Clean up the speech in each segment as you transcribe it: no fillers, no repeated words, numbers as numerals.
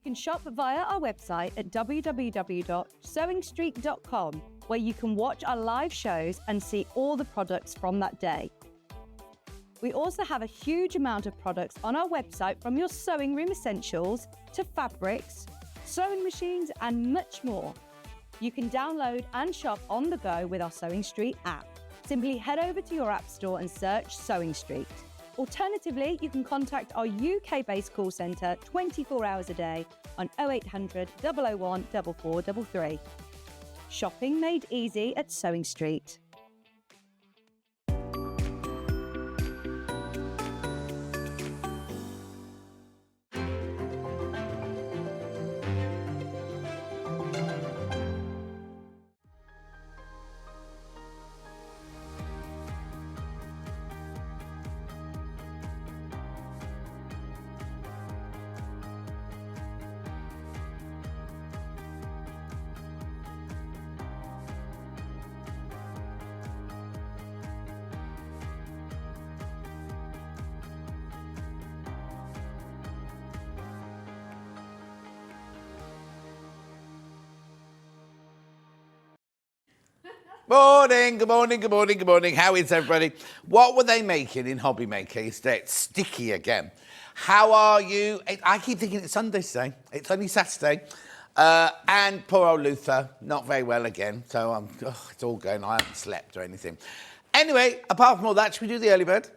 You can shop via our website at www.sewingstreet.com, where you can watch our live shows and see all the products from that day. We also have a huge amount of products on our website, from your sewing room essentials to fabrics, sewing machines and much more. You can download and shop on the go with our Sewing Street app. Simply head over to your app store and search Sewing Street. Alternatively, you can contact our UK-based call centre 24 hours a day on 0800 001 4433. Shopping made easy at Sewing Street. Morning, good morning, good morning, good morning. How is everybody? What were they making in Hobby Maker yesterday? It's sticky again. How are you? I keep thinking it's Sunday today. It's only Saturday. And poor old Luther, not very well again. So it's all going. I haven't slept or anything. Anyway, apart from all that, should we do the early bird?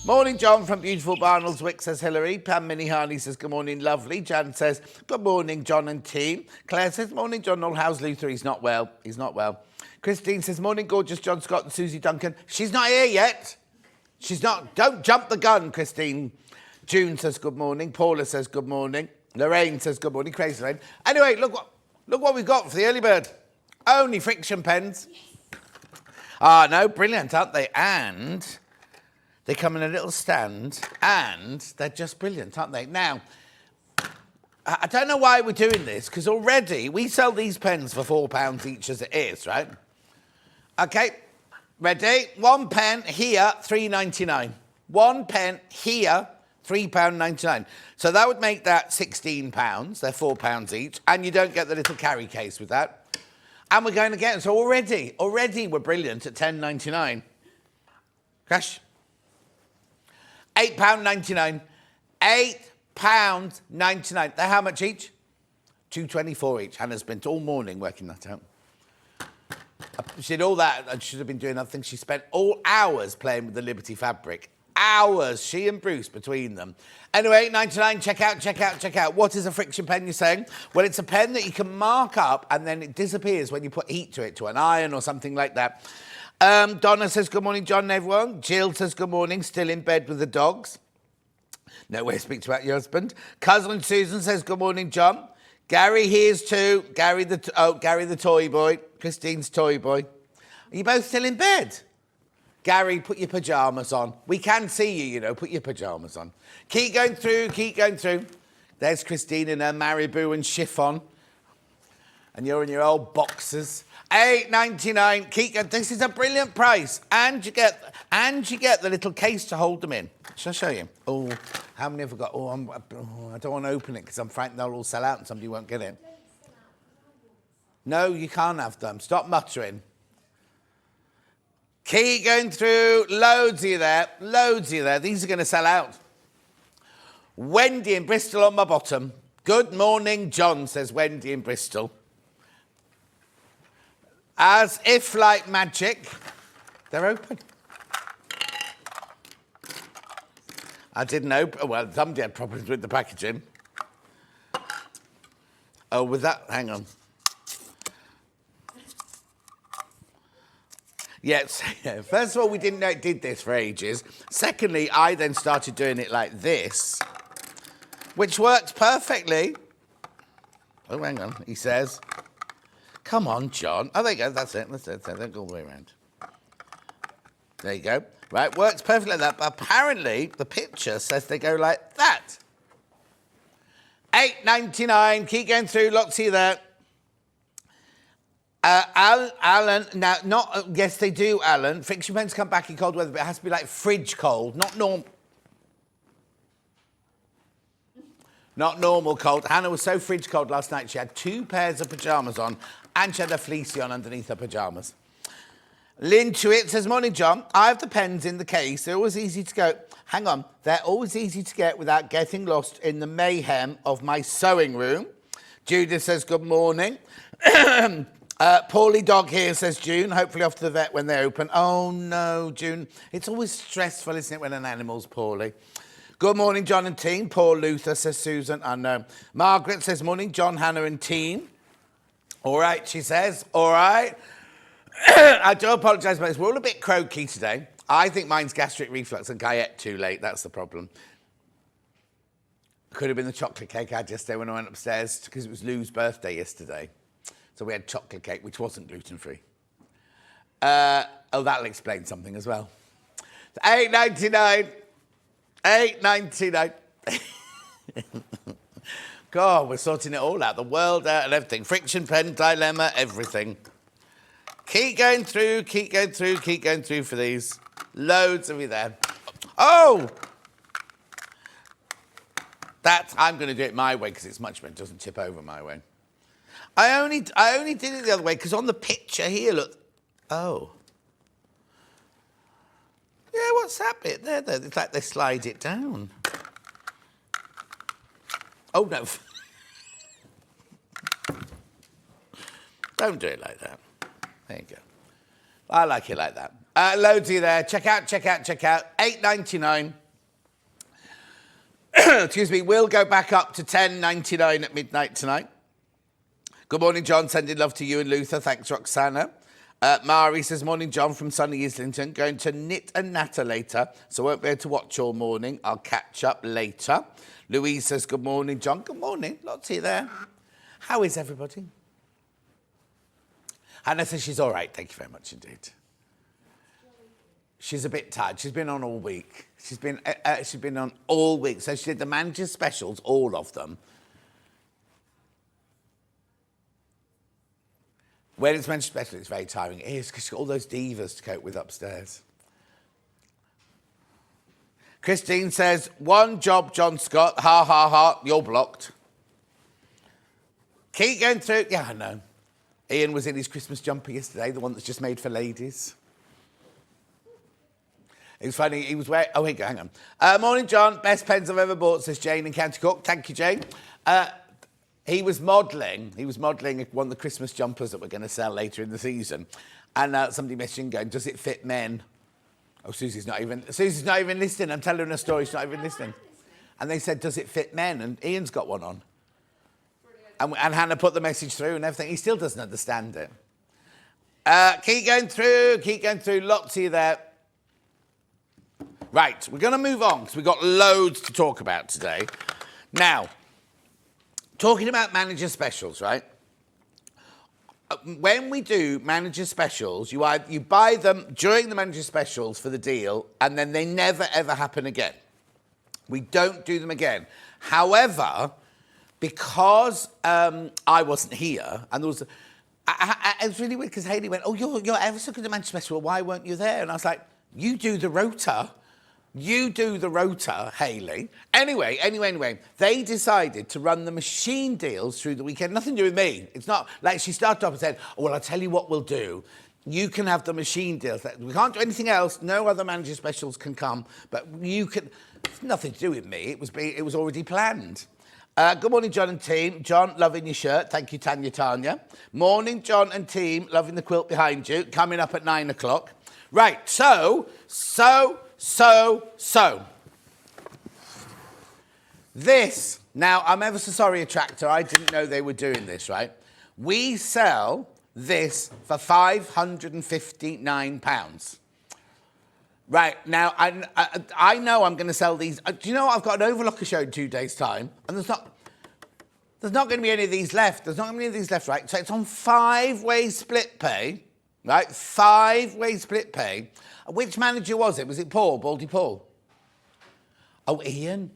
Morning, John from beautiful Barnoldswick, says Hilary. Pam Minnie Harney says, good morning, lovely. Jan says, good morning, John and team. Claire says, morning, John. How's Luther? He's not well. He's not well. Christine says, morning, gorgeous John Scott and Suzie Duncan. She's not here yet. She's not. Don't jump the gun, Christine. June says, good morning. Paula says, good morning. Lorraine says, good morning. Crazy Lorraine. Anyway, look what we've got for the early bird. Only friction pens. Ah, no, brilliant, aren't they? And they come in a little stand, and they're just brilliant, aren't they? Now, I don't know why we're doing this, because already we sell these pens for £4 each as it is, right? Okay, ready? One pen here, £3.99. One pen here, £3.99. So that would make that £16. They're £4 each, and you don't get the little carry case with that. And we're going to get them. So already we're brilliant at £10.99. Crash. £8.99. £8.99. They're how much each? £2.24 each. Hannah's spent all morning working that out. She did all that and should have been doing other things. She spent all hours playing with the Liberty fabric. Hours, she and Bruce between them. Anyway, £8.99, check out. What is a friction pen, you're saying? Well, it's a pen that you can mark up and then it disappears when you put heat to it, to an iron or something like that. Donna says, good morning, John and everyone. Jill says, good morning, still in bed with the dogs. No way to speak about your husband. Cousin Susan says, good morning, John. Gary here's too. Gary the toy boy. Christine's toy boy. Are you both still in bed? Gary, put your pyjamas on. We can see you, Put your pyjamas on. Keep going through. There's Christine in her Marabou and chiffon. And you're in your old boxers. £8.99. Keep going. This is a brilliant price. And you get the little case to hold them in. Shall I show you? Oh, how many have I got? I don't want to open it because I'm frightened they'll all sell out and somebody won't get it. No, you can't have them. Stop muttering. Keep going through. Loads of you there. These are going to sell out. Wendy in Bristol on my bottom. Good morning, John, says Wendy in Bristol. As if like magic, they're open. I didn't open. Well, somebody had problems with the packaging. Oh, with that, hang on. Yes, first of all, we didn't know it did this for ages. Secondly, I then started doing it like this, which works perfectly. Oh, hang on, he says. Come on, John. Oh, there you go, that's it. Don't go all the way around. There you go. Right, works perfectly like that, but apparently the picture says they go like that. £8.99, keep going through, lots of you there. Alan, now, yes, they do, Alan. Friction pens come back in cold weather, but it has to be like fridge cold, not normal. Not normal cold. Hannah was so fridge cold last night, she had 2 pairs of pyjamas on and she had a fleecy on underneath her pyjamas. Lynn Chewett says, morning, John. I have the pens in the case. They're always easy to go. Hang on. They're always easy to get without getting lost in the mayhem of my sewing room. Judith says, good morning. Paulie Dog here says, June, hopefully off to the vet when they open. Oh, no, June. It's always stressful, isn't it, when an animal's poorly. Good morning, John and team. Paul Luther says, Susan. I know. Margaret says, morning, John, Hannah and team. All right, she says. All right. I do apologise about this. We're all a bit croaky today. I think mine's gastric reflux and I ate too late. That's the problem. Could have been the chocolate cake I had yesterday when I went upstairs because it was Lou's birthday yesterday. So we had chocolate cake, which wasn't gluten-free. That'll explain something as well. $8.99. $8.99. God, we're sorting it all out. The world out and everything. Friction pen, dilemma, everything. Keep going through for these. Loads of you there. Oh! I'm going to do it my way because it's much better. It doesn't tip over my way. I only did it the other way because on the picture here, look. Oh. Yeah, what's that bit there? It's like they slide it down. Oh, no. Don't do it like that. There you go. I like it like that. Loads of you there. Check out. $8.99. Excuse me. We'll go back up to $10.99 at midnight tonight. Good morning, John. Sending love to you and Luther. Thanks, Roxana. Mari says, morning, John from sunny Islington. Going to knit and natter later, so I won't be able to watch all morning. I'll catch up later. Louise says, good morning, John. Good morning. Lots of you there. How is everybody? Hannah says she's all right. Thank you very much indeed. She's a bit tired. She's been on all week. She's been on all week. So she did the manager's specials, all of them. When it's manager's special, it's very tiring. It is because she's got all those divas to cope with upstairs. Christine says, one job, John Scott. Ha, ha, ha. You're blocked. Keep going through. Yeah, I know. Ian was in his Christmas jumper yesterday, the one that's just made for ladies. It was funny. He was wearing... Oh, here you go. Hang on. Morning, John. Best pens I've ever bought, says Jane in County Cork. Thank you, Jane. He was modelling one of the Christmas jumpers that we're going to sell later in the season. And somebody messaging going, does it fit men? Oh, Susie's not even listening. I'm telling her a story. She's not even listening. And they said, does it fit men? And Ian's got one on. And Hannah put the message through and everything. He still doesn't understand it. Keep going through. Lots of you there. Right, we're going to move on because we've got loads to talk about today. Now, talking about manager specials, right? When we do manager specials, you buy them during the manager specials for the deal, and then they never, ever happen again. We don't do them again. However, because I wasn't here, and there was... it was really weird because Hayley went, oh, you're ever so good at manager special. Why weren't you there? And I was like, you do the rota. You do the rota, Hayley. Anyway, they decided to run the machine deals through the weekend. Nothing to do with me. It's not like she started off and said, oh, well, I'll tell you what we'll do. You can have the machine deals. We can't do anything else. No other manager specials can come. But you can... It's nothing to do with me. It was already planned. Good morning, John and team. John, loving your shirt. Thank you, Tanya. Morning, John and team. Loving the quilt behind you. Coming up at 9 o'clock. Right, so... This, now, I'm ever so sorry, Attractor, I didn't know they were doing this, right? We sell this for £559. Right, now, I know I'm going to sell these. Do you know what? I've got an overlocker show in 2 days' time, and there's not going to be any of these left. There's not going to be any of these left, right? So it's on 5-way split pay, right? 5-way split pay. Which manager was it? Was it Paul, Baldy Paul? Oh, Ian.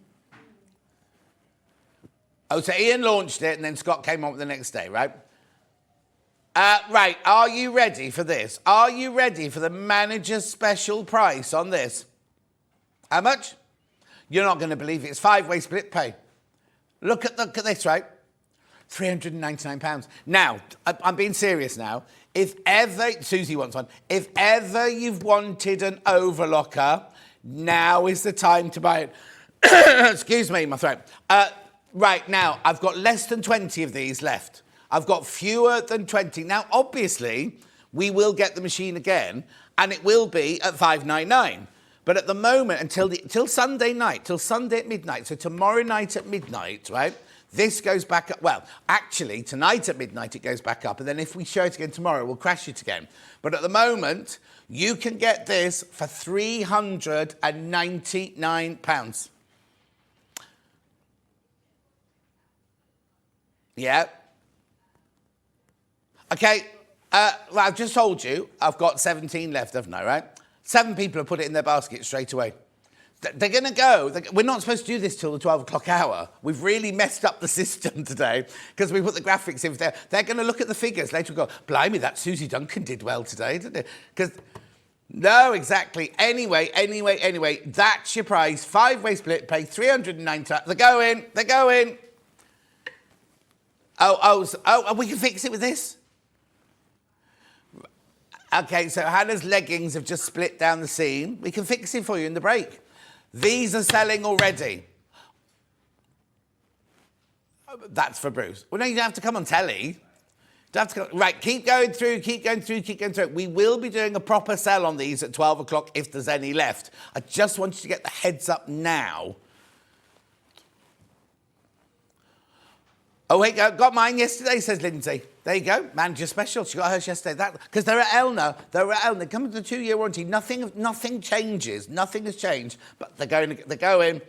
Oh, so Ian launched it and then Scott came on with the next day, right? Right, are you ready for this? Are you ready for the manager's special price on this? How much? You're not going to believe it. It's 5-way split pay. Look at this, right? £399. Now, I'm being serious now. If ever, Susie wants one, if ever you've wanted an overlocker, now is the time to buy it. Excuse me, my throat. Right, now, I've got less than 20 of these left. I've got fewer than 20. Now, obviously, we will get the machine again, and it will be at $599. But at the moment, till Sunday night, till Sunday at midnight, so tomorrow night at midnight, right, this goes back up. Well, actually, tonight at midnight, it goes back up. And then if we show it again tomorrow, we'll crash it again. But at the moment, you can get this for £399. Yeah. Okay. Well, I've just told you I've got 17 left, haven't I, right? 7 people have put it in their basket straight away. They're going to go. We're not supposed to do this till the 12 o'clock hour. We've really messed up the system today because we put the graphics in there. They're going to look at the figures later and go, blimey, that Suzie Duncan did well today, didn't it? Because, no, exactly. Anyway, that's your price. 5-way split, pay $390. They're going. Oh, we can fix it with this? Okay, so Hannah's leggings have just split down the seam. We can fix it for you in the break. These are selling already. That's for Bruce. Well, no, you don't have to come on telly. Right, keep going through. We will be doing a proper sell on these at 12 o'clock if there's any left. I just wanted to get the heads up now. Oh, wait, got mine yesterday, says Lindsay. There you go, manager special. She got hers yesterday. Because they're at Elna. They come with the 2-year warranty. Nothing changes. Nothing has changed. But they're going.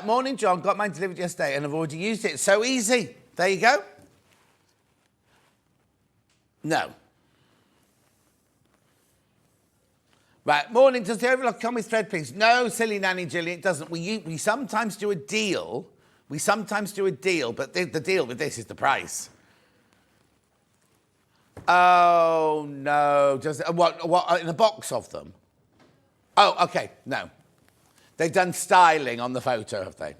Morning, John. Got mine delivered yesterday and I've already used it. So easy. There you go. No. Right, morning. Does the overlock come with thread, please? No, silly nanny Gillian, it doesn't. We sometimes do a deal. But the deal with this is the price. Oh, no. What, in a box of them? Oh, OK, no. They've done styling on the photo, have they?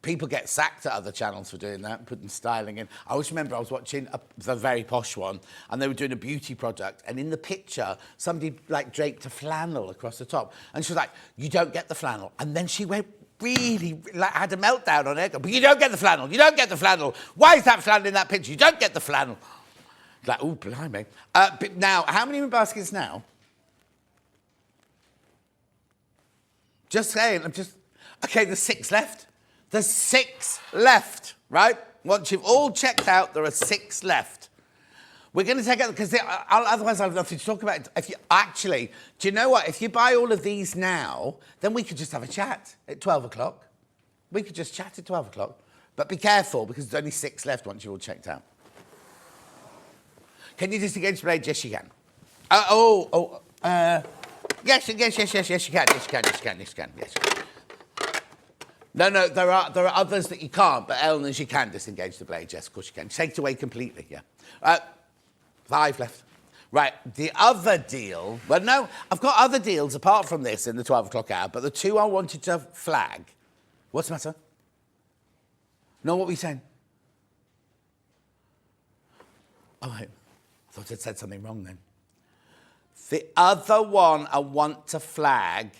People get sacked at other channels for doing that, putting styling in. I always remember I was watching the very posh one, and they were doing a beauty product, and in the picture, somebody, draped a flannel across the top. And she was like, you don't get the flannel. And then she went... really had a meltdown on it. But you don't get the flannel. Why is that flannel in that picture? You don't get the flannel. Like, oh, blimey. But now, how many in baskets now? Just saying. Okay, there's 6 left. There's 6 left, right? Once you've all checked out, there are 6 left. We're going to take it, because otherwise I'll have nothing to talk about. Do you know what? If you buy all of these now, then we could just have a chat at 12 o'clock. We could just chat at 12 o'clock. But be careful, because there's only 6 left once you're all checked out. Can you disengage the blade? Yes, you can. Yes, you can. No, there are others that you can't, but Eleanor's you can disengage the blade. Yes, of course you can. Take it away completely, yeah. 5 left. Right, the other deal... Well, no, I've got other deals apart from this in the 12 o'clock hour, but the 2 I wanted to flag... What's the matter? No, what were you saying? Oh, wait. I thought I'd said something wrong then. The other one I want to flag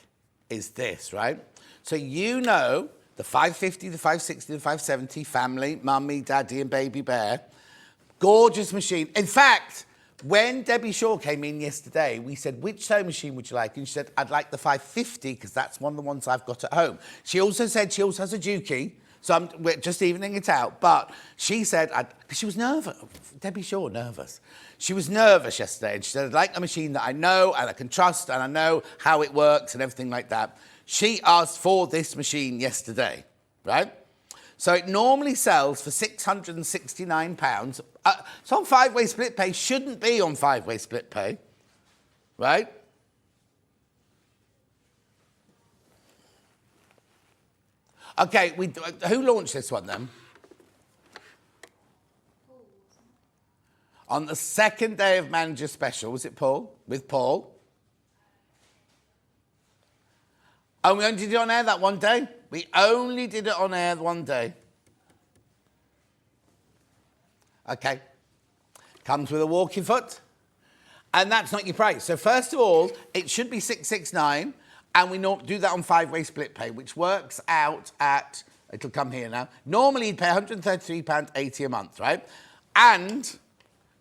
is this, right? So you know the 550, the 560, the 570, family, mummy, daddy and baby bear... Gorgeous machine. In fact, when Debbie Shaw came in yesterday, we said, which sewing machine would you like? And she said, I'd like the 550 because that's one of the ones I've got at home. She also said she also has a Juki, so we're just evening it out. But she said, because she was nervous. Debbie Shaw, nervous. She was nervous yesterday, and she said, I'd like a machine that I know and I can trust and I know how it works and everything like that. She asked for this machine yesterday, right? So it normally sells for £669. It's on 5-way split pay. Shouldn't be on 5-way split pay, right? Okay, who launched this one then? On the second day of Manager Special, was it Paul? With Paul? Oh, we only did it on air that one day? We only did it on air one day. Okay. Comes with a walking foot. And that's not your price. So first of all, it should be $669, and we do that on 5-way split pay, which works out at, it'll come here now. Normally you'd pay £133.80 a month, right? And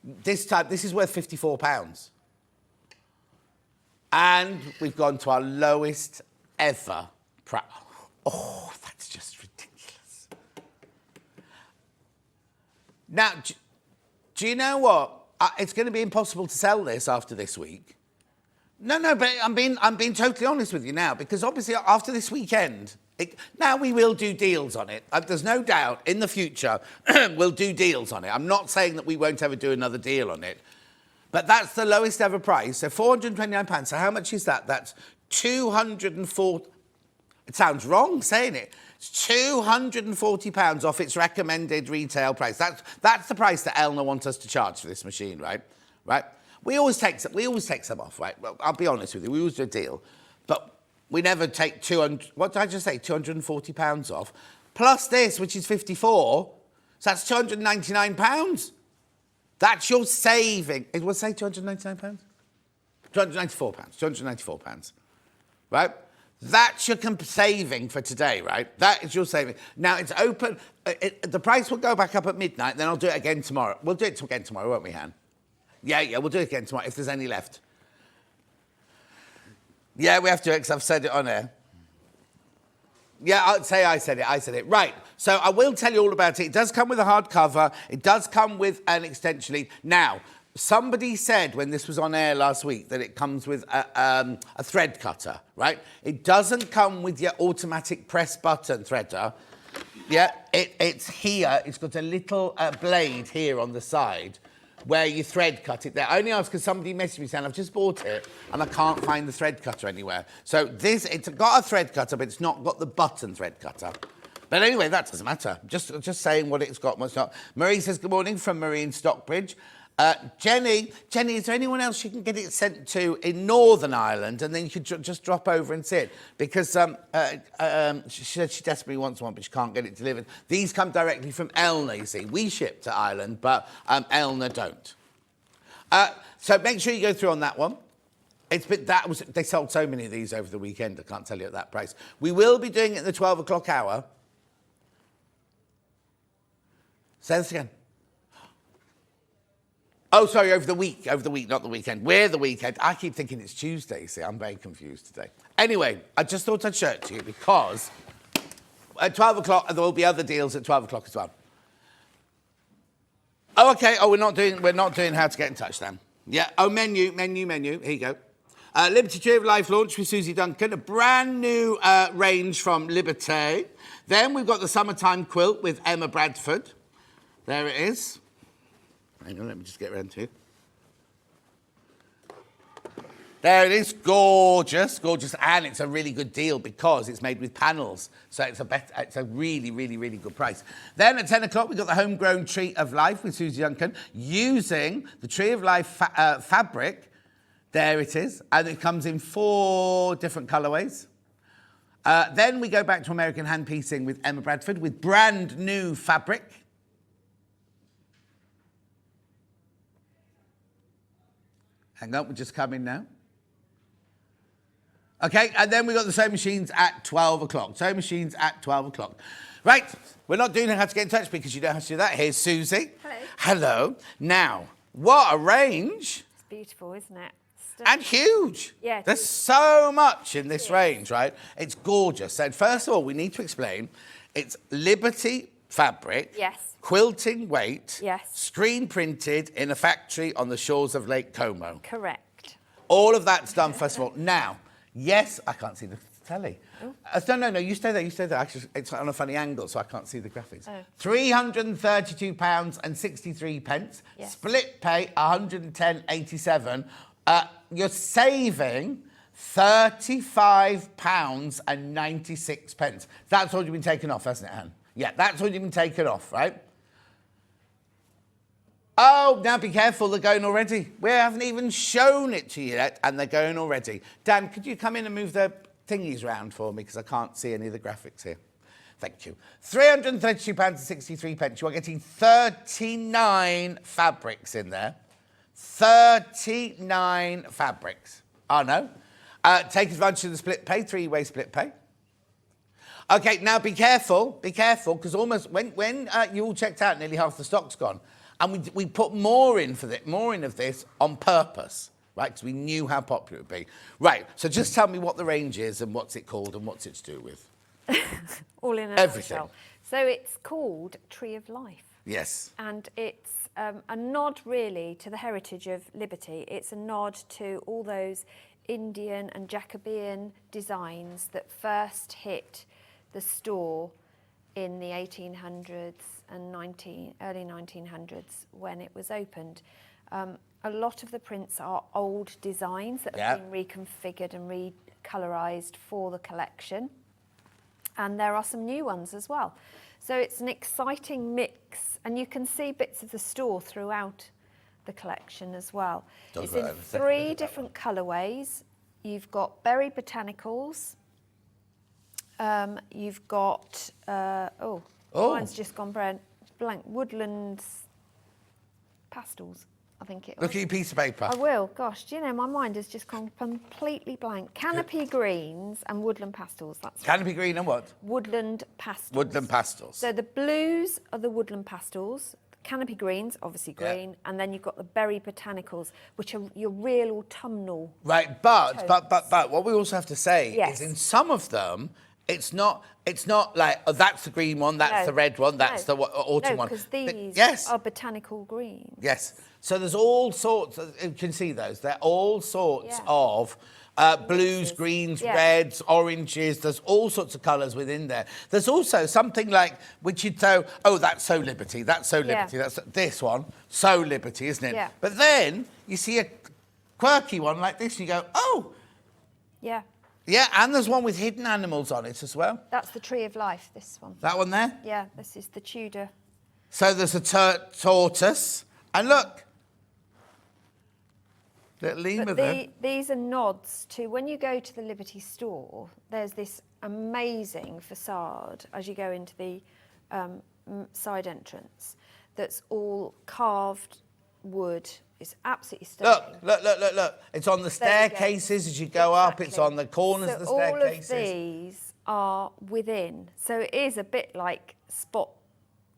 this time, this is worth £54. And we've gone to our lowest ever price. Oh, that's just ridiculous. Now, do you know what? It's going to be impossible to sell this after this week. No, but I'm being totally honest with you now, because obviously after this weekend, now we will do deals on it. There's no doubt in the future we'll do deals on it. I'm not saying that we won't ever do another deal on it, but that's the lowest ever price. So £429. So how much is that? That's 204. It sounds wrong saying it. It's £240 off its recommended retail price. That's the price that Eleanor wants us to charge for this machine, right? Right? We always take some off, right? Well, I'll be honest with you. We always do a deal, but we never take 200. What did I just say? £240 off, plus this, which is 54. So that's £299. That's your saving. It was say £299. £294. Right? That's your saving for today, right? That is your saving. Now, it's open. The price will go back up at midnight, then I'll do it again tomorrow. We'll do it again tomorrow, won't we, Han? Yeah, we'll do it again tomorrow if there's any left. Yeah, we have to, because I've said it on air. Yeah, I said it. Right, so I will tell you all about it. It does come with a hard cover. It does come with an extension lead. Now, somebody said when this was on air last week that it comes with a thread cutter, right? It doesn't come with your automatic press button threader. Yeah, it's here. It's got a little blade here on the side where you thread cut it there. I only asked because somebody messaged me saying, I've just bought it and I can't find the thread cutter anywhere. So it's got a thread cutter, but it's not got the button thread cutter. But anyway, that doesn't matter. Just saying what it's got, what's not. Marie says, good morning from Marie in Stockbridge. Jenny, is there anyone else you can get it sent to in Northern Ireland, and then you could just drop over and see it? Because she said she desperately wants one, but she can't get it delivered. These come directly from Elna, you see. We ship to Ireland, but Elna don't. So make sure you go through on that one. They sold so many of these over the weekend, I can't tell you at that price. We will be doing it at the 12 o'clock hour. Say this again. Oh, sorry, over the week, not the weekend. We're the weekend. I keep thinking it's Tuesday, see, I'm very confused today. Anyway, I just thought I'd show it to you because at 12 o'clock, there will be other deals at 12 o'clock as well. Oh, okay, we're not doing how to get in touch then. Yeah, menu, here you go. Liberty Tree of Life launch with Suzie Duncan, a brand new range from Liberté. Then we've got the Summertime Quilt with Emma Bradford. There it is. Hang on, let me just get around to it. There it is, gorgeous, and it's a really good deal because it's made with panels, so it's a really, really, really good price. Then at 10 o'clock, we've got the Homegrown Tree of Life with Suzie Duncan using the Tree of Life fabric. There it is, and it comes in 4 different colourways. Then we go back to American Hand Piecing with Emma Bradford with brand new fabric. Hang on, we're just coming now. Okay, and then we've got the sewing machines at 12 o'clock. Sewing machines at 12 o'clock. Right, we're not doing how to get in touch because you don't have to do that. Here's Suzie. Hello. Hello. Now, what a range. It's beautiful, isn't it? And huge. Yeah. There's so much in this range, right? It's gorgeous. So first of all, we need to explain, it's Liberty fabric. Yes. Quilting weight. Yes. Screen printed in a factory on the shores of Lake Como. Correct. All of that's done, first of all. Now, yes, I can't see the telly. No, you stay there. Actually, it's on a funny angle, so I can't see the graphics. Oh. £332.63. Yes. Split pay, £110.87. You're saving £35.96. That's already been taken off, hasn't it, Anne? Yeah, that's already been taken off, right? Oh, now be careful, they're going already. We haven't even shown it to you yet, and they're going already. Dan, could you come in and move the thingies round for me because I can't see any of the graphics here. Thank you. £332.63. You are getting 39 fabrics in there. 39 fabrics. Oh, no. Take advantage of the split pay, 3-way split pay. Okay, now be careful, because almost when you all checked out, nearly half the stock's gone. And we put more in of this on purpose, right? Because we knew how popular it would be. Right, so just tell me what the range is and what's it called and what's it to do with. All in a Everything. nutshell. So it's called Tree of Life. Yes. And it's a nod really to the heritage of Liberty. It's a nod to all those Indian and Jacobean designs that first hit the store in the 1800s and early 1900s when it was opened. A lot of the prints are old designs that have been reconfigured and recolorized for the collection. And there are some new ones as well. So it's an exciting mix, and you can see bits of the store throughout the collection as well. It's in 3 different colourways. You've got berry botanicals. You've got, mine's just gone blank, woodland pastels, I think it was. Look at your piece of paper. I will. Gosh, do you know, my mind has just gone completely blank. Canopy greens and woodland pastels. That's Canopy green and what? Woodland pastels. Woodland pastels. So the blues are the woodland pastels. The canopy greens, obviously green, and then you've got the berry botanicals, which are your real autumnal. Right, but what we also have to say is in some of them, it's not like, oh, that's the green one, that's the red one, that's the autumn one. Because these are botanical greens. Yes. So there's all sorts, you can see those, they're all sorts of blues, greens, reds, oranges, there's all sorts of colours within there. There's also something like, which you'd go, oh, that's so Liberty, that's so Liberty, that's this one, so Liberty, isn't it? Yeah. But then you see a quirky one like this, and you go, oh. Yeah. Yeah, and there's one with hidden animals on it as well. That's the Tree of Life, this one. That one there? Yeah, this is the Tudor. So there's a tortoise, and look. Little lemur there. These are nods to, when you go to the Liberty store, there's this amazing facade as you go into the side entrance that's all carved wood. It's absolutely stunning. Look. It's on the staircases as you go up. It's on the corners of the staircases. All of these are within. So it is a bit like Spot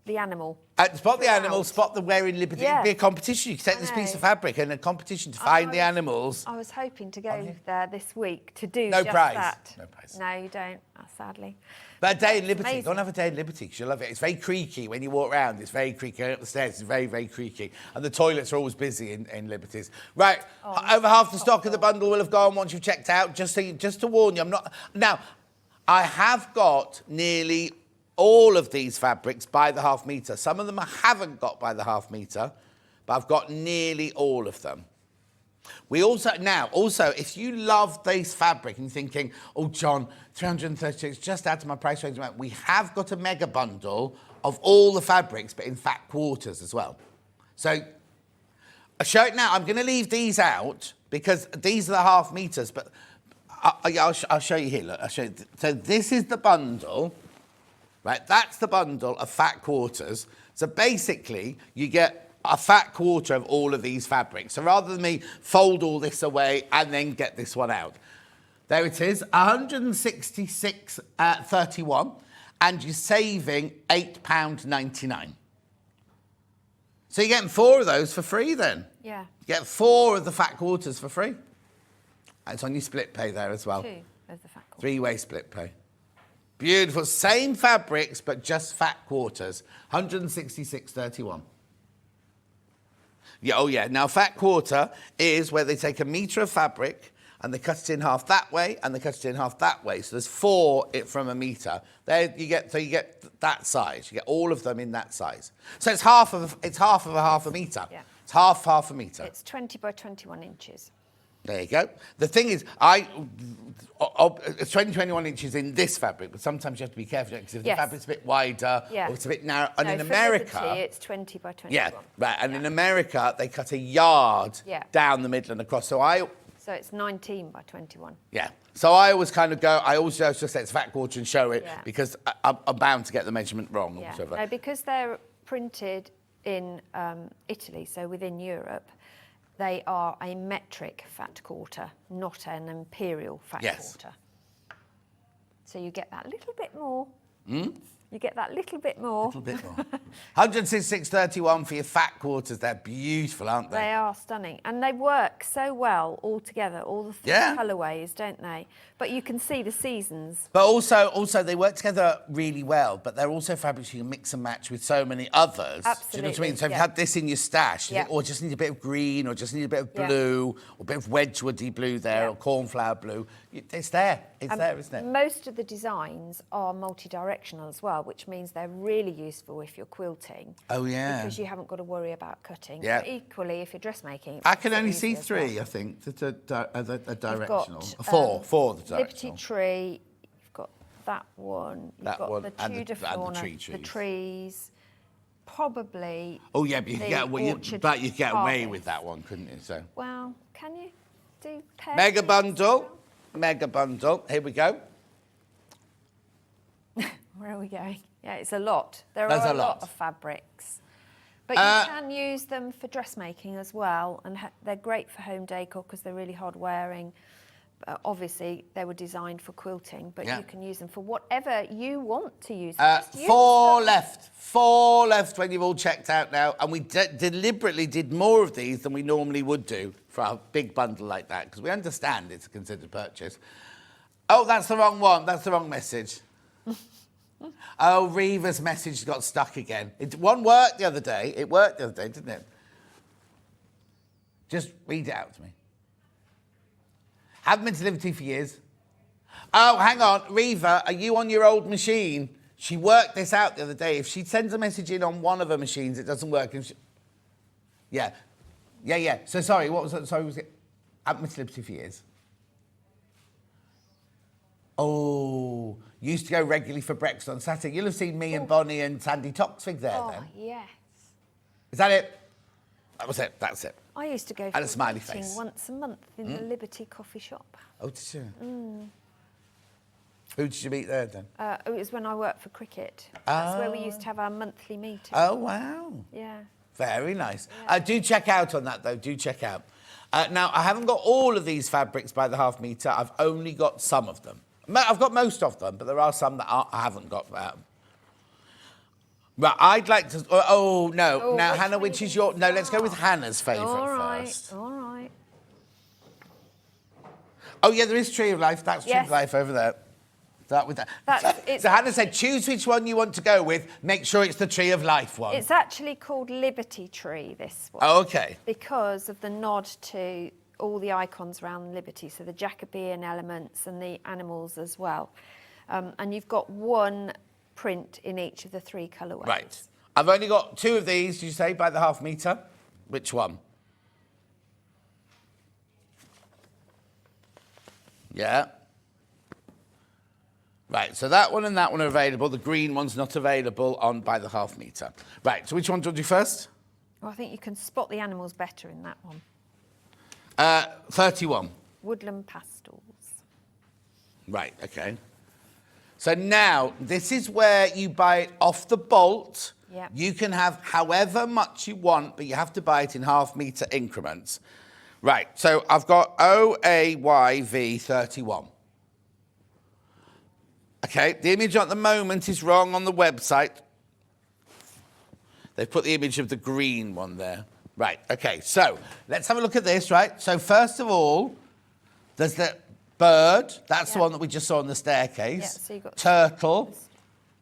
the Animal. Spot the animal, spot the wearing Liberty. Yeah. It'd be a competition. You could take this piece of fabric and a competition to find the animals. I was hoping to go there this week to do No just prize. that. No prize. No, you don't, sadly. But a day in Liberty. Amazing. Go and have a day in Liberty because you'll love it. It's very creaky when you walk around. It's very creaky. Going up the stairs, it's very, very creaky. And the toilets are always busy in Liberties. Right, over half the stock of the bundle will have gone once you've checked out. Just to warn you, I'm not... Now, I have got nearly all of these fabrics by the half metre. Some of them I haven't got by the half metre, but I've got nearly all of them. We also, if you love this fabric and you're thinking, oh, John, 336, just add to my price range, we have got a mega bundle of all the fabrics, but in fat quarters as well. So I'll show it now. I'm going to leave these out because these are the half metres, but I'll show you here. Look, I'll show you. So this is the bundle, right? That's the bundle of fat quarters. So basically, you get a fat quarter of all of these fabrics. So rather than me fold all this away and then get this one out. There it is, 166.31, and you're saving £8.99. So you're getting 4 of those for free then? Yeah. You get 4 of the fat quarters for free. And it's on your split pay there as well. 2 of the fat quarters. 3-way split pay. Beautiful, same fabrics, but just fat quarters, 166.31. Yeah, oh yeah. Now, fat quarter is where they take a metre of fabric and they cut it in half that way and they cut it in half that way. So there's 4 from a metre. There you get that size. You get all of them in that size. So it's half of a half a metre. Yeah. It's half a metre. It's 20 by 21 inches. There you go. The thing is, it's 21 inches in this fabric, but sometimes you have to be careful because if the fabric's a bit wider or it's a bit narrow. And in America, Liberty, it's 20 by 21. Yeah, right. And in America, they cut a yard down the middle and across. So So it's 19 by 21. Yeah. So I always kind of go, I always just say it's fat quarter and show it Yeah. because I'm bound to get the measurement wrong. Yeah. Or whatever. No, because they're printed in Italy, so within Europe, they are a metric fat quarter, not an imperial fat quarter. So you get that little bit more. You get that little bit more. A little bit more. 166.31 for your fat quarters. They're beautiful, aren't they? They are stunning. And they work so well all together, all the three colourways, don't they? But you can see the seasons. But also they work together really well, but they're also fabrics you can mix and match with so many others. Absolutely. Do you know what I mean? So if you had this in your stash, you think, oh, just need a bit of green, or just need a bit of blue, or a bit of Wedgwoody blue there, or cornflower blue. It's there. It's there, isn't it? Most of the designs are multi-directional as well, which means they're really useful if you're quilting. Oh, yeah. Because you haven't got to worry about cutting. Yeah. But equally, if you're dressmaking... I can only see three, I think, that are directional. Four that are Liberty Tree, you've got that one, you've got the Tudor fauna, the trees, probably... Oh, yeah, but you could get away with that one, couldn't you? So. Well, can you do pairs? Mega bundle. Mega bundle. Here we go. Where are we going? Yeah, it's a lot. There's a lot of fabrics. But you can use them for dressmaking as well, and they're great for home decor because they're really hard wearing. Obviously, they were designed for quilting, but you can use them for whatever you want to use them. Four left when you've all checked out now. And we deliberately did more of these than we normally would do for a big bundle like that, because we understand it's a considered purchase. Oh, that's the wrong one. That's the wrong message. Oh, Reva's message got stuck again. One worked the other day. It worked the other day, didn't it? Just read it out to me. Haven't been to Liberty for years. Oh, hang on. Reva, are you on your old machine? She worked this out the other day. If she sends a message in on one of her machines, it doesn't work. Yeah. So sorry, what was it? Sorry, was it? Haven't been to Liberty for years. Oh, used to go regularly for breakfast on Saturday. You'll have seen me and Bonnie and Sandy Toxvig there then. Oh, yes. Is that it? That was it. That's it. I used to go And a for smiley meeting face. once a month in the Liberty coffee shop. Oh, did you? Who did you meet there then? It was when I worked for cricket. That's where we used to have our monthly meeting. Oh, wow. Yeah. Very nice. Do check out on that, though. Do check out. Now, I haven't got all of these fabrics by the half metre. I've only got some of them. I've got most of them, but there are some that I haven't got. Right, I'd like to... Oh, no. Oh, now, Hannah, which is your... No, let's go with Hannah's favourite first. All right. Oh, yeah, there is Tree of Life. That's Tree of Life over there. Start with that. So Hannah said, choose which one you want to go with. Make sure it's the Tree of Life one. It's actually called Liberty Tree, this one. Oh, OK. Because of the nod to all the icons around Liberty, so the Jacobean elements and the animals as well. And you've got one print in each of the three colourways. Right. I've only got two of these, did you say, by the half metre? Which one? Yeah. Right, so that one and that one are available. The green one's not available on by the half metre. Right, so which one do you want to do first? Well, I think you can spot the animals better in that one. 31. Woodland pastels. Right, OK. So now, this is where you buy it off the bolt. Yeah. You can have however much you want, but you have to buy it in half metre increments. Right, so I've got OAYV 31. OK, the image at the moment is wrong on the website. They've put the image of the green one there. Right, OK, so let's have a look at this, right? So first of all, there's the bird. That's the one that we just saw on the staircase. Yeah, so you've got turtle.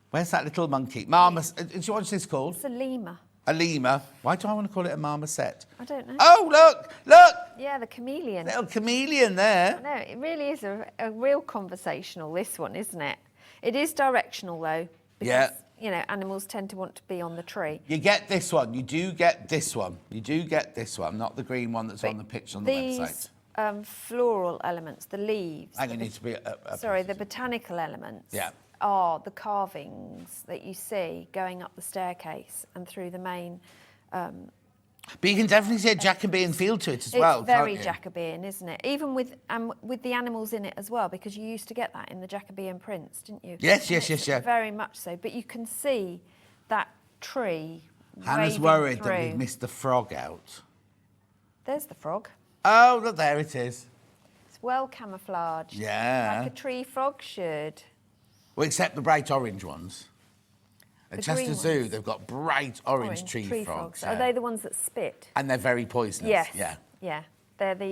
Where's that little monkey? Marmoset. What's this called? It's a lemur. A lemur. Why do I want to call it a marmoset? I don't know. Oh, look! Yeah, the chameleon. Little chameleon there. No, it really is a real conversational, this one, isn't it? It is directional, though. Because, you know, animals tend to want to be on the tree. You get this one. You do get this one. You do get this one, not the green one that's on the picture on the website. Floral elements, the leaves. Hang on, needs to be sorry, the botanical elements. Yeah. Are the carvings that you see going up the staircase and through the main But you can definitely see a Jacobean feel to it as well, It's very can't you? Jacobean, isn't it? Even with the animals in it as well, because you used to get that in the Jacobean prints, didn't you? Yes, And it's yeah. very much so. But you can see that tree Hannah's waving worried through. that we've missed the frog out. There's the frog. Oh, look, there it is. It's well camouflaged. Yeah. Like a tree frog should. Well, except the bright orange ones. At The Chester green Zoo, ones. they've got bright orange tree frogs. Are they the ones that spit? And they're very poisonous. Yes. Yeah. Yeah. They're the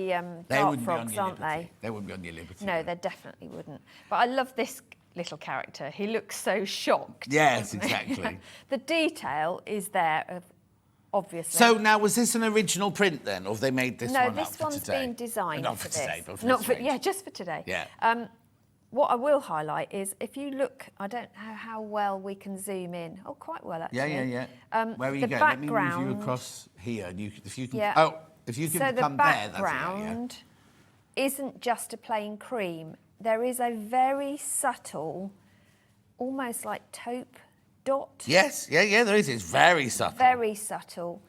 They dart wouldn't be on frogs, your aren't Liberty. they? They wouldn't be on your Liberty. No, they definitely wouldn't. But I love this little character. He looks so shocked. Yes, doesn't he? exactly. The detail is there, obviously. So now, was this an original print then, or have they made this one no, up this for one's today? been designed Not for for today, this. but for Not this for, range. yeah, just for today. Yeah. What I will highlight is if you look, I don't know how well we can zoom in. Oh, quite well actually. Yeah. Where are you the going? Let me move you background- across here. And if you can. Yeah. Oh, if you can so come the there, that's it. Yeah. background isn't just a plain cream. There is a very subtle, almost like taupe dot. Yes, yeah, there is. It's very subtle. Very subtle.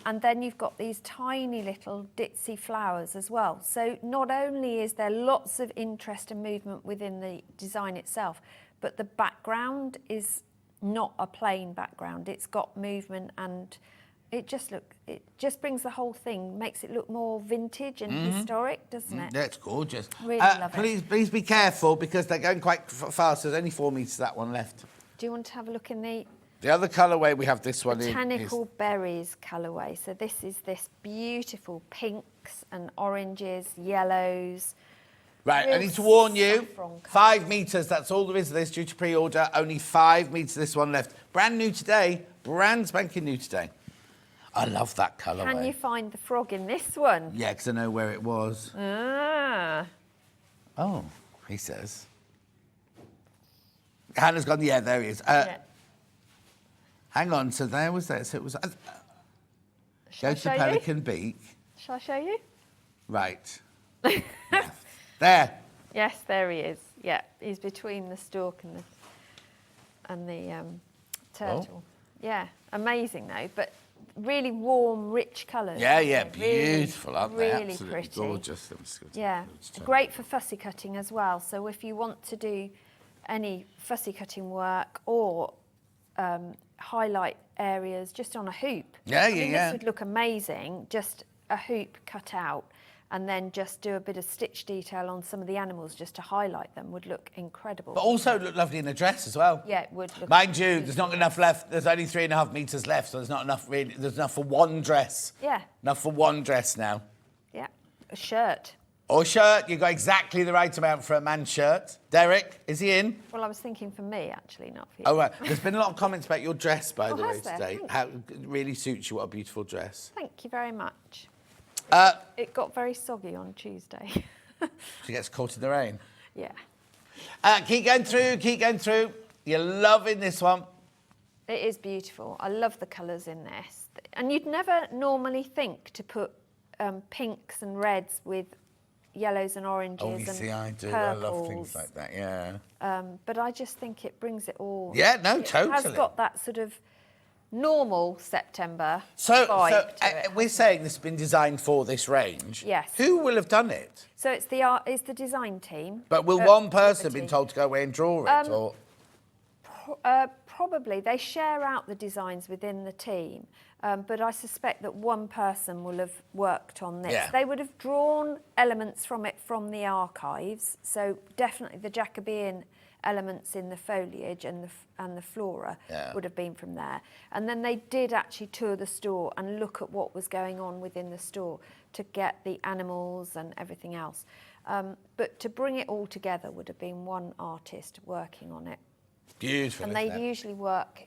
And then you've got these tiny little ditzy flowers as well. So not only is there lots of interest and movement within the design itself, but the background is not a plain background. It's got movement, and it just brings the whole thing, makes it look more vintage and historic, doesn't it? That's gorgeous. Really love it. Please be careful because they're going quite fast. There's only 4 metres that one left. Do you want to have a look in the The other colourway we have this one in Botanical Berries colourway? So this is this beautiful pinks and oranges, yellows. Right, I real need to warn you, saffron colour. 5 metres, that's all there is of this due to pre-order. Only 5 metres of this one left. Brand new today, brand spanking new today. I love that colourway. Can you find the frog in this one? Yeah, because I know where it was. Ah, Oh, he says. Hannah's gone, yeah, there he is. yeah. Hang on, so there was that. So it was... Shall go I to show the you? Pelican Beak. Shall I show you? Right. Left. There. Yes, there he is. Yeah, he's between the stork and the turtle. Yeah, amazing though, but really warm, rich colours. Yeah, aren't they? Really, beautiful, aren't they? Really Absolutely pretty. gorgeous. I'm just gonna Yeah, turn great for fussy cutting as well. So if you want to do any fussy cutting work or highlight areas just on a hoop. Yeah, I mean, yeah. This would look amazing, just a hoop cut out, and then just do a bit of stitch detail on some of the animals just to highlight them would look incredible. But also look lovely in a dress as well. Yeah, it would look. Mind you, there's not enough left. There's only 3.5 metres left, so there's not enough really. There's enough for one dress. Yeah, Enough for one dress now. yeah, a shirt. Or shirt, you got exactly the right amount for a man's shirt. Derek, is he in? Well, I was thinking for me actually, not for you. Oh, right. There's been a lot of comments about your dress, by Oh, the way, has there? today. Thank How it really suits you. What a beautiful dress. Thank you very much. It got very soggy on Tuesday. She gets caught in the rain. Yeah, Keep going through, keep going through. You're loving this one. it is beautiful. I love the colours in this, and you'd never normally think to put pinks and reds with yellows and oranges Oh, you and see, I do. purples. I love things like that, yeah. But I just think it brings it all. Yeah, no, It totally. has got that sort of normal September So vibe to it, we're hasn't saying this has been designed for this range. Yes. Who will have done it? So it's the design team. But will at one person have Liberty. been told to go away and draw it? Or Probably they share out the designs within the team, but I suspect that one person will have worked on this. Yeah. They would have drawn elements from it from the archives, so definitely the Jacobean elements in the foliage and the flora Yeah. would have been from there. And then they did actually tour the store and look at what was going on within the store to get the animals and everything else. But to bring it all together would have been one artist working on it. beautiful. And isn't they it? usually work,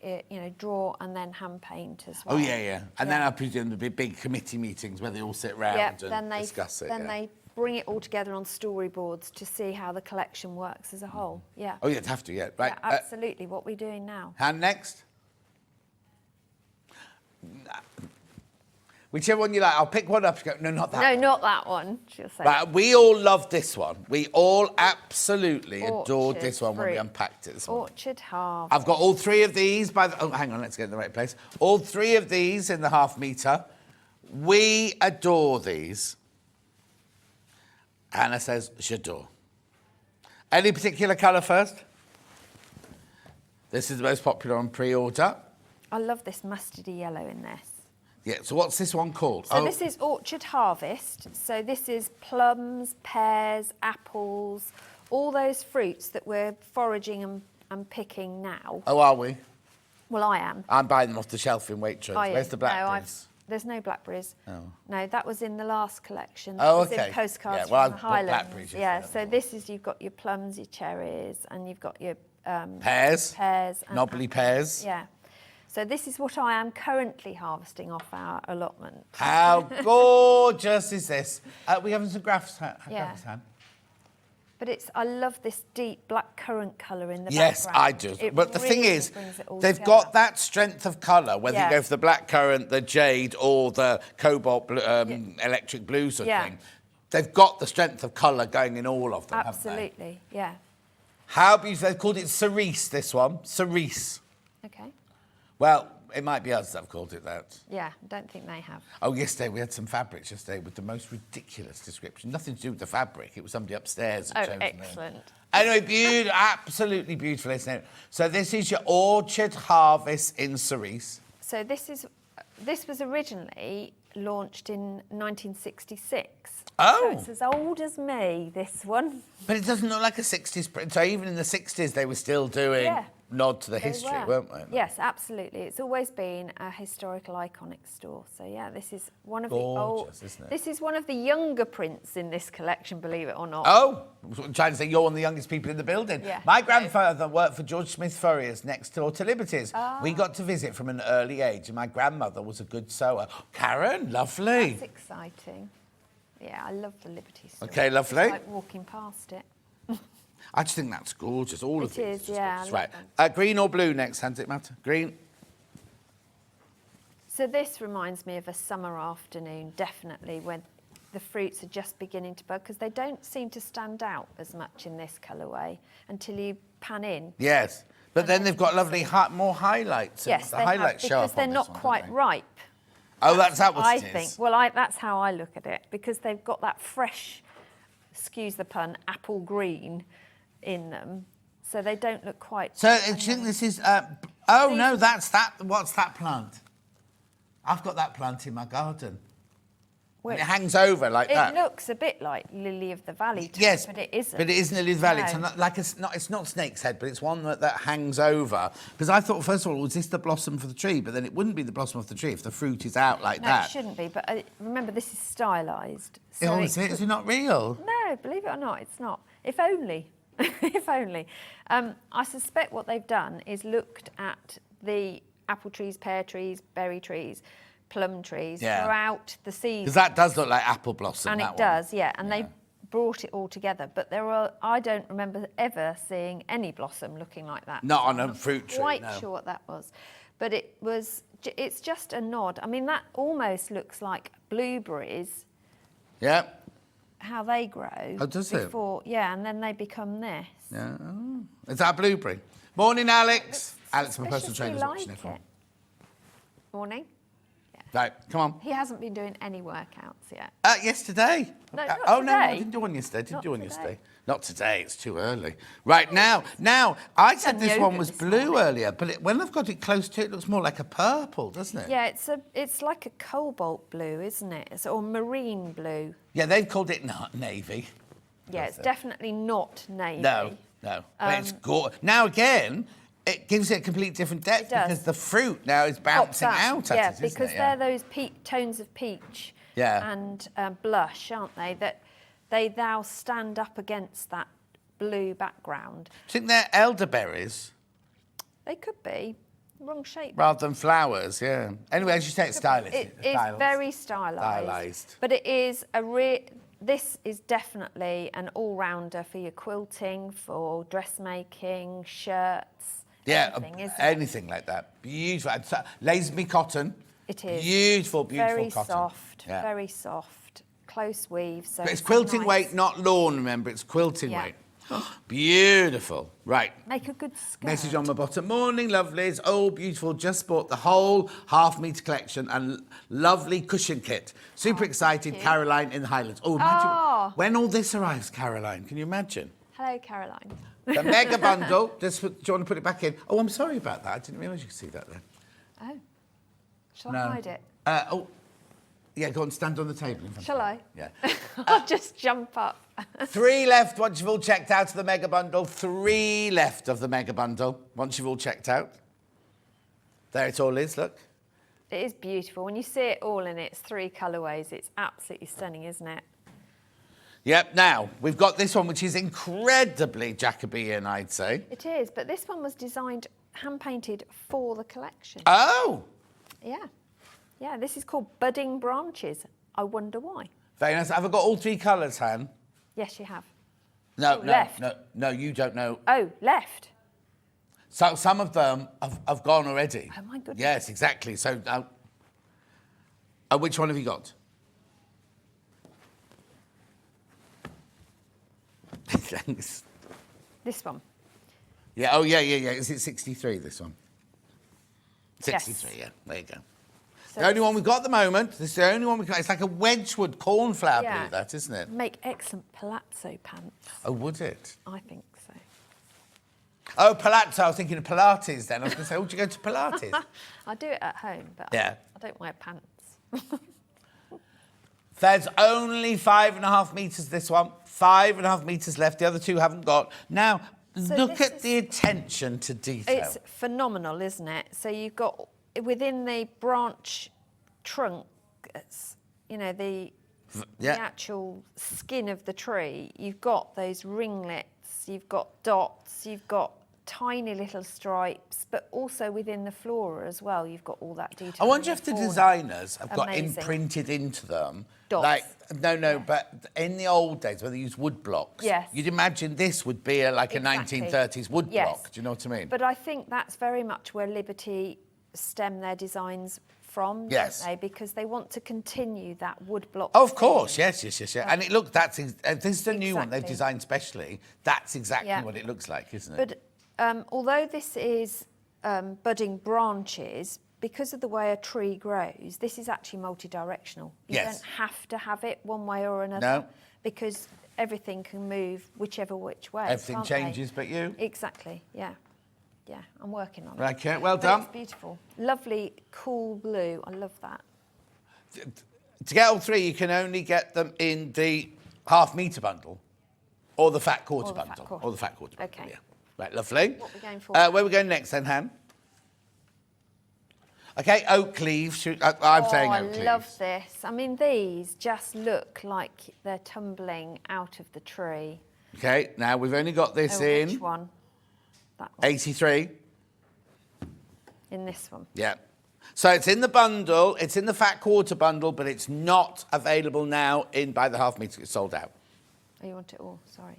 draw and then hand paint as well. Oh, yeah. And then Yeah. I presume there'll be big committee meetings where they all sit round Yeah, and then they discuss it. then yeah. they bring it all together on storyboards to see how the collection works as a whole. Yeah. Oh, you'd have to, yeah. Right. Yeah, absolutely. What we're doing now. Hand next. Whichever one you like. I'll pick one up. You go, no, not that No, one. not that one. She'll say. Right, we all love this one. We all absolutely adored Orchard this one when we fruit. unpacked it this morning. Orchard Harvest. I've got all 3 of these by the... Oh, hang on, let's get in the right place. All 3 of these in the half metre. We adore these. Hannah says, j'adore. Any particular colour first? This is the most popular on pre-order. I love this mustardy yellow in this. Yeah, so what's this one called? So this is Orchard Harvest. So this is plums, pears, apples, all those fruits that we're foraging and picking now. Oh, are we? Well, I am. I'm buying them off the shelf in Waitrose. Are you? Where's the blackberries? No, there's no blackberries. Oh. No, that was in the last collection. Oh, That was okay. in postcards Yeah, well, from the I've got Highlands. blackberries Yeah, yesterday. so this is, you've got your plums, your cherries, and you've got your Pears. and Knobbly pears. Yeah. So this is what I am currently harvesting off our allotment. How gorgeous is this? We having some graphs, Yeah. Han? But I love this deep black currant colour in the Yes, background. I do. It But the thing really is, brings it all they've together. got that strength of colour, whether Yeah. you go for the black currant, the jade, or the cobalt blue, electric blue sort of thing. They've got the strength of colour going in all of them, haven't they? Absolutely, yeah. How beautiful. They've called it cerise, this one. Cerise. Okay. Well, it might be us that have called it that. Yeah, I don't think they have. Oh, yesterday we had some fabrics yesterday with the most ridiculous description. Nothing to do with the fabric. It was somebody upstairs. Oh, That chosen them. excellent. Anyway, beautiful, absolutely beautiful, isn't it? So this is your Orchard Harvest in cerise. So this was originally launched in 1966. Oh. So it's as old as me, this one. But it doesn't look like a 60s print. So even in the 60s, they were still doing nod to the history, weren't they? Yes, absolutely. It's always been a historical, iconic store. So yeah, this is one of Gorgeous, isn't it? This is one of the younger prints in this collection, believe it or not. Oh, I'm trying to say you're one of the youngest people in the building. Yeah. My grandfather worked for George Smith Furriers next door to Liberty's. We got to visit from an early age, and my grandmother was a good sewer. Karen, lovely. That's exciting. Yeah, I love the Liberty store. Okay, lovely. It's like walking past it. I just think that's gorgeous. All of It it is, yeah, I love Right. Green or blue next? Does it matter? Green. So this reminds me of a summer afternoon, definitely, when the fruits are just beginning to bud, because they don't seem to stand out as much in this colourway until you pan in. Yes. But then they've got lovely more highlights. Yes, the they have, highlights show because up they're on this not one, quite don't they? ripe. Oh, that's what I it is. think. Well, that's how I look at it, because they've got that fresh, excuse the pun, apple green in them, so they don't look quite. So I think this is. Oh no, that's that. What's that plant? I've got that plant in my garden. Which, And it hangs over like that. It looks a bit like lily of the valley type, Yes, but it isn't. But it isn't lily of the valley. No. It's not like it's not snake's head, but it's one that hangs over. Because I thought, first of all, was this the blossom for the tree? But then it wouldn't be the blossom of the tree if the fruit is out like No, that. it shouldn't be. But remember, this is stylised. Oh, is it? Is it not real? No, believe it or not, it's not. If only. If only. I suspect what they've done is looked at the apple trees, pear trees, berry trees, plum trees throughout the season. Because that does look like apple blossom. And that it one. does, yeah. And they brought it all together. But I don't remember ever seeing any blossom looking like that. Not So on I'm a fruit tree, quite no. sure what that was. But it's just a nod. I mean, that almost looks like blueberries, Yeah. how they grow. Oh, does it? Yeah, and then they become this. Yeah. Oh. Is that a blueberry? Morning, Alex. Alex, my personal Suspiciously trainer's watching like everyone. it. Morning. Right, come on. He hasn't been doing any workouts yet. Yesterday. No, not oh, no, I today. didn't do one yesterday. Didn't Not do one today. yesterday. Not today, it's too early. Right, now, I said done this one yoga was this blue morning. earlier, but when I've got it close to it, it looks more like a purple, doesn't it? Yeah, it's like a cobalt blue, isn't it? Or marine blue. Yeah, they've called it navy. Yeah, it's definitely not navy. No. But it's gorgeous. Now, again, it gives it a complete different depth It does. because the fruit now is Pops bouncing up. out at yeah, it, isn't because it? they're those tones of peach and blush, aren't they? That they now stand up against that blue background. Do you think they're elderberries They could be. Wrong shape. rather than flowers? Yeah. Anyway, as you say, it's stylish. It's very stylised. But it is this is definitely an all-rounder for your quilting, for dressmaking, shirts, anything, isn't it? anything like that. Beautiful. Lazenby cotton. It is. Beautiful Very cotton. soft, Yeah. close weave. So But it's quilting nice. weight, not lawn, remember. It's quilting Yeah. weight. Beautiful. Right. Make a good skirt. Message on my bottom. Morning, lovelies. Oh, beautiful. Just bought the whole half-metre collection and lovely cushion kit. Super excited, Caroline in the Highlands. Oh, imagine when all this arrives, Caroline. Can you imagine? Hello, Caroline. The mega bundle. Do you want to put it back in? Oh, I'm sorry about that. I didn't realise you could see that there. Oh. Shall I hide it? Yeah, go on, stand on the table. Shall I? Yeah. I'll just jump up. 3 left once you've all checked out of the mega bundle. 3 left of the mega bundle once you've all checked out. There it all is, look. It is beautiful. When you see it all in its 3 colourways, it's absolutely stunning, isn't it? Yep, now, we've got this one, which is incredibly Jacobean, I'd say. It is, but this one was designed, hand-painted for the collection. Oh! Yeah. Yeah, this is called Budding Branches. I wonder why. Very nice. Have I got all 3 colours, Han? Yes, you have. No, left. no, you don't know. Oh, left. So some of them have gone already. Oh, my goodness. Yes, exactly. So, which one have you got? Thanks. This one. Yeah, oh, yeah. Is it 63, this one? 63, Yes. yeah. There you go. So The only one we've got at the moment. This is the only one we've got. It's like a Wedgwood cornflower Yeah. blue, that, isn't it? Make excellent palazzo pants. Oh, would it? I think so. Oh, palazzo. I was thinking of Pilates then. I was going to say, oh, do you go to Pilates? I do it at home, but Yeah. I don't wear pants. There's only 5.5 metres, this one. 5.5 metres left. The other 2 haven't got. Now, look at the attention to detail. It's phenomenal, isn't it? So you've got, within the branch trunk, you know, the actual skin of the tree, you've got those ringlets, you've got dots, you've got tiny little stripes, but also within the flora as well, you've got all that detail. I wonder if the designers have got Amazing. imprinted into them. Dots. Like, no, but in the old days where they used wood blocks, Yes. you'd imagine this would be like Exactly. a 1930s wood Yes. block. Do you know what I mean? But I think that's very much where Liberty stem their designs from, Yes. don't they? Because they want to continue that wood block. Of theme. course, yes. And it look, this is the new one they've Exactly. designed specially. That's exactly Yeah. what it looks like, isn't it? But although this is budding branches, because of the way a tree grows, this is actually multi-directional. You Yes. don't have to have it one way or another. No. Because everything can move which way. Everything can't they? changes but you. Exactly, yeah. Yeah, I'm working on it. Okay, well But done. It's beautiful. Lovely, cool blue. I love that. To get all 3, you can only get them in the half-metre bundle or the fat quarter Or the fat bundle. quarter. Or the fat quarter bundle, Okay. yeah. Right, lovely. What are we going for? Where are we going next then, Han? Okay, oak leaves. I'm saying oak leaves. I love this. I mean, these just look like they're tumbling out of the tree. Okay, now we've only got this Oh, in which one? That one. 83. In this one. Yeah. So it's in the bundle, it's in the fat quarter bundle, but it's not available now by the half metre. It's sold out. Oh, you want it all? Sorry.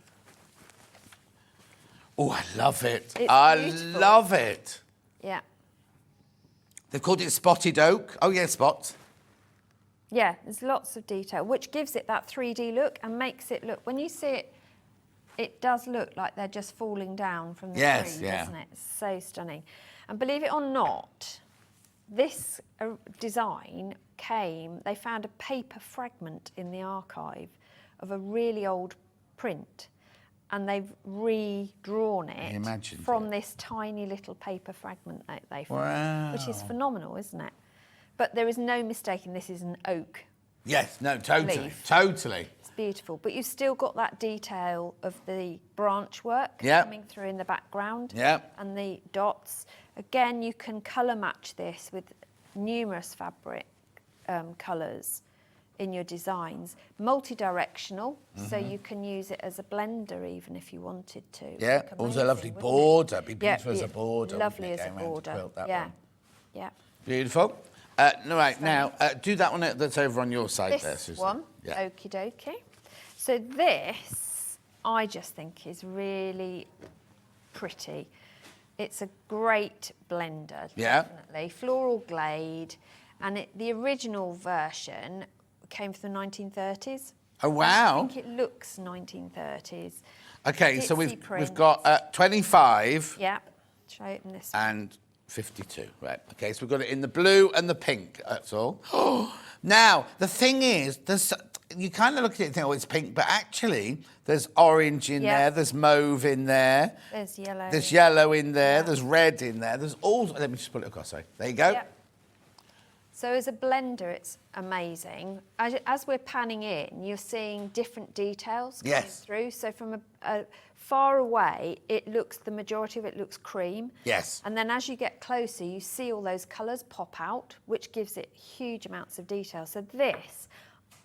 Oh, I love it. It's I beautiful. love it. Yeah. They've called it spotted oak. Oh, yeah, spots. Yeah, there's lots of detail, which gives it that 3D look and makes it look, when you see it, it does look like they're just falling down from the Yes, tree, yeah. doesn't it? It's so stunning. And believe it or not, this design they found a paper fragment in the archive of a really old print, and they've redrawn it Imagine from it. this tiny little paper fragment that they found, Wow. which is phenomenal, isn't it? But there is no mistaking this is an oak. Yes, no, totally. Leaf. Totally. It's beautiful, but you've still got that detail of the branch work Yep. coming through in the background. Yep. And the dots. Again, you can colour match this with numerous fabric colours in your designs. Multi-directional, so you can use it as a blender even if you wanted to. Yeah, Look also a amazing, lovely wouldn't it? border. It'd be Yeah, beautiful as a border. Lovely wouldn't as it, a going round to border. quilt that Yeah, one. yeah. Beautiful. Right, now, do that one that's over on your side there, This Susan. one, Yeah. okie dokie. So this, I just think is really pretty. It's a great blender, Yeah. definitely. Floral glade, and the original version came from the 1930s. Oh, wow. I think it looks 1930s. Okay, so Ditsy we've print. got 25 Yeah. Show it in this one. and 52. Right. Okay, so we've got it in the blue and the pink. That's all. Now, the thing is, you kind of look at it and think, oh, it's pink, but actually there's orange in there, there's mauve in there. There's yellow. There's yellow in there, there's red in there, there's all... Let me just put it across, sorry. There you go. Yep. So as a blender, it's amazing. As we're panning in, you're seeing different details coming through. So from a far away, the majority of it looks cream. Yes. And then as you get closer, you see all those colours pop out, which gives it huge amounts of detail. So this,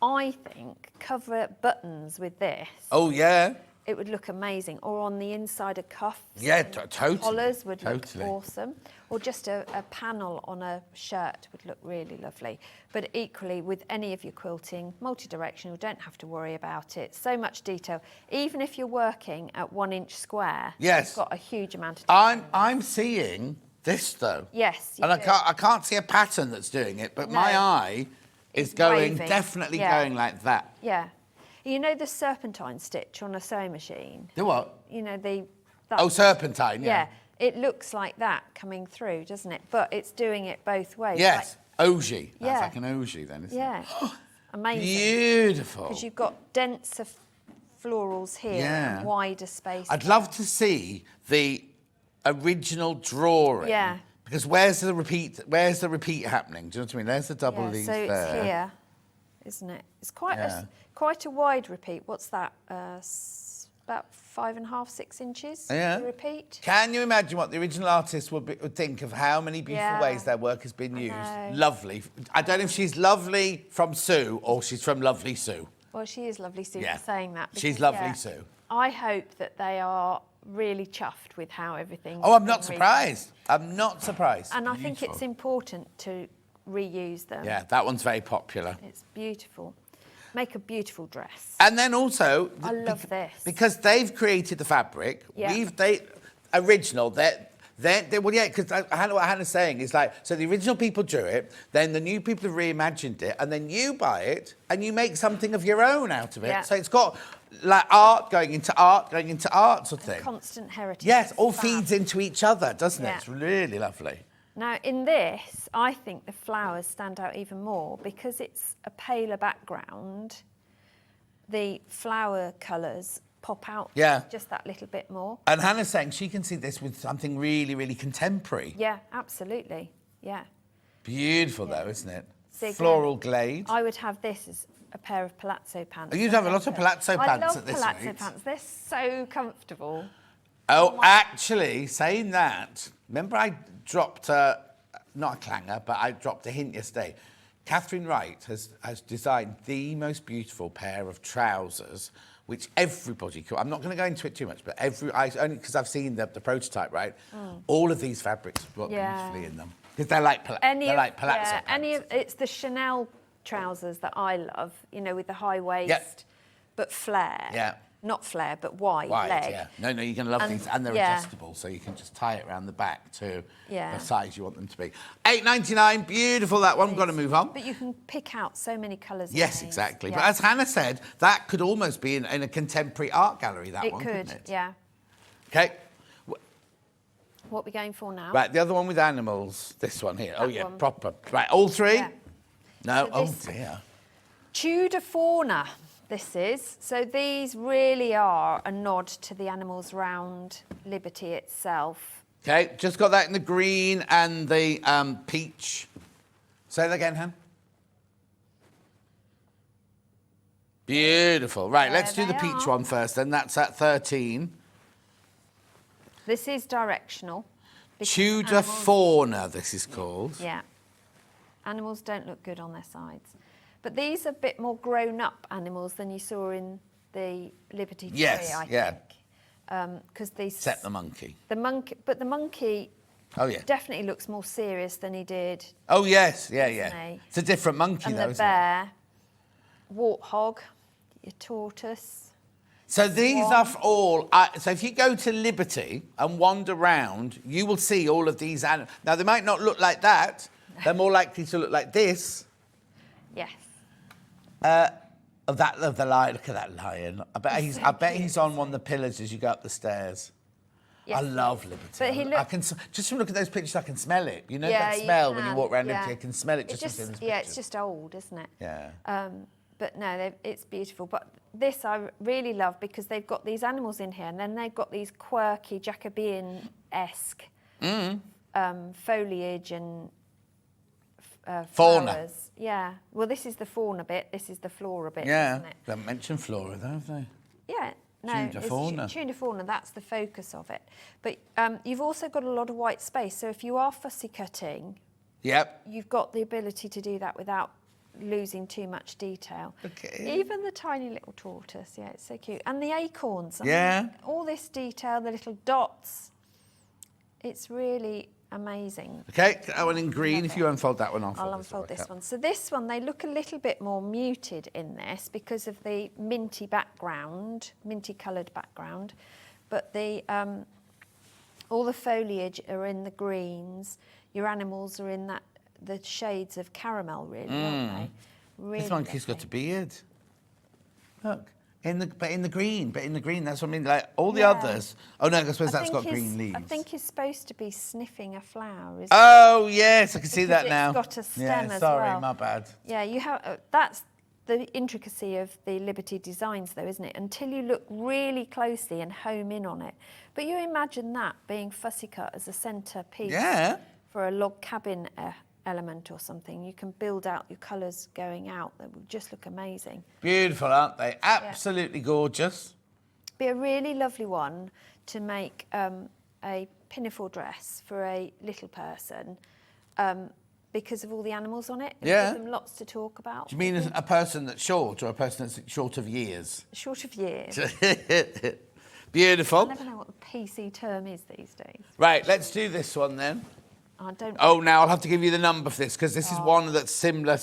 I think, cover buttons with this. Oh, yeah. It would look amazing. Or on the inside of cuffs. Yeah, totally. Collars would look awesome. Or just a panel on a shirt would look really lovely. But equally, with any of your quilting, multi-directional, don't have to worry about it. So much detail. Even if you're working at 1 inch square, you've got a huge amount of detail. I'm seeing this, though. Yes, and I can't see a pattern that's doing it, but my eye is going, definitely going like that. Yeah. You know the serpentine stitch on a sewing machine? The what? You know, serpentine, yeah. Yeah, it looks like that coming through, doesn't it? But it's doing it both ways. Yes, ogee. That's Yeah. like an ogee then, isn't it? Yeah, amazing. Beautiful. Because you've got denser florals here and wider space. I'd love to see the original drawing. Yeah. Because where's the repeat happening? Do you know what I mean? There's the double leaves so there. it's here, isn't it? It's quite a wide repeat. What's that? About 5.5, 6 inches. Yeah. The repeat. Can you imagine what the original artist would think of how many beautiful ways their work has been used? Lovely. I don't know if she's lovely from Sue or she's from Lovely Sue. Well, she is Lovely Sue for saying that. Because, she's Lovely Sue. I hope that they are really chuffed with how everything. Oh, I'm not surprised. I'm not surprised. And I think it's important to reuse them. Yeah, that one's very popular. It's beautiful. Make a beautiful dress. And then also, I love this because they've created the fabric. Yeah. Original. Well, yeah, because what Hannah's saying is like, so the original people drew it, then the new people have reimagined it, and then you buy it and you make something of your own out of it. Yeah. So it's got like art going into art sort of thing. Constant heritage. Yes, all feeds into each other, doesn't it? Yeah. It's really lovely. Now, in this, I think the flowers stand out even more because it's a paler background. The flower colours pop out just that little bit more. And Hannah's saying she can see this with something really, really contemporary. Yeah, absolutely. Yeah. Beautiful, though, isn't it? So Floral glade. I would have this as a pair of palazzo pants. Oh, you'd have a lot of palazzo pants at this rate. I love palazzo pants. They're so comfortable. Oh, actually, saying that, remember I dropped not a clanger, but I dropped a hint yesterday. Catherine Wright has designed the most beautiful pair of trousers, which everybody could. I'm not going to go into it too much, but only because I've seen the prototype, right? All of these fabrics work beautifully in them because they're like palazzo pants. It's the Chanel trousers that I love, you know, with the high waist, but flare. Yeah. Not flare, but wide leg. Yeah. No, you're going to love these, and they're adjustable, so you can just tie it around the back to the size you want them to be. £8.99, beautiful that one. We've got to move on. But you can pick out so many colours. Yes, exactly. Yeah. But as Hannah said, that could almost be in a contemporary art gallery. Couldn't it? Yeah. Okay. What are we going for now? Right, the other one with animals. This one here. Proper. Right, all three. Yeah. No. Oh dear. Tudor fauna. This is. So these really are a nod to the animals round Liberty itself. Okay, just got that in the green and the peach. Say that again, Han. Beautiful. Right, let's do the peach one first then. That's at 13. This is directional. Tudor fauna, this is called. Yeah. Animals don't look good on their sides. But these are a bit more grown-up animals than you saw in the Liberty tree, I think. Because these... Except the monkey. The monkey definitely looks more serious than he did. Oh, yes, yeah. It's a different monkey, though, isn't it? And the bear, warthog, your tortoise. So these are all... so if you go to Liberty and wander round, you will see all of these animals. Now, they might not look like that. They're more likely to look like this. Yes. of the lion. Look at that lion. I bet he's on one of the pillars as you go up the stairs. Yes, I love Liberty. But he I can just from looking at those pictures, I can smell it. You know Yeah, that you smell when you can, walk around yeah. Liberty. I can smell it just from seeing those pictures. Yeah, it's just old, isn't it? Yeah. But no, it's beautiful. But this I really love because they've got these animals in here, and then they've got these quirky Jacobean-esque foliage and Fauna. flowers. Yeah. Well, this is the fauna bit. This is the flora bit. Yeah. Isn't it? They haven't mentioned flora, though, have they? Yeah. No, Tuna fauna. Tuna fauna, that's the focus of it. But you've also got a lot of white space. So if you are fussy cutting, Yep. you've got the ability to do that without losing too much detail. Okay. Even the tiny little tortoise, yeah, it's so cute. And the acorns. I Yeah. mean, all this detail, the little dots. It's really amazing. Okay, that one in green. Love If it. you unfold that one, I'll unfold this one. So this one, they look a little bit more muted in this because of the minty background, minty coloured background. But the all the foliage are in the greens. Your animals are in the shades of caramel, really, aren't they? Really This monkey's got lovely. a beard. Look. In the green, that's what I mean. Like all the Yeah. others. Oh no, I suppose that's think got he's- green leaves. I think he's supposed to be sniffing a flower, isn't Oh yes, I can see Because that now. it's got a stem yeah, as sorry, well. my bad. Yeah, you have. That's the intricacy of the Liberty designs, though, isn't it? Until you look really closely and home in on it. But you imagine that being fussy cut as a centre piece Yeah. for a log cabin element or something. You can build out your colours going out. That would just look amazing. Beautiful, aren't they? Absolutely gorgeous. Be a really lovely one to make a pinafore dress for a little person because of all the animals on it. It Yeah. gives them lots to talk about. Do you mean as a person that's short or a person that's short of years? Short of years. Beautiful. I never know what the PC term is these days. Right, let's do this one then. I don't. Oh, now I'll have to give you the number for this because this is one that's similar.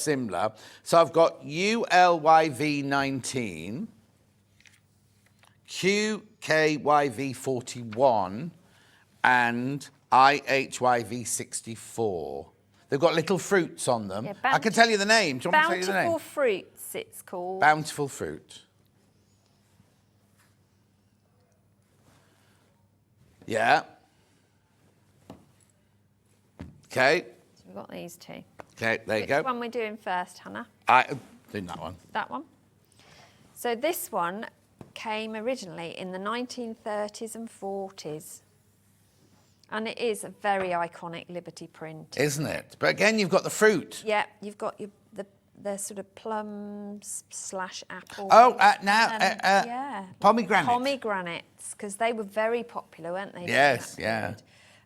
So I've got ULYV19, QKYV41, and IHYV64. They've got little fruits on them. Yeah, I can tell you the name. Do you want me to tell you the name? Bountiful Fruits, it's called. Bountiful Fruit. Yeah. Okay. So we've got these two. Okay, there you Which go. one we're doing first, Hannah? Doing that one. That one. So this one came originally in the 1930s and 40s. And it is a very iconic Liberty print. Isn't it? But again, you've got the fruit. Yeah, you've got the sort of plums / apple. Oh, yeah. pomegranate. Pomegranates, because they were very popular, weren't they? during Yes, that yeah.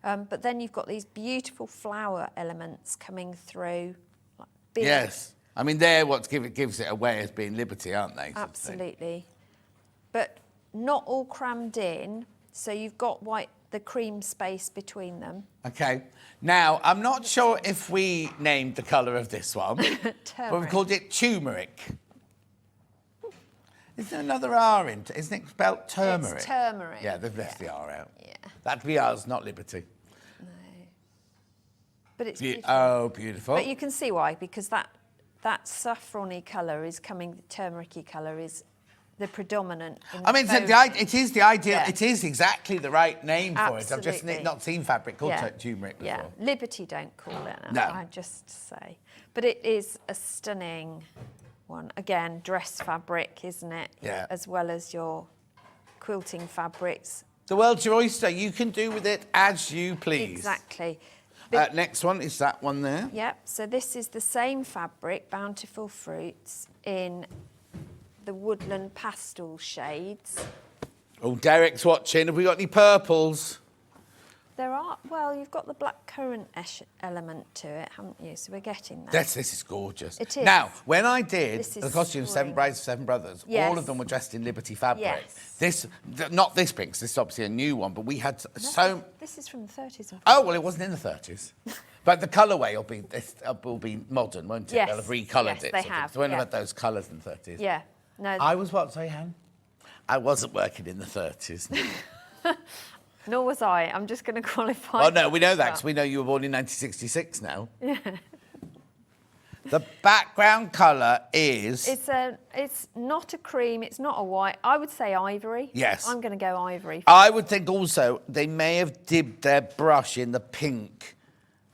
period? But then you've got these beautiful flower elements coming through. Like big. Yes. I mean, they're what gives it away as being Liberty, aren't they? sort of thing? Absolutely. But not all crammed in, so you've got the cream space between them. Okay. Now, I'm not sure if we named the colour of this one, but we've Turmeric. called it turmeric. Is there another R in it? Isn't it spelled turmeric? It's turmeric. Yeah, they've left the R out. Yeah. That'd be ours, not Liberty. No. But it's beautiful. Oh, beautiful. But you can see why, because that saffrony colour is coming, the turmeric-y colour is the predominant. In I mean, the it is the ideal. Yeah. It is exactly the right name for it. I've just Absolutely. not seen fabric called Yeah. turmeric before. Yeah, Liberty don't call it that, No. I just say. But it is a stunning one. Again, dress fabric, isn't it? Yeah. As well as your quilting fabrics. The world's your oyster. You can do with it as you please. Exactly. Next one is that one there. Yep, so this is the same fabric, Bountiful Fruits, in the woodland pastel shades. Oh, Derek's watching. Have we got any purples? There are, well, you've got the black currant element to it, haven't you? So we're getting that. This is gorgeous. It is. Now, when I did This is the costume Seven stunning. Brides, Seven Brothers, Yes. all of them were dressed in Liberty fabric. Yes. Not this pink, 'cause this is obviously a new one, but we had so... This is from the 30s. And Oh, well, it wasn't in the 30s. But the colourway will be modern, won't it? Yes. They'll have recoloured Yes, it. they sort of. have, So we won't yeah. have had those colours in the 30s. Yeah. No. I was what, sorry, Han? I wasn't working in the 30s. Nor was I. I'm just going to qualify. Oh, no, we know that because we know you were born in 1966 now. Yeah. The background colour is... It's not a cream, it's not a white. I would say ivory. Yes. I'm going to go ivory. I would think also they may have dipped their brush in the pink.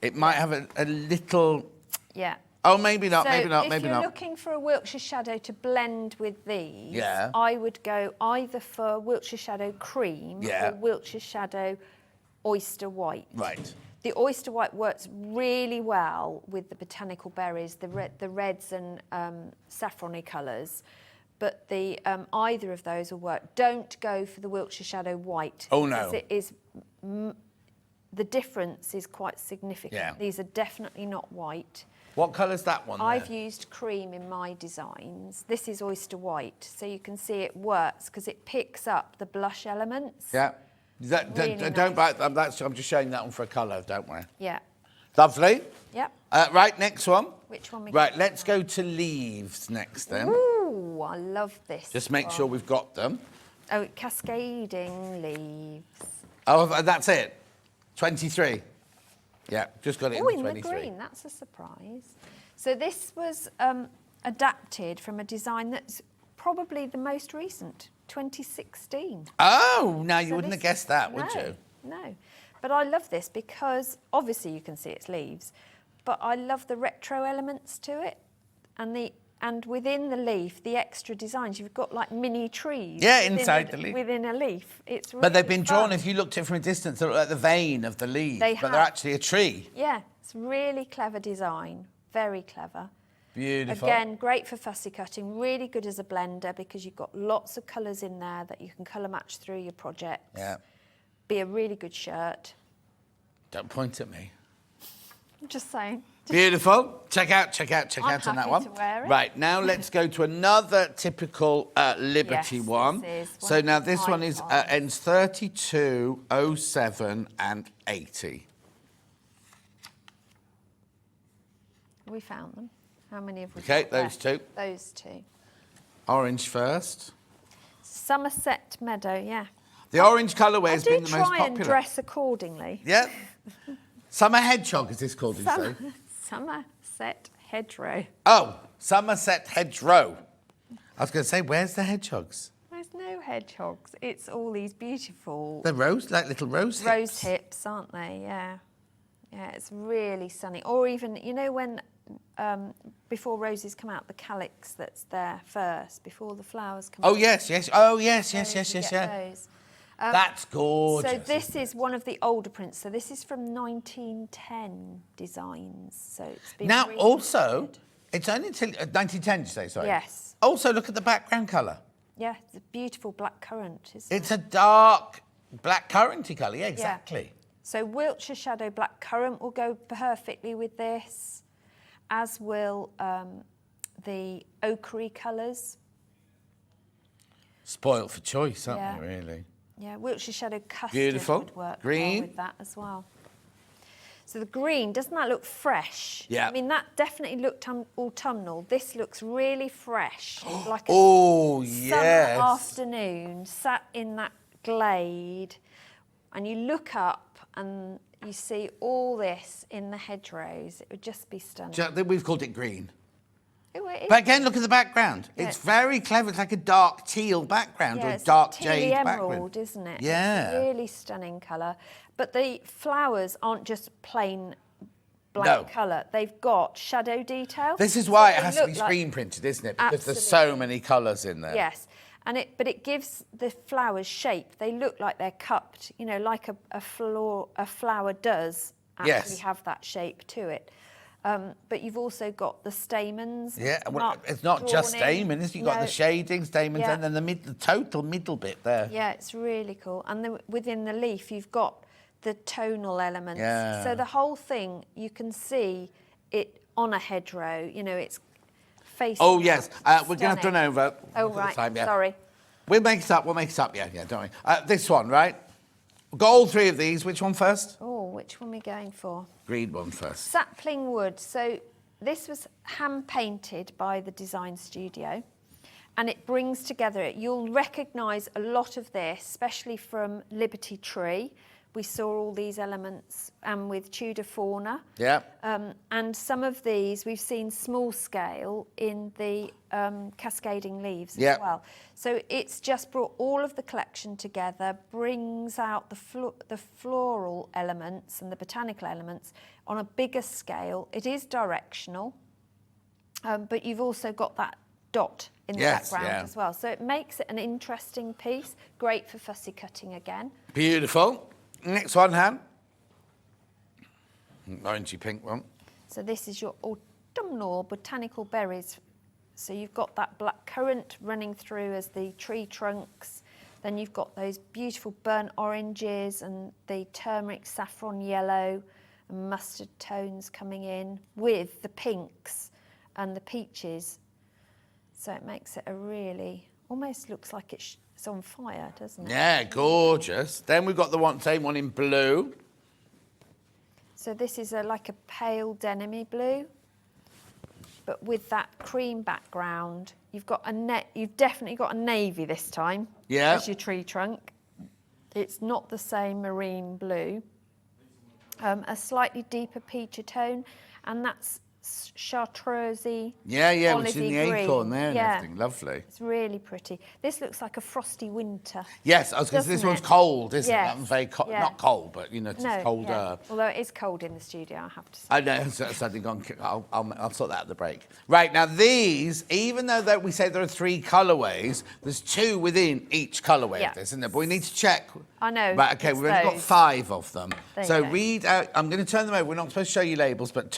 It might have a little... Yeah. Oh, maybe not, So maybe not, if maybe you're not. looking for a Wiltshire Shadow to blend with these, Yeah. I would go either for Wiltshire Shadow Cream Yeah. or Wiltshire Shadow Oyster White. Right. The Oyster White works really well with the botanical berries, the reds and saffrony colours, but the either of those will work. Don't go for the Wiltshire Shadow White. Oh, no. Because it is... the difference is quite significant. Yeah. These are definitely not white. What colour's that one I've there? used cream in my designs. This is Oyster White, so you can see it works because it picks up the blush elements. Yeah. Really Don't buy nice. I'm just showing that one for a colour, don't worry. Yeah. Lovely. Yep. Right, next one. Which one we Right, got? let's go to leaves next then. Ooh, I love this. Just make sure we've got them. Oh, cascading leaves. Oh, that's it. 23. Yeah, just got it Oh, in in the the 23. green. That's a surprise. So this was adapted from a design that's probably the most recent, 2016. Oh, now you So wouldn't have this- guessed that, would no, you? No. But I love this because obviously you can see its leaves, but I love the retro elements to it and within the leaf, the extra designs. You've got like mini trees. Yeah, within inside the leaf. Within a leaf. It's really But they've been drawn, fun. if you looked at it from a distance, they look like the vein of the leaf, They but they're have. actually a tree. Yeah, it's really clever design. Very clever. Beautiful. Again, great for fussy cutting, really good as a blender because you've got lots of colours in there that you can colour match through your projects. Yeah. Be a really good shirt. Don't point at me. I'm just saying. Beautiful. Check out on that happy one. to wear it. Right, now let's go to another typical Liberty Yes, one. this is So one now of this my one is favourites. ends 32, 07 and 80. We found them. How many have we Okay, got those left? two. Those two. Orange first. Somerset Meadow, yeah. The orange colourway I has do been the most try and popular. dress accordingly. Yeah. Summer hedgehog, is this called, did you say? Somerset Hedgerow. Oh, Somerset hedgerow. I was going to say, where's the hedgehogs? There's no hedgehogs. It's all these beautiful They're rose, like little rose hips. rose hips, aren't they? Yeah. Yeah, it's really stunning. Or even, you know, when before roses come out, the calyx that's there first, before the flowers come out. Oh, yes, yes. Oh, yes, yes, Those, yes, you yes, get yeah. those. That's gorgeous. So this is one of the older prints. So this is from 1910 designs. So it's been Now, also, reprinted. it's only until 1910, did you say, sorry? Yes. Also, look at the background colour. Yeah, it's a beautiful black currant, isn't It's it? a dark black curranty colour, yeah, exactly. So Wiltshire Shadow Black Currant will go perfectly with this, as will the ochre colours. Spoilt for choice, aren't Yeah. we, really? Yeah, Wiltshire Shadow Custard Beautiful. would work Green. well with that as well. So the green, doesn't that look fresh? Yeah. I mean, that definitely looked autumnal. This looks really fresh. Like a Oh, summer yes. afternoon, sat in that glade, and you look up and you see all this in the hedgerows. It would just be stunning. We've called it green. Oh, it is. But again, look at the background. Yeah. It's very clever. It's like a dark teal background or a it's dark tealy jade emerald, background. isn't it? Yeah. It's a really stunning colour. But the flowers aren't just plain black No. colour. They've got shadow detail. This is why So it they has to be look like- screen printed, isn't it? Because there's so many colours in there. Yes. But it gives the flowers shape. They look like they're cupped, you know, like a flower does actually Yes. have that shape to it. But you've also got the stamens. Yeah, well, it's not just drawn in. stamens. You've got No. the shading stamens Yeah. and then the total middle bit there. Yeah, it's really cool. And then within the leaf, you've got the tonal elements. Yeah. So the whole thing, you can see it on a hedgerow. You know, it's facing. Oh, yes. out. We're going to have to run Stunning. over. Oh, Look at the right. time, yeah. Sorry. We'll make it up. Yeah, don't worry. This one, right? We've got all three of these. Which one first? Oh, which one are we going for? Green one first. Sapling wood. So this was hand painted by the design studio, and it brings together. You'll recognise a lot of this, especially from Liberty Tree, we saw all these elements, and with Tudor fauna. Yeah. And some of these we've seen small scale in the cascading leaves as well. So it's just brought all of the collection together, brings out the floral elements and the botanical elements on a bigger scale. It is directional, but you've also got that dot in the background as well. So it makes it an interesting piece, great for fussy cutting again. Beautiful. Next one, Han. Orangey pink one. So this is your autumnal botanical berries. So you've got that black currant running through as the tree trunks. Then you've got those beautiful burnt oranges and the turmeric saffron yellow and mustard tones coming in with the pinks and the peaches. So it makes it a really, almost looks like it's on fire, doesn't it? Yeah, gorgeous. Then we've got the same one in blue. So this is like a pale denim-y blue, but with that cream background. You've got you've definitely got a navy this time as your tree trunk. It's not the same marine blue. A slightly deeper peachy tone, and that's chartreusey, which is in the acorn there and everything. Lovely. It's really pretty. This looks like a frosty winter. Yes, I was going to say this one's cold, isn't it? Very cold. Not cold, but it's colder. Although it is cold in the studio, I have to say. I know. So I'll sort that at the break. Right now, these, even though we say there are 3 colourways, there's 2 within each colourway of this, isn't there? But we need to check. I know. Right. Okay. We've only got 5 of them. So read out. I'm going to turn them over. We're not supposed to show you labels, but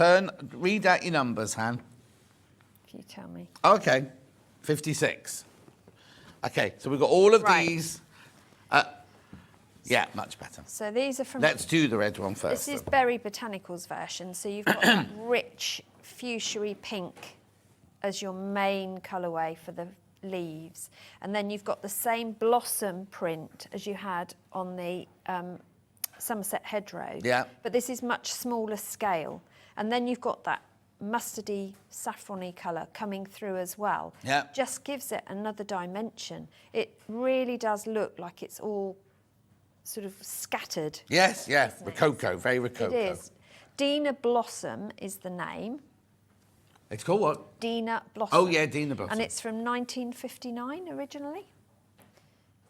read out your numbers, Han. If you tell me. Okay. 56. Okay. So we've got all of these. Yeah, much better. So these are from... Let's do the red one first. This is Berry Botanicals version. So you've got that rich fuchsia pink as your main colourway for the leaves. And then you've got the same blossom print as you had on the Somerset Hedgerow. Yeah. But this is much smaller scale. And then you've got that mustardy, saffrony colour coming through as well. Yeah. Just gives it another dimension. It really does look like it's all sort of scattered. Yes, yeah, Rococo, very Rococo. It is. Dina Blossom is the name. It's called what? Dina Blossom. Oh, yeah, Dina Blossom. And it's from 1959 originally.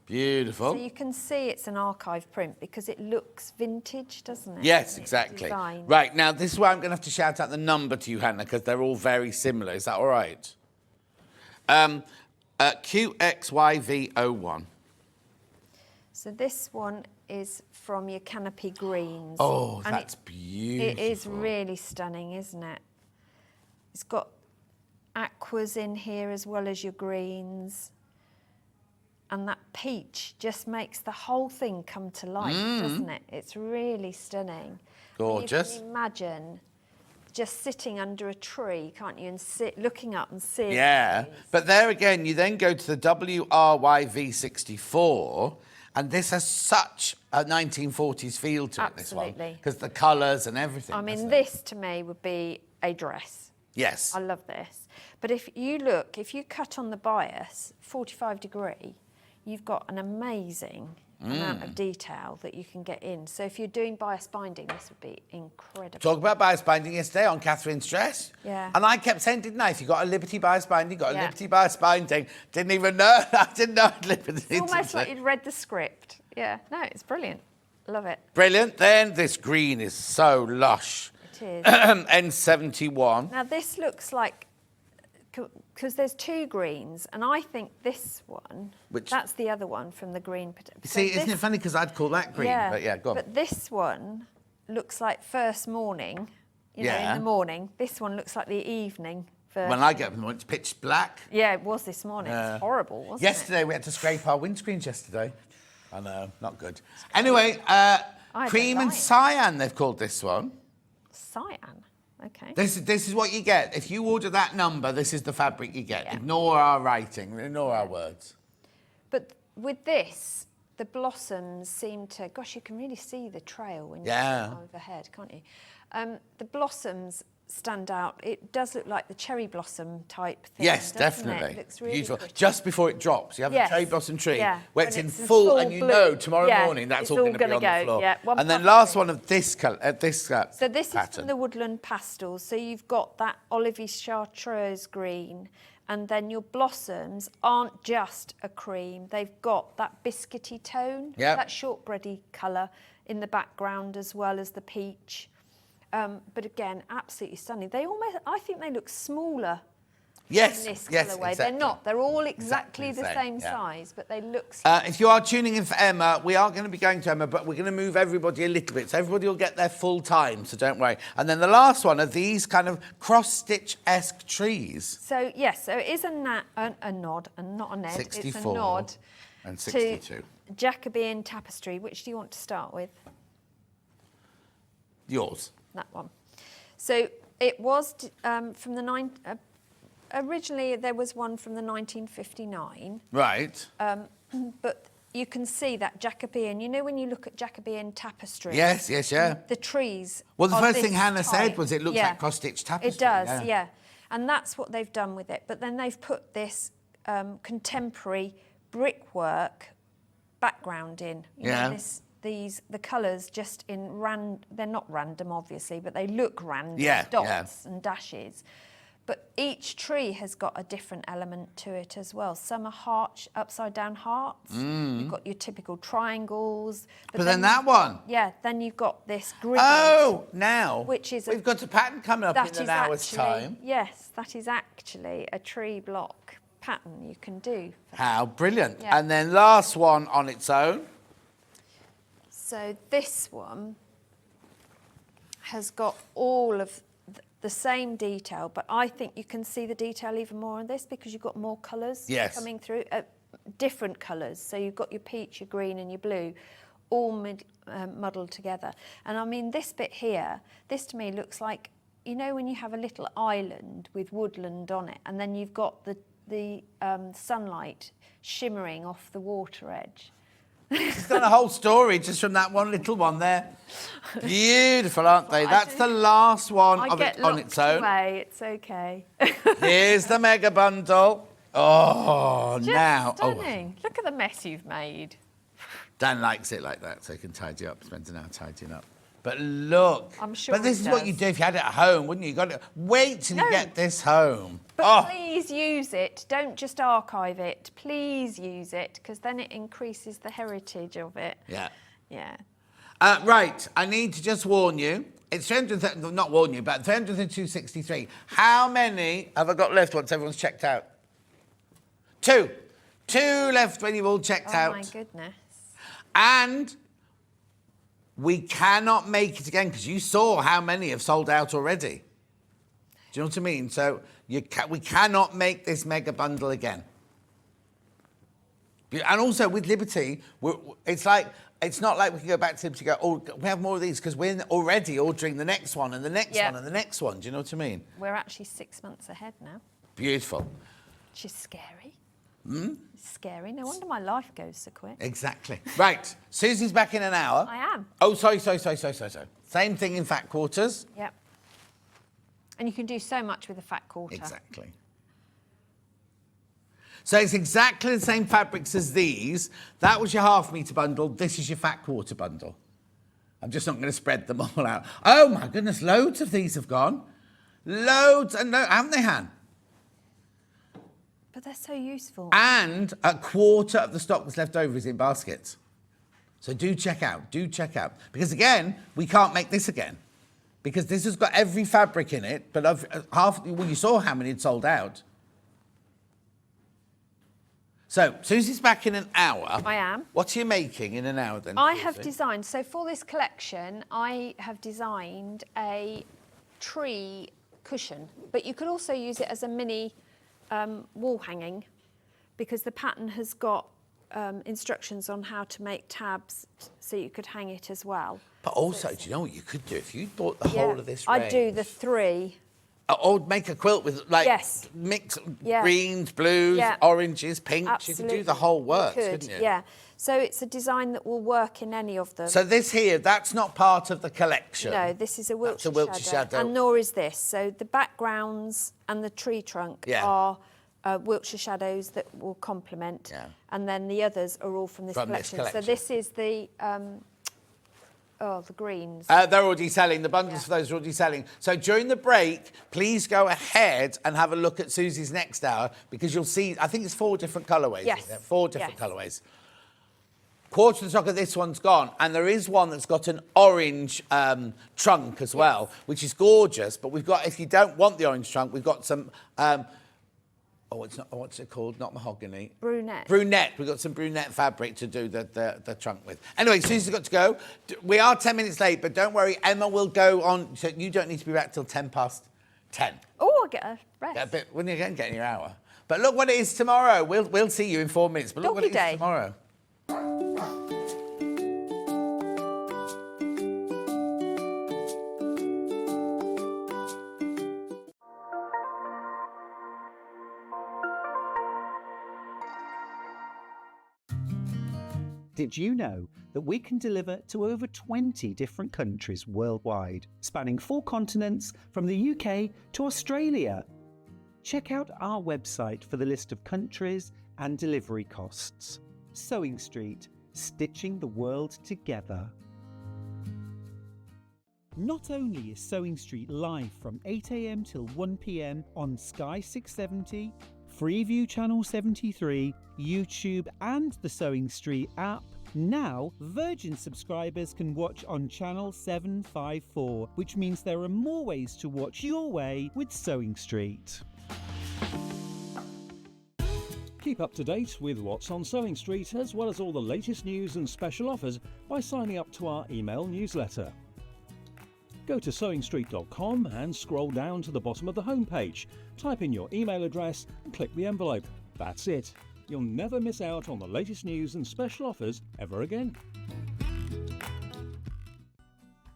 Beautiful. So you can see it's an archive print because it looks vintage, doesn't it? Yes, exactly. Right, now this is where I'm going to have to shout out the number to you, Hannah, because they're all very similar. Is that all right? QXYV01. So this one is from your Canopy Greens. Oh, and that's beautiful. It is really stunning, isn't it? It's got aquas in here as well as your greens. And that peach just makes the whole thing come to life, doesn't it? It's really stunning. Gorgeous. You can imagine just sitting under a tree, can't you, and looking up and seeing. Yeah, but there again, you then go to the WRYV64, and this has such a 1940s feel to it, this one. Absolutely. Because the colours and everything. I mean, this to me would be a dress. Yes. I love this. But if you cut on the bias, 45 degree, you've got an amazing amount of detail that you can get in. So if you're doing bias binding, this would be incredible. Talk about bias binding yesterday on Catherine's dress. Yeah. And I kept saying, didn't I? If you got a Liberty bias binding, got a Liberty bias binding. Didn't even know. I didn't know Liberty. It's almost like you'd read the script. Yeah. No, it's brilliant. Love it. Brilliant. Then this green is so lush. It is. N71. Now this looks like, because there's 2 greens, and I think this one, that's the other one from the green. See, isn't it funny, because I'd call that green, but yeah, go on. But this one looks like first morning, you know, in the morning. This one looks like the evening. When I get up in the morning, it's pitch black. Yeah, it was this morning. It's horrible, wasn't Yesterday, we had to scrape our windscreens yesterday. I know, not good. Anyway, cream and cyan, they've called this one. Cyan? Okay. This is what you get. If you order that number, this is the fabric you get. Yeah. Ignore our writing, ignore our words. But with this, the blossoms seem to... Gosh, you can really see the trail when you're overhead, can't you? The blossoms stand out. It does look like the cherry blossom type thing. Yes, doesn't definitely. It looks really beautiful. pretty. Just before it drops, you have Yes. a cherry blossom tree Yeah. where it's When in full, and you bloom. know tomorrow Yeah, morning that's it's all going to be on gonna the floor. Yeah, one and then puff last of it. one of this colour, So this pattern. is from the Woodland Pastels. So you've got that olivey chartreuse green, and then your blossoms aren't just a cream. They've got that biscuity tone, Yep. that shortbready colour in the background as well as the peach. But again, absolutely stunning. They almost, I think they look smaller Yes, in this yes, colourway. exactly. They're not. They're all exactly the same yeah. size, but they look. If you are tuning in for Emma, we are going to be going to Emma, but we're going to move everybody a little bit. So everybody will get their full time, so don't worry. And then the last one are these kind of cross-stitch-esque trees. So yes, so it is a nod, and not a ned. 64 it's a nod and 62. to Jacobean tapestry. Which do you want to start with? Yours. That one. So it was from the originally there was one from the 1959. Right. But you can see that Jacobean. You know when you look at Jacobean tapestry. Yes, yeah. The trees. Well, the are first this thing Hannah said type. was it looks Yeah. like cross-stitch tapestry. It does, yeah. And that's what they've done with it. But then they've put this contemporary brickwork background in. You know, the colours just in they're not random obviously, but they look random, dots and dashes. But each tree has got a different element to it as well. Some are upside down hearts. You've got your typical triangles. But then that one. Yeah, then you've got this grid. Oh, now. Which is we've got a pattern coming up in an hour's time. Yes, that is actually a tree block pattern you can do. How brilliant. Yeah. And then last one on its own. So this one has got all of the same detail, but I think you can see the detail even more on this because you've got more colours coming through, different colours. So you've got your peach, your green and your blue all muddled together. And I mean, this bit here, this to me looks like, you know, when you have a little island with woodland on it and then you've got the sunlight shimmering off the water edge. She's done a whole story just from that one little one there. Beautiful, aren't they? That's the last one of it on its own. Away. It's okay. Here's the mega bundle. Oh, Just now. stunning. Look at the mess you've made. Dan likes it like that, so he can tidy up. Spends an hour tidying up. But look. I'm sure But this he is what does. you do if you had it at home, wouldn't you? You got to wait till you get this home. But please use it. Don't just archive it. Please use it, because then it increases the heritage of it. Yeah. Yeah. Right, I need to just warn you. It's 300, not warn you, but 302.63. How many have I got left once everyone's checked out? 2. 2 left when you've all checked out. Oh, my goodness. And we cannot make it again because you saw how many have sold out already. Do you know what I mean? So we cannot make this mega bundle again. And also with Liberty, it's not like we can go back to Liberty and go, oh, we have more of these because we're already ordering the next one and the next one and the next one. Do you know what I mean? We're actually 6 months ahead now. Beautiful. Which is scary. It's scary. No wonder my life goes so quick. Exactly. Right. Susie's back in an hour. I am. Oh, sorry. Same thing in fat quarters. Yep. And you can do so much with a fat quarter. Exactly. So it's exactly the same fabrics as these. That was your half metre bundle. This is your fat quarter bundle. I'm just not going to spread them all out. Oh, my goodness, loads of these have gone. Loads and loads, haven't they, Han? But they're so useful. And a quarter of the stock that's left over is in baskets. So do check out. Because, again, we can't make this again. Because this has got every fabric in it, but you saw how many had sold out. So, Susie's back in an hour. I am. What are you making in an hour then? I have designed, so for this collection, I have designed a tree cushion, but you could also use it as a mini wall hanging because the pattern has got instructions on how to make tabs so you could hang it as well. But also, do you know what you could do? If you bought the whole of this range... I'd do the 3 Or make a quilt with like Yes. mix Yeah. greens, blues, Yeah. oranges, pinks. Absolutely. You could do the whole works, You could, couldn't you? Yeah. So it's a design that will work in any of them. So this here, that's not part of the collection. No, this is a Wiltshire, Wiltshire shadow. and nor is this. So the backgrounds and the tree trunk are Wiltshire shadows that will complement, and then the others are all from this collection. So this is the the greens. They're already selling. The bundles for those are already selling. So during the break, please go ahead and have a look at Susie's next hour, because you'll see, I think it's 4 different colourways. Yes. Isn't it? 4 different colourways. Quarter of the stock of this one's gone, and there is one that's got an orange trunk as well, which is gorgeous. But we've got, if you don't want the orange trunk, we've got some, what's it called? Not mahogany. Brunette. Brunette. We've got some brunette fabric to do the trunk with. Anyway, Susie's got to go. We are 10 minutes late, but don't worry, Emma will go on. So you don't need to be back till 10:10. Oh, I'll get a rest. Yeah, but when you're getting your hour. But look what it is tomorrow. We'll see you in 4 minutes. But look what it is tomorrow. Did you know that we can deliver to over 20 different countries worldwide, spanning 4 continents from the UK to Australia? Check out our website for the list of countries and delivery costs. Sewing Street, stitching the world together. Not only is Sewing Street live from 8 a.m. till 1 p.m. on Sky 670, Freeview Channel 73, YouTube and the Sewing Street app, now Virgin subscribers can watch on Channel 754, which means there are more ways to watch your way with Sewing Street. Keep up to date with what's on Sewing Street, as well as all the latest news and special offers by signing up to our email newsletter. Go to sewingstreet.com and scroll down to the bottom of the homepage. Type in your email address and click the envelope. That's it. You'll never miss out on the latest news and special offers ever again.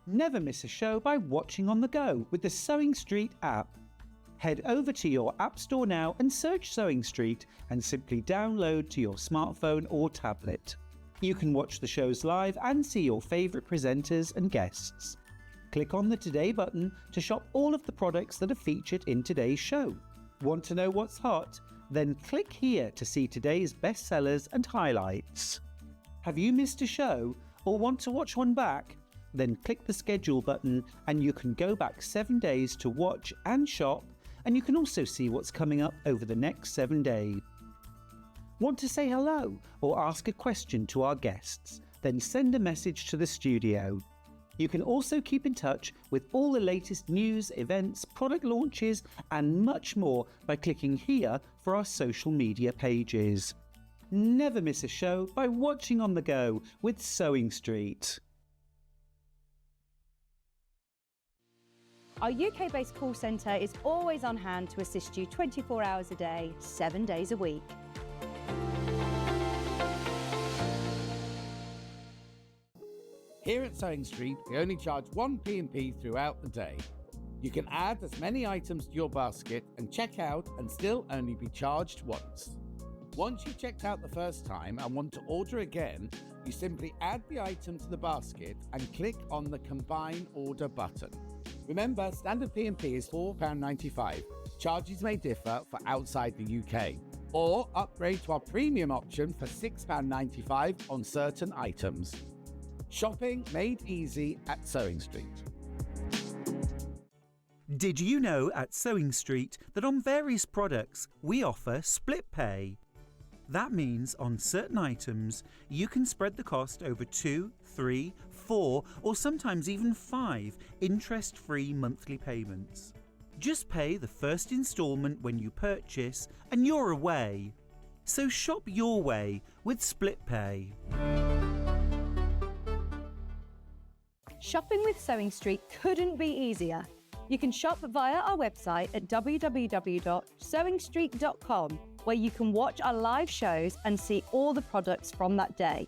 Never miss a show by watching on the go with the Sewing Street app. Head over to your app store now and search Sewing Street and simply download to your smartphone or tablet. You can watch the shows live and see your favourite presenters and guests. Click on the Today button to shop all of the products that are featured in today's show. Want to know what's hot? Then click here to see today's bestsellers and highlights. Have you missed a show or want to watch one back? Then click the schedule button and you can go back 7 days to watch and shop, and you can also see what's coming up over the next 7 days. Want to say hello or ask a question to our guests? Then send a message to the studio. You can also keep in touch with all the latest news, events, product launches, and much more by clicking here for our social media pages. Never miss a show by watching on the go with Sewing Street. Our UK-based call centre is always on hand to assist you 24 hours a day, 7 days a week. Here at Sewing Street, we only charge 1 P&P throughout the day. You can add as many items to your basket and check out and still only be charged once. Once you've checked out the first time and want to order again, you simply add the item to the basket and click on the Combine Order button. Remember, standard P&P is £4.95. Charges may differ for outside the UK. Or upgrade to our premium option for £6.95 on certain items. Shopping made easy at Sewing Street. Did you know at Sewing Street that on various products we offer split pay? That means on certain items you can spread the cost over 2, 3, 4 or sometimes even 5 interest-free monthly payments. Just pay the first instalment when you purchase and you're away. So shop your way with split pay. Shopping with Sewing Street couldn't be easier. You can shop via our website at www.sewingstreet.com, where you can watch our live shows and see all the products from that day.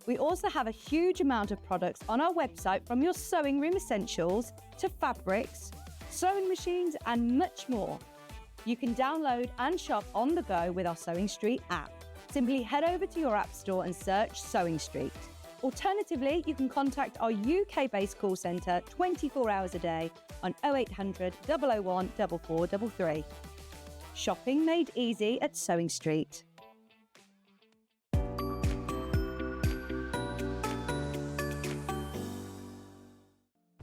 We also have a huge amount of products on our website, from your sewing room essentials to fabrics, sewing machines, and much more. You can download and shop on the go with our Sewing Street app. Simply head over to your app store and search Sewing Street. Alternatively, you can contact our UK-based call centre 24 hours a day on 0800 001 4433. Shopping made easy at Sewing Street.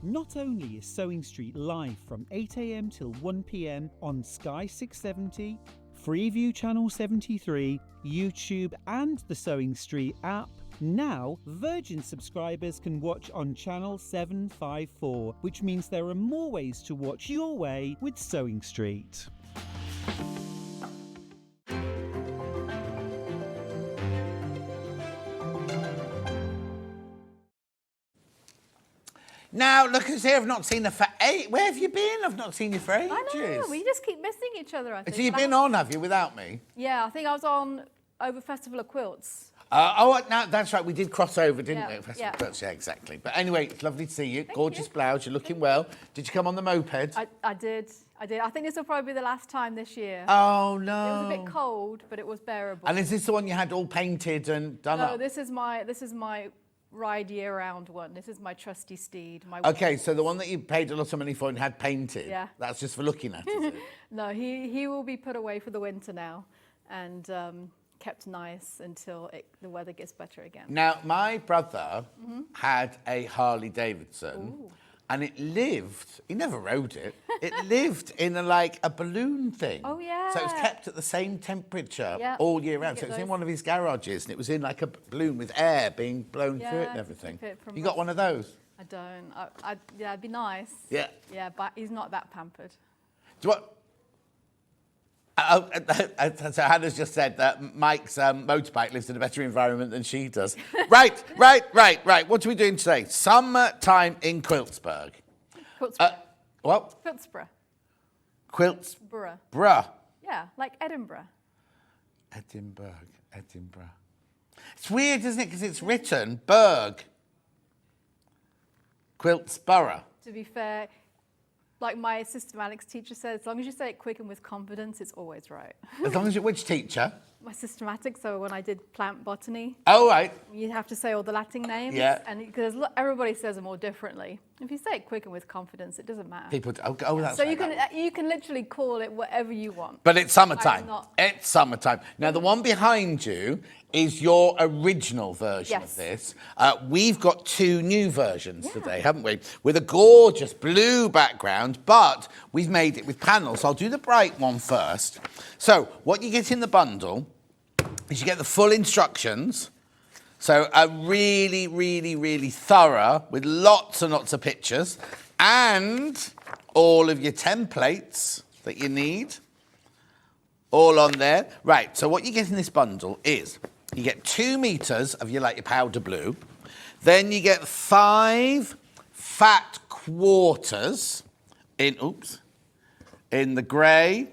Not only is Sewing Street live from 8 a.m. till 1 p.m. on Sky 670, Freeview Channel 73, YouTube and the Sewing Street app, now Virgin subscribers can watch on Channel 754, which means there are more ways to watch your way with Sewing Street. Now, look at here, I've not seen her for Where have you been? I've not seen you for ages. I know, we just keep missing each other, I think. So you've been on, have you, without me? Yeah, I think I was on over Festival of Quilts. No, that's right, we did cross over, didn't we? Yeah. Yeah, exactly. But anyway, it's lovely to see you. Gorgeous blouse, you're looking well. Did you come on the moped? I did. I think this will probably be the last time this year. Oh, no. It was a bit cold, but it was bearable. And is this the one you had all painted and done up? No, this is my ride year-round one. This is my trusty steed. Okay, so the one that you paid a lot of money for and had painted, yeah. That's just for looking at, is it? No, he will be put away for the winter now and kept nice until the weather gets better again. Now, my brother had a Harley Davidson. Ooh. And it lived, he never rode it, it lived in a balloon thing. Oh, yeah. So it was kept at the same temperature all year round. So it was in one of his garages and it was in a balloon with air being blown through it and everything. You got one of those? I don't. Yeah, it'd be nice. Yeah. Yeah, but he's not that pampered. Do you want... So Hannah's just said that Mike's motorbike lives in a better environment than she does. Right. What are we doing today? Summertime in Quiltsburgh. Quiltsburgh. What? Quiltsburgh. Bruh. Yeah, like Edinburgh. Edinburgh. It's weird, isn't it? Because it's written Berg. Quiltsborough. To be fair, like my systematics teacher said, as long as you say it quick and with confidence, it's always right. As long as you're which teacher? My systematics, so when I did plant botany. Oh, right. You have to say all the Latin names. Yeah. And because everybody says them all differently. If you say it quick and with confidence, it doesn't matter. People, that's so right. you can literally call it whatever you want. But it's summertime. It's summertime. Now, the one behind you is your original version of this. We've got two new versions today, haven't we? With a gorgeous blue background, but we've made it with panels. So I'll do the bright one first. So what you get in the bundle is you get the full instructions. So a really, really, really thorough with lots and lots of pictures and all of your templates that you need. All on there. Right, so what you get in this bundle is you get 2 meters of your powder blue. Then you get 5 fat quarters in the grey.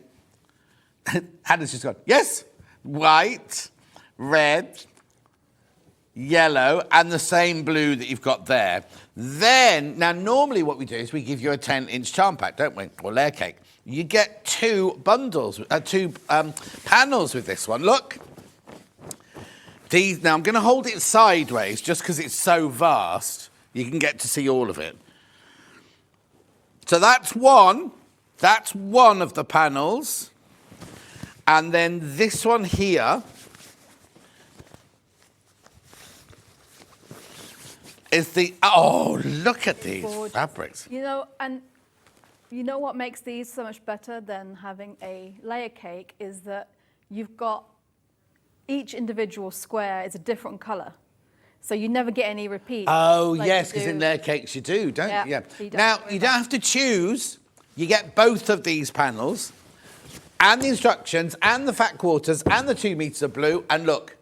Hannah's just gone, yes, white, red, yellow, and the same blue that you've got there. Then, now normally what we do is we give you a 10-inch charm pack, don't we? Or layer cake. You get 2 bundles, 2 panels with this one. Look. Now I'm going to hold it sideways just because it's so vast. You can get to see all of it. So that's one. That's one of the panels. And then this one here is the... Oh, look at these fabrics. You know, and you know what makes these so much better than having a layer cake is that you've got each individual square is a different colour. So you never get any repeats. Oh, yes, because in layer cakes you do, don't you? Yeah. So now, you don't have to choose. You get both of these panels and the instructions and the fat quarters and the 2 meters of blue. And look,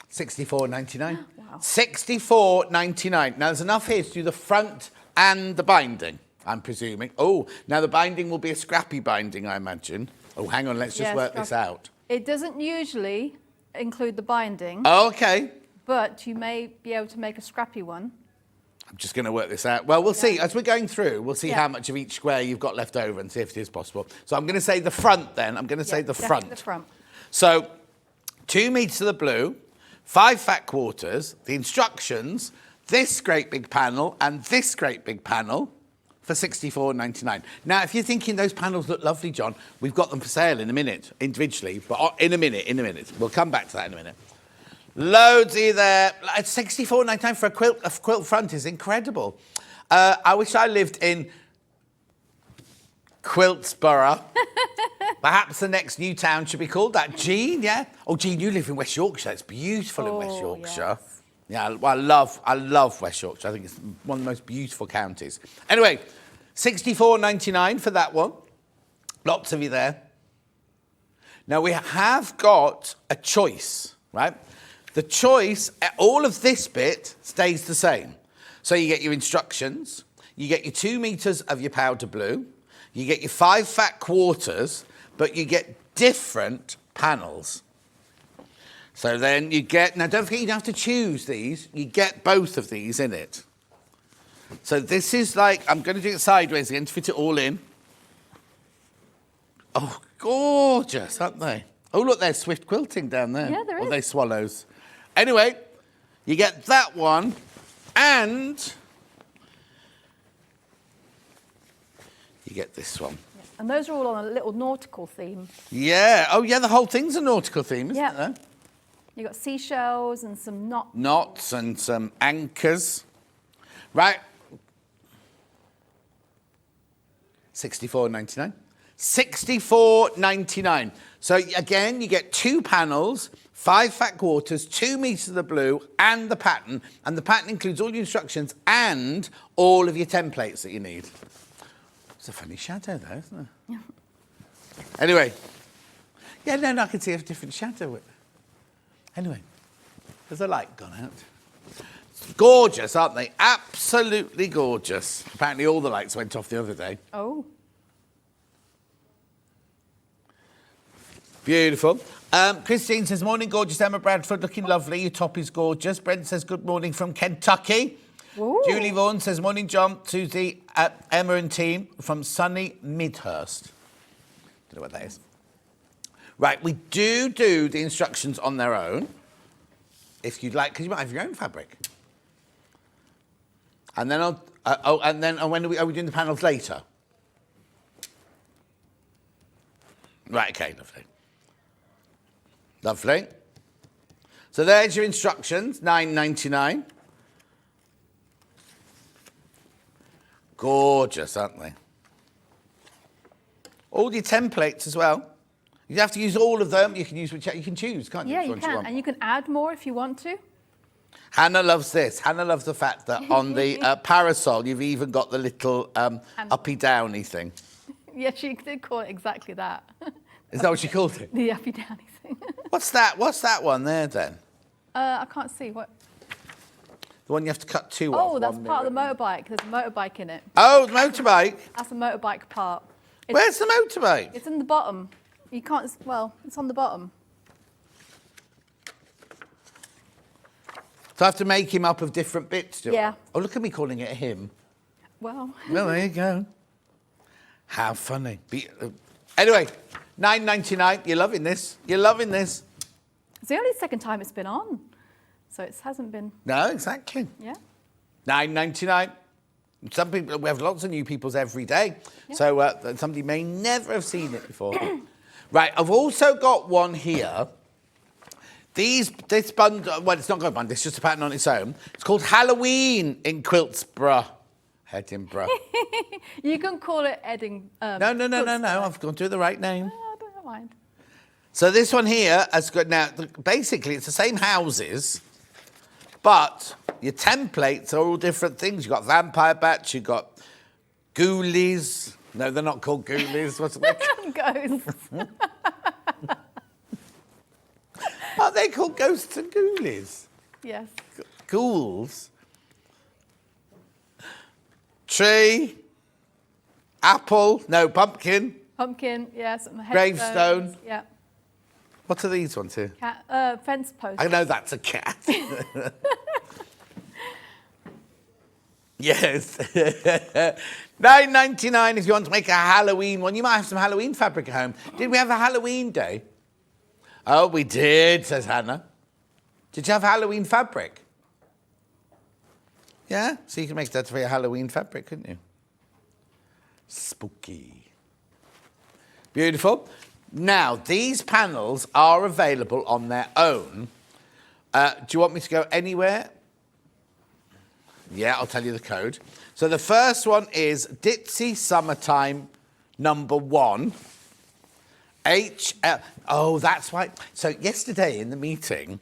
$64.99. Wow. $64.99. Now, there's enough here to do the front and the binding, I'm presuming. Oh, now the binding will be a scrappy binding, I imagine. Oh, hang on, let's just work this out. It doesn't usually include the binding. Oh, okay. But you may be able to make a scrappy one. I'm just going to work this out. Well, we'll see. As we're going through, we'll see Yeah. how much of each square you've got left over and see if it is possible. So I'm going to say the front then. I'm going to say the front. The front. So 2 metres of the blue, 5 fat quarters, the instructions, this great big panel and this great big panel for $64.99. Now, if you're thinking those panels look lovely, John, we've got them for sale in a minute, individually, but in a minute. We'll come back to that in a minute. Loads of you there. It's $64.99 for a quilt front is incredible. I wish I lived in Quiltsburgh. Perhaps the next new town should be called that. Jean, yeah? Oh, Jean, you live in West Yorkshire. It's beautiful in West Yorkshire. Yes. Yeah, I love West Yorkshire. I think it's one of the most beautiful counties. Anyway, $64.99 for that one. Lots of you there. Now, we have got a choice, right? The choice, all of this bit stays the same. So you get your instructions, you get your 2 metres of your powder blue, you get your 5 fat quarters, but you get different panels. So then you get, now don't forget you don't have to choose these, you get both of these in it. So this is like, I'm going to do it sideways again to fit it all in. Oh, gorgeous, aren't they? Oh, look, there's swift quilting down there. Yeah, there is. Or they swallows. Anyway, you get that one, and you get this one. And those are all on a little nautical theme. Yeah. Oh, yeah, the whole thing's a nautical theme, isn't it? There? You've got seashells and some knots. Knots and some anchors. Right. $64.99. $64.99. So again, you get 2 panels, 5 fat quarters, 2 metres of the blue, and the pattern. And the pattern includes all your instructions and all of your templates that you need. It's a funny shadow, though, isn't it? Yeah. Anyway. Yeah, no, I can see a different shadow. Anyway, has the light gone out? Gorgeous, aren't they? Absolutely gorgeous. Apparently all the lights went off the other day. Oh. Beautiful. Christine says, morning, gorgeous Emma Bradford, looking lovely. Your top is gorgeous. Brent says, good morning from Kentucky. Ooh. Julie Vaughan says, morning, John, Susie, Emma and team from sunny Midhurst. Don't know what that is. Right, we do the instructions on their own, if you'd like, because you might have your own fabric. And then when are we doing the panels later? Right, okay, lovely. Lovely. So there's your instructions, $9.99. Gorgeous, aren't they? All your templates as well. You have to use all of them. You can use whichever you can choose, can't you? Yeah, Which you ones can. want. And you can add more if you want to. Hannah loves this. Hannah loves the fact that on the parasol, you've even got the little uppy-downy thing. Yeah, she did call it exactly that. Is that what she called it? The uppy downy thing. What's that? What's that one there, then? I can't see. What? The one you have to cut 2 off. Oh, that's part of the motorbike. There's a motorbike in it. Oh, the motorbike. That's the motorbike part. Where's the motorbike? It's in the bottom. You can't, well, it's on the bottom. So I have to make him up of different bits, do I? Yeah. Oh, look at me calling it a him. Well. Well, there you go. How funny. Anyway, $9.99. You're loving this. You're loving this. It's the only second time it's been on. So it hasn't been. No, exactly. Yeah. $9.99. Some people, we have lots of new peoples every day. Yeah. So somebody may never have seen it before. Right, I've also got one here. This bundle, well, it's not got a bundle, it's just a pattern on its own. It's called Halloween in Quiltsburgh, Edinburgh. You can call it Edinburgh. No, I've gone through the right name. I don't mind. So this one here has got, now, basically it's the same houses, but your templates are all different things. You've got vampire bats, you've got ghoulies. No, they're not called ghoulies. What's it? Ghosts. Are they called ghosts and ghoulies? Yes. Ghouls. Tree. Apple. No, pumpkin. Pumpkin, yes. Gravestone. Yeah. What are these ones here? Cat, fence post. I know that's a cat. Yes. $9.99 if you want to make a Halloween one. You might have some Halloween fabric at home. Did we have a Halloween day? Oh, we did, says Hannah. Did you have Halloween fabric? Yeah? So you can make that for your Halloween fabric, couldn't you? Spooky. Beautiful. Now, these panels are available on their own. Do you want me to go anywhere? Yeah, I'll tell you the code. So the first one is Ditzy Summertime #1. HL. Oh, that's right. So yesterday in the meeting,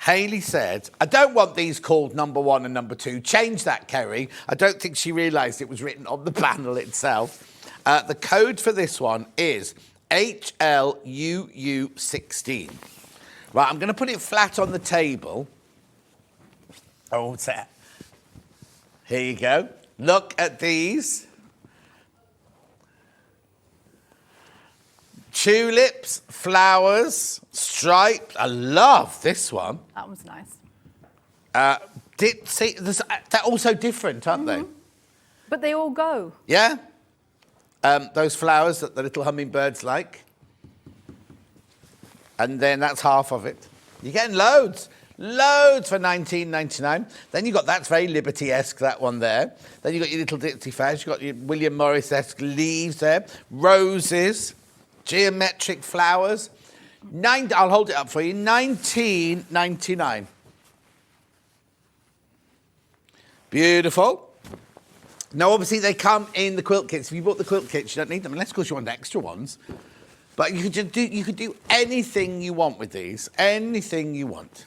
Hayley said, I don't want these called #1 and #2. Change that, Kerry. I don't think she realised it was written on the panel itself. The code for this one is HLUU16. Right, I'm going to put it flat on the table. Oh, what's that? Here you go. Look at these. Tulips, flowers, stripes. I love this one. That one's nice. They're also different, aren't they? But they all go. Yeah? Those flowers that the little hummingbirds like. And then that's half of it. You're getting loads. Loads for $19.99. Then you've got, that's very Liberty-esque, that one there. Then you've got your little Ditzy flowers. You've got your William Morris-esque leaves there. Roses. Geometric flowers. I'll hold it up for you. $19.99. Beautiful. Now, obviously, they come in the quilt kits. If you bought the quilt kits, you don't need them, unless, of course, you want extra ones. But you could do anything you want with these. Anything you want.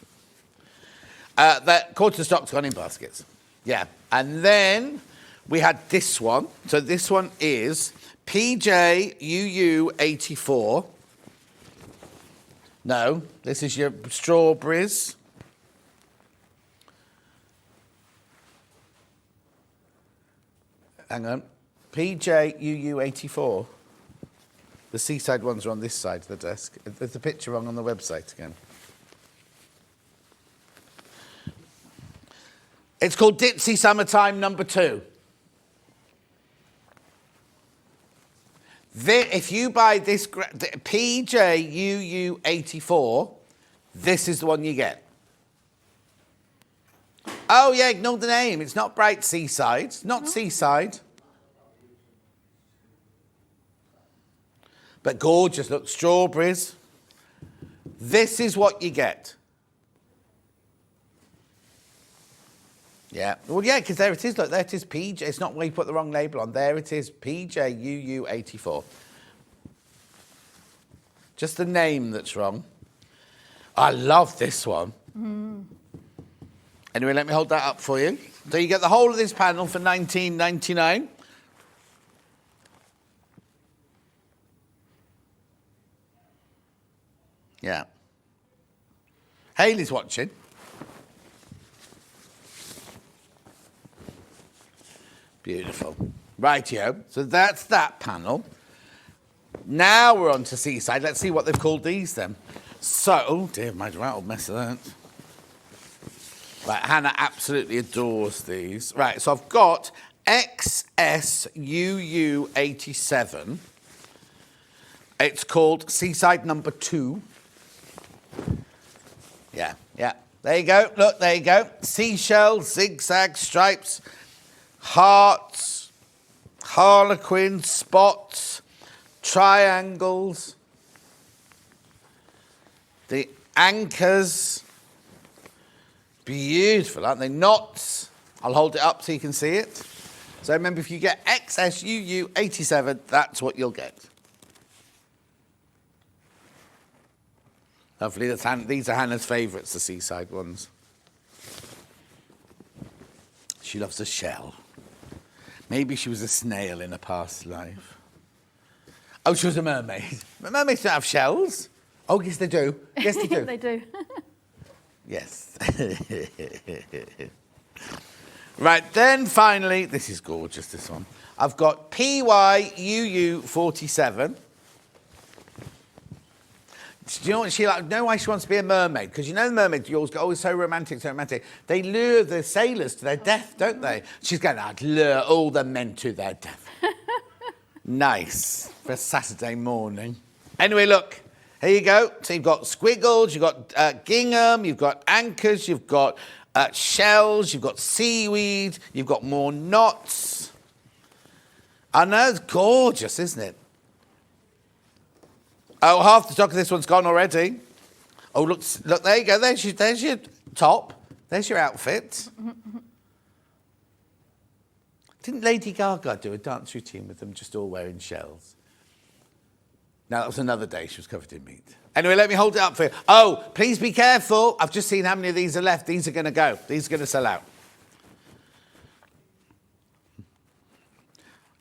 That quarter stock's gone in baskets. Yeah. And then we had this one. So this one is PJUU84. No, this is your strawberries. Hang on. PJUU84. The seaside ones are on this side of the desk. There's the picture wrong on the website again. It's called Ditzy Summertime #2. If you buy this PJUU84, this is the one you get. Oh, yeah, ignore the name. It's not Bright Seaside. It's not Seaside. But gorgeous. Look, strawberries. This is what you get. Yeah. Well, yeah, because there it is. Look, there it is, PJ. It's not where you put the wrong label on. There it is, PJUU84. Just the name that's wrong. I love this one. Anyway, let me hold that up for you. So you get the whole of this panel for $19.99. Yeah. Hayley's watching. Beautiful. Rightio. So that's that panel. Now we're on to Seaside. Let's see what they've called these then. So, oh dear, my rattled mess of that. Right, Hannah absolutely adores these. Right, so I've got XSUU87. It's called Seaside #2. Yeah, yeah. There you go. Look, there you go. Seashells, zigzag stripes, hearts, harlequins, spots, triangles, the anchors. Beautiful, aren't they? Knots. I'll hold it up so you can see it. So remember, if you get XSUU87, that's what you'll get. Lovely. These are Hannah's favourites, the Seaside ones. She loves a shell. Maybe she was a snail in a past life. Oh, she was a mermaid. Mermaids don't have shells. Oh, yes, they do. Yes, they do. They do. Yes. Right, then finally, this is gorgeous, this one. I've got PYUU47. Do you know what she like? Know why she wants to be a mermaid? Because you know the mermaids, you always go, oh, so romantic, so romantic. They lure the sailors to their death, don't they? She's going, I'd lure all the men to their death. Nice for a Saturday morning. Anyway, look, here you go. So you've got squiggles, you've got gingham, you've got anchors, you've got shells, you've got seaweed, you've got more knots. I know, it's gorgeous, isn't it? Oh, half the stock of this one's gone already. Oh, look, there you go. There's your top. There's your outfit. Didn't Lady Gaga do a dance routine with them just all wearing shells? No, that was another day she was covered in meat. Anyway, let me hold it up for you. Oh, please be careful. I've just seen how many of these are left. These are going to go. These are going to sell out.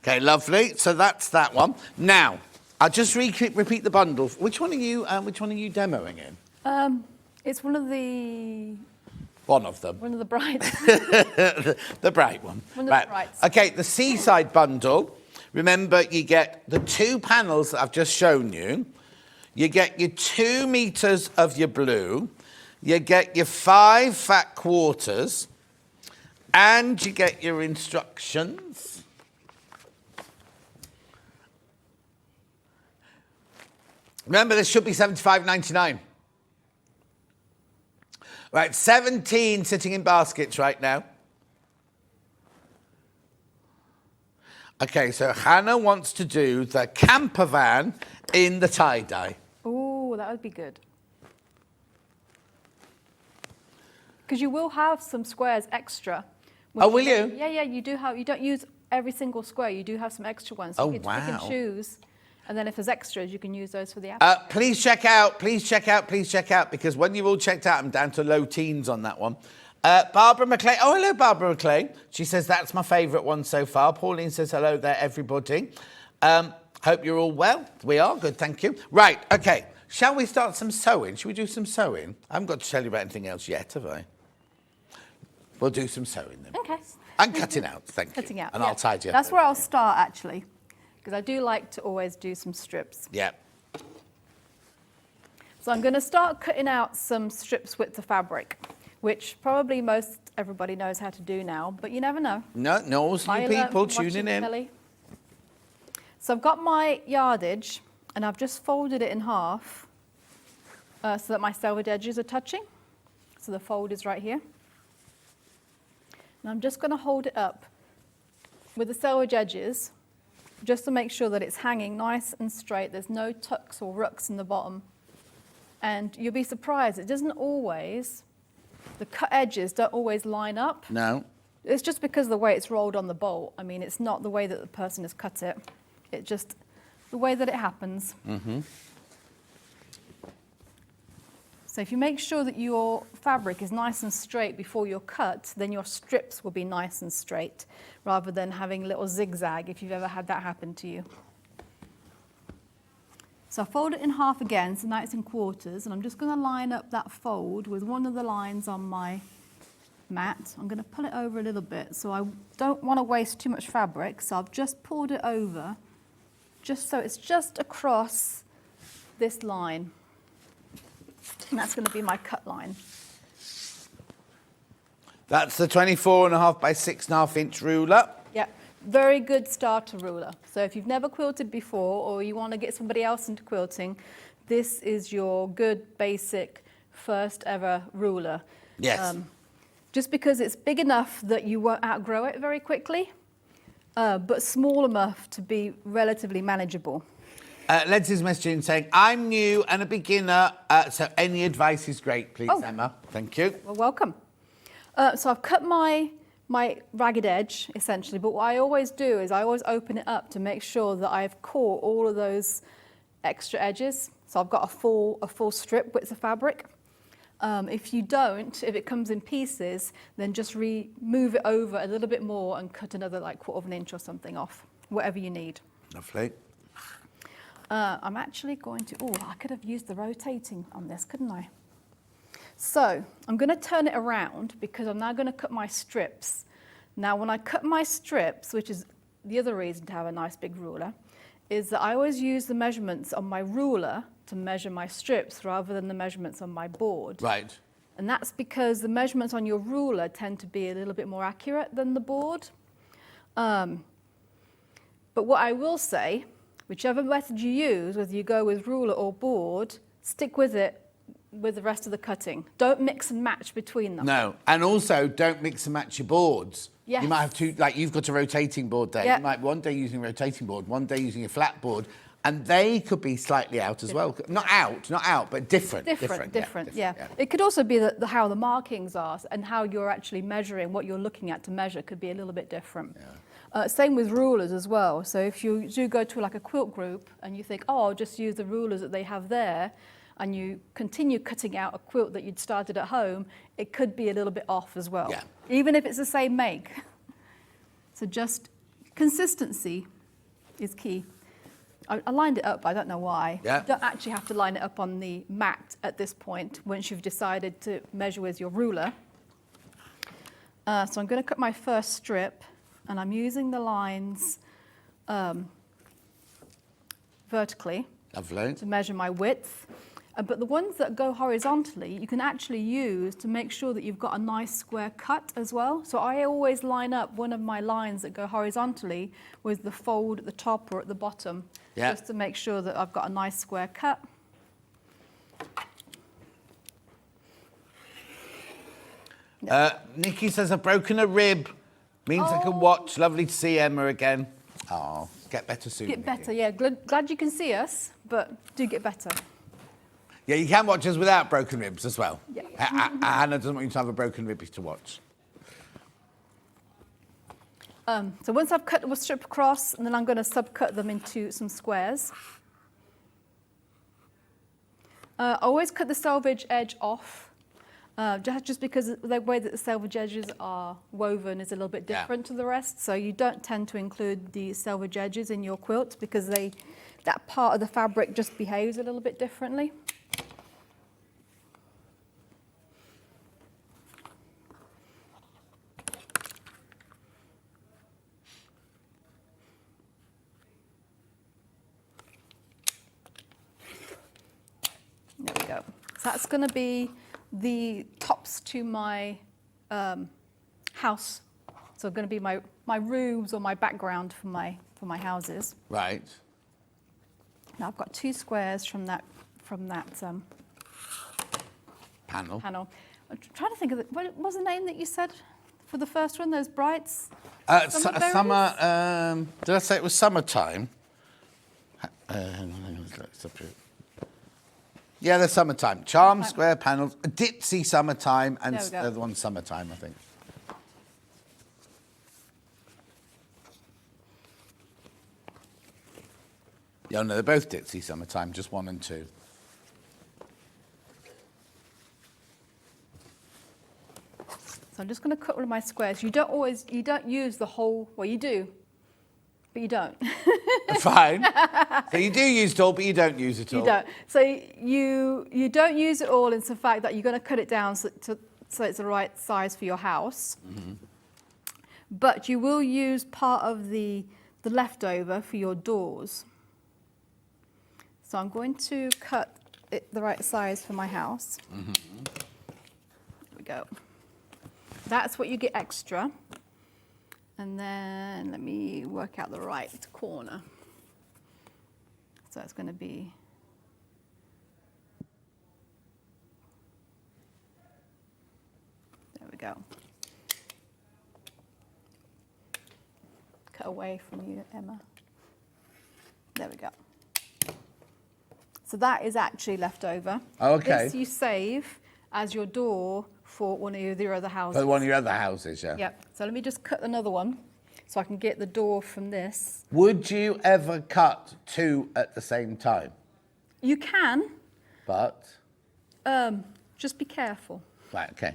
Okay, lovely. So that's that one. Now, I'll just repeat the bundle. Which one are you demoing in? It's one of the... One of them. One of the brights. The bright one. One of the brights. Okay, the seaside bundle. Remember, you get the 2 panels that I've just shown you. You get your 2 meters of your blue. You get your 5 fat quarters. And you get your instructions. Remember, this should be $75.99. Right, 17 sitting in baskets right now. Okay, so Hannah wants to do the camper van in the tie-dye. Oh, that would be good. Because you will have some squares extra. Oh, will you? Yeah, you do have. You don't use every single square. You do have some extra ones. So Oh, you get to pick and wow. choose. And then if there's extras, you can use those for the apple. Please check out, because when you've all checked out, I'm down to low teens on that one. Barbara McLean. Oh, hello, Barbara McLean. She says that's my favourite one so far. Pauline says hello there, everybody. Hope you're all well. We are good, thank you. Right, okay. Shall we start some sewing? Should we do some sewing? I haven't got to tell you about anything else yet, have I? We'll do some sewing then. Okay. And cutting out, thank you. Cutting out. And I'll tidy up. That's where I'll start, actually. Because I do like to always do some strips. Yeah. So I'm going to start cutting out some strips width of fabric, which probably most everybody knows how to do now, but you never know. No, new people tuning in. Telly. So I've got my yardage, and I've just folded it in half so that my selvage edges are touching. So the fold is right here. And I'm just going to hold it up with the selvage edges, just to make sure that it's hanging nice and straight. There's no tucks or rucks in the bottom. And you'll be surprised, it doesn't always, the cut edges don't always line up. No. It's just because of the way it's rolled on the bolt. I mean, it's not the way that the person has cut it. It's just the way that it happens. Mm-hmm. So if you make sure that your fabric is nice and straight before you're cut, then your strips will be nice and straight, rather than having a little zigzag if you've ever had that happen to you. So I fold it in half again, so now it's in quarters, and I'm just going to line up that fold with one of the lines on my mat. I'm going to pull it over a little bit, so I don't want to waste too much fabric, so I've just pulled it over, just so it's just across this line. And that's going to be my cut line. That's the 24.5 by 6.5 inch ruler. Yeah, very good starter ruler. So if you've never quilted before, or you want to get somebody else into quilting, this is your good basic first ever ruler. Yes. Just because it's big enough that you won't outgrow it very quickly, but small enough to be relatively manageable. Leslie's messaging saying, I'm new and a beginner, so any advice is great, please, Emma. Thank you. Well, welcome. So I've cut my ragged edge, essentially, but what I always do is I always open it up to make sure that I've caught all of those extra edges. So I've got a full strip width of fabric. If you don't, if it comes in pieces, then just move it over a little bit more and cut another like 1/4 inch or something off, whatever you need. Lovely. I'm actually going to, I could have used the rotating on this, couldn't I? So I'm going to turn it around because I'm now going to cut my strips. Now when I cut my strips, which is the other reason to have a nice big ruler, is that I always use the measurements on my ruler to measure my strips rather than the measurements on my board. Right. And that's because the measurements on your ruler tend to be a little bit more accurate than the board. But what I will say, whichever method you use, whether you go with ruler or board, stick with it with the rest of the cutting. Don't mix and match between them. No, and also don't mix and match your boards. Yes. You might have two, like you've got a rotating board there. Yep. You might one day using a rotating board, one day using a flat board, and they could be slightly out as well. Not out, but different. Different, yeah. It could also be how the markings are and how you're actually measuring, what you're looking at to measure could be a little bit different. Yeah. Same with rulers as well. So if you do go to like a quilt group and you think, oh, I'll just use the rulers that they have there, and you continue cutting out a quilt that you'd started at home, it could be a little bit off as well. Yeah. Even if it's the same make. So just consistency is key. I lined it up, I don't know why. Yeah. You don't actually have to line it up on the mat at this point once you've decided to measure with your ruler. So I'm going to cut my first strip, and I'm using the lines vertically. Lovely. To measure my width. But the ones that go horizontally, you can actually use to make sure that you've got a nice square cut as well. So I always line up one of my lines that go horizontally with the fold at the top or at the bottom, just to make sure that I've got a nice square cut. Nikki says, I've broken a rib. Means I can watch. Lovely to see Emma again. Oh, get better soon, Get Nikki. better, yeah. Glad you can see us, but do get better. Yeah, you can watch us without broken ribs as well. Yeah. Hannah doesn't want you to have a broken rib to watch. So once I've cut the strip across, and then I'm going to subcut them into some squares. I always cut the selvage edge off, just because the way that the selvage edges are woven is a little bit different to the rest. So you don't tend to include the selvage edges in your quilt because that part of the fabric just behaves a little bit differently. There we go. So that's going to be the tops to my house. So going to be my roofs or my background for my houses. Right. Now I've got two squares from that Panel. I'm trying to think of what was the name that you said for the first one? Those brights. Summer. Did I say it was summertime? Hang on, let's look. Yeah, they're summertime. Charm square panels, Dipsy summertime, and the other one's summertime, I think. Yeah, no, they're both Dipsy summertime, just 1 and 2. So I'm just going to cut one of my squares. You don't use the whole, well, you do, but you don't. Fine. So you do use it all, but you don't use it all. You don't. So you don't use it all. It's the fact that you're going to cut it down so it's the right size for your house. Mm-hmm. But you will use part of the leftover for your doors. So I'm going to cut it the right size for my house. Mm-hmm. There we go. That's what you get extra. And then let me work out the right corner. So it's going to be there we go. Cut away from you, Emma. There we go. So that is actually left over. Oh, okay. This you save as your door for one of your other houses. For one of your other houses, yeah. Yep. So let me just cut another one so I can get the door from this. Would you ever cut 2 at the same time? You can. But? Just be careful. Right, okay.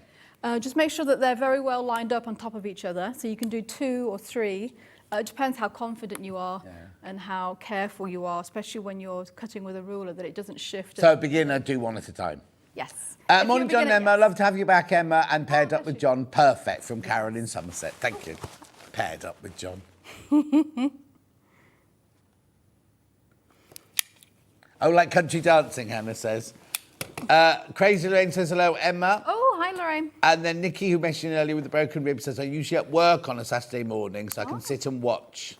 Just make sure that they're very well lined up on top of each other. So you can do 2 or 3. It depends how confident you are and how careful you are, especially when you're cutting with a ruler, that it doesn't shift. So beginner, do 1 at a time? Yes. Morning, John and Emma. Love to have you back, Emma, and paired up with John. Perfect, from Carol in Somerset. Thank you. Paired up with John. Oh, like country dancing, Hannah says. Crazy Lorraine says hello, Emma. Oh, hi, Lorraine. And then Nikki, who mentioned earlier with the broken rib, says, I'm usually at work on a Saturday morning, so I can sit and watch.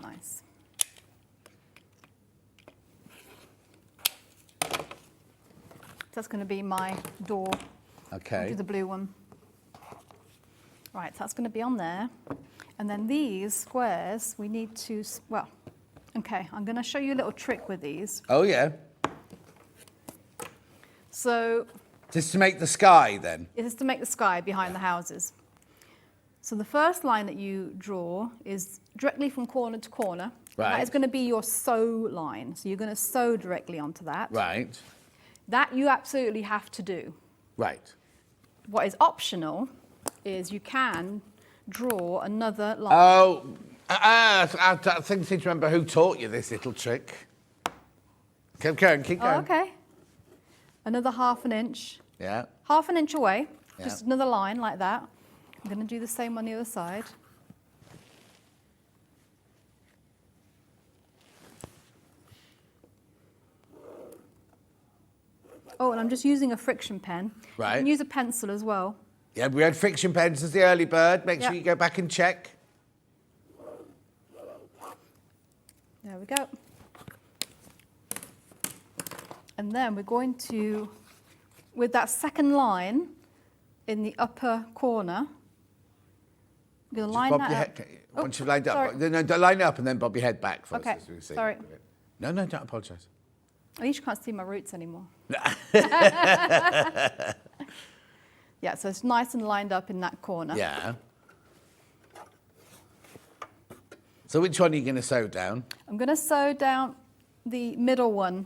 Nice. That's going to be my door. Okay. I'll do the blue one. Right, so that's going to be on there. And then these squares, we need to, well, okay, I'm going to show you a little trick with these. Oh, yeah. So Just to make the sky, then? it is to make the sky behind the houses. So the first line that you draw is directly from corner to corner. Right. That is going to be your sew line. So you're going to sew directly onto that. Right. That you absolutely have to do. Right. What is optional is you can draw another line. Oh, I think I seem to remember who taught you this little trick. Keep going, keep going. Oh, okay. Another 1/2 inch. Yeah. 1/2 inch away. Yeah. Just another line like that. I'm going to do the same on the other side. Oh, and I'm just using a friction pen. Right. You can use a pencil as well. Yeah, we had friction pens as the early bird. Make sure Yep. you go back and check. There we go. And then we're going to, with that second line in the upper corner, we're going to line Bob that your up. head. Once you've lined up, sorry. no, don't line up and then bob your head back first. Okay, as we see. sorry. No, don't apologise. At least you can't see my roots anymore. Yeah, so it's nice and lined up in that corner. Yeah. So which one are you going to sew down? I'm going to sew down the middle one.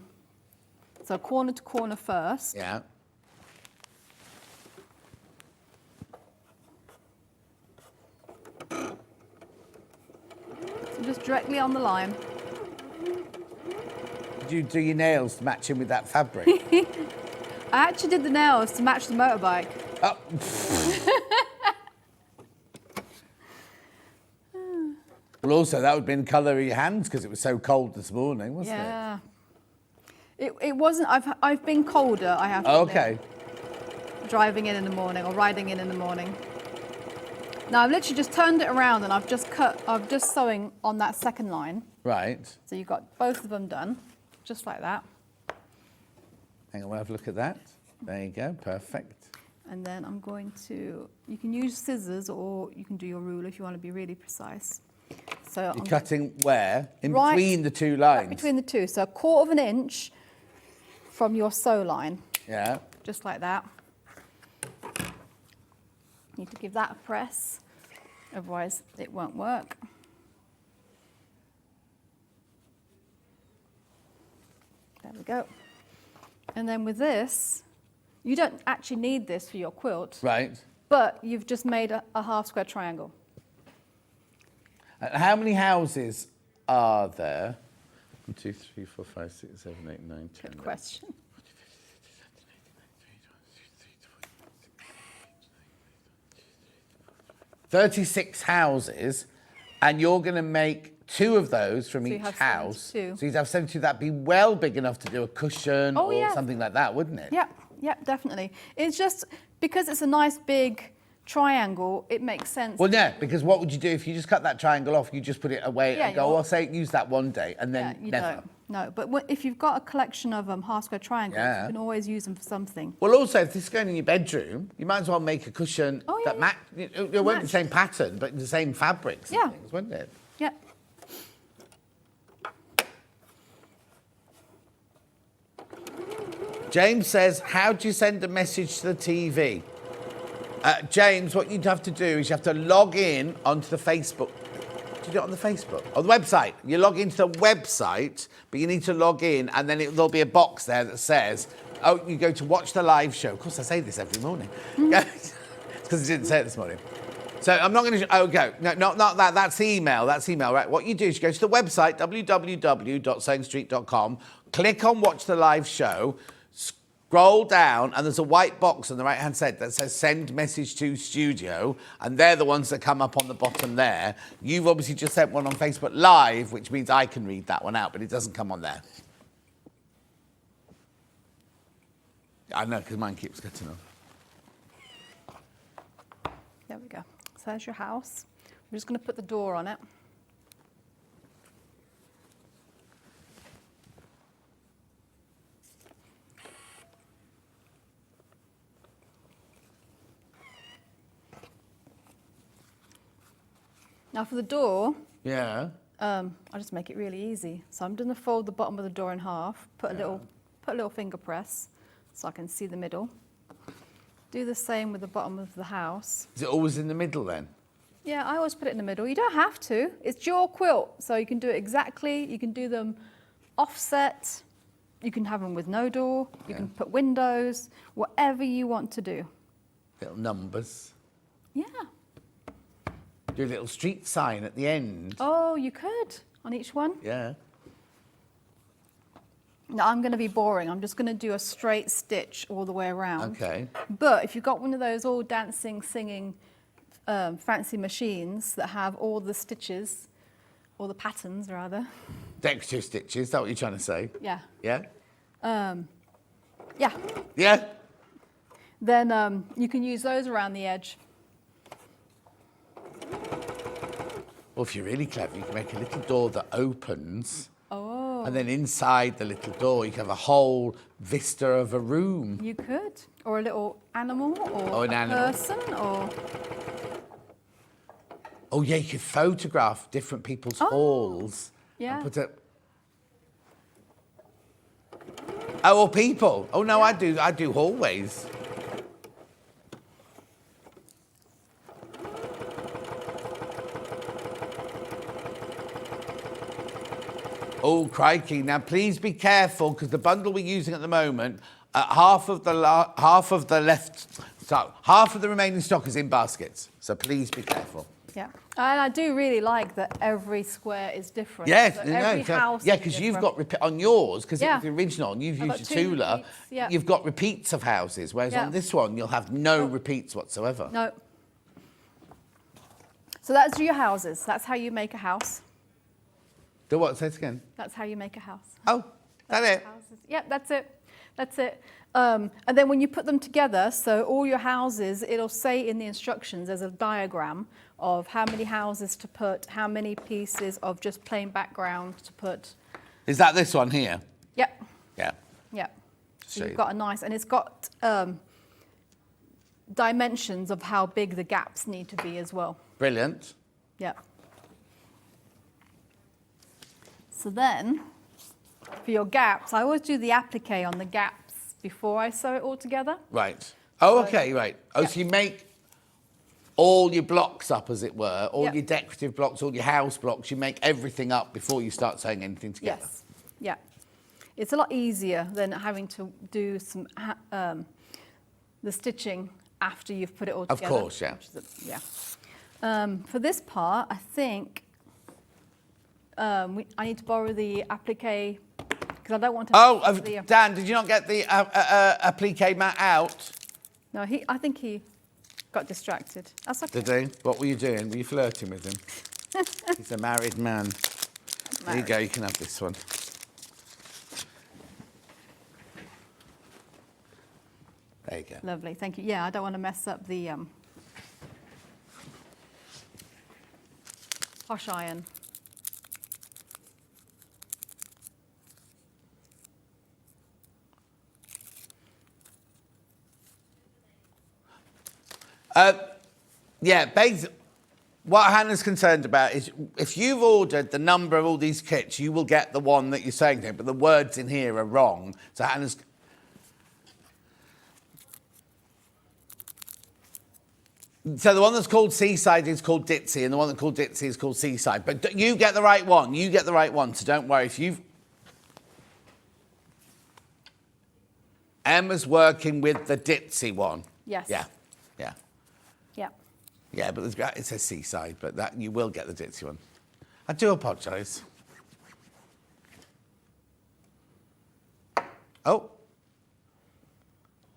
So corner to corner first. Yeah. So just directly on the line. Did you do your nails to match in with that fabric? I actually did the nails to match the motorbike. Oh. Well, also, that would have been colour of your hands because it was so cold this morning, wasn't Yeah. It wasn't, I've been colder, I have it? to Okay. admit, driving in the morning or riding in the morning. Now I've literally just turned it around and I'm just sewing on that second line. Right. So you've got both of them done, just like that. Hang on, we'll have a look at that. There you go, perfect. And then I'm going to, you can use scissors or you can do your ruler if you want to be really precise. So You're I'm cutting where? In Right- between the two lines? right between the two. So 1/4 inch from your sew line, Yeah. just like that. Need to give that a press, otherwise it won't work. There we go. And then with this, you don't actually need this for your quilt, Right. but you've just made a 1/2 square triangle. And how many houses are there? 1, 2, 3, 4, 5, 6, 7, 8, 9, 10. Good question. 36 houses, and you're going to make 2 of those from So you each have house. 72. So you'd have 72. That'd be well big enough to do a cushion Oh, or yeah. something like that, wouldn't it? Yeah, definitely. It's just because it's a nice big triangle, it makes sense. Well, yeah, because what would you do if you just cut that triangle off? You just put it away Yeah, and go, you'll- oh, I'll say use that one day, and then you never. don't. No, but if you've got a collection of 1/2 square triangles, Yeah. you can always use them for something. Well, also, if this is going in your bedroom, you might as well make a cushion Oh, yeah, that it won't be the Match. same pattern, but the same fabrics and Yeah. things, wouldn't it? Yeah. James says, how do you send a message to the TV? James, what you'd have to do is you have to log in onto the Facebook. Do you do it on the Facebook? Or the website. You log into the website, but you need to log in, and then there'll be a box there that says, oh, you go to watch the live show. Of course, I say this every morning. It's because I didn't say it this morning. So I'm not going to... Oh, go. No, not that. That's email. That's email, right? What you do is you go to the website, www.sewingstreet.com, click on watch the live show, scroll down and there's a white box on the right-hand side that says send message to studio, and they're the ones that come up on the bottom there. You've obviously just sent one on Facebook Live, which means I can read that one out, but it doesn't come on there. I know, because mine keeps cutting off. There we go. So there's your house. We're just going to put the door on it. Now for the door, Yeah. I'll just make it really easy. So I'm going to fold the bottom of the door in half, put a little finger press so I can see the middle. Do the same with the bottom of the house. Is it always in the middle then? Yeah, I always put it in the middle. You don't have to. It's your quilt, so you can do it exactly. You can do them offset. You can have them with no door. You can put windows, whatever you want to do. Little numbers. Yeah. Do a little street sign at the end. Oh, you could on each one. Yeah. Now I'm going to be boring. I'm just going to do a straight stitch all the way around. Okay. But if you've got one of those all dancing, singing, fancy machines that have all the stitches, or the patterns rather. Decorative stitches, is that what you're trying to say? Yeah. Yeah? Yeah. Yeah? Then you can use those around the edge. Well, if you're really clever, you can make a little door that opens. Oh. And then inside the little door, you can have a whole vista of a room. You could. Or a little animal, or an a animal. person, or... Oh, yeah, you could photograph different people's halls. Yeah. And put a... Oh, or people. Oh, no, Yeah. I do hallways. Oh, crikey. Now, please be careful, because the bundle we're using at the moment, half of the remaining stock is in baskets. So please be careful. Yeah. And I do really like that every square is different. Yes, So every house yeah, is because you've different. got on yours, because Yeah. it's the original, and you've I've used a got two Tula. repeats, yeah. You've got repeats of houses, whereas Yeah. on this one you'll have no repeats whatsoever. No. So that's your houses. That's how you make a house. Do what? Say it again. That's how you make a house. Oh, that's it. Houses. Yeah, that's it. That's it. And then when you put them together, so all your houses, it'll say in the instructions, there's a diagram of how many houses to put, how many pieces of just plain background to put. Is that this one here? Yep. Yeah. Yeah. So Show you've you. got a nice, and it's got dimensions of how big the gaps need to be as well. Brilliant. Yeah. So then, for your gaps, I always do the applique on the gaps before I sew it all together. Right. Oh, So- okay, right. Oh, Yeah. so you make all your blocks up, as it were, all Yeah. your decorative blocks, all your house blocks, you make everything up before you start sewing anything together. Yes. Yeah. It's a lot easier than having to do some the stitching after you've put it all Of together. course, yeah. which is yeah. For this part, I think I need to borrow the applique because I don't want to. Oh, mess the, Dan, did you not get the applique mat out? No, I think he got distracted. That's okay. Did he? What were you doing? Were you flirting with him? He's a married man. There you go, you can have this one. There you go. Lovely, thank you. Yeah, I don't want to mess up the posh iron. Yeah, basically, what Hannah's concerned about is if you've ordered the number of all these kits, you will get the one that you're saying to, but the words in here are wrong. So Hannah's... So the one that's called Seaside is called Ditzy, and the one that's called Ditzy is called Seaside. But you get the right one. You get the right one, so don't worry. If you've... Emma's working with the Ditzy one. Yes. Yeah, yeah. Yeah. Yeah, but it says Seaside, but that you will get the Ditzy one. I do apologise. Oh.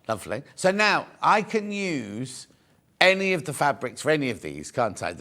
Lovely. So now I can use any of the fabrics for any of these, can't I?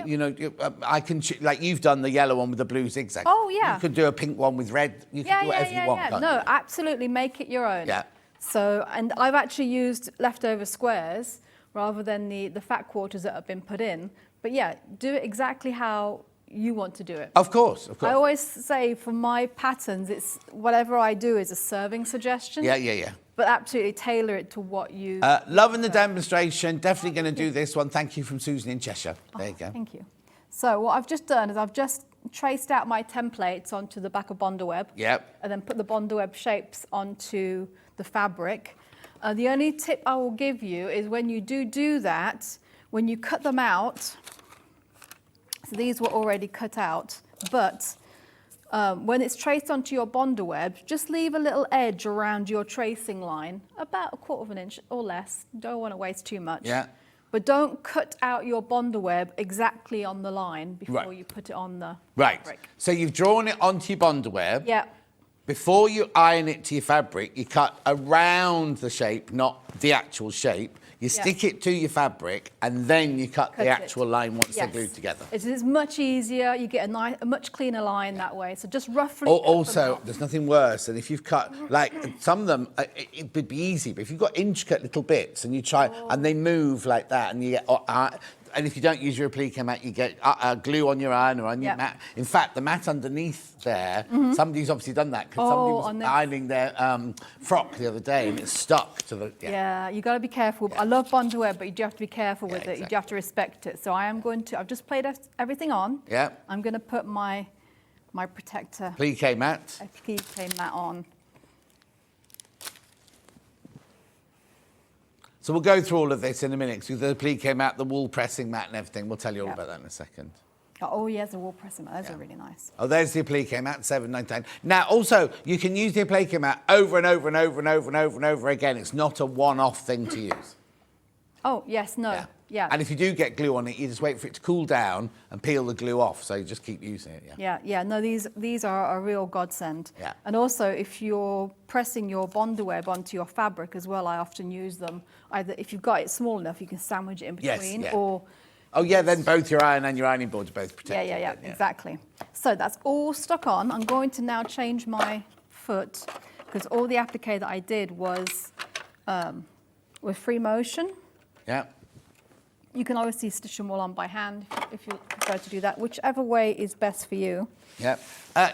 You know, I can, like you've done the yellow one with the blue zigzag. Oh, yeah. You could do a pink one with red. You can do whatever you want, can't No, you? absolutely, make it your own. Yeah. So, and I've actually used leftover squares rather than the fat quarters that have been put in. But yeah, do it exactly how you want to do it. Of course, of course. I always say for my patterns, it's whatever I do is a serving suggestion. Yeah. But absolutely tailor it to what you... Loving the demonstration. Definitely going to do this one. Thank you from Susan in Cheshire. There you go. Thank you. So what I've just done is I've just traced out my templates onto the back of Bonderweb. Yep. And then put the Bonderweb shapes onto the fabric. The only tip I will give you is when you do that, when you cut them out, so these were already cut out, but when it's traced onto your Bonderweb, just leave a little edge around your tracing line, about 1/4 of an inch or less. Don't want to waste too much. Yeah. But don't cut out your Bonderweb exactly on the line before Right. you put it on the Right. fabric. So you've drawn it onto your Bonderweb. Yeah. Before you iron it to your fabric, you cut around the shape, not the actual shape. You stick it to your fabric, and then you cut the Cut actual it. line once they're Yes. glued together. It's much easier. You get a much cleaner line that way. So just roughly. cut them Also, out. there's nothing worse than if you've cut, like some of them, it would be easy, but if you've got intricate little bits and you try, and they move like that, and you get, and if you don't use your applique mat, you get glue on your iron or on your Yep. mat. In fact, the mat underneath there, somebody's obviously done that because somebody was on this. ironing their frock the other day and it stuck to the. Yeah, you got to be careful. I love Bonderweb, but you do have to be careful with it. You exactly. do have to respect it. So I've just played everything on. Yeah. I'm going to put my protector Applique mat. applique mat on. So we'll go through all of this in a minute. So the applique mat, the wool pressing mat and everything. We'll tell you all Yeah. about that in a second. Oh, yes, the wool pressing mat. Those are really nice. Oh, there's the applique mat, $7.99. Now, also, you can use the applique mat over and over and over and over and over and over again. It's not a one-off thing to use. Oh, yes, no. Yeah. And if you do get glue on it, you just wait for it to cool down and peel the glue off. So you just keep using it, Yeah. No, these are a real godsend. Yeah. And also, if you're pressing your Bonderweb onto your fabric as well, I often use them. Either if you've got it small enough, you can sandwich it in Yes, between, yeah. or Oh, yeah, then both your iron and your ironing board are both protected. yeah, then, exactly. So that's all stuck on. I'm going to now change my foot because all the applique that I did was with free motion. Yeah. You can obviously stitch them all on by hand if you prefer to do that, whichever way is best for you. Yeah.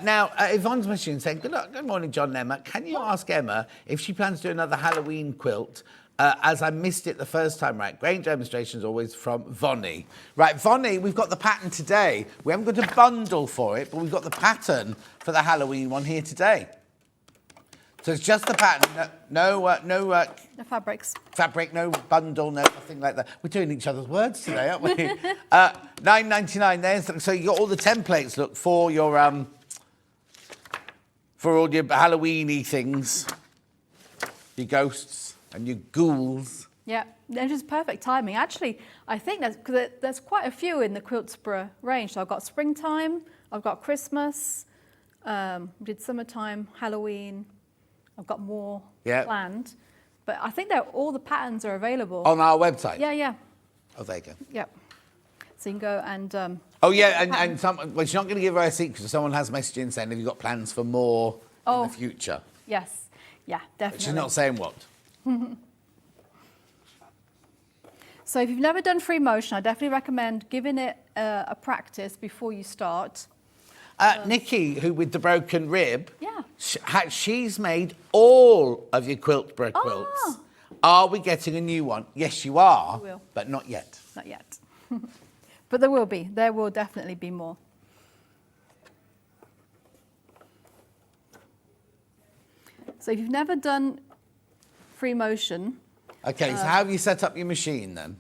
Now, Yvonne's machine saying, good morning, John and Emma. Can you ask Emma if she plans to do another Halloween quilt? As I missed it the first time, right? Great demonstrations always from Vonnie. Right, Vonnie, we've got the pattern today. We haven't got a bundle for it, but we've got the pattern for the Halloween one here today. So it's just the pattern, no fabrics. fabric, no bundle, no nothing like that. We're doing each other's words today, aren't we? $9.99 there. So you got all the templates, look, for your for all your Halloween-y things, your ghosts and your ghouls. Yeah, they're just perfect timing. Actually, I think there's quite a few in the Quiltsburgh range. So I've got springtime, I've got Christmas, did summertime, Halloween. I've got more planned. But I think all the patterns are available. On our website? Yeah. Oh, there you go. Yep. So you can go and... oh, yeah, and well, she's not going to give her a secret because someone has messaged in saying, have you got plans for more in the future? Yes. Yeah, definitely. But she's not saying what. So if you've never done free motion, I definitely recommend giving it a practice before you start. Nikki, who with the broken rib, Yeah. she's made all of your Quiltsburgh quilts. Are we getting a new one? Yes, you are, We will. but not yet. Not yet. But there will be. There will definitely be more. So if you've never done free motion... Okay, so how have you set up your machine then?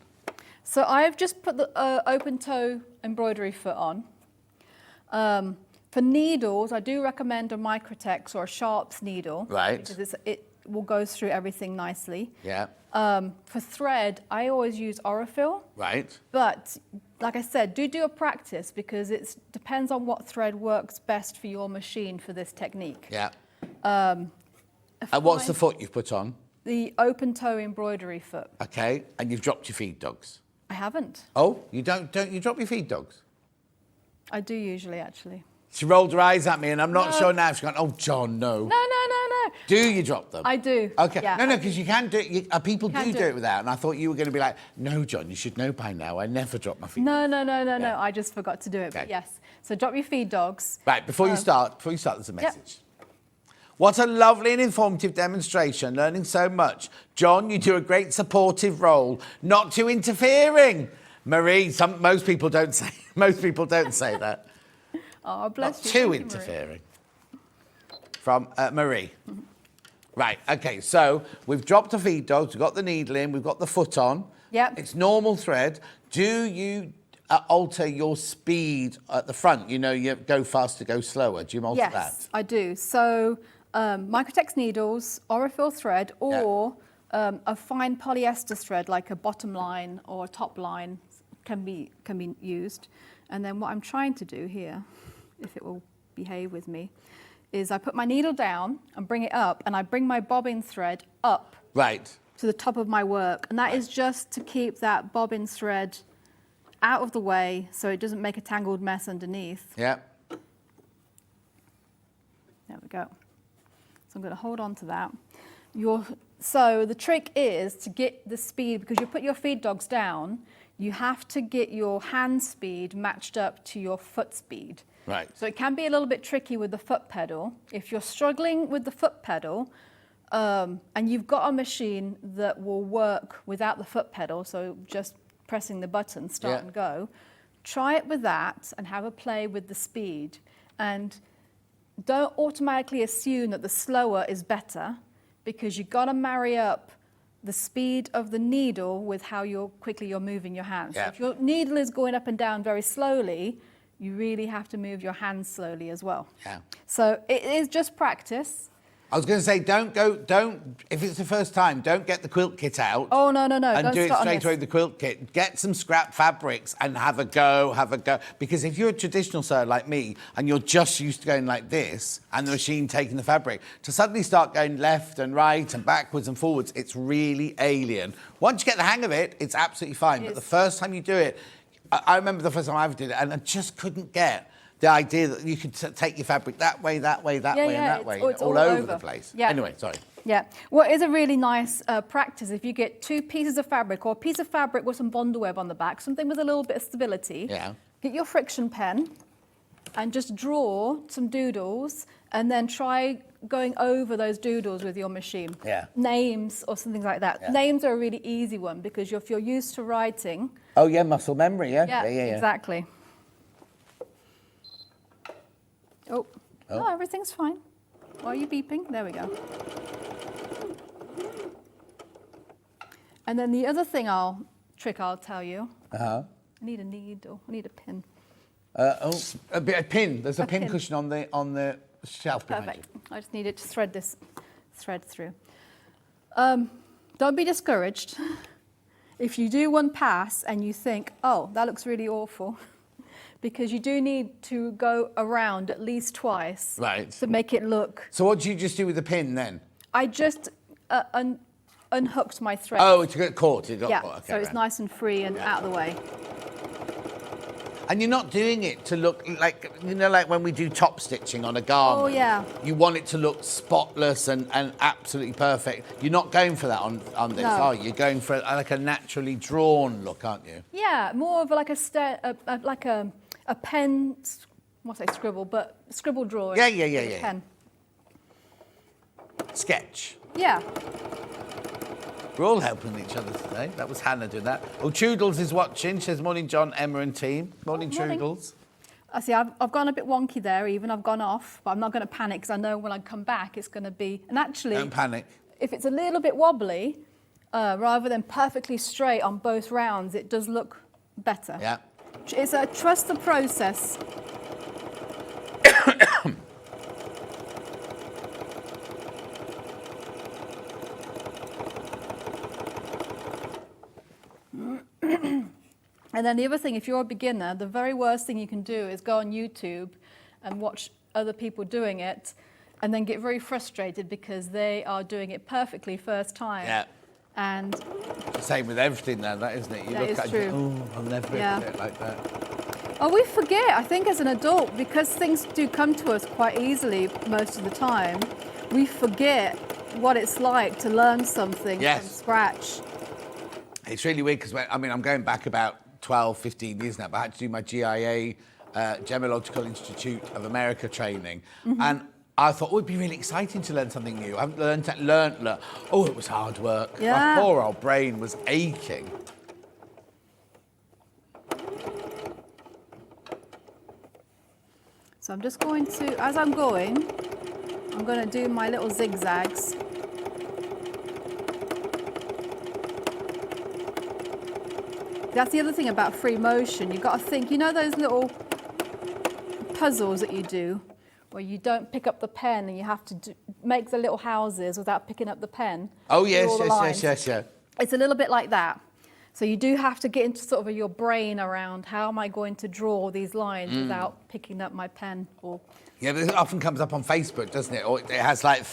So I've just put the open toe embroidery foot on. For needles, I do recommend a Microtex or a Sharps needle. Right. Because it will go through everything nicely. Yeah. For thread, I always use Orifil. Right. But like I said, do a practice because it depends on what thread works best for your machine for this technique. Yeah. And what's the foot you've put on? the open toe embroidery foot. Okay, and you've dropped your feed dogs. I haven't. Oh, you don't you drop your feed dogs? I do usually, actually. She rolled her eyes at me, and I'm not sure now. She's going, oh, John, no. No. Do you drop them? I do. Okay. Yeah, No, because you can do it. People do do it it. without, and I thought you were going to be like, no, John, you should know by now. I never drop my feed. No. I just forgot to do it. Okay. But yes. So drop your feed dogs. Right, before you start, there's a message. What a lovely and informative demonstration, learning so much. John, you do a great supportive role, not too interfering. Marie, most people don't say that. Oh, bless Not you. too Thank you, interfering. From Marie. Right, okay, so we've dropped the feed dogs, we've got the needle in, we've got the foot on. Yep. It's normal thread. Do you alter your speed at the front? You know, you go faster, go slower. Do you alter that? Yes, I do. So Microtex needles, Aurifil thread, or a fine polyester thread like a bottom line or a top line can be used. And then what I'm trying to do here, if it will behave with me, is I put my needle down and bring it up, and I bring my bobbin thread up to the top of my work. And that is just to keep that bobbin thread out of the way so it doesn't make a tangled mess underneath. Yeah. There we go. So I'm going to hold on to that. So the trick is to get the speed, because you put your feed dogs down, you have to get your hand speed matched up to your foot speed. Right. So it can be a little bit tricky with the foot pedal. If you're struggling with the foot pedal, and you've got a machine that will work without the foot pedal, so just pressing the button, start and go, try it with that and have a play with the speed. And don't automatically assume that the slower is better, because you've got to marry up the speed of the needle with how quickly you're moving your hands. Yeah. So if your needle is going up and down very slowly, you really have to move your hands slowly as well. Yeah. So it is just practice. I was going to say, if it's the first time, don't get the quilt kit out. Oh, no. And don't do it start on straight this. away with the quilt kit. Get some scrap fabrics and have a go. Because if you're a traditional sewer like me and you're just used to going like this and the machine taking the fabric, to suddenly start going left and right and backwards and forwards, it's really alien. Once you get the hang of it, it's absolutely fine. But the first time you do it, I remember the first time I ever did it, and I just couldn't get the idea that you could take your fabric that way, and that way, and that way, it's all over the place. Yeah. Anyway, sorry. Yeah. What is a really nice practice, if you get 2 pieces of fabric, or a piece of fabric with some bond web on the back, something with a little bit of stability, get your friction pen and just draw some doodles, and then try going over those doodles with your machine. Yeah. Names or something like that. Yeah. Names are a really easy one, because if you're used to writing... Oh, yeah, muscle memory, yeah. Exactly. Oh, no, everything's fine. Why are you beeping? There we go. And then the other trick I'll tell you. I need a needle. I need a pin. A pin. There's a pin pin. cushion on the shelf behind you. Perfect. I just needed to thread this thread through. Don't be discouraged. If you do one pass and you think, oh, that looks really awful, because you do need to go around at least twice to make it look. So what do you just do with the pin then? I just unhooked my thread. Oh, it got caught. It got yeah, caught. Okay, so it's nice and free and out of the way. And you're not doing it to look like, like when we do top stitching on a garment. Oh, yeah. You want it to look spotless and absolutely perfect. You're not going for that on this, are you? You're going for like a naturally drawn look, aren't you? Yeah, more of like a pen, what say scribble, but scribble drawing. Yeah. Pen. Sketch. Yeah. We're all helping each other today. That was Hannah doing that. Oh, Toodles is watching. She says, morning, John, Emma and team. Morning, Toodles. I see, I've gone a bit wonky there even. I've gone off, but I'm not going to panic, because I know when I come back it's going to be... And actually... Don't panic. If it's a little bit wobbly, rather than perfectly straight on both rounds, it does look better. Yeah. It's a trust the process. And then the other thing, if you're a beginner, the very worst thing you can do is go on YouTube and watch other people doing it. and then get very frustrated because they are doing it perfectly first time. Yeah. And Same with everything now, that isn't it? You That look is at it true. and think, oh, I'll never be able to do it like that. oh, we forget, I think as an adult, because things do come to us quite easily most of the time, we forget what it's like to learn something Yes. from scratch. It's really weird because, I mean, I'm going back about 12, 15 years now, but I had to do my GIA, Gemological Institute of America training. And I thought, oh, it'd be really exciting to learn something new. I haven't learned. Oh, it was hard work. Yeah. My poor old brain was aching. So I'm just going to, as I'm going to do my little zigzags. That's the other thing about free motion. You've got to think, you know those little puzzles that you do where you don't pick up the pen and you have to make the little houses without picking up the pen? Oh, Do yes, all the lines. yes. It's a little bit like that. So you do have to get into sort of your brain around how am I going to draw these lines without picking up my pen or... Yeah, but it often comes up on Facebook, doesn't it? Or it has like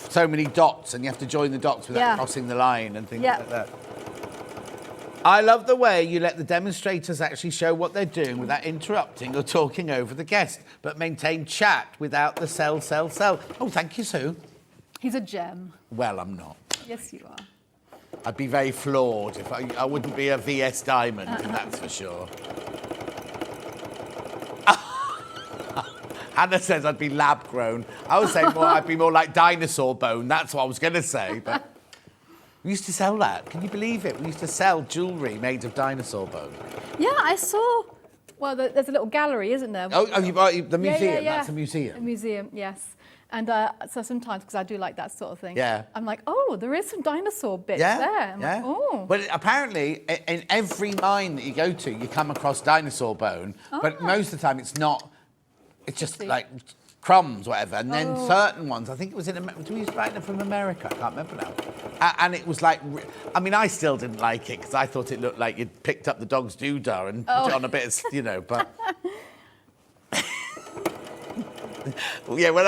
so many dots and you have to join the dots without crossing the line and things like that. I love the way you let the demonstrators actually show what they're doing without interrupting or talking over the guest, but maintain chat without the sell. Oh, thank you, Sue. He's a gem. Well, I'm not. Yes, you are. I'd be very flawed if I wouldn't be a VS Diamond, that's for sure. Hannah says I'd be lab grown. I was saying I'd be more like dinosaur bone. That's what I was going to say, but... We used to sell that. Can you believe it? We used to sell jewellery made of dinosaur bone. Yeah, I saw... Well, there's a little gallery, isn't there? Oh, the museum? Yeah. That's a museum. A museum, yes. And so sometimes, because I do like that sort of thing, Yeah. I'm like, oh, there is some dinosaur bits there. I'm like, oh. But apparently, in every mine that you go to, you come across dinosaur bone. But most of the time, it's not. It's just like crumbs, whatever. And then certain ones, I think it was do we used to buy them from America? I can't remember now. And it was like, I mean, I still didn't like it because I thought it looked like you'd picked up the dog's doodah and put it on a bit of, but. Yeah, well,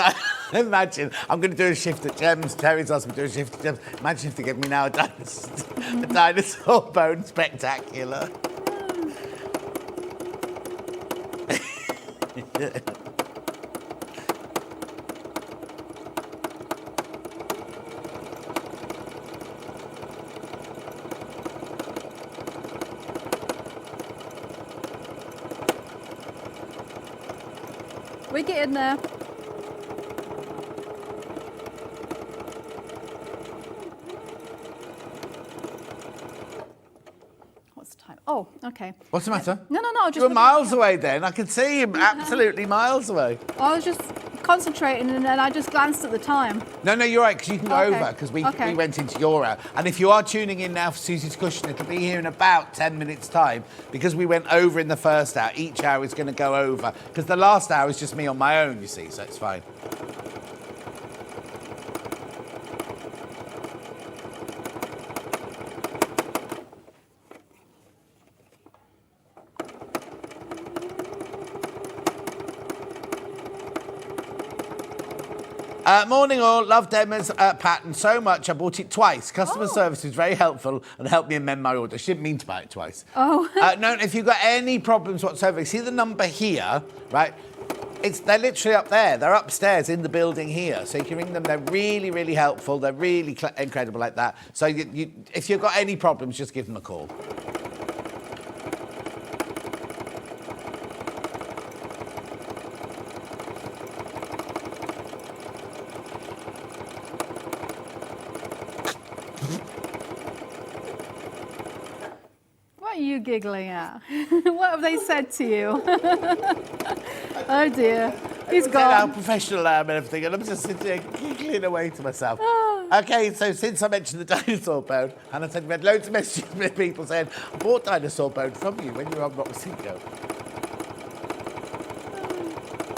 I imagine I'm going to do a shift at Gems. Terry's asked me to do a shift at Gems. Imagine if they give me now a dinosaur bone spectacular. We get in there. What's the time? Oh, okay. What's the matter? No. Just You were miles away then. I could see him absolutely miles away. I was just concentrating and then I just glanced at the time. No, you're right, because you can go Okay. over, because we Okay. went into your hour. And if you are tuning in now for Susie's Cushion, it'll be here in about 10 minutes' time, because we went over in the first hour. Each hour is going to go over, because the last hour is just me on my own, you see, so it's fine. Morning all, loved Emma's pattern so much I bought it twice. Customer service was very helpful and helped me amend my order. She didn't mean to buy it twice. Oh. No, if you've got any problems whatsoever, see the number here, right? They're literally up there. They're upstairs in the building here. So you can ring them. They're really, really helpful. They're really incredible like that. So if you've got any problems, just give them a call. What are you giggling at? What have they said to you? Oh dear, he's How gone. professional I am and everything, and I'm just sitting there giggling away to myself. Okay, so since I mentioned the dinosaur bone, and I said we had loads of messages from people saying, I bought dinosaur bone from you when you were on Rock Cinco.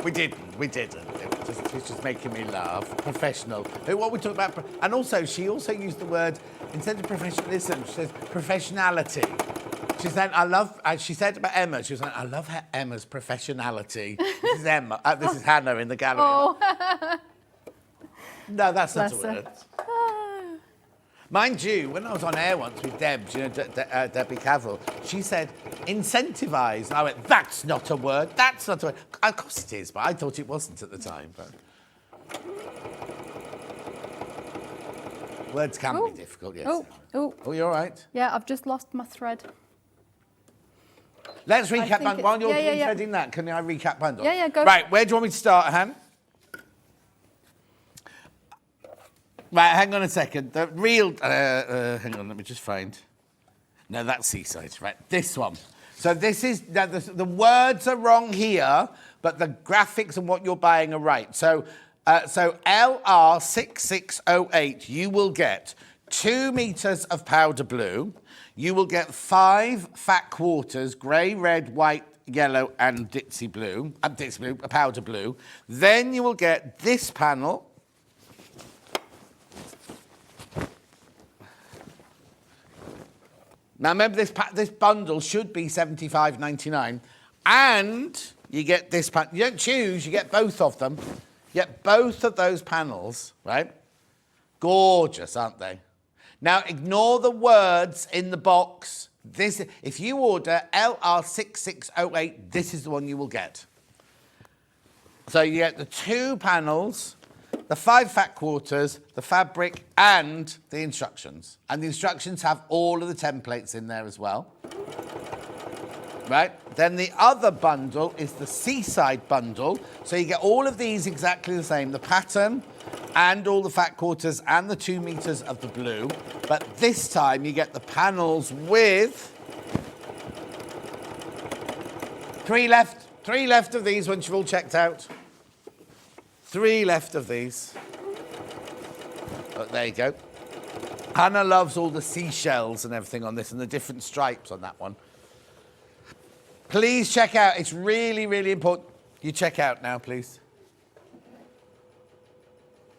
We didn't. It was just making me laugh. Professional. What we talk about, and also she also used the word, instead of professionalism, she says professionality. She said, she said about Emma, she was like, I love Emma's professionality. This is Emma. This is Hannah in the gallery. Oh. No, that's not a Bless her. word. Mind you, when I was on air once with Debs, you know, Debbie Cavill, she said, incentivise. And I went, that's not a word. That's not a word. Of course it is, but I thought it wasn't at the time. But... Words can be difficult, yes. Oh, you all right? yeah, I've just lost my thread. Let's recap think bundle. While you're yeah. threading that, can I recap bundle? Yeah, go. Right, where do you want me to start, Han? Right, hang on a second. The real... hang on, let me just find... No, that's Seaside. Right, this one. So this is... Now, the words are wrong here, but the graphics and what you're buying are right. So LR6608, you will get 2 meters of powder blue. You will get 5 fat quarters, grey, red, white, yellow, and Ditsy blue, powder blue. Then you will get this panel. Now remember, this bundle should be $75.99, and you get this panel. You don't choose; you get both of them. You get both of those panels, right? Gorgeous, aren't they? Now ignore the words in the box. This, if you order LR6608, this is the one you will get. So you get the 2 panels, the 5 fat quarters, the fabric, and the instructions. And the instructions have all of the templates in there as well. Right? Then the other bundle is the Seaside bundle. So you get all of these exactly the same. The pattern and all the fat quarters and the 2 meters of the blue. But this time you get the panels with 3 left. 3 left of these once you've all checked out. 3 left of these. Oh, there you go. Hannah loves all the seashells and everything on this and the different stripes on that one. Please check out. It's really, really important. You check out now, please.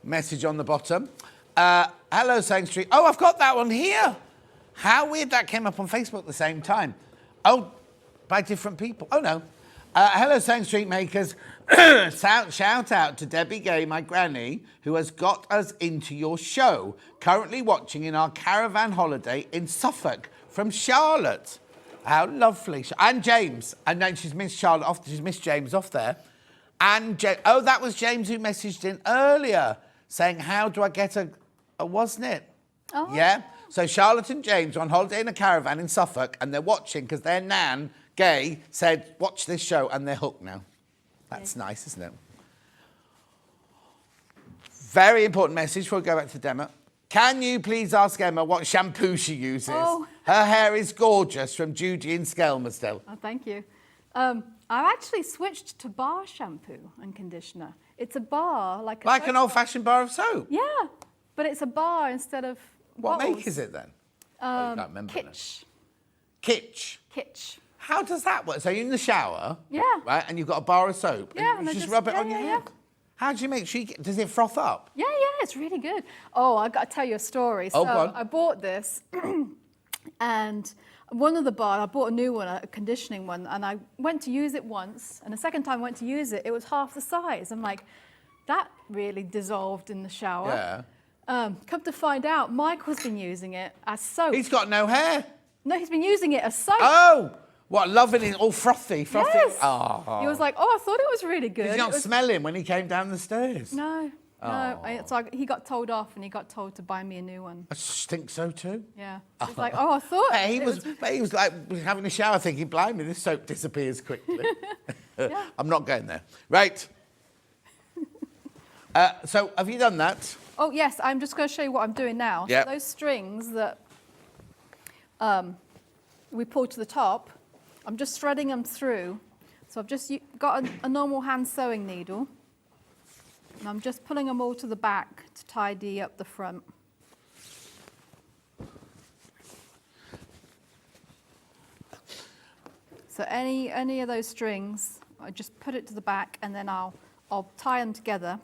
Message on the bottom. Hello, Sewing Street. Oh, I've got that one here. How weird that came up on Facebook at the same time. Oh, by different people. Oh, no. Hello, Sewing Street makers. Shout out to Debbie Gay, my granny, who has got us into your show. Currently watching in our caravan holiday in Suffolk from Charlotte. How lovely. And James. And then she's missed Charlotte off. She's missed James off there. And oh, that was James who messaged in earlier saying, how do I get a wasn't it? Oh. Yeah. So Charlotte and James are on holiday in a caravan in Suffolk and they're watching because their nan, Gay, said, watch this show, and they're hooked now. That's nice, isn't it? Very important message before we go back to the demo. Can you please ask Emma what shampoo she uses? Oh. Her hair is gorgeous, from Judy in Skelmersdale. Oh, thank you. I've actually switched to bar shampoo and conditioner. It's a bar, like an old-fashioned bar of soap? Yeah, but it's a bar instead of What bottles. make is it then? I can't remember. Kitsch. Kitsch? Kitsch. How does that work? So you're in the shower, yeah, right, and you've got a bar of soap, yeah, and you just rub it on your hair? Yeah. How do you make sure does it froth up? Yeah, it's really good. Oh, I've got to tell you a story. Oh, so go on. I bought this, and one of the bars, I bought a new one, a conditioning one, and I went to use it once, and the second time I went to use it, it was half the size. I'm like, that really dissolved in the shower. Yeah. Come to find out, Michael's been using it as soap. He's got no hair. No, he's been using it as soap. Oh! What, loving it, all frothy? Yes. Oh. He was like, oh, I thought it was really good. Did you not smell him when he came down the stairs? No. So he got told off and he got told to buy me a new one. I think so too. Yeah. He's like, oh, I thought. He was like having a shower thinking, blimey, this soap disappears quickly. Yeah. I'm not going there. Right. So have you done that? Oh, yes. I'm just going to show you what I'm doing now. Yep. So those strings that we pull to the top, I'm just threading them through. So I've just got a normal hand sewing needle. And I'm just pulling them all to the back to tidy up the front. So any of those strings, I just put it to the back and then I'll tie them together.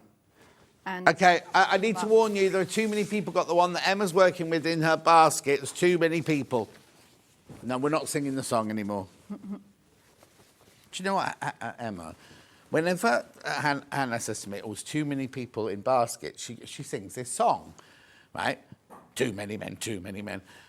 And okay, I need to warn you, there are too many people got the one that Emma's working with in her basket. There's too many people. No, we're not singing the song anymore. Do you know what, Emma? Whenever Hannah says to me, "Oh, there's too many people in baskets," she sings this song, right? Too many men,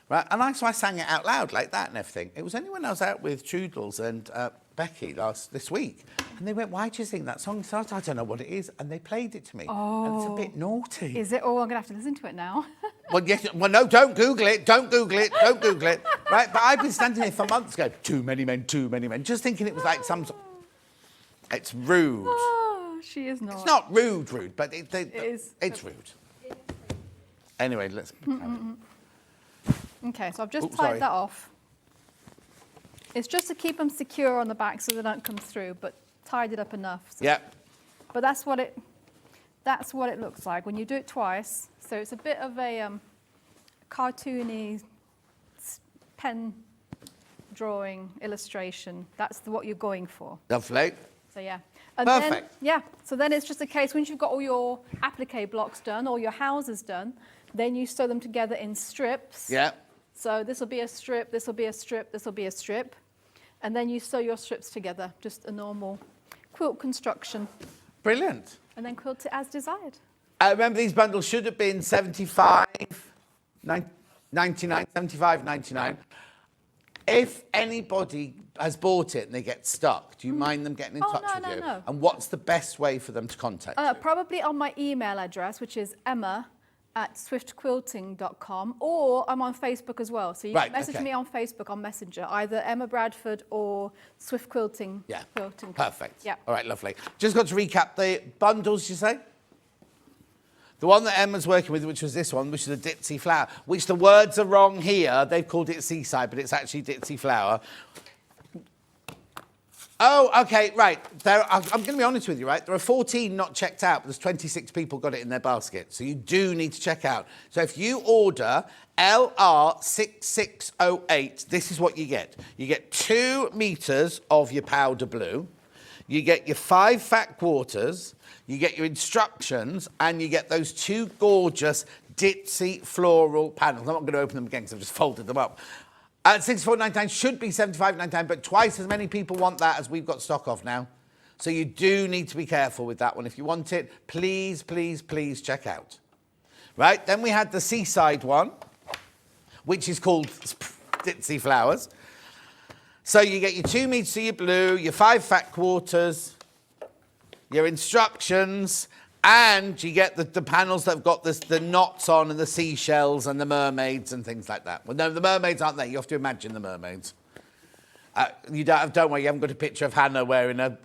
right? And so I sang it out loud like that and everything. It was only when I was out with Trudels and Becky this week, and they went, "Why do you sing that song?" So I don't know what it is, and they played it to me. Oh, and it's a bit naughty. Is it? Oh, I'm gonna have to listen to it now. Well, yes. Well, no, don't Google it. Don't Google it. Don't Google it. Right? But I've been standing here for months going, "Too many men, just thinking it was like some. It's rude. Oh, she is not. It's not rude, but it is. It's rude. Anyway, let's. Okay, so I've just tied that off. It's just to keep them secure on the back so they don't come through, but tied it up enough. So. Yeah. But that's what it looks like when you do it twice. So it's a bit of a cartoony pen drawing illustration. That's what you're going for. Lovely. So yeah. And Perfect. So then it's just a case, once you've got all your applique blocks done, all your houses done, then you sew them together in strips. Yeah. So this will be a strip, this will be a strip, this will be a strip. And then you sew your strips together, just a normal quilt construction. Brilliant. And then quilt it as desired. I remember these bundles should have been $75.99. If anybody has bought it and they get stuck, do you mind them getting in touch with you? No. And what's the best way for them to contact you? Probably on my email address, which is emma@swiftquilting.com, or I'm on Facebook as well. So you can message me on Facebook on Messenger, either Emma Bradford or Swift Quilting. Yeah. Quilting. Perfect. Yeah. All right, lovely. Just got to recap the bundles, you say? The one that Emma's working with, which was this one, which is a Ditzy Flower, which the words are wrong here. They've called it Seaside, but it's actually Ditzy Flower. Oh, okay, right. I'm going to be honest with you, right? There are 14 not checked out, but there's 26 people got it in their basket. So you do need to check out. So if you order LR6608, this is what you get. You get 2 meters of your powder blue. You get your 5 fat quarters. You get your instructions, and you get those 2 gorgeous Ditzy floral panels. I'm not going to open them again because I've just folded them up. $64.99 should be $75.99, but twice as many people want that as we've got stock of now. So you do need to be careful with that one. If you want it, please, please, please check out. Right, then we had the Seaside one, which is called Ditzy Flowers. So you get your 2 meters of your blue, your 5 fat quarters, your instructions, and you get the panels that have got the knots on and the seashells and the mermaids and things like that. Well, no, the mermaids aren't there. You have to imagine the mermaids. Don't worry, you haven't got a picture of Hannah wearing a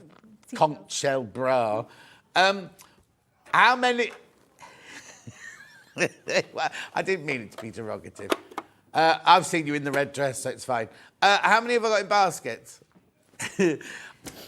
conch shell bra. How many... I didn't mean it to be derogative. I've seen you in the red dress, so it's fine. How many have I got in baskets?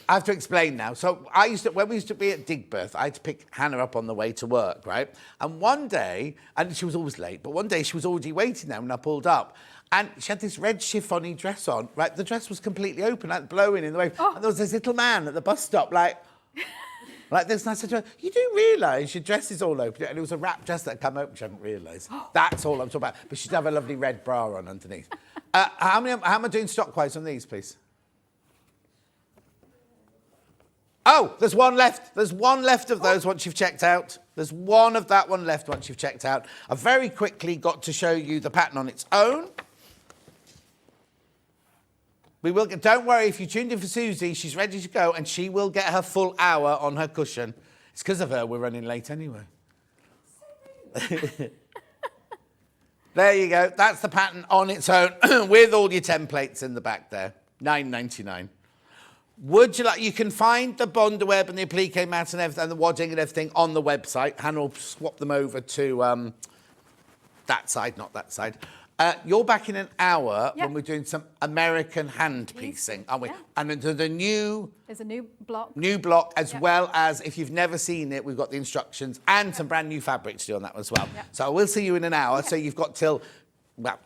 I have to explain now. So when we used to be at Digbirth, I had to pick Hannah up on the way to work, right? And one day, and she was always late, but one day she was already waiting there when I pulled up. And she had this red chiffon-y dress on, right? The dress was completely open, like blowing in the wind. Oh. And there was this little man at the bus stop, like this. And I said to her, "You do realise your dress is all open?" And it was a wrap dress that had come open, which I hadn't realised. That's all I'm talking about. But she'd have a lovely red bra on underneath. How am I doing stock-wise on these, please? Oh, there's one left. There's one left of those once you've checked out. There's one of that one left once you've checked out. I've very quickly got to show you the pattern on its own. Don't worry, if you tuned in for Suzie, she's ready to go, and she will get her full hour on her cushion. It's because of her we're running late anyway. There you go. That's the pattern on its own with all your templates in the back there. $9.99. Would you like... You can find the Bondeweb and the applique mat and everything, and the wadding and everything on the website. Hannah will swap them over to that side, not that side. You're back in an hour when we're doing some American hand piecing, aren't we? Yeah. And there's a new block, as well as, if you've never seen it, we've got the instructions and some brand new fabric to do on that as well. Yep. So I will see you in an hour. So you've got till... Well,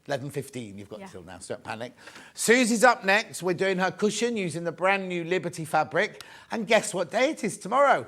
11:15 you've got till now, so don't panic. Susie's up next. We're doing her cushion using the brand new Liberty fabric. And guess what day it is tomorrow?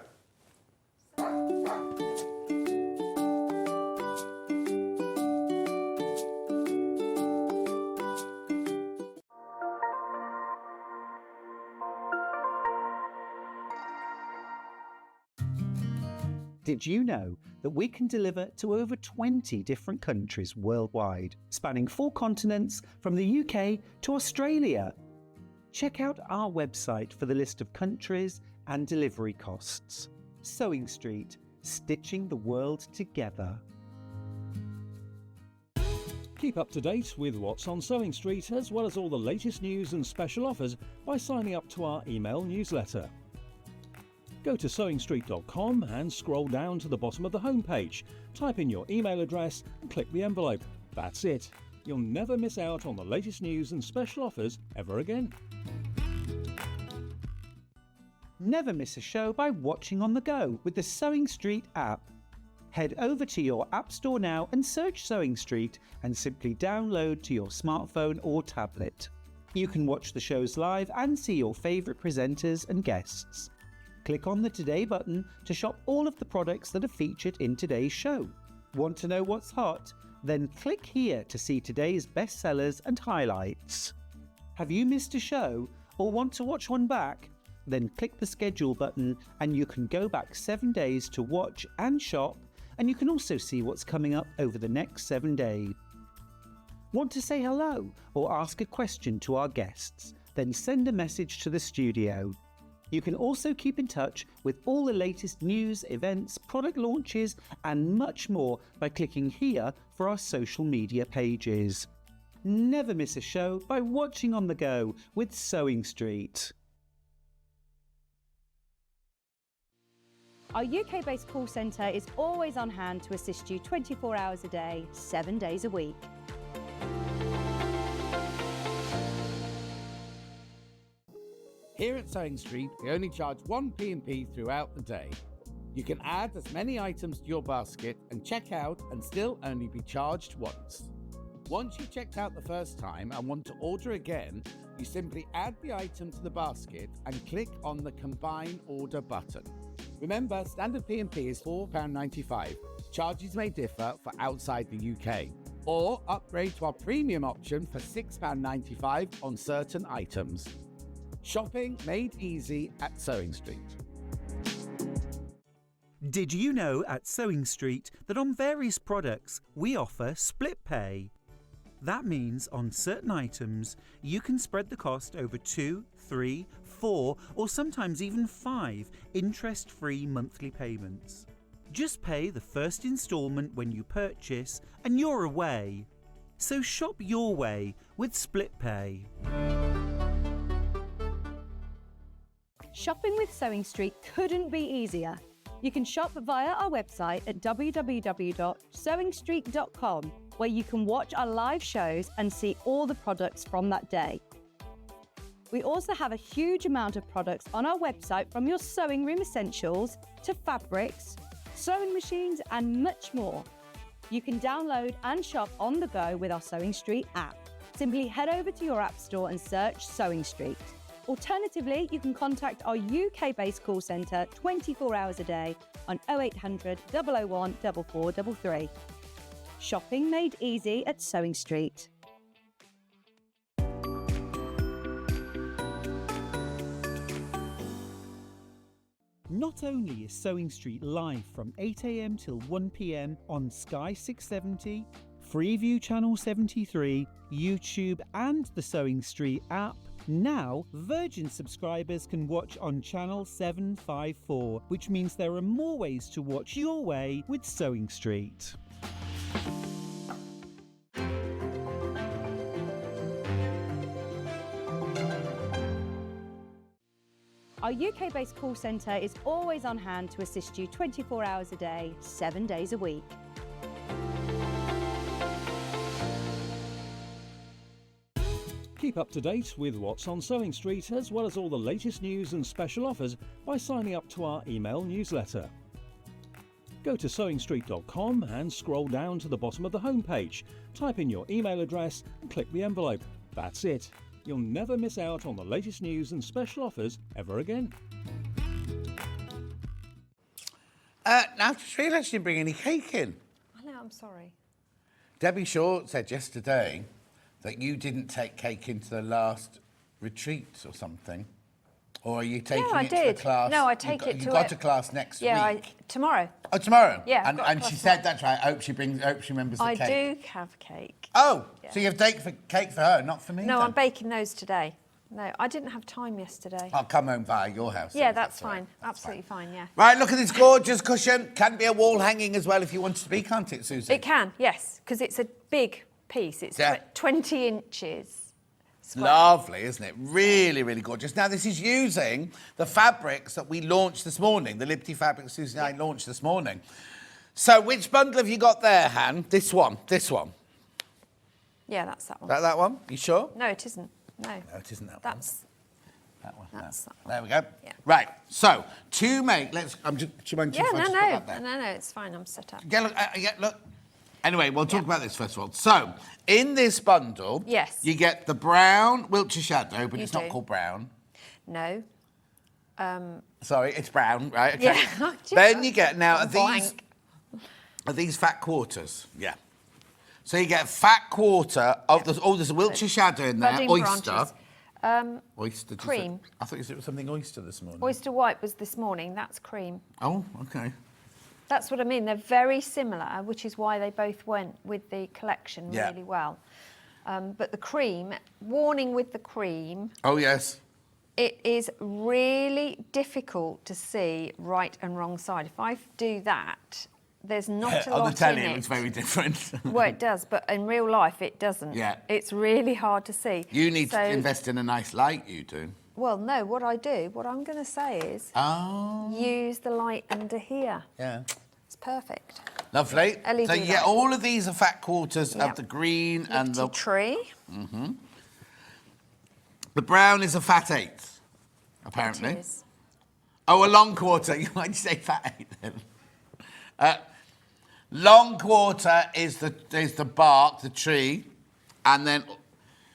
Did you know that we can deliver to over 20 different countries worldwide, spanning 4 continents from the UK to Australia? Check out our website for the list of countries and delivery costs. Sewing Street, stitching the world together. Keep up to date with what's on Sewing Street, as well as all the latest news and special offers by signing up to our email newsletter. Go to sewingstreet.com and scroll down to the bottom of the homepage. Type in your email address and click the envelope. That's it. You'll never miss out on the latest news and special offers ever again. Never miss a show by watching on the go with the Sewing Street app. Head over to your App Store now and search Sewing Street and simply download to your smartphone or tablet. You can watch the shows live and see your favourite presenters and guests. Click on the Today button to shop all of the products that are featured in today's show. Want to know what's hot? Then click here to see today's bestsellers and highlights. Have you missed a show or want to watch one back? Then click the schedule button and you can go back 7 days to watch and shop, and you can also see what's coming up over the next 7 days. Want to say hello or ask a question to our guests? Then send a message to the studio. You can also keep in touch with all the latest news, events, product launches and much more by clicking here for our social media pages. Never miss a show by watching on the go with Sewing Street. Our UK-based call centre is always on hand to assist you 24 hours a day, 7 days a week. Here at Sewing Street, we only charge one P&P throughout the day. You can add as many items to your basket and check out and still only be charged once. Once you've checked out the first time and want to order again, you simply add the item to the basket and click on the Combine Order button. Remember, standard P&P is £4.95. Charges may differ for outside the UK. Or upgrade to our premium option for £6.95 on certain items. Shopping made easy at Sewing Street. Did you know at Sewing Street that on various products we offer split pay? That means on certain items you can spread the cost over 2, 3, 4 or sometimes even 5 interest-free monthly payments. Just pay the first instalment when you purchase and you're away. So shop your way with split pay. Shopping with Sewing Street couldn't be easier. You can shop via our website at www.sewingstreet.com, where you can watch our live shows and see all the products from that day. We also have a huge amount of products on our website, from your sewing room essentials to fabrics, sewing machines and much more. You can download and shop on the go with our Sewing Street app. Simply head over to your App Store and search Sewing Street. Alternatively, you can contact our UK-based call centre 24 hours a day on 0800 001 4433. Shopping made easy at Sewing Street. Not only is Sewing Street live from 8 AM till 1 PM on Sky 670, Freeview Channel 73, YouTube and the Sewing Street app, now Virgin subscribers can watch on Channel 754, which means there are more ways to watch your way with Sewing Street. Our UK-based call centre is always on hand to assist you 24 hours a day, 7 days a week. Keep up to date with what's on Sewing Street, as well as all the latest news and special offers by signing up to our email newsletter. Go to sewingstreet.com and scroll down to the bottom of the homepage. Type in your email address and click the envelope. That's it. You'll never miss out on the latest news and special offers ever again. Now, I just realised you didn't bring any cake in. I know, I'm sorry. Debbie Shaw said yesterday that you didn't take cake into the last retreat or something. Or are you taking I it to did. a class? No, I take it to You got a- a class next Yeah, week. tomorrow. Oh, tomorrow? Yeah, I've got a And she class said tomorrow. that's right. I hope she remembers the I cake. do have cake. Oh, Yeah. so you have cake for her, not for me? No, then? I'm baking those today. No, I didn't have time yesterday. I'll come home via your house. Yeah, then, if that's all right. fine. Absolutely fine, yeah. Right, look at this gorgeous cushion. Can be a wall hanging as well if you want it to be, can't it, Susie? It can, yes, because it's a big piece. It's Yeah. 20 inches. Square. Lovely, isn't it? Really, really gorgeous. Now, this is using the fabrics that we launched this morning, the Liberty fabrics Susie and I launched this morning. So, which bundle have you got there, Han? This one, this one. Yeah, that's that one. That one? You sure? No, it isn't. No. No, it isn't that That's That one. That's no. that one. There we go. Yeah. Right. So to make, let's. I'm just. Do you mind if I just put that there? no, it's fine. I'm set up. Yeah, look. Look. Anyway, we'll talk about this first of all. So in this bundle, Yes. you get the brown Wiltshire Shadow, but You it's not do. called brown. No. Sorry, it's brown, right? Okay. Yeah. Then you get now are Blank. these fat quarters. Yeah. So you get fat quarter of the. Oh, there's a Wiltshire Shadow in there. Budding Oyster. branches. Oyster. Cream. I thought you said it was something oyster this morning. Oyster white was this morning. That's cream. Oh, okay. That's what I mean. They're very similar, which is why they both went with the collection Yeah. really well. But the cream, warning with the cream, Oh yes. it is really difficult to see right and wrong side. If I do that, there's not a lot On the telly, in it looks very different. Well, it does, but in real life, it doesn't. Yeah. It's really hard to see. You need So- to invest in a nice light, you do. Well, no, what I'm going to say is Oh. use the light under here. Yeah. It's perfect. Lovely. LED So you get light. all of these are fat quarters Yep. of the green and the Liberty tree. brown is a fat eighth, apparently. It is. Oh, a long quarter. Why'd you say fat eighth then? Long quarter is the bark, the tree, and then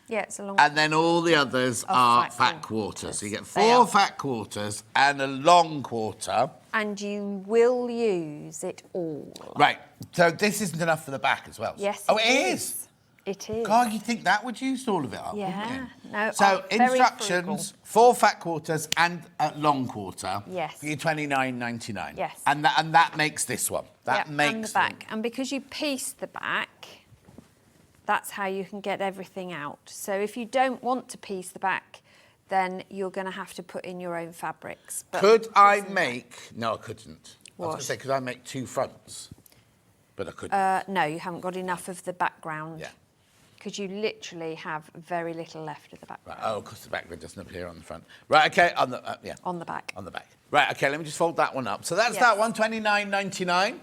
Yeah, it's a long. all the others are fat quarters. So you get four fat quarters and a long quarter. And you will use it all. Right. So this isn't enough for the back as well. Yes. Oh, it is. It is. God, you'd think that would use all of it up, wouldn't Yeah. you? No. So I'm very instructions: frugal. 4 fat quarters and a long quarter. Yes. For your $29.99. Yes. And that makes this one. That Yeah, makes and the back. And because you piece the back, that's how you can get everything out. So if you don't want to piece the back, then you're going to have to put in your own fabrics. But Could I make? No, I couldn't. I was What? going to say, could I make 2 fronts? But I couldn't. no, you haven't got enough of the background. Yeah. Because you literally have very little left of the Right. background. Oh, because the background doesn't appear on the front. Right. Okay. On the yeah. On the back. On the back. Right. Okay. Let me just fold that one up. So that's Yes. that one. $29.99.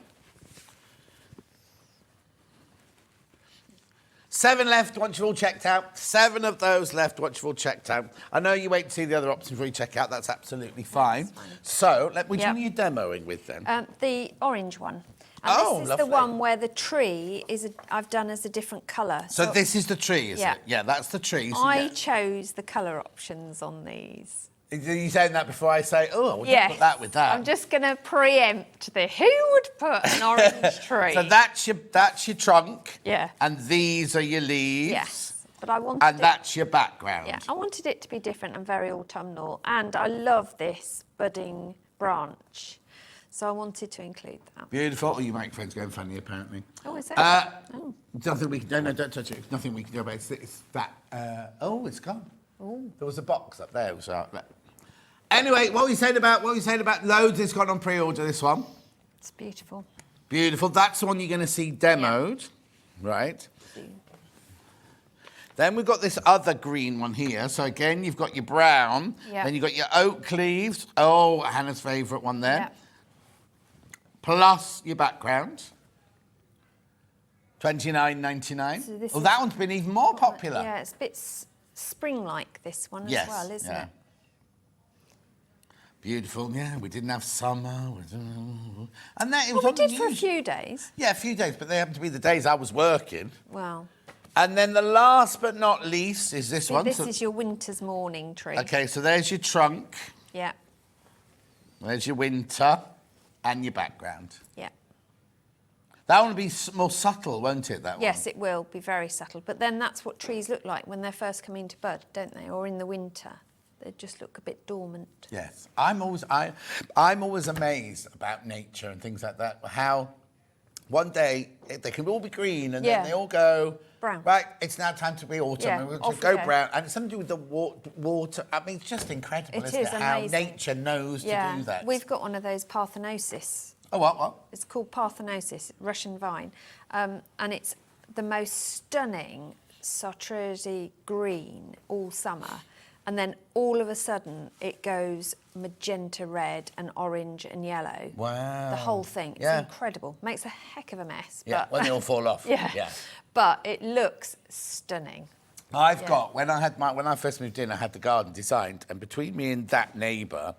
7 left once you've all checked out. 7 of those left once you've all checked out. I know you wait to see the other options before you check out. That's absolutely fine. So, which Yep. one are you demoing with then? The orange one. And Oh, this is lovely. the one where the tree I've done as a different colour. So this is the tree, is Yeah. it? Yeah, that's the tree. So I yeah. chose the colour options on these. Are you saying that before I say, oh, I would Yes. put that with that? I'm just going to preempt who would put an orange tree? So that's your trunk. Yeah. And these are your leaves. Yes. But I wanted And it, that's your background. yeah, I wanted it to be different and very autumnal. And I love this budding branch. So I wanted to include that. Beautiful. Oh, your microphone's going funny, apparently. Oh, is it? Nothing we can... No, don't touch it. Nothing we can do about it. It's that... oh, it's gone. Ooh. There was a box up there. Anyway, what were you saying about loads? It's gone on pre-order, this one. It's beautiful. Beautiful. That's the one you're going to see demoed. Right. Then we've got this other green one here. So again, you've got your brown. Yeah. Then you've got your oak leaves. Oh, Hannah's favourite one there. Yeah. Plus your background. $29.99. So this Oh, is- that one's been even more popular. Yeah, it's a bit spring-like, this one Yes, as well, isn't yeah. it? Beautiful. Yeah, we didn't have summer. And that it was Well, we on did the for a news. few days. Yeah, a few days, but they happened to be the days I was working. Well, And then the last but not least is this one. this So- is your winter's morning tree. Okay, so there's your trunk, Yeah, there's your winter, and your background. yeah. That one will be more subtle, won't it, that one? Yes, it will be very subtle. But then that's what trees look like when they're first coming to bud, don't they? Or in the winter. they'd just look a bit dormant. Yes, I'm always amazed about nature and things like that. How one day they can all be green and then they all go brown. Right, it's now time to be autumn and we're going to go brown. And it's something to do with the water. I mean, it's just incredible, isn't it? How nature knows to do that. We've got one of those parthenosis. Oh, what? It's called parthenosis, Russian vine, and it's the most stunning chartreuse green all summer. And then all of a sudden, it goes magenta red and orange and yellow. Wow. The whole thing. It's incredible. Makes a heck of a mess. Yeah, but when they all fall off. yeah. But it looks stunning. I've got, when I first moved in, I had the garden designed, and between me and that neighbour,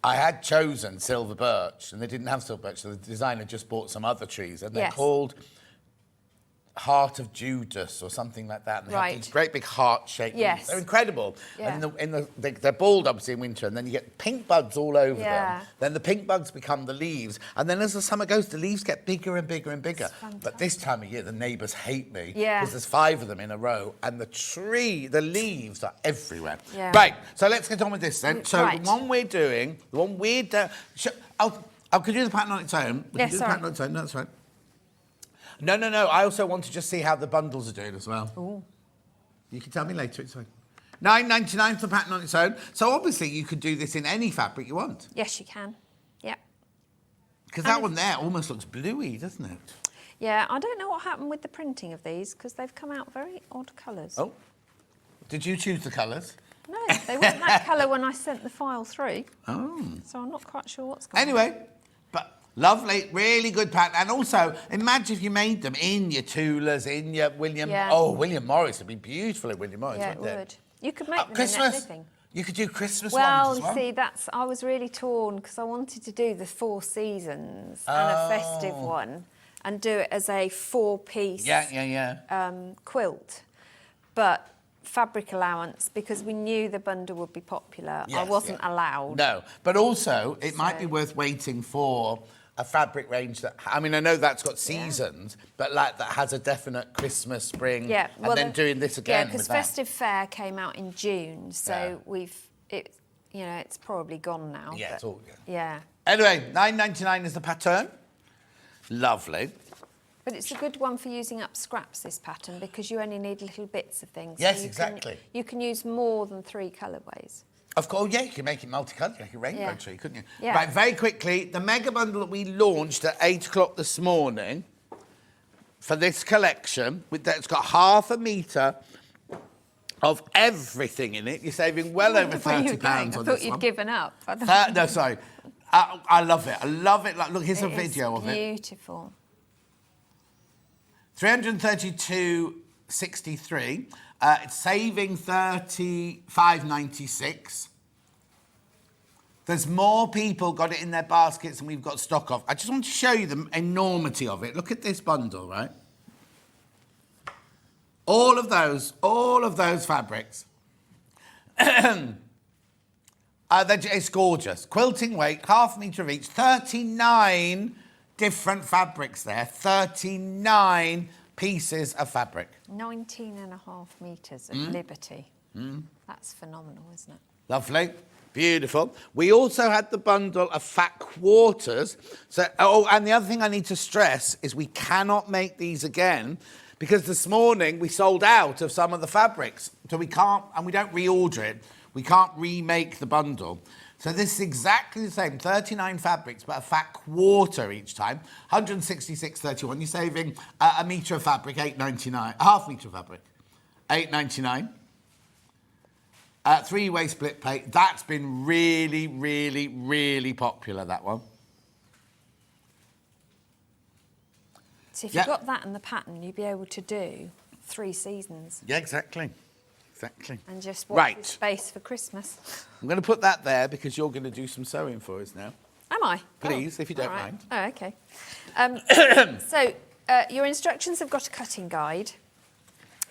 I had chosen silver birch, and they didn't have silver birch, so the designer just bought some other trees, and they're called Heart of Judas or something like that. And they have these great big heart-shaped leaves. They're incredible. Yeah. And they're bald, obviously, in winter, and then you get pink buds all over them. Then the pink buds become the leaves, and then as the summer goes, the leaves get bigger and bigger and bigger. But this time of year, the neighbours hate me because there's 5 of them in a row, and the leaves are everywhere. Right, so let's get on with this then. So the one we're doing, could you do the pattern on its own? Yes, sorry. No, that's right. No. I also want to just see how the bundles are doing as well. Ooh. You can tell me later, it's fine. $9.99 for the pattern on its own. So obviously you could do this in any fabric you want. Yes, you can. Yeah. Because that one there almost looks bluey, doesn't it? Yeah, I don't know what happened with the printing of these because they've come out very odd colours. Oh. Did you choose the colours? No, they weren't that colour when I sent the file through. Oh. So I'm not quite sure what's going on. Anyway, but lovely, really good pattern. And also, imagine if you made them in your Tulas, in your William... Oh, William Morris would be beautiful at William Morris, wouldn't it? Yeah, it would. You could make them Christmas. in anything. You could do Christmas well, ones as well. see, I was really torn because I wanted to do the 4 seasons and a festive one and do it as a 4-piece quilt. But fabric allowance, because we knew the bundle would be popular, I wasn't allowed. No, but also it might be worth waiting for a fabric range that, I mean, I know that's got seasons, but like that has a definite Christmas, spring, and then doing this again. Yeah, because Festive Fair came out in June, so it's probably gone now. Yeah, it's all good. Yeah. Anyway, $9.99 is the pattern. Lovely. But it's a good one for using up scraps, this pattern, because you only need little bits of things. Yes, so exactly. You can use more than 3 colourways. Of course, you can make it multicoloured, like a rainbow tree, couldn't you? Yeah. Right, very quickly, the mega bundle that we launched at 8 o'clock this morning for this collection, it's got half a metre of everything in it. You're saving well over £30 on this one. I thought you'd given up. No, sorry. I love it. I love it. Like, look, here's a video of it. Beautiful. 332.63. It's saving $35.96. There's more people got it in their baskets than we've got stock of. I just want to show you the enormity of it. Look at this bundle, right? All of those fabrics. It's gorgeous. Quilting weight, half metre of each, 39 different fabrics there, 39 pieces of fabric. 19.5 metres of liberty. That's phenomenal, isn't it? Lovely. Beautiful. We also had the bundle of fat quarters. So, and the other thing I need to stress is we cannot make these again because this morning we sold out of some of the fabrics. So we can't, and we don't reorder it, we can't remake the bundle. So this is exactly the same, 39 fabrics, but a fat quarter each time, 166.31. You're saving a metre of fabric, $8.99, half metre of fabric, $8.99. 3-way split plate. That's been really, really, really popular, that one. So if you've got that in the pattern, you'd be able to do 3 seasons. Yeah, exactly. Exactly. And just watch the space for Christmas. I'm going to put that there because you're going to do some sewing for us now. Am I? Please, if you don't mind. Oh, OK. So your instructions have got a cutting guide.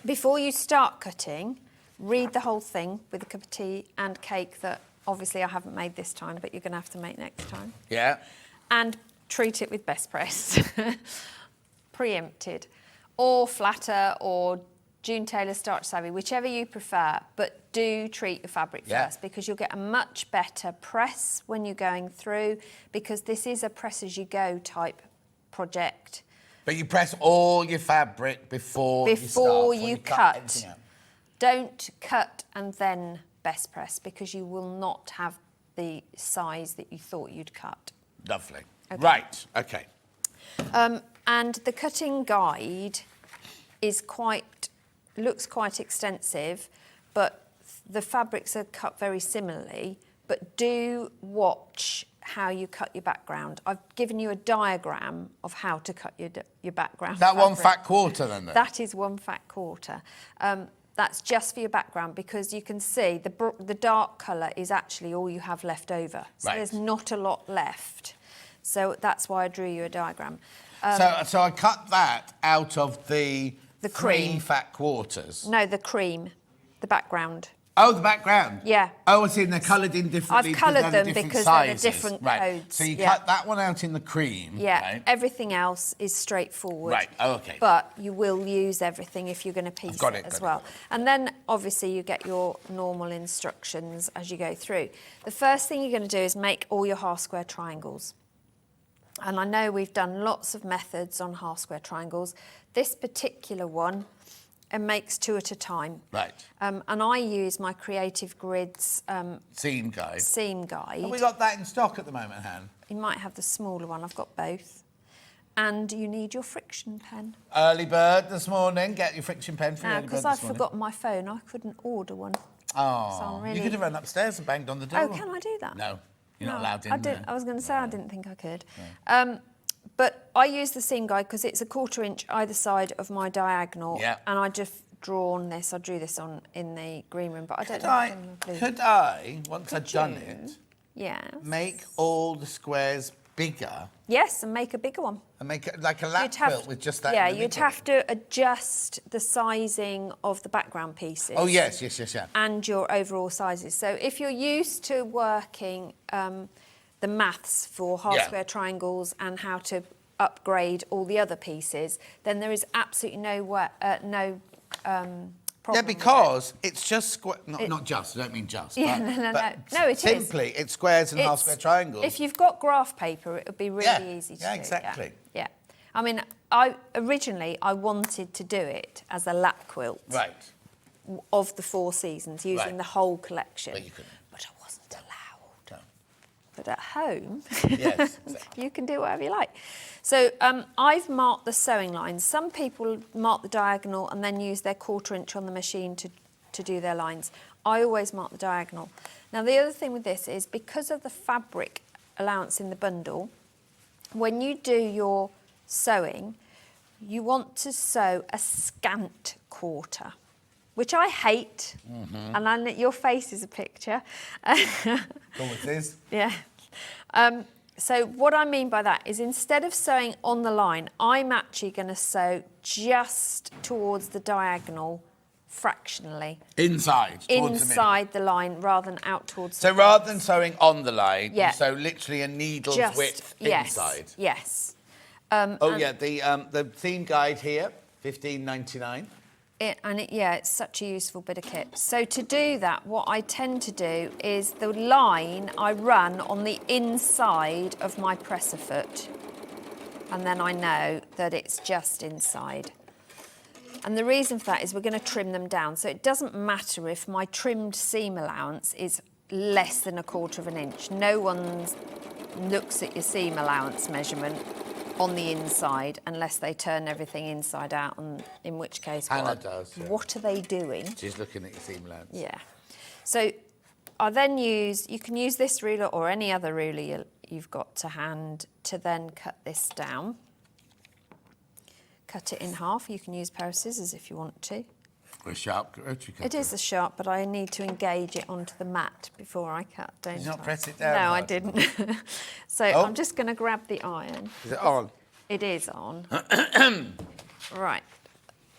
Before you start cutting, read the whole thing with a cup of tea and cake that obviously I haven't made this time, but you're going to have to make next time. Yeah. And treat it with best press. Preempted. Or flatter or June Taylor Starch Savvy, whichever you prefer, but do treat your fabric first, because you'll get a much better press when you're going through, because this is a press-as-you-go type project. But you press all your fabric before you cut. Don't cut and then best press, because you will not have the size that you thought you'd cut. Lovely. Okay. Right, okay. And the cutting guide is looks quite extensive, but the fabrics are cut very similarly. But do watch how you cut your background. I've given you a diagram of how to cut your background. That fabric. 1 fat quarter then? That is 1 fat quarter. That's just for your background, because you can see the dark colour is actually all you have left over. So there's not a lot left. So that's why I drew you a diagram. So I cut that out of the 3 cream. fat quarters? No, the cream, the background. Oh, the background? Yeah. Oh, I see, and they're coloured in differently. I've coloured them because they're the different codes. So you cut that one out in the cream. Yeah, right? Everything else is straightforward. Right, oh, okay. But you will use everything if you're going to piece it as well. And then, obviously, you get your normal instructions as you go through. The first thing you're going to do is make all your half-square triangles. And I know we've done lots of methods on half-square triangles. This particular one, it makes 2 at a time. Right. And I use my Creative Grids seam guide. Have we got that in stock at the moment, Han? You might have the smaller one. I've got both. And you need your friction pen. Early bird this morning. Get your friction pen for early bird this morning. Because I've forgotten my phone, I couldn't order one. Oh, so you could have run upstairs and banged on the door. Oh, can I do that? No, you're not allowed in there. I was going to say I didn't think I could. No. But I use the seam guide because it's a 1/4 inch either side of my diagonal. Yeah. And I just drawn this. I drew this on in the green room, but I don't know. Could I, once I've done it, make all the squares bigger? Yes, and make a bigger one. And make it like a lap quilt with just that. Yeah, you'd have to adjust the sizing of the background pieces. Oh, yes. And your overall sizes. So if you're used to working the maths for half-square triangles and how to upgrade all the other pieces, then there is absolutely no problem. Yeah, because it's just square. Not just. I don't mean just. Yeah, but no, it is. Simply, it's squares and half-square triangles. If you've got graph paper, it would be really easy to do. Yeah, exactly. Yeah. I mean, originally I wanted to do it as a lap quilt. Right. Of the 4 seasons, using the whole collection. But you couldn't. But I wasn't allowed. No. But at home, yes, you can do whatever you like. So I've marked the sewing lines. Some people mark the diagonal and then use their 1/4 inch on the machine to do their lines. I always mark the diagonal. Now, the other thing with this is because of the fabric allowance in the bundle, when you do your sewing, you want to sew a scant quarter, which I hate. And your face is a picture. Go with this. Yeah. So what I mean by that is instead of sewing on the line, I'm actually going to sew just towards the diagonal fractionally. Inside the line rather than out towards So rather than sewing on the line, you sew literally a needle's width inside. Yes. The theme guide here, $15.99. It's such a useful bit of kit. So to do that, what I tend to do is the line I run on the inside of my presser foot, and then I know that it's just inside. And the reason for that is we're going to trim them down. So it doesn't matter if my trimmed seam allowance is less than 1/4 inch. No one looks at your seam allowance measurement on the inside unless they turn everything inside out, and in which case Hannah does. Yeah. What are they doing? She's looking at your seam allowance. Yeah. So I then you can use this ruler or any other ruler you've got to hand to then cut this down. Cut it in half. You can use a pair of scissors if you want to. Or a sharp rotary cutter. It is a sharp, but I need to engage it onto the mat before I cut, don't I? Did you not press it down? No, I didn't. So I'm just going to grab the iron. Is it on? It is on. Right.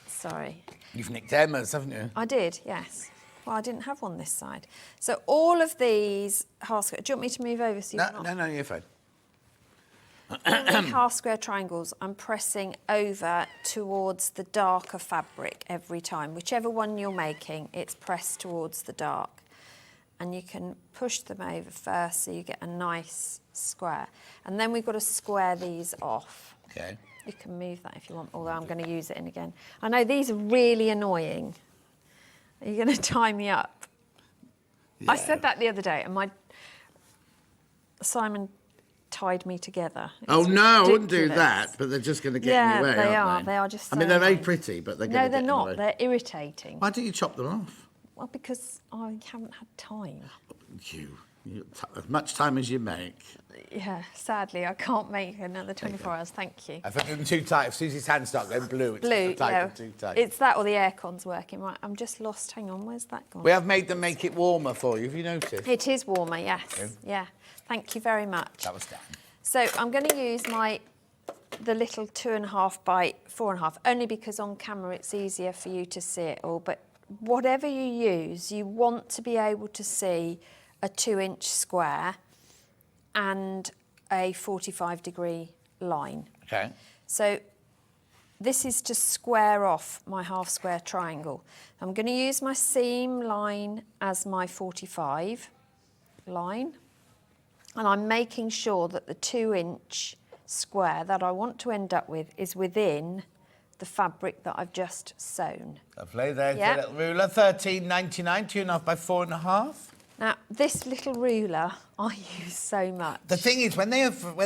Sorry. You've nicked Emma's, haven't you? I did, yes. Well, I didn't have one this side. So all of these half square. Do you want me to move over so you No, you're fine. all the half square triangles, I'm pressing over towards the darker fabric every time. Whichever one you're making, it's pressed towards the dark. And you can push them over first so you get a nice square. And then we've got to square these off. Okay. You can move that if you want, although I'm going to use it in again. I know these are really annoying. Are you going to tie me up? Yeah. I said that the other day, and Simon tied me together. Oh no, I wouldn't do ridiculous. that. But they're just going to get in the way, they aren't are. They are just. I mean, so they're very annoying. pretty, but they're going No, to they're get not. in the way. They're irritating. Why don't you chop them off? Well, because I haven't had time. You as much time as you make. Yeah, sadly, I can't make another 24 hours. Thank you. If I do them too tight, if Susie's hands start going blue, it's Blue, tight yeah. and too tight. It's that or the aircon's working. Right, I'm just lost. Hang on, where's that gone? We have made them make it warmer for you. Have you noticed? It is warmer, yes. Okay. Yeah. Thank you very much. That was done. So I'm going to use the little 2.5 by 4.5, only because on camera it's easier for you to see it all. But whatever you use, you want to be able to see a 2-inch square and a 45-degree line. Okay. So this is to square off my half square triangle. I'm going to use my seam line as my 45 line, and I'm making sure that the 2-inch square that I want to end up with is within the fabric that I've just sewn. Lovely. There's Yep. the little ruler, 13.99, 2.5 by 4.5. Now, this little ruler I use so much. The thing is, when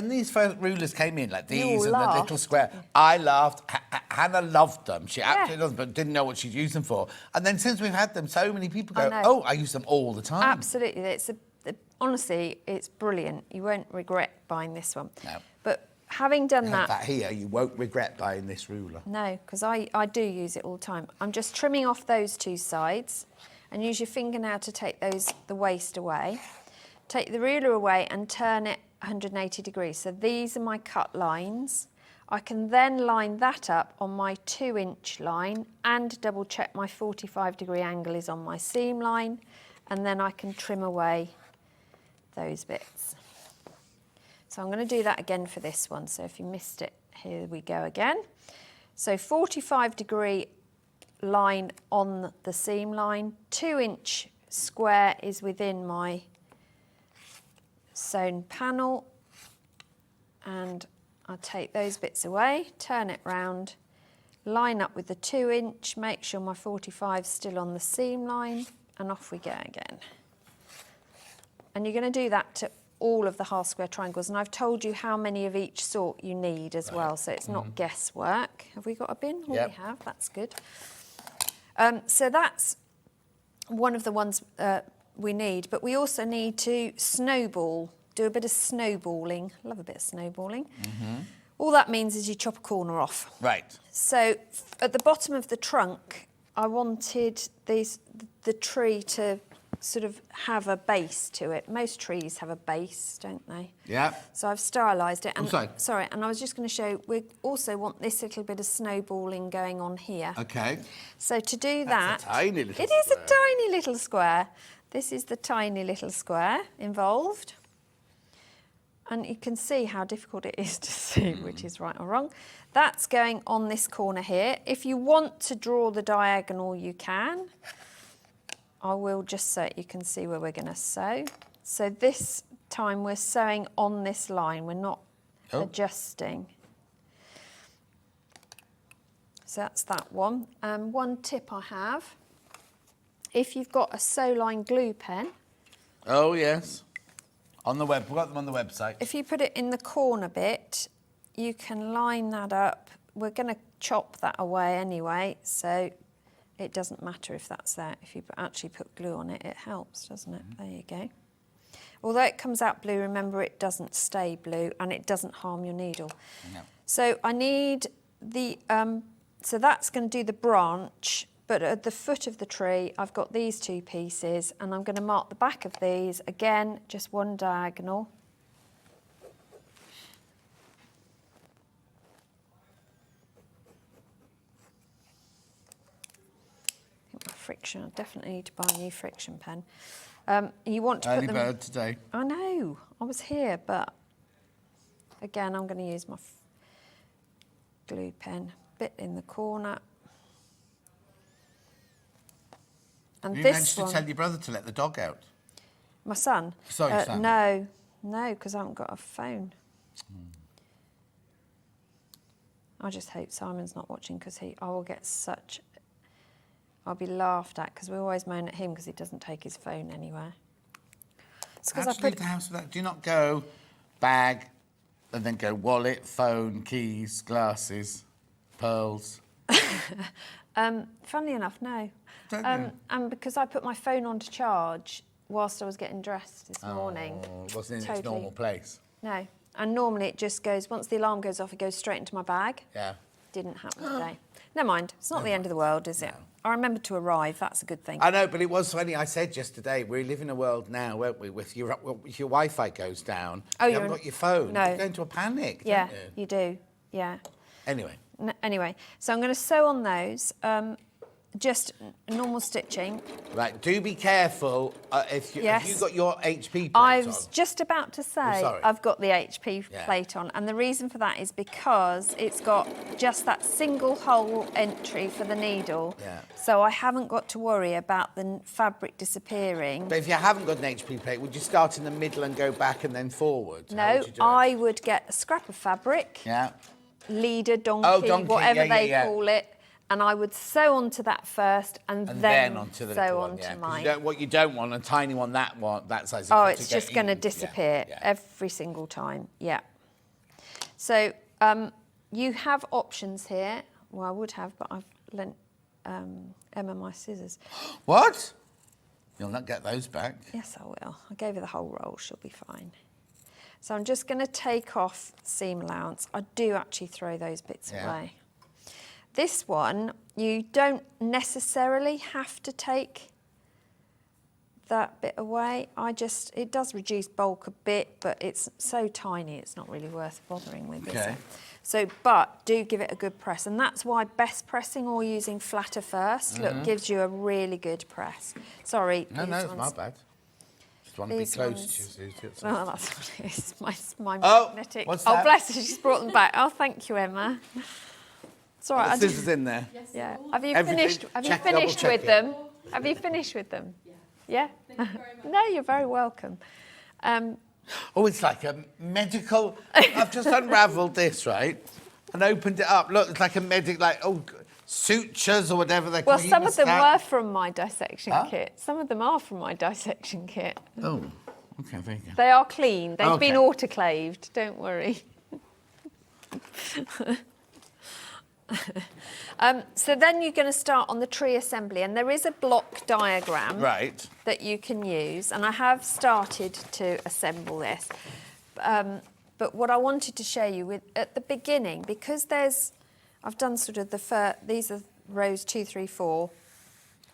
these first rulers came in, like these and the laughed. little square, I laughed. Hannah loved them. She absolutely loved them, but didn't know what she'd use them for. And then since we've had them, so many people go, know. "Oh, I use them all the time." Absolutely. Honestly, it's brilliant. You won't regret buying this one. No. But having done Have that here, you won't regret buying this ruler. No, because I do use it all the time. I'm just trimming off those two sides, and use your fingernail to take the waste away. Take the ruler away and turn it 180 degrees. So these are my cut lines. I can then line that up on my 2-inch line and double check my 45-degree angle is on my seam line, and then I can trim away those bits. So I'm going to do that again for this one. So if you missed it, here we go again. So 45-degree line on the seam line, 2-inch square is within my sewn panel, and I'll take those bits away, turn it round, line up with the 2-inch, make sure my 45 is still on the seam line, and off we go again. And you're going to do that to all of the half square triangles, and I've told you how many of each sort you need as well, so it's not guesswork. Have we got a bin? Oh, Yep. we have, that's good. So that's one of the ones we need, but we also need to do a bit of snowballing. Love a bit of snowballing. All that means is you chop a corner off. Right. So at the bottom of the trunk, I wanted the tree to sort of have a base to it. Most trees have a base, don't they? Yeah. So I've stylised it. And, sorry. and I was just going to show, we also want this little bit of snowballing going on here. Okay. So to do That's that... a tiny little It is square. a tiny little square. This is the tiny little square involved. And you can see how difficult it is to see which is right or wrong. That's going on this corner here. If you want to draw the diagonal, you can. I will just so you can see where we're going to sew. So this time we're sewing on this line. We're not adjusting. So that's that one. One tip I have, if you've got a sew line glue pen. Oh, yes. On the web, we've got them on the website. If you put it in the corner bit, you can line that up. We're going to chop that away anyway, so it doesn't matter if that's there. If you actually put glue on it, it helps, doesn't it? There you go. Although it comes out blue, remember it doesn't stay blue and it doesn't harm your needle. No. So I need the, so that's going to do the branch, but at the foot of the tree, I've got these two pieces, and I'm going to mark the back of these, again, just one diagonal. Friction. I definitely need to buy a new friction pen. You want to Early put them... bird today. I know. I was here, but again, I'm going to use my glue pen, bit in the corner. And You this managed to one, tell your brother to let the dog out. my son? Sorry, son. No, because I haven't got a phone. I just hope Simon's not watching because I'll be laughed at because we always moan at him because he doesn't take his phone anywhere. It's because How do you leave the house with that? Do you not go bag and then go wallet, phone, keys, glasses, pearls? Funnily enough, no. Don't you? And because I put my phone on to charge whilst I was getting dressed this morning. Oh, it wasn't in its normal place. No. And normally it just goes, once the alarm goes off, it goes straight into my bag. Yeah. Didn't happen today. Never mind. It's not the end of the world, is it? I remembered to arrive. That's a good thing. I know, but it was funny. I said yesterday, we live in a world now, won't we, with your Wi-Fi goes down, you haven't got your phone. No. You go into a panic, Yeah, don't you? you do. Yeah. Anyway. Anyway, so I'm going to sew on those. Just normal stitching. Right, do be careful if you Yes. have you got your HP plate I on? was just about to say sorry. I've got the HP Yeah. plate on, and the reason for that is because it's got just that single hole entry for the needle. Yeah. So I haven't got to worry about the fabric disappearing. But if you haven't got an HP plate, would you start in the middle and go back and then forward? How No, would you do it? I would get a scrap of fabric, Yeah. leader, donkey, whatever yeah, they yeah. call it, and I would sew onto that first, and then onto the little sew one, onto yeah. 'Cause mine. what you don't want, a tiny one, that size. Oh, to it's get just going to in. disappear Yeah. every single time. Yeah. So you have options here. Well, I would have, but I've lent Emma my scissors. What? You'll not get those back. Yes, I will. I gave her the whole roll. She'll be fine. So I'm just going to take off seam allowance. I do actually throw those bits Yeah. away. This one, you don't necessarily have to take that bit away. It does reduce bulk a bit, but it's so tiny, it's not really worth bothering with, is Okay. it? So, but do give it a good press, and that's why best pressing or using flatter first, look, gives you a really good press. Sorry. No, these it's my ones- bad. Just want to be these close ones- to you, Susie. Oh, that's what it is. My Oh, magnetic. what's Oh, that? bless her, she's brought them back. Oh, thank you, Emma. It's all right. I Scissors in there. yeah. Have you Everything- finished? Have you check- finished double with check it. them? Have you finished with them? Yeah. No, you're very welcome. Oh, it's like a medical. I've just unravelled this, right, and opened it up. Look, it's like a sutures or whatever they call Well, it. some of them were from my dissection kit. Some of them are from my dissection kit. Oh, okay, there you go. They are clean. They've been Okay. autoclaved. Don't worry. So then you're going to start on the tree assembly, and there is a block diagram Right. that you can use, and I have started to assemble this. But what I wanted to show you at the beginning, because I've done sort of these are rows 2, 3, 4.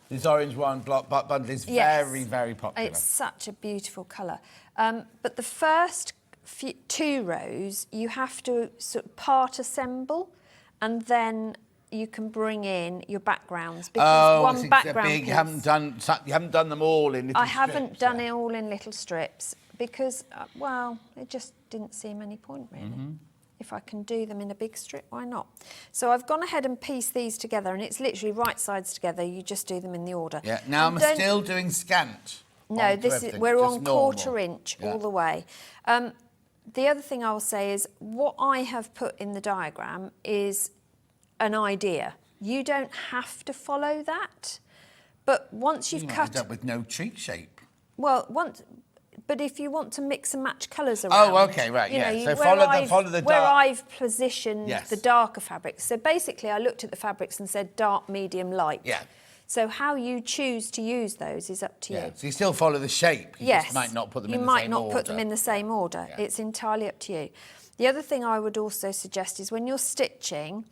This orange one block bundle is Yes. very, very popular. It's such a beautiful colour. But the first 2 rows, you have to sort of part assemble, and then you can bring in your backgrounds, because one it's background big. piece, You haven't done them all in little I haven't strips, done yeah. it all in little strips because, well, it just didn't seem any point really. Mm-hmm. If I can do them in a big strip, why not? So I've gone ahead and pieced these together, and it's literally right sides together. You just do them in the order. Yeah. Now And I'm still doing scant. No, onto this is everything, we're just on normal. 1/4 inch Yeah. all the way. The other thing I will say is what I have put in the diagram is an idea. You don't have to follow that, but once you've You might cut end up with no tree shape. but if you want to mix and match colours around. Oh, okay, right, you yeah. know, So where follow the where dark- I've positioned Yes. the darker fabrics. So basically, I looked at the fabrics and said dark, medium, light. Yeah. So how you choose to use those is up to Yeah. you. So you still follow the shape. You Yes. just might not put them you in the same order. might not put them in the same order. Yeah. It's entirely up to you. The other thing I would also suggest is when you're stitching,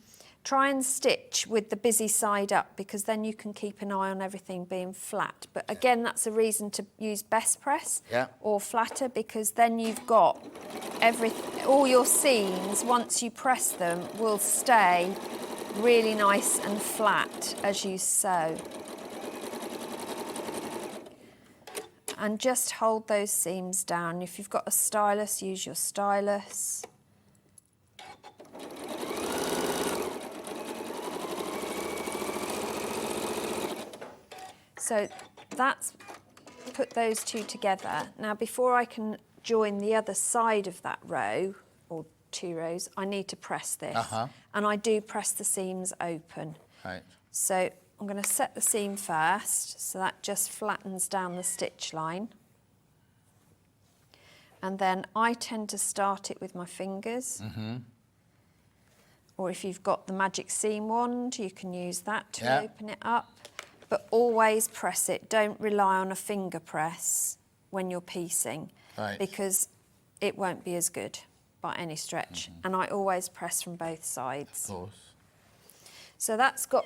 try and stitch with the busy side up, because then you can keep an eye on everything being flat. But again, that's a reason to use best press Yeah. or flatter, because then you've got all your seams, once you press them, will stay really nice and flat as you sew. And just hold those seams down. If you've got a stylus, use your stylus. So that's put those two together. Now, before I can join the other side of that row, or 2 rows, I need to press this. And I do press the seams open. Right. So I'm going to set the seam first, so that just flattens down the stitch line. And then I tend to start it with my fingers. Or if you've got the magic seam wand, you can use that to open it up. But always press it. Don't rely on a finger press when you're piecing, because it won't be as good by any stretch. And I always press from both sides. Of course. So that's got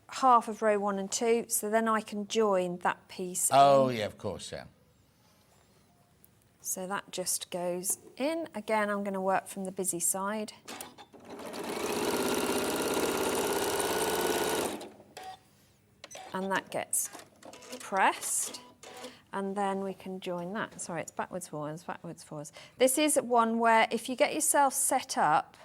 half of row 1 and 2, so then I can join that piece Oh, in. yeah, of course, yeah. So that just goes in. Again, I'm going to work from the busy side. And that gets pressed. And then we can join that. Sorry, it's backwards, forwards, backwards, forwards. This is one where if you get yourself set up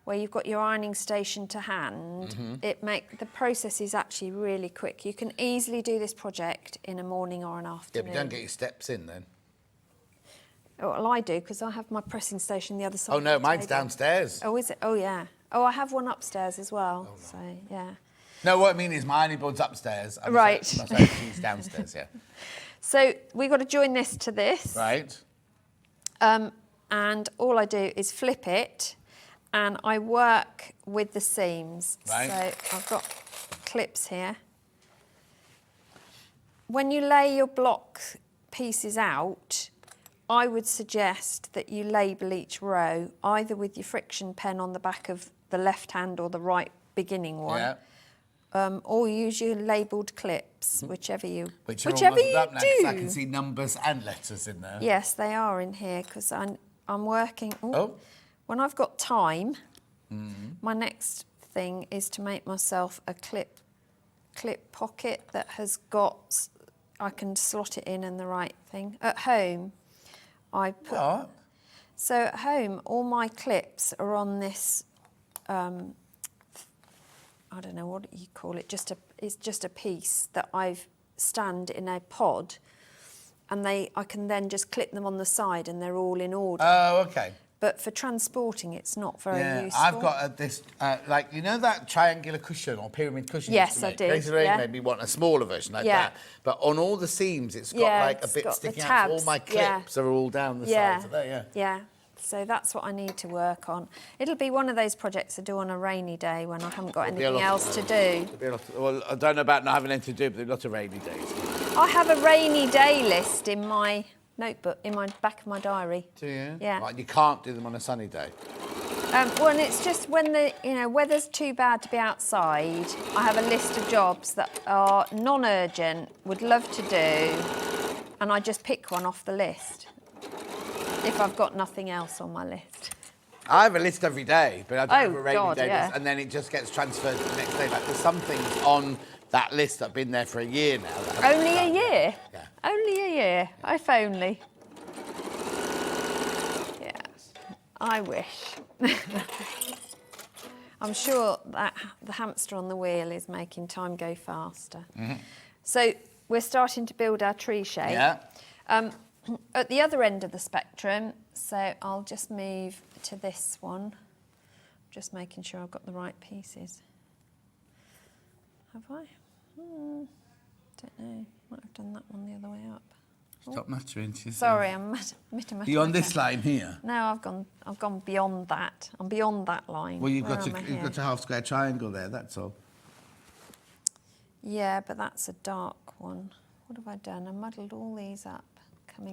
where you've got your ironing station to hand, the process is actually really quick. You can easily do this project in a morning or an afternoon. Yeah, but don't get your steps in then. Oh, well, I do, because I have my pressing station the other side. Oh, no, of the mine's table. downstairs. Oh, is it? Oh, yeah. Oh, I have one upstairs as well. Oh, no. So, yeah. No, what I mean is my ironing board's upstairs. Right. She's downstairs, yeah. So we've got to join this to this. Right. And all I do is flip it, and I work with the seams. Right. So I've got clips here. When you lay your block pieces out, I would suggest that you label each row either with your friction pen on the back of the left hand or the right beginning one, or use your labelled clips, whichever you Which whichever you up now, do. 'cause I can see numbers and letters in there. Yes, they are in here because I'm working. When I've got time, my next thing is to make myself a clip pocket that has got. I can slot it in the right thing. At home, I put. What? So at home, all my clips are on this. I don't know what you call it. It's just a piece that I've stand in a pod, and I can then just clip them on the side, and they're all in order. Oh, okay. But for transporting, it's not very useful. I've got this, like, you know that triangular cushion or pyramid cushion? Yes, I do. Basically, made me want a smaller version like that. But on all the seams, it's got like a bit sticking out. So all my clips are all down the sides of there, Yeah. So that's what I need to work on. It'll be one of those projects I do on a rainy day when I haven't got anything else to do. Well, I don't know about not having anything to do, but there are lots of rainy days. I have a rainy day list in my notebook, in my back of my diary. Do you? Yeah. Right, you can't do them on a sunny day. Well, and it's just when the weather's too bad to be outside, I have a list of jobs that are non-urgent, would love to do, and I just pick one off the list if I've got nothing else on my list. I have a list every day, but I don't have a rainy day yeah. list, and then it just gets transferred to the next day. Like, there's some things on that list that have been there for a year now. Only a year? Yeah. Only a year, if only. Yeah, I wish. I'm sure that the hamster on the wheel is making time go faster. So we're starting to build our tree shape. Yeah. At the other end of the spectrum, so I'll just move to this one, just making sure I've got the right pieces. Have I? Don't know. Might have done that one the other way up. Stop muttering. Sorry, I'm You're on this line here. No, I've gone beyond that. I'm beyond that line. Well, you've Where got am I here? a half square triangle there. That's all. Yeah, but that's a dark one. What have I done? I muddled all these up.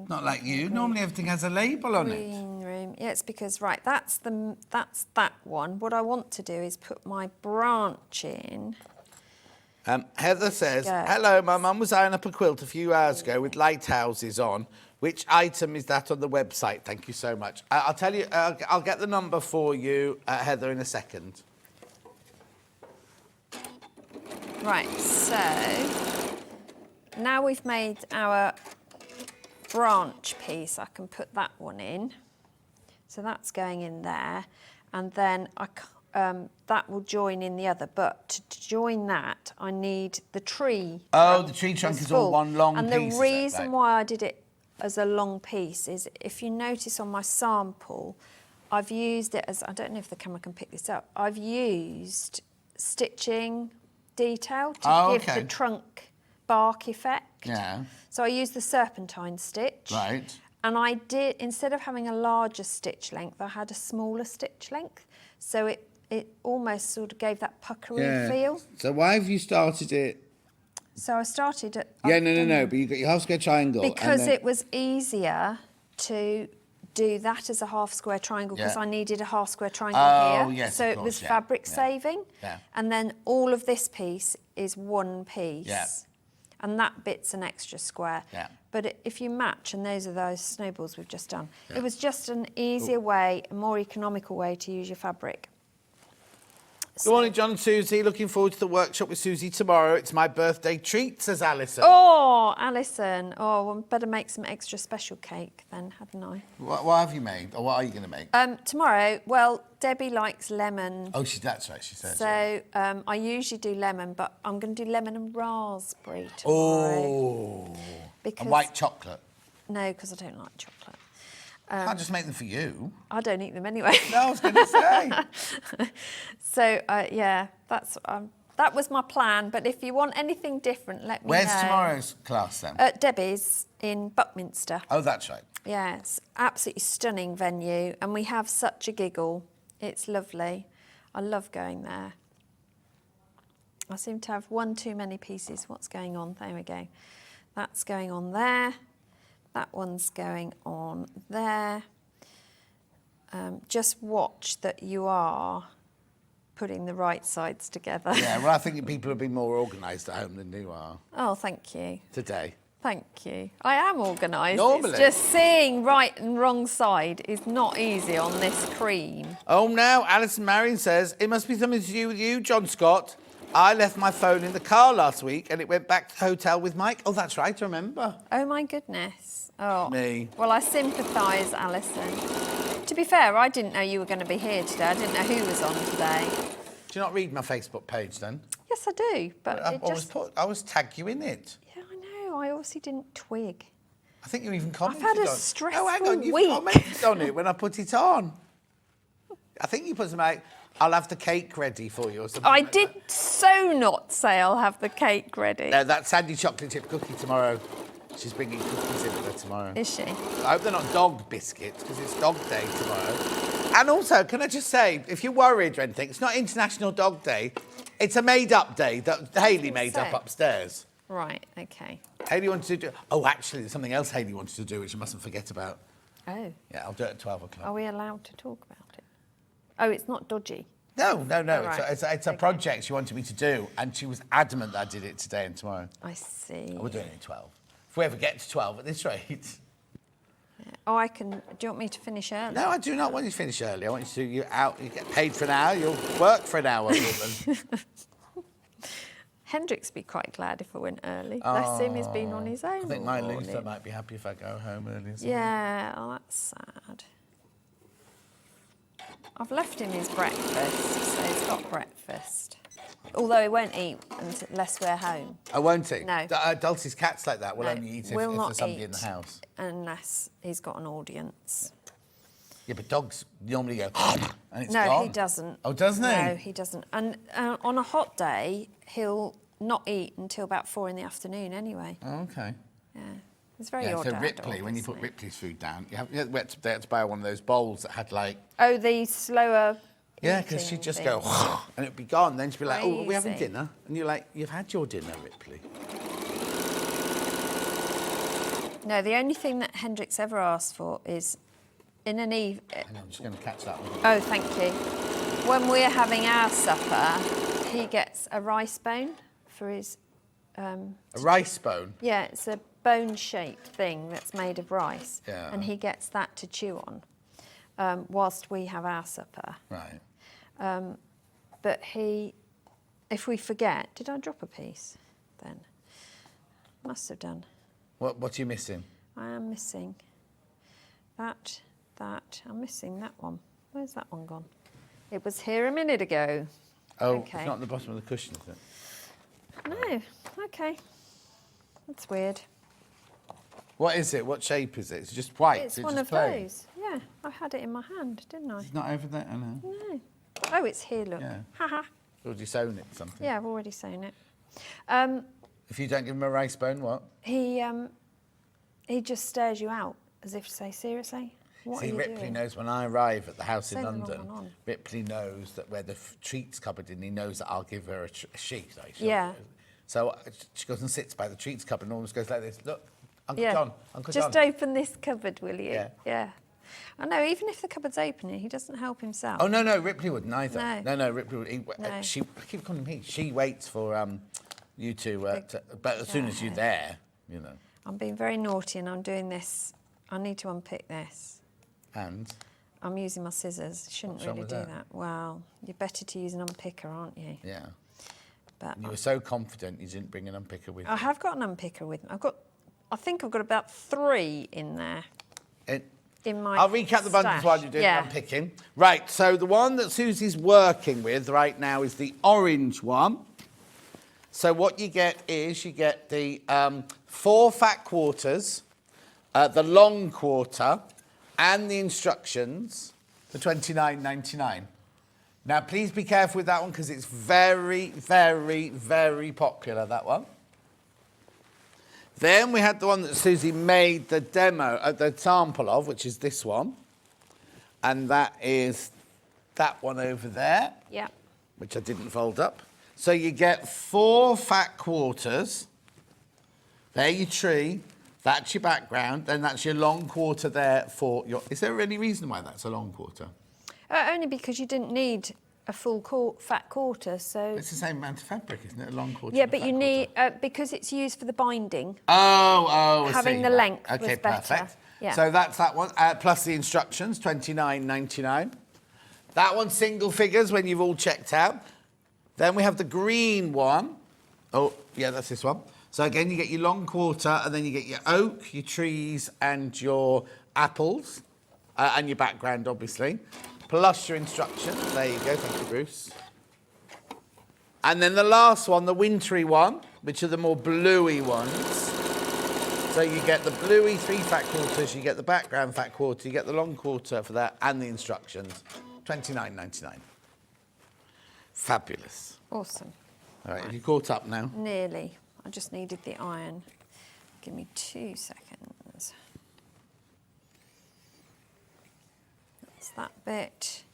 Not like you. Normally everything has a label on it. Green room. Yeah, it's because that's that one. What I want to do is put my branch in. Heather says, Go. hello, my mum was ironing up a quilt a few hours ago with lighthouses on. Which item is that on the website? Thank you so much. I'll tell you, I'll get the number for you, Heather, in a second. Right, so now we've made our branch piece, I can put that one in. So that's going in there. And then that will join in the other. But to join that, I need the tree. Oh, the tree trunk is all full. one long and piece. And the reason why I did it as a long piece is, if you notice on my sample, I've used it as, I don't know if the camera can pick this up, I've used stitching detail to give the trunk bark effect. Yeah. So I used the serpentine stitch. Right. And I did, instead of having a larger stitch length, I had a smaller stitch length. So it almost sort of gave that puckery feel. So why have you started it? So I started at... No, but you got your half square triangle. Because it was easier to do that as a half square triangle, because I needed a half square triangle here. Oh, yes, so of it course, was fabric saving. Yeah. And then all of this piece is one piece. Yeah. And that bit's an extra square. Yeah. But if you match, and those are those snowballs we've just done, it was just an easier way, a more economical way to use your fabric. Good morning, John and Susie. Looking forward to the workshop with Susie tomorrow. It's my birthday treat, says Alison. Oh, Alison. Oh, well, better make some extra special cake then, hadn't I? What have you made? Or what are you going to make? Tomorrow, well, Debbie likes lemon. Oh, that's right, she said. So I usually do lemon, but I'm going to do lemon and raspberry tomorrow. Oh. Because, and white chocolate. No, because I don't like chocolate. Can't just make them for you. I don't eat them anyway. No, I was going to say. So, yeah, that was my plan. But if you want anything different, let me know. Where's tomorrow's class then? At Debbie's in Buckminster. Oh, that's right. Yeah, it's absolutely stunning venue, and we have such a giggle. It's lovely. I love going there. I seem to have one too many pieces. What's going on? There we go. That's going on there. That one's going on there. Just watch that you are putting the right sides together. Yeah, well, I think people have been more organised at home than you are. Oh, thank you. Today. Thank you. I am organised. Normally. It's just seeing right and wrong side is not easy on this cream. Oh, now Alison Marion says, it must be something to do with you, John Scott. I left my phone in the car last week and it went back to the hotel with Mike. Oh, that's right, I remember. Oh, my goodness. Oh. Me. Well, I sympathise, Alison. To be fair, I didn't know you were going to be here today. I didn't know who was on today. Do you not read my Facebook page then? Yes, I do, but I always tag you in it. Yeah, I know. I obviously didn't twig. I think you even commented I've had a on stressful Oh, hang on, you week. commented on it when I put it on. I think you put something like, I'll have the cake ready for you or something. I like did that. so not say I'll have the cake ready. No, that's Sandy chocolate chip cookie tomorrow. She's bringing cookies in with her tomorrow. Is she? I hope they're not dog biscuits because it's dog day tomorrow. And also, can I just say, if you're worried or anything, it's not International Dog Day. It's a made-up day that Hayley made up upstairs. Right, OK. Hayley wanted to do... Oh, actually, there's something else Hayley wanted to do, which you mustn't forget about. Oh. Yeah, I'll do it at 12 o'clock. Are we allowed to talk about it? Oh, it's not dodgy? No. Oh, right. It's a project she wanted me to do, and she was adamant that I did it today and tomorrow. I see. We're doing it at 12. If we ever get to 12 at this rate... Yeah. Oh, I can... Do you want me to finish early? No, I do not want you to finish early. I want you to... You get paid for an hour, you'll work for an hour, woman. Hendrik's be quite glad if I went early. Bless him, he's been on his own. I think all my morning. Luther might be happy if I go home early. Yeah, oh, that's sad. I've left him his breakfast, so he's got breakfast. Although he won't eat unless we're home. Oh, won't he? No. Dulcie's cat's like that. Will only eat if there's somebody in the house. Unless he's got an audience. Yeah, but dogs normally go, and it's No, gone. he doesn't. Oh, doesn't he? No, he doesn't. And on a hot day, he'll not eat until about 4 in the afternoon anyway. Oh, OK. Yeah, it's very Yeah, odd. so dog, Ripley, when you isn't put it? Ripley's food down, they had to buy one of those bowls that had like... Oh, the slower... Yeah, because she'd just go, and it'd be gone. Then she'd be like, oh, are we having Crazy. dinner? And you're like, you've had your dinner, Ripley. No, the only thing that Hendrik's ever asked for is in an eve... Hang on, I'm just going to catch that one. Oh, thank you. When we're having our supper, he gets a rice bone for his... A rice bone? Yeah, it's a bone-shaped thing that's made of rice. Yeah. And he gets that to chew on whilst we have our supper. Right. But if we forget... Did I drop a piece then? Must have done. What are you missing? I am missing that. I'm missing that one. Where's that one gone? It was here a minute ago. Oh, Okay. it's not at the bottom of the cushion, is it? No, okay. That's weird. What is it? What shape is it? It's just white. It's It's one just of plain. those. Yeah, I had it in my hand, didn't I? It's not over there, I know. No. Oh, it's here, look. Yeah. Haha. Already sewn it something. Yeah, I've already sewn it. If you don't give him a race bone, what? He just stares you out as if to say, seriously? What See, are you Ripley doing? knows when I arrive at the house in Send the wrong London, one on. Ripley knows that where the treats cupboard in, he knows that I'll give her a sheet. Like, Yeah. So she goes and sits by the treats cupboard and almost goes like this. Look, Uncle Yeah. John, Uncle Just John. open this cupboard, will you? Yeah. Yeah. I know, even if the cupboard's open, he doesn't help himself. Oh, no, Ripley wouldn't either. No. No, Ripley would. No. I keep calling him he. She waits for you to, but as soon as you're there, you know. I'm being very naughty and I'm doing this. I need to unpick this. And? I'm using my scissors. Shouldn't What's wrong really with do that? that. Well, you're better to use an unpicker, aren't you? Yeah. But You were so confident you didn't bring an unpicker with you. I have got an unpicker with me. I think I've got about 3 in there. In my I'll recap the bundles stash. while you're doing Yeah. the unpicking. Right, so the one that Susie's working with right now is the orange one. So what you get is you get the 4 fat quarters, the long quarter, and the instructions for $29.99. Now, please be careful with that one because it's very, very, very popular, that one. Then we had the one that Susie made the demo, the sample of, which is this one. And that is that one over there, Yeah. which I didn't fold up. So you get 4 fat quarters. There your tree. That's your background. Then that's your long quarter there for your... Is there any reason why that's a long quarter? Only because you didn't need a full fat quarter, so... It's the same amount of fabric, isn't it? A long quarter. Yeah, and a but fat you quarter. need... because it's used for the binding. I Having see. the length Okay, was better. perfect. Yeah. So that's that one, plus the instructions, $29.99. That one's single figures when you've all checked out. Then we have the green one. Oh, yeah, that's this one. So again, you get your long quarter, and then you get your oak, your trees, and your apples, and your background, obviously, plus your instructions. There you go. Thank you, Bruce. And then the last one, the wintry one, which are the more bluey ones. So you get the bluey 3 fat quarters, you get the background fat quarter, you get the long quarter for that, and the instructions. $29.99. Fabulous. Awesome. All right, have you caught up now? Nearly. I just needed the iron. Give me 2 seconds. That's that bit.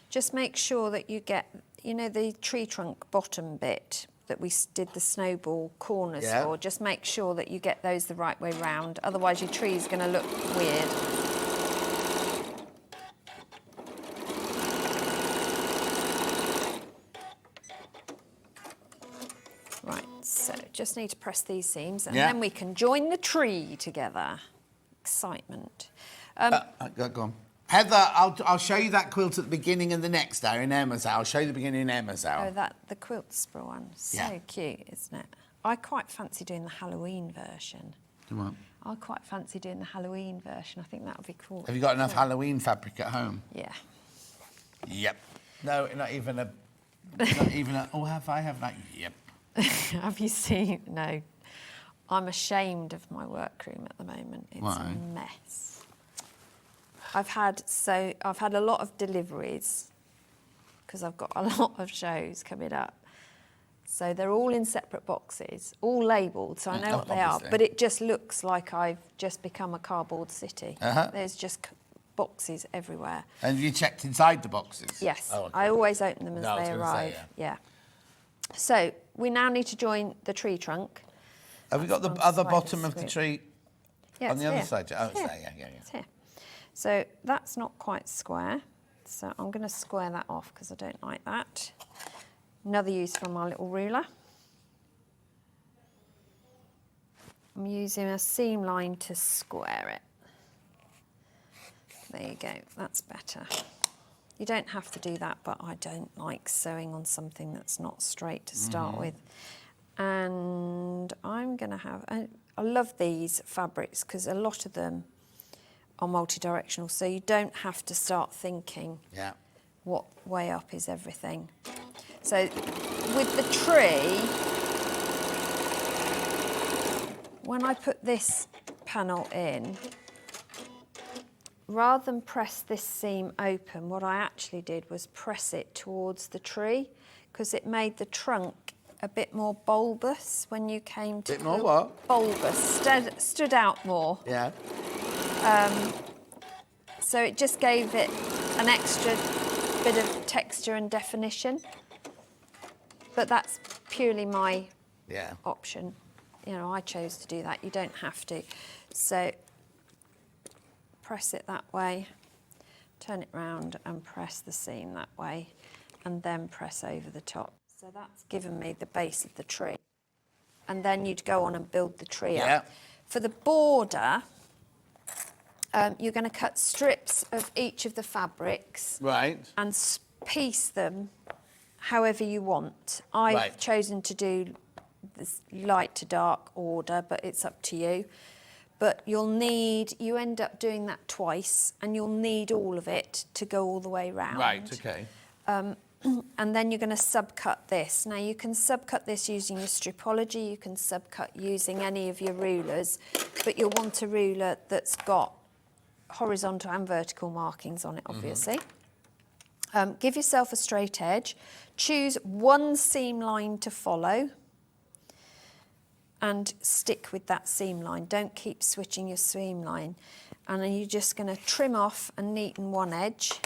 Just make sure that you get, you know, the tree trunk bottom bit that we did the snowball corners Yeah. for. Just make sure that you get those the right way round. Otherwise your tree's going to look weird. Right, so just need to press these seams and Yeah. then we can join the tree together. Excitement. Go on. Heather, I'll show you that quilt at the beginning of the next hour in Emma's hour. I'll show you the beginning in Emma's hour. Oh, the Quiltsburgh one. So Yeah. cute, isn't it? I quite fancy doing the Halloween version. Come on. I quite fancy doing the Halloween version. I think that would be cool. Have you got enough Halloween fabric at home? Yeah. Yep. No, not even a... Not even a... Oh, have I have that? Yep. Have you seen? No. I'm ashamed of my workroom at the moment. It's Why? a mess. I've had a lot of deliveries because I've got a lot of shows coming up. So they're all in separate boxes, all labelled, so I know what they are. Obviously. But it just looks like I've just become a cardboard city. Uh-huh. There's just boxes everywhere. And have you checked inside the boxes? Yes, Oh, okay. I always open them as No, I was they gonna say, arrive. Yeah. So we now need to join the tree trunk. Have we got the That's other one bottom side of the of the tree Yeah, on it's the other here. side? Oh, it's Here. there, yeah. It's here. So that's not quite square. So I'm going to square that off because I don't like that. Another use for my little ruler. I'm using a seam line to square it. There you go, that's better. You don't have to do that, but I don't like sewing on something that's not straight to start with. And I'm going to have, I love these fabrics because a lot of them are multi-directional, so you don't have to start thinking Yeah. what way up is everything. So with the tree, when I put this panel in, rather than press this seam open, what I actually did was press it towards the tree, because it made the trunk a bit more bulbous when you came to... Bit more what? Bulbous, stood out more. Yeah. So it just gave it an extra bit of texture and definition. But that's purely my option. You know, I chose to do that. You don't have to. So press it that way, turn it round and press the seam that way, and then press over the top. So that's given me the base of the tree. And then you'd go on and build the tree up. For the border, you're going to cut strips of each of the fabrics. Right. And piece them however you want. I've chosen to do this light to dark order, but it's up to you. But you end up doing that twice, and you'll need all of it to go all the way round. Right, okay. And then you're going to subcut this. Now you can subcut this using your stripology, you can subcut using any of your rulers, but you'll want a ruler that's got horizontal and vertical markings on it, obviously. Give yourself a straight edge, choose one seam line to follow, and stick with that seam line. Don't keep switching your seam line. And then you're just going to trim off and neaten one edge,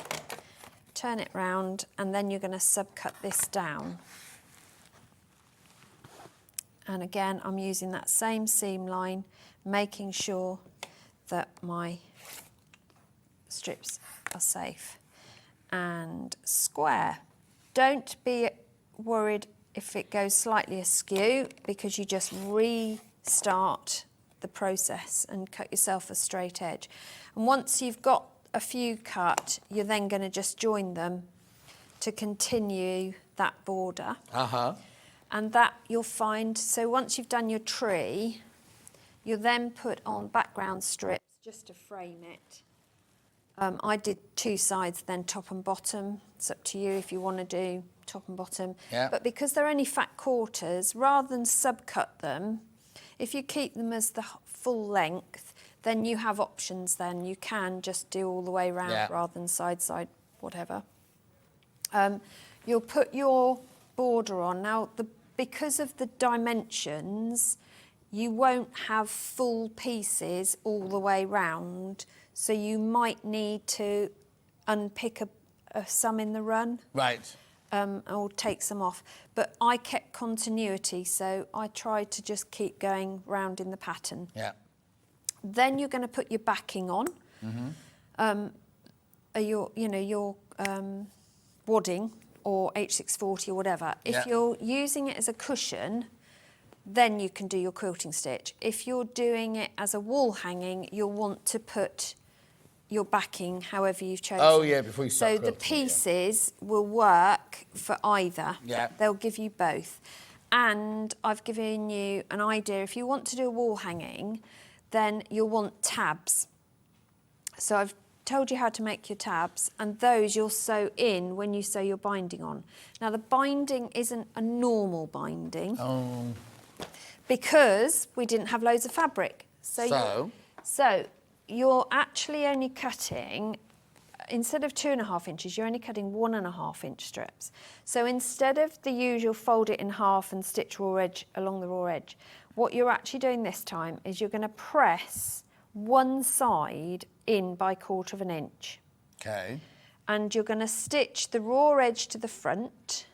turn it round, and then you're going to subcut this down. And again, I'm using that same seam line, making sure that my strips are safe. And square. Don't be worried if it goes slightly askew, because you just restart the process and cut yourself a straight edge. And once you've got a few cut, you're then going to just join them to continue that border. And that you'll find, so once you've done your tree, you'll then put on background strips just to frame it. I did two sides, then top and bottom. It's up to you if you want to do top and bottom. But because they're only fat quarters, rather than subcut them, if you keep them as the full length, then you have options then. You can just do all the way round rather than side, whatever. You'll put your border on. Now, because of the dimensions, you won't have full pieces all the way round, so you might need to unpick some in the run. Right. Or take some off. But I kept continuity, so I tried to just keep going round in the pattern. Then you're going to put your backing on. Your wadding or H640 or whatever. If you're using it as a cushion, then you can do your quilting stitch. If you're doing it as a wall hanging, you'll want to put your backing however you've chosen. Before you start So the pieces will work for either. They'll give you both. And I've given you an idea. If you want to do a wall hanging, then you'll want tabs. So I've told you how to make your tabs, and those you'll sew in when you sew your binding on. Now the binding isn't a normal binding. Because we didn't have loads of fabric. So you're actually only cutting, instead of 2.5 inches, you're only cutting 1.5 inch strips. So instead of the usual fold it in half and stitch raw edge along the raw edge, what you're actually doing this time is you're going to press one side in by 1/4 inch. And you're going to stitch the raw edge to the front,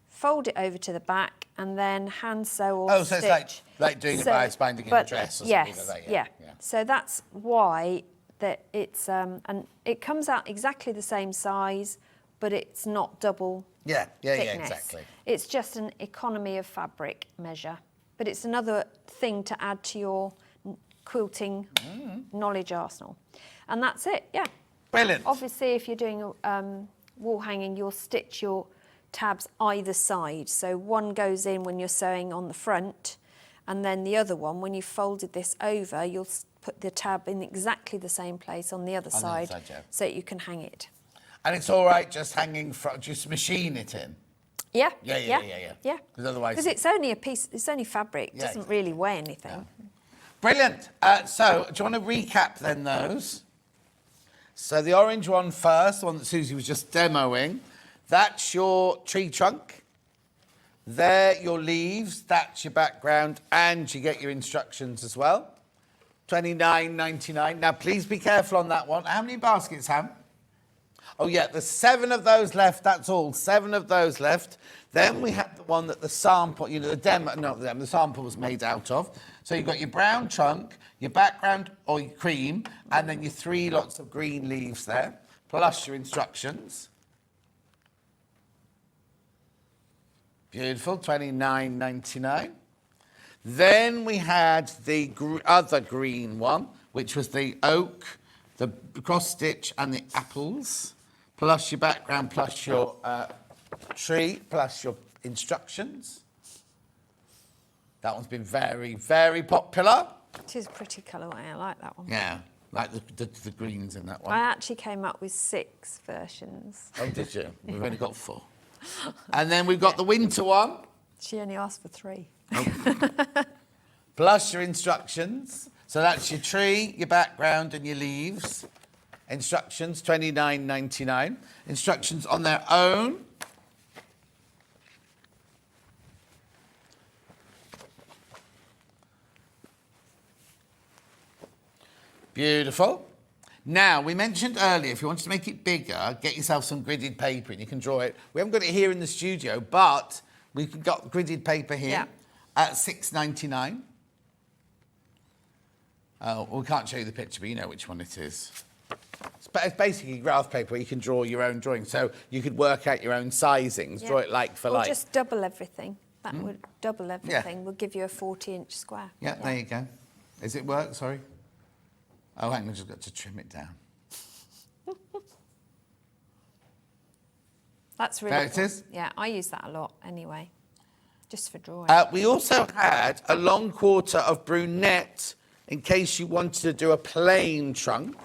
fold it over to the back, and then hand sew or stitch. So it's like doing it by binding in a dress or something like that. So that's why that it's and it comes out exactly the same size, but it's not double thickness. Exactly. It's just an economy of fabric measure, but it's another thing to add to your quilting knowledge arsenal. And that's it. Brilliant. Obviously, if you're doing wall hanging, you'll stitch your tabs either side. So one goes in when you're sewing on the front, and then the other one, when you've folded this over, you'll put the tab in exactly the same place on the other side, so you can hang it. And it's all right just hanging from, just machine it in. Yeah. Yeah. Because otherwise... Because it's only a piece, it's only fabric. It Yeah, doesn't really weigh anything. Yeah. Brilliant. So, do you want to recap then those? So the orange one first, the one that Suzie was just demoing, that's your tree trunk. There, your leaves, that's your background, and you get your instructions as well. $29.99. Now, please be careful on that one. How many baskets, Ham? Oh, yeah, there's 7 of those left, that's all. 7 of those left. Then we have the one that the sample, you know, the demo, not the demo, the sample was made out of. So you've got your brown trunk, your background or your cream, and then your 3 lots of green leaves there, plus your instructions. Beautiful, $29.99. Then we had the other green one, which was the oak, the cross stitch and the apples, plus your background, plus your tree, plus your instructions. That one's been very, very popular. It is a pretty colourway. I like that one. Yeah, like the greens in that one. I actually came up with 6 versions. Oh, did you? We've only got 4. And then we've got the winter one. She only asked for 3. Plus your instructions. So that's your tree, your background and your leaves. Instructions, $29.99. Instructions on their own. Beautiful. Now, we mentioned earlier, if you wanted to make it bigger, get yourself some gridded paper and you can draw it. We haven't got it here in the studio, but we've got gridded paper here at $6.99. Oh, we can't show you the picture, but you know which one it is. It's basically graph paper where you can draw your own drawing. So you could work out your own sizings, draw it like for or like. Or just double everything. That would double everything. Will give you a 40-inch square. Yeah, there you go. Is it work? Sorry. Oh, hang on, I've just got to trim it down. That's really There it cool. is. Yeah, I use that a lot anyway, just for drawing. We also had a long quarter of brunette in case you wanted to do a plain trunk.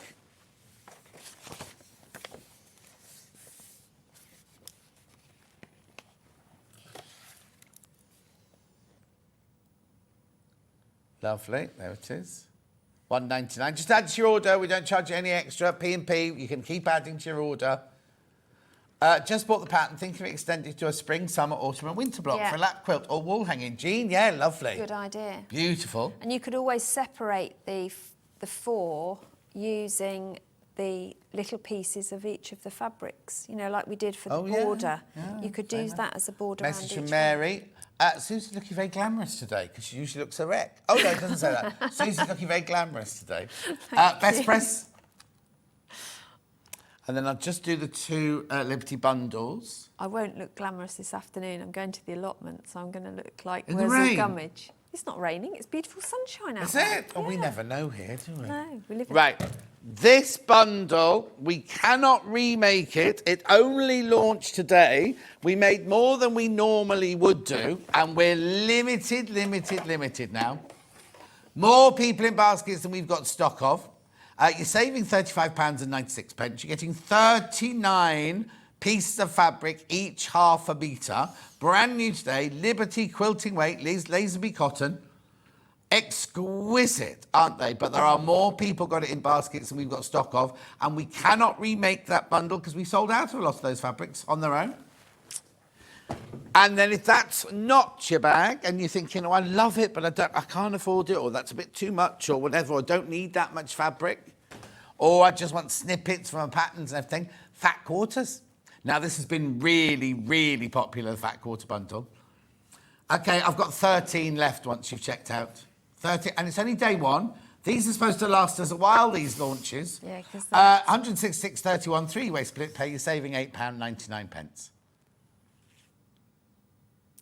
Lovely, there it is. $1.99. Just add to your order. We don't charge you any extra. P&P, you can keep adding to your order. Just bought the pattern, thinking of extending it to a spring, summer, autumn and winter block for a lap quilt or wall hanging. Jean, yeah, lovely. Good idea. Beautiful. And you could always separate the 4 using the little pieces of each of the fabrics, you know, like we did for the border. Yeah, you could use that as a border. Message from Mary. Susie's looking very glamorous today because she usually looks a wreck. Oh, no, it doesn't say that. Susie's looking very glamorous today. Best press. And then I'll just do the 2 Liberty bundles. I won't look glamorous this afternoon. I'm going to the allotment, so I'm going to look like In the where's rain? the gummage? It's not raining. It's beautiful sunshine out Is there. it? Oh, we never know here, do we? No, we live in... Right. This bundle, we cannot remake it. It only launched today. We made more than we normally would do, and we're limited now. More people in baskets than we've got stock of. You're saving £35.96. You're getting 39 pieces of fabric, each half a metre. Brand new today, Liberty quilting weight, Lazenby cotton. Exquisite, aren't they? But there are more people got it in baskets than we've got stock of, and we cannot remake that bundle because we sold out of a lot of those fabrics on their own. And then if that's not your bag and you're thinking, oh, I love it, but I can't afford it, or that's a bit too much, or whatever, or I don't need that much fabric, or I just want snippets from patterns and everything, fat quarters. Now, this has been really, really popular, the fat quarter bundle. Okay, I've got 13 left once you've checked out. 30, and it's only day 1. These are supposed to last us a while, these launches. Yeah, because 166.31 3-way split pay, you're saving £8.99.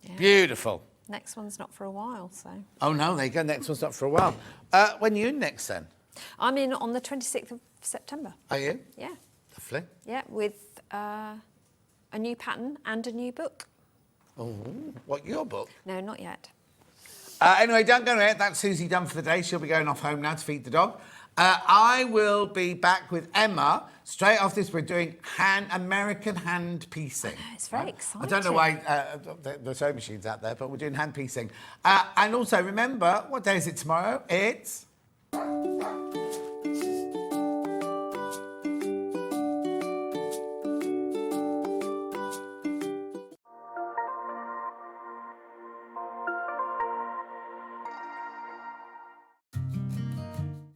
Yeah. Beautiful. Next one's not for a while, so... Oh, no, there you go. Next one's not for a while. When are you in next, then? I'm in on the 26th of September. Are you? Yeah. Lovely. Yeah, with a new pattern and a new book. Oh, what, your book? No, not yet. Anyway, don't go ahead. That's Suzie done for the day. She'll be going off home now to feed the dog. I will be back with Emma. Straight after this, we're doing American hand piecing. It's very exciting. I don't know why the sewing machine's out there, but we're doing hand piecing. And also, remember, what day is it tomorrow? It's...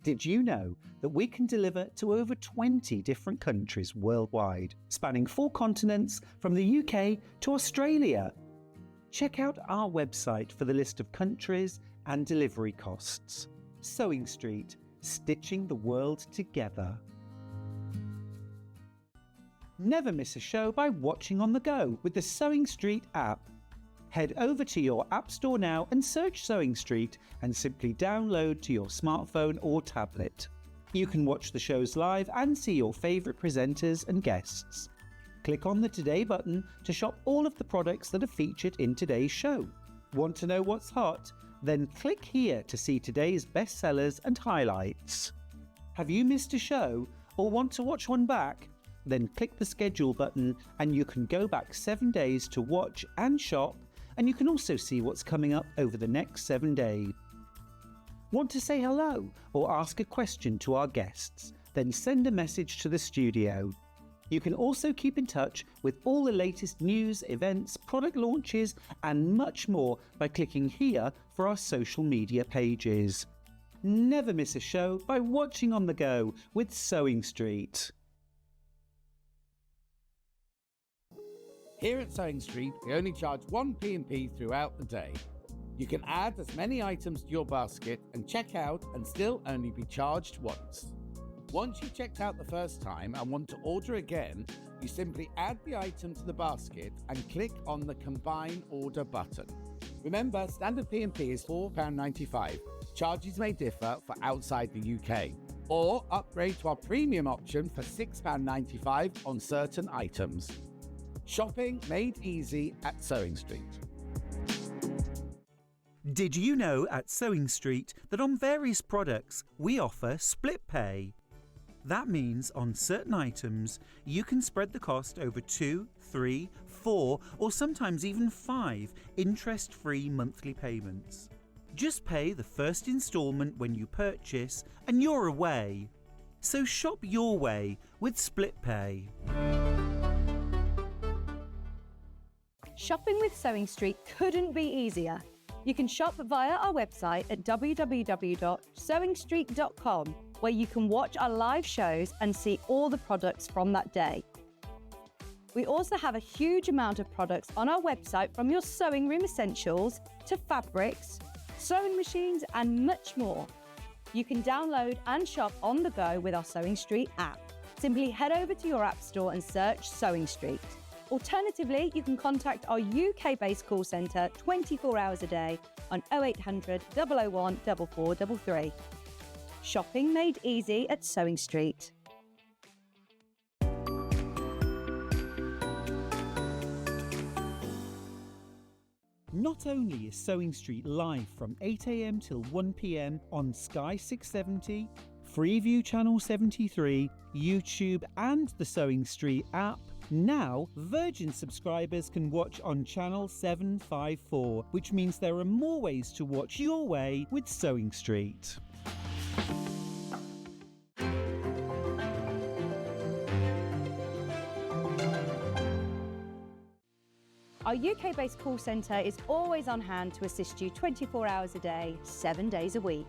Did you know that we can deliver to over 20 different countries worldwide, spanning 4 continents from the UK to Australia? Check out our website for the list of countries and delivery costs. Sewing Street, stitching the world together. Never miss a show by watching on the go with the Sewing Street app. Head over to your App Store now and search Sewing Street and simply download to your smartphone or tablet. You can watch the shows live and see your favourite presenters and guests. Click on the Today button to shop all of the products that are featured in today's show. Want to know what's hot? Then click here to see today's bestsellers and highlights. Have you missed a show or want to watch one back? Then click the schedule button and you can go back 7 days to watch and shop, and you can also see what's coming up over the next 7 days. Want to say hello or ask a question to our guests? Then send a message to the studio. You can also keep in touch with all the latest news, events, product launches and much more by clicking here for our social media pages. Never miss a show by watching on the go with Sewing Street. Here at Sewing Street, we only charge one P&P throughout the day. You can add as many items to your basket and check out and still only be charged once. Once you've checked out the first time and want to order again, you simply add the item to the basket and click on the Combine Order button. Remember, standard P&P is £4.95. Charges may differ for outside the UK. Or upgrade to our premium option for £6.95 on certain items. Shopping made easy at Sewing Street. Did you know at Sewing Street that on various products we offer split pay? That means on certain items you can spread the cost over 2, 3, 4 or sometimes even 5 interest-free monthly payments. Just pay the first instalment when you purchase and you're away. So shop your way with split pay. Shopping with Sewing Street couldn't be easier. You can shop via our website at www.sewingstreet.com, where you can watch our live shows and see all the products from that day. We also have a huge amount of products on our website, from your sewing room essentials to fabrics, sewing machines and much more. You can download and shop on the go with our Sewing Street app. Simply head over to your App Store and search Sewing Street. Alternatively, you can contact our UK-based call centre 24 hours a day on 0800 001 4433. Shopping made easy at Sewing Street. Not only is Sewing Street live from 8 AM till 1 PM on Sky 670, Freeview Channel 73, YouTube and the Sewing Street app, now Virgin subscribers can watch on Channel 754, which means there are more ways to watch your way with Sewing Street. Our UK-based call centre is always on hand to assist you 24 hours a day, 7 days a week.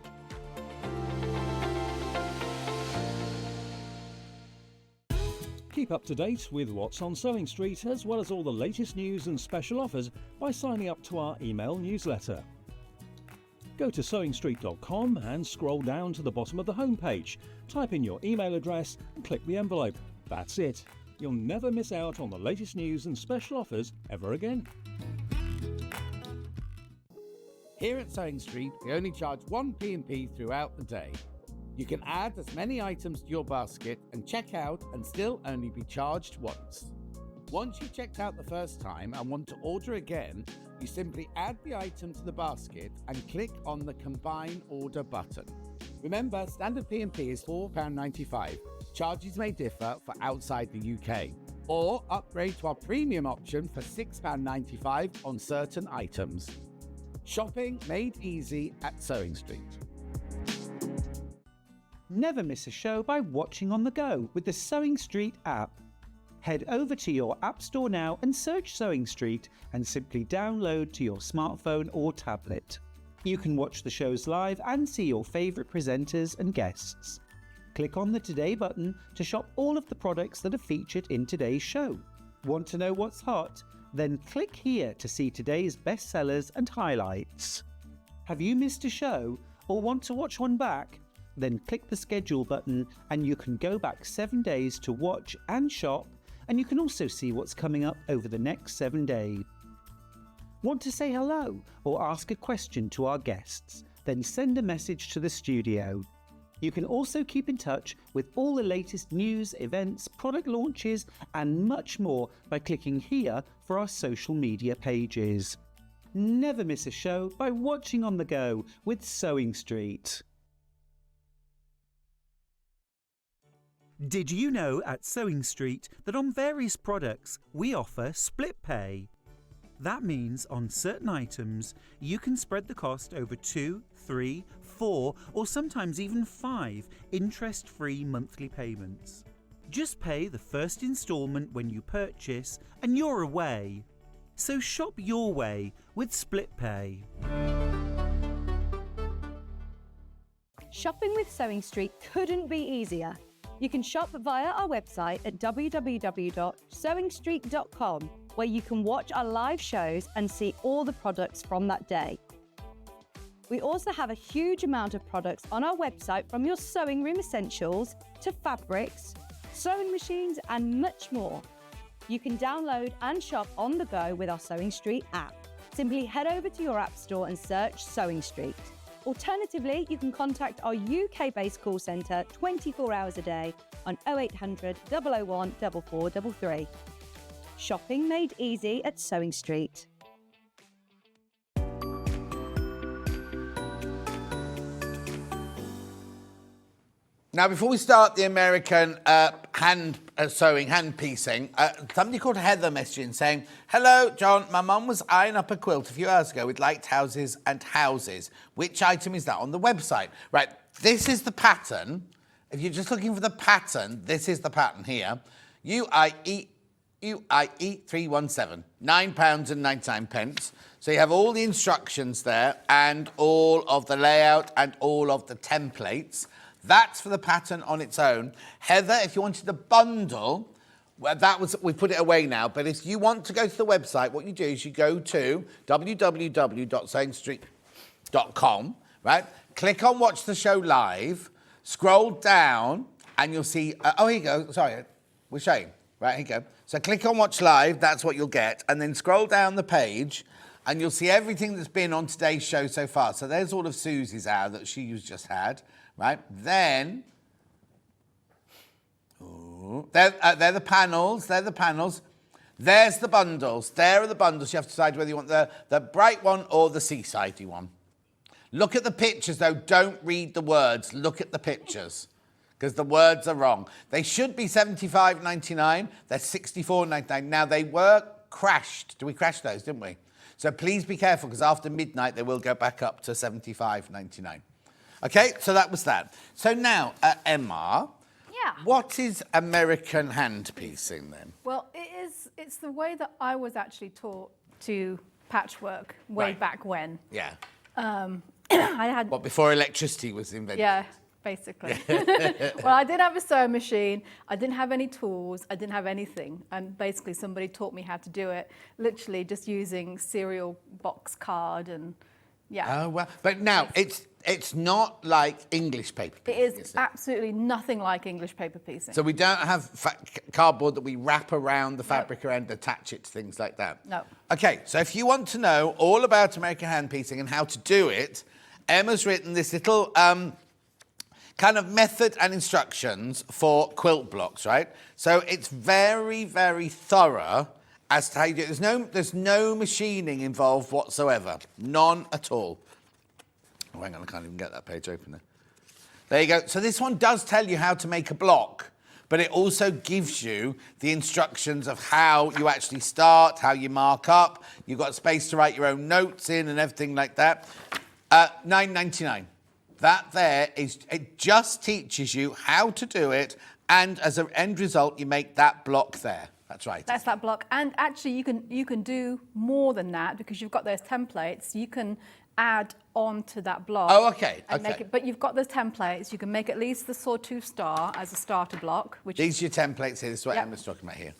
Keep up to date with what's on Sewing Street, as well as all the latest news and special offers by signing up to our email newsletter. Go to sewingstreet.com and scroll down to the bottom of the homepage. Type in your email address and click the envelope. That's it. You'll never miss out on the latest news and special offers ever again. Here at Sewing Street, we only charge one P&P throughout the day. You can add as many items to your basket and check out and still only be charged once. Once you've checked out the first time and want to order again, you simply add the item to the basket and click on the Combine Order button. Remember, standard P&P is £4.95. Charges may differ for outside the UK. Or upgrade to our premium option for £6.95 on certain items. Shopping made easy at Sewing Street. Never miss a show by watching on the go with the Sewing Street app. Head over to your App Store now and search Sewing Street and simply download to your smartphone or tablet. You can watch the shows live and see your favourite presenters and guests. Click on the Today button to shop all of the products that are featured in today's show. Want to know what's hot? Then click here to see today's bestsellers and highlights. Have you missed a show or want to watch one back? Then click the schedule button and you can go back 7 days to watch and shop, and you can also see what's coming up over the next 7 days. Want to say hello or ask a question to our guests? Then send a message to the studio. You can also keep in touch with all the latest news, events, product launches and much more by clicking here for our social media pages. Never miss a show by watching on the go with Sewing Street. Did you know at Sewing Street that on various products we offer split pay? That means on certain items you can spread the cost over 2, 3, 4 or sometimes even 5 interest-free monthly payments. Just pay the first instalment when you purchase and you're away. So shop your way with split pay. Shopping with Sewing Street couldn't be easier. You can shop via our website at www.sewingstreet.com, where you can watch our live shows and see all the products from that day. We also have a huge amount of products on our website, from your sewing room essentials to fabrics, sewing machines and much more. You can download and shop on the go with our Sewing Street app. Simply head over to your app store and search Sewing Street. Alternatively, you can contact our UK-based call centre 24 hours a day on 0800 001 4433. Shopping made easy at Sewing Street. Now, before we start the American hand piecing, somebody called Heather messaging saying, "Hello, John. My mum was eyeing up a quilt a few hours ago with light houses and houses. Which item is that on the website?" Right, this is the pattern. If you're just looking for the pattern, this is the pattern here. UIE 317, £9.99. So you have all the instructions there and all of the layout and all of the templates. That's for the pattern on its own. Heather, if you wanted the bundle, well, we put it away now, but if you want to go to the website, what you do is you go to www.sewingstreet.com, right? Click on Watch the Show Live, scroll down, and you'll see, here you go, sorry, we're showing, right, here you go. So click on Watch Live, that's what you'll get, and then scroll down the page, and you'll see everything that's been on today's show so far. So there's all of Susie's hour that she's just had. Right, then, they're the panels, There's the bundles, there are the bundles. You have to decide whether you want the bright one or the seasidey one. Look at the pictures though, don't read the words, look at the pictures, because the words are wrong. They should be $75.99, they're $64.99. Now they were crashed, we crashed those, didn't we? So please be careful, because after midnight they will go back up to $75.99. Okay, so that was that. So now, Emma, what is American hand piecing then? Well, it's the way that I was actually taught to patchwork way back when. Yeah. I had... What, before electricity was invented? Yeah, basically. Well, I did have a sewing machine. I didn't have any tools. I didn't have anything. And basically somebody taught me how to do it, literally just using cereal box card and, Oh, well. But now, it's not like English paper piecing, It is absolutely nothing like English paper piecing. So we don't have cardboard that we wrap around the fabric and attach it to things like that? No. Okay, so if you want to know all about American hand piecing and how to do it, Emma's written this little kind of method and instructions for quilt blocks, right? So it's very, very thorough as to how you do it. There's no machining involved whatsoever. None at all. Oh, hang on, I can't even get that page open there. There you go. So this one does tell you how to make a block, but it also gives you the instructions of how you actually start, how you mark up. You've got space to write your own notes in and everything like that. $9.99. That there is, it just teaches you how to do it, and as an end result, you make that block there. That's right. That's that block. And actually, you can do more than that because you've got those templates. You can add on to that block. Oh, okay. And make it, but you've got those templates. You can make at least the sawtooth star as a starter block. Which These are your templates here. This is what Yep. Emma's talking about here.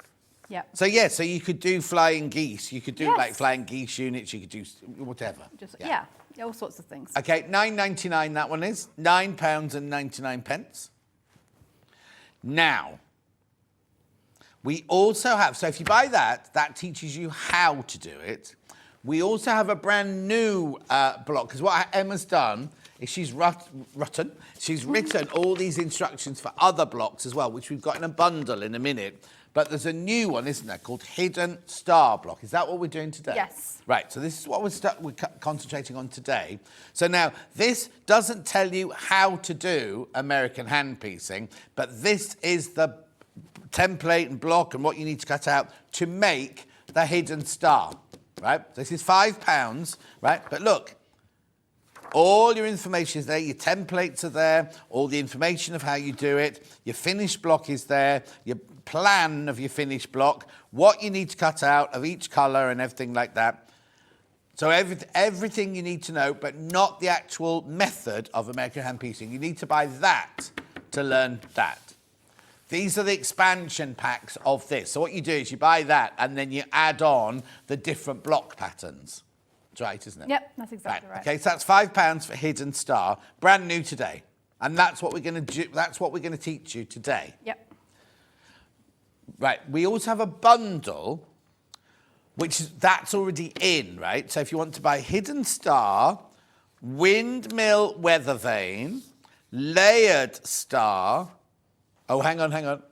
Yeah. So, yeah, so you could do flying geese. You could do, Yes. like, flying geese units. You could do whatever. Yeah, all sorts of things. Okay, $9.99 that one is. £9.99. Now, we also have, so if you buy that, that teaches you how to do it. We also have a brand new block, because what Emma's done is she's written all these instructions for other blocks as well, which we've got in a bundle in a minute. But there's a new one, isn't there, called Hidden Star Block. Is that what we're doing today? Yes. Right, so this is what we're concentrating on today. So now, this doesn't tell you how to do American hand piecing, but this is the template and block and what you need to cut out to make the hidden star, right? This is £5, right? But look, all your information is there, your templates are there, all the information of how you do it, your finished block is there, your plan of your finished block, what you need to cut out of each colour and everything like that. So everything you need to know, but not the actual method of American hand piecing. You need to buy that to learn that. These are the expansion packs of this. So what you do is you buy that and then you add on the different block patterns. That's right, isn't it? Yep, that's exactly right. Okay, so that's £5 for Hidden Star, brand new today. And that's what we're going to do. That's what we're going to teach you today. Yep. Right, we also have a bundle, that's already in, right? So if you want to buy Hidden Star, Windmill Weather Vane, Layered Star, oh, hang on.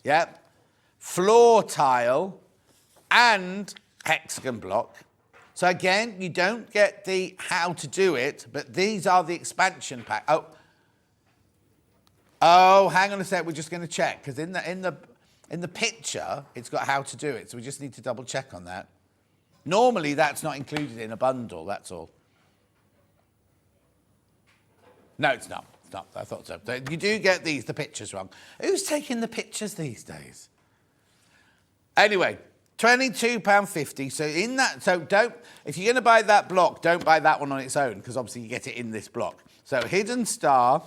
Yep. Floor Tile and Hexagon Block. So again, you don't get the how to do it, but these are the expansion pack. Oh, hang on a sec. We're just going to check because in the picture, it's got how to do it. So we just need to double check on that. Normally, that's not included in a bundle. That's all. No, it's not. It's not. I thought so. So you do get the pictures wrong. Who's taking the pictures these days? Anyway. £22.50. So in that, if you're going to buy that block, don't buy that one on its own because obviously you get it in this block. So Hidden Star,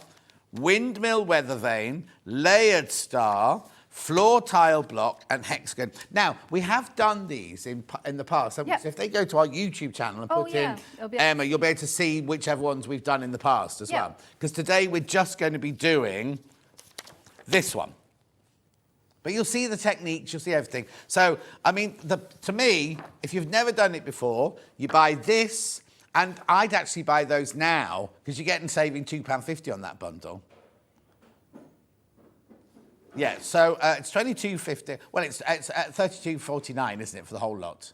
Windmill Weather Vane, Layered Star, Floor Tile Block, and Hexagon. Now we have done these in the past. Yep. So if they go to our YouTube channel and put in Emma, you'll be able to see whichever ones we've done in the past as well. Because today we're just going to be doing this one. But you'll see the techniques, you'll see everything. So, I mean, to me, if you've never done it before, you buy this, and I'd actually buy those now, because you're getting saving £2.50 on that bundle. Yeah, so it's $22.50. Well, it's $32.49, isn't it, for the whole lot?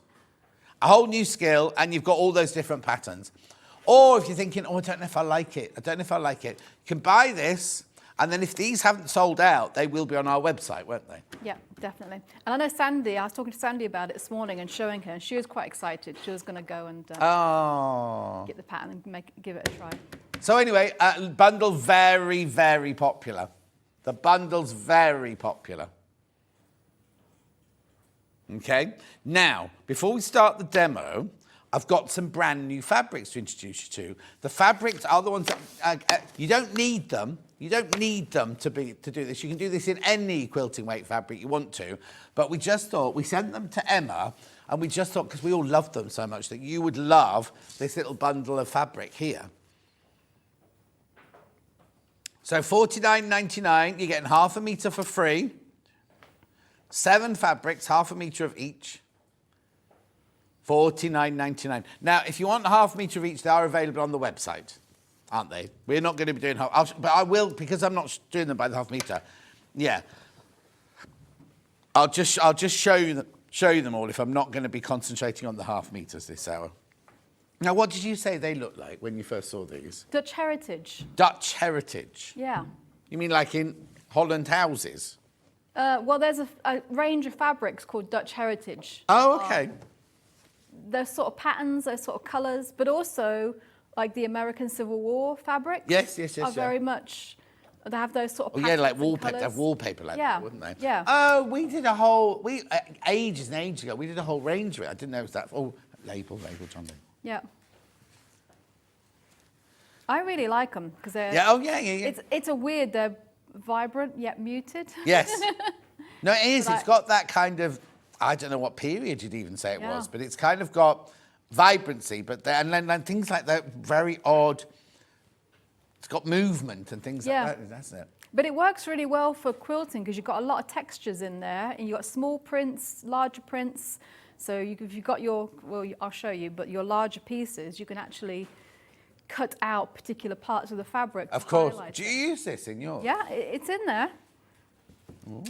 A whole new skill, and you've got all those different patterns. Or if you're thinking, oh, I don't know if I like it, you can buy this. And then if these haven't sold out, they will be on our website, won't they? Yeah, definitely. And I know Sandy, I was talking to Sandy about it this morning and showing her, and she was quite excited. She was going to go and get the pattern and give it a try. So anyway, bundle very, very popular. The bundle's very popular. Okay? Now, before we start the demo, I've got some brand new fabrics to introduce you to. The fabrics are the ones that you don't need them. You don't need them to do this. You can do this in any quilting weight fabric you want to. But we just thought, we sent them to Emma, and we just thought, because we all love them so much, that you would love this little bundle of fabric here. So $49.99, you're getting half a metre for free. 7 fabrics, half a metre of each. $49.99. Now, if you want half a metre of each, they are available on the website. aren't they? We're not going to be doing half, but I will, because I'm not doing them by the half metre. Yeah. I'll just show you them all if I'm not going to be concentrating on the half metres this hour. Now, what did you say they looked like when you first saw these? Dutch heritage. Dutch heritage? Yeah. You mean like in Holland houses? Well, there's a range of fabrics called Dutch heritage. Oh, okay. Those sort of patterns, those sort of colours, but also like the American Civil War fabrics. Yes. Are very much. They have those sort of. Oh patterns yeah, like and wallpaper. colours. Have wallpaper like that, wouldn't they? Yeah. Oh, we did a whole ages and ages ago. We did a whole range of it. I didn't know it was that. Oh, label, John. Yeah. I really like them because they're. Yeah. Oh yeah. It's a weird. They're vibrant yet muted. Yes. No, it is. But It's got that kind of. I don't know what period you'd even say it Yeah. was, but it's kind of got vibrancy, but and then things like that very odd. It's got movement and things Yeah. like that. That's it. But it works really well for quilting because you've got a lot of textures in there, and you've got small prints, larger prints. So if you've got I'll show you, but your larger pieces, you can actually cut out particular parts of the fabric. Of to course. highlight Do it. you use this in yours? Yeah, it's in there. Ooh.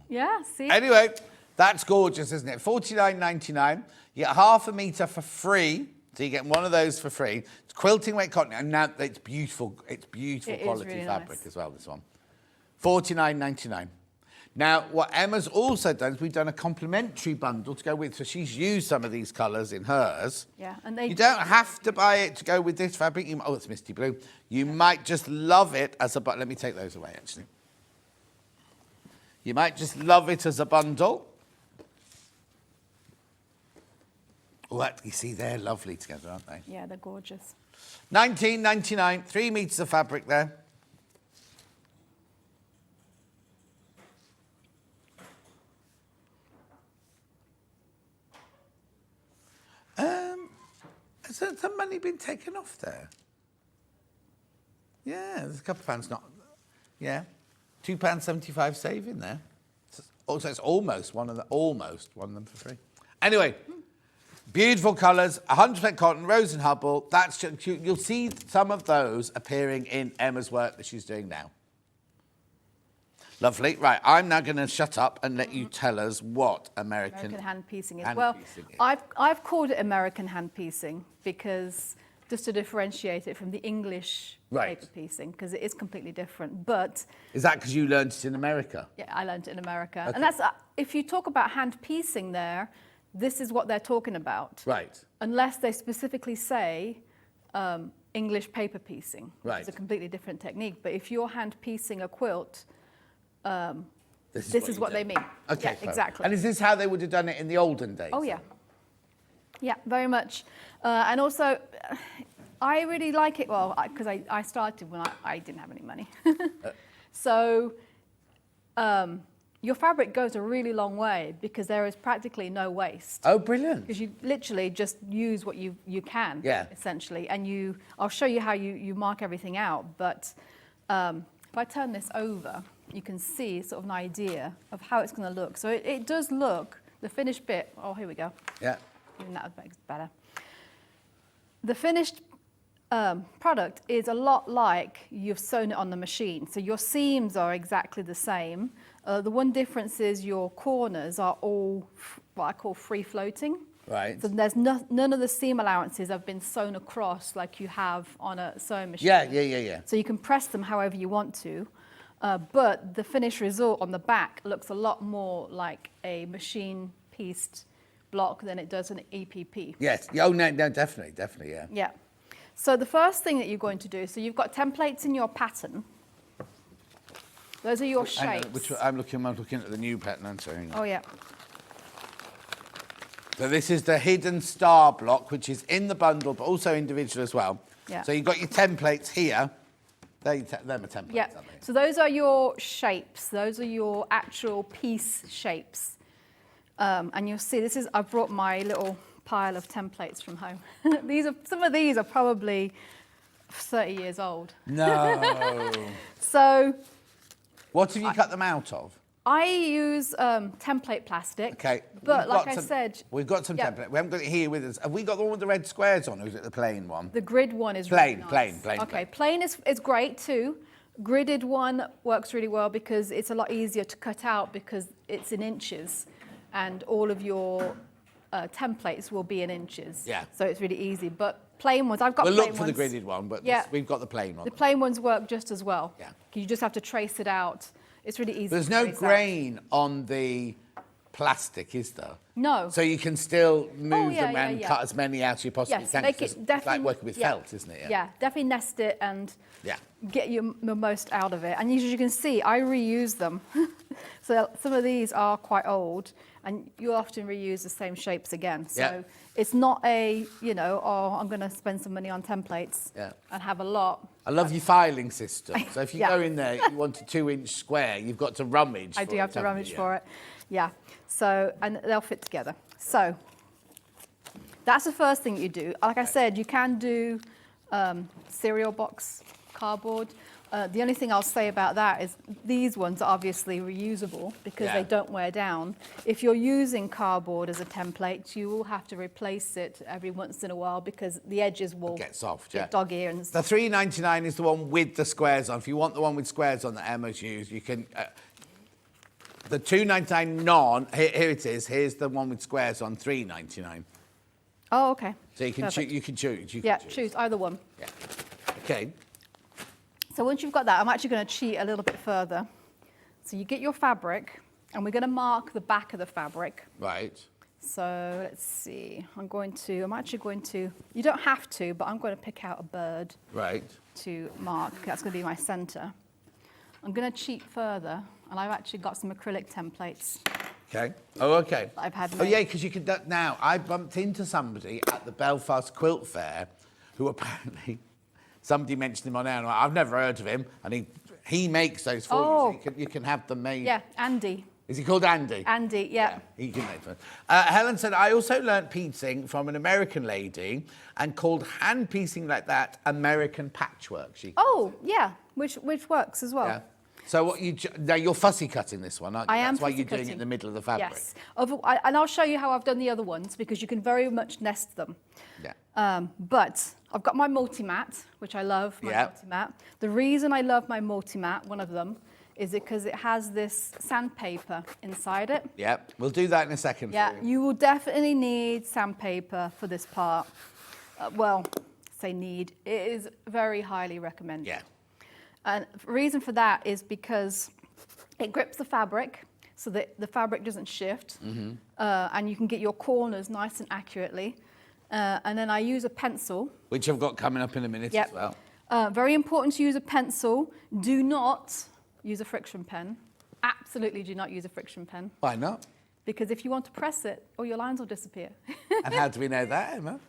Yeah, see? Anyway, that's gorgeous, isn't it? $49.99. You get half a metre for free. So you get one of those for free. It's quilting weight cotton, and now it's beautiful. It's beautiful It is quality really fabric nice. as well. This one, $49.99. Now, what Emma's also done is we've done a complimentary bundle to go with. So she's used some of these colours in hers. Yeah, and You don't have to buy it to go with this fabric. Oh, it's misty blue. You might just love it as a bundle. Let me take those away, actually. You might just love it as a bundle. Oh, you see, they're lovely together, aren't they? Yeah, they're gorgeous. $19.99, 3 metres of fabric there. Has some money been taken off there? Yeah, there's a couple of pounds not. Yeah, £2.75 saving there. Also, it's almost one of them for free. Anyway. Beautiful colours, 100% cotton, Rose and Hubble. That's just, you'll see some of those appearing in Emma's work that she's doing now. Lovely. Right, I'm now going to shut up and let you tell us what American Hand piecing is. piecing is. I've called it American hand piecing because just to differentiate it from the English Right. paper piecing, because it is completely different. But Is that because you learned it in America? yeah, I learned it in America, Okay. and that's if you talk about hand piecing there. This is what they're talking about. Right. Unless they specifically say English paper piecing, which Right. is a completely different technique. But if you're hand piecing a quilt, this is you what do. they mean. Okay, Yeah, fine. exactly. And is this how they would have done it in the olden days? Oh, yeah. Yeah, very much. And also, I really like it, well, because I started when I didn't have any money. So your fabric goes a really long way because there is practically no waste. Oh, brilliant. Because you literally just use what you can, Yeah. essentially. And I'll show you how you mark everything out. But if I turn this over, you can see sort of an idea of how it's going to look. So it does look, the finished bit, oh, here we go. Yeah. Even that makes it better. The finished product is a lot like you've sewn it on the machine. So your seams are exactly the same. The one difference is your corners are all what I call free floating. Right. So there's none of the seam allowances have been sewn across like you have on a sewing machine. Yeah. So you can press them however you want to. But the finished result on the back looks a lot more like a machine pieced block than it does an EPP. Yes. Oh, no, definitely, yeah. Yeah. So the first thing that you're going to do, so you've got templates in your pattern. Those are your Hang on, shapes. I'm looking at the new pattern. I'm sorry. Oh, yeah. So this is the hidden star block, which is in the bundle, but also individual as well. Yeah. So you've got your templates here. They're my templates, Yeah. aren't they? So those are your shapes. Those are your actual piece shapes. And you'll see, I've brought my little pile of templates from home. Some of these are probably 30 years old. No. So What have you cut them out of? I use template plastic. Okay. But we've like got I some- said, We've got some yeah. template. We haven't got it here with us. Have we got the one with the red squares on, or is it the plain one? the grid one is Plain, really nice. plain. Okay, plain is great too. Gridded one works really well because it's a lot easier to cut out because it's in inches, and all of your templates will be in inches. Yeah. So it's really easy. But plain ones, I've got We'll plain look for ones. the gridded one, but Yeah. we've got the plain one. The plain ones work just as well. Yeah. You just have to trace it out. It's really easy. There's to no trace out. grain on the plastic, is there? No. So you can still move yeah, them and yeah. cut as many out as you possibly Yes, can. make 'cause it it's definitely. like working with yeah. felt, isn't it? Yeah, definitely nest it and Yeah. get the most out of it. And as you can see, I reuse them. So some of these are quite old, and you often reuse the same shapes again. So Yeah. it's not a, oh, I'm going to spend some money on templates Yeah. and have a lot. I love your filing system. So if you Yeah. go in there, you want a 2-inch square, you've got to rummage. I do have to rummage for it. Yeah. So, and they'll fit together. So that's the first thing you do. Like I said, you can do cereal box cardboard. The only thing I'll say about that is these ones are obviously reusable because Yeah. they don't wear down. If you're using cardboard as a template, you will have to replace it every once in a while because the edges will Get soft, get yeah. dog-ear and The stuff. $3.99 is the one with the squares on. If you want the one with squares on that Emma's used, you can. The $2.99 non. Here it is. Here's the one with squares on. $3.99. Oh, okay. So you can choose. Perfect. You can choose. Yeah, choose either one. Yeah. Okay. So once you've got that, I'm actually going to cheat a little bit further. So you get your fabric, and we're going to mark the back of the fabric. Right. So let's see. I'm actually going to, you don't have to, but I'm going to pick out a bird Right. to mark. That's going to be my center. I'm going to cheat further, and I've actually got some acrylic templates. Okay. Oh, okay. I've had Oh, made. yeah, because you could. Now, I bumped into somebody at the Belfast Quilt Fair who apparently, somebody mentioned him on air, and I've never heard of him, and he makes those for you, so you can have them made. Yeah, Andy. Is he called Andy? Andy, yeah. He can make them. Helen said, I also learnt piecing from an American lady and called hand piecing like that American patchwork. She Oh, yeah, which works as well. Yeah. So what now you're fussy cutting this one, aren't you? I am That's why fussy you're doing it cutting. in the middle of the fabric. Yes. And I'll show you how I've done the other ones because you can very much nest them. Yeah. But I've got my multi-mat, which I love, my Yeah. multi-mat. The reason I love my multi-mat, one of them, is because it has this sandpaper inside it. Yeah. We'll do that in a second. Yeah, for you. you will definitely need sandpaper for this part. Say need. It is very highly recommended. Yeah. And the reason for that is because it grips the fabric so that the fabric doesn't shift, and you can get your corners nice and accurately. And then I use a pencil. Which I've got coming up in a minute Yep. as well. Very important to use a pencil. Do not use a friction pen. Absolutely do not use a friction pen. Why not? Because if you want to press it, all your lines will disappear. And how do we know that, Emma?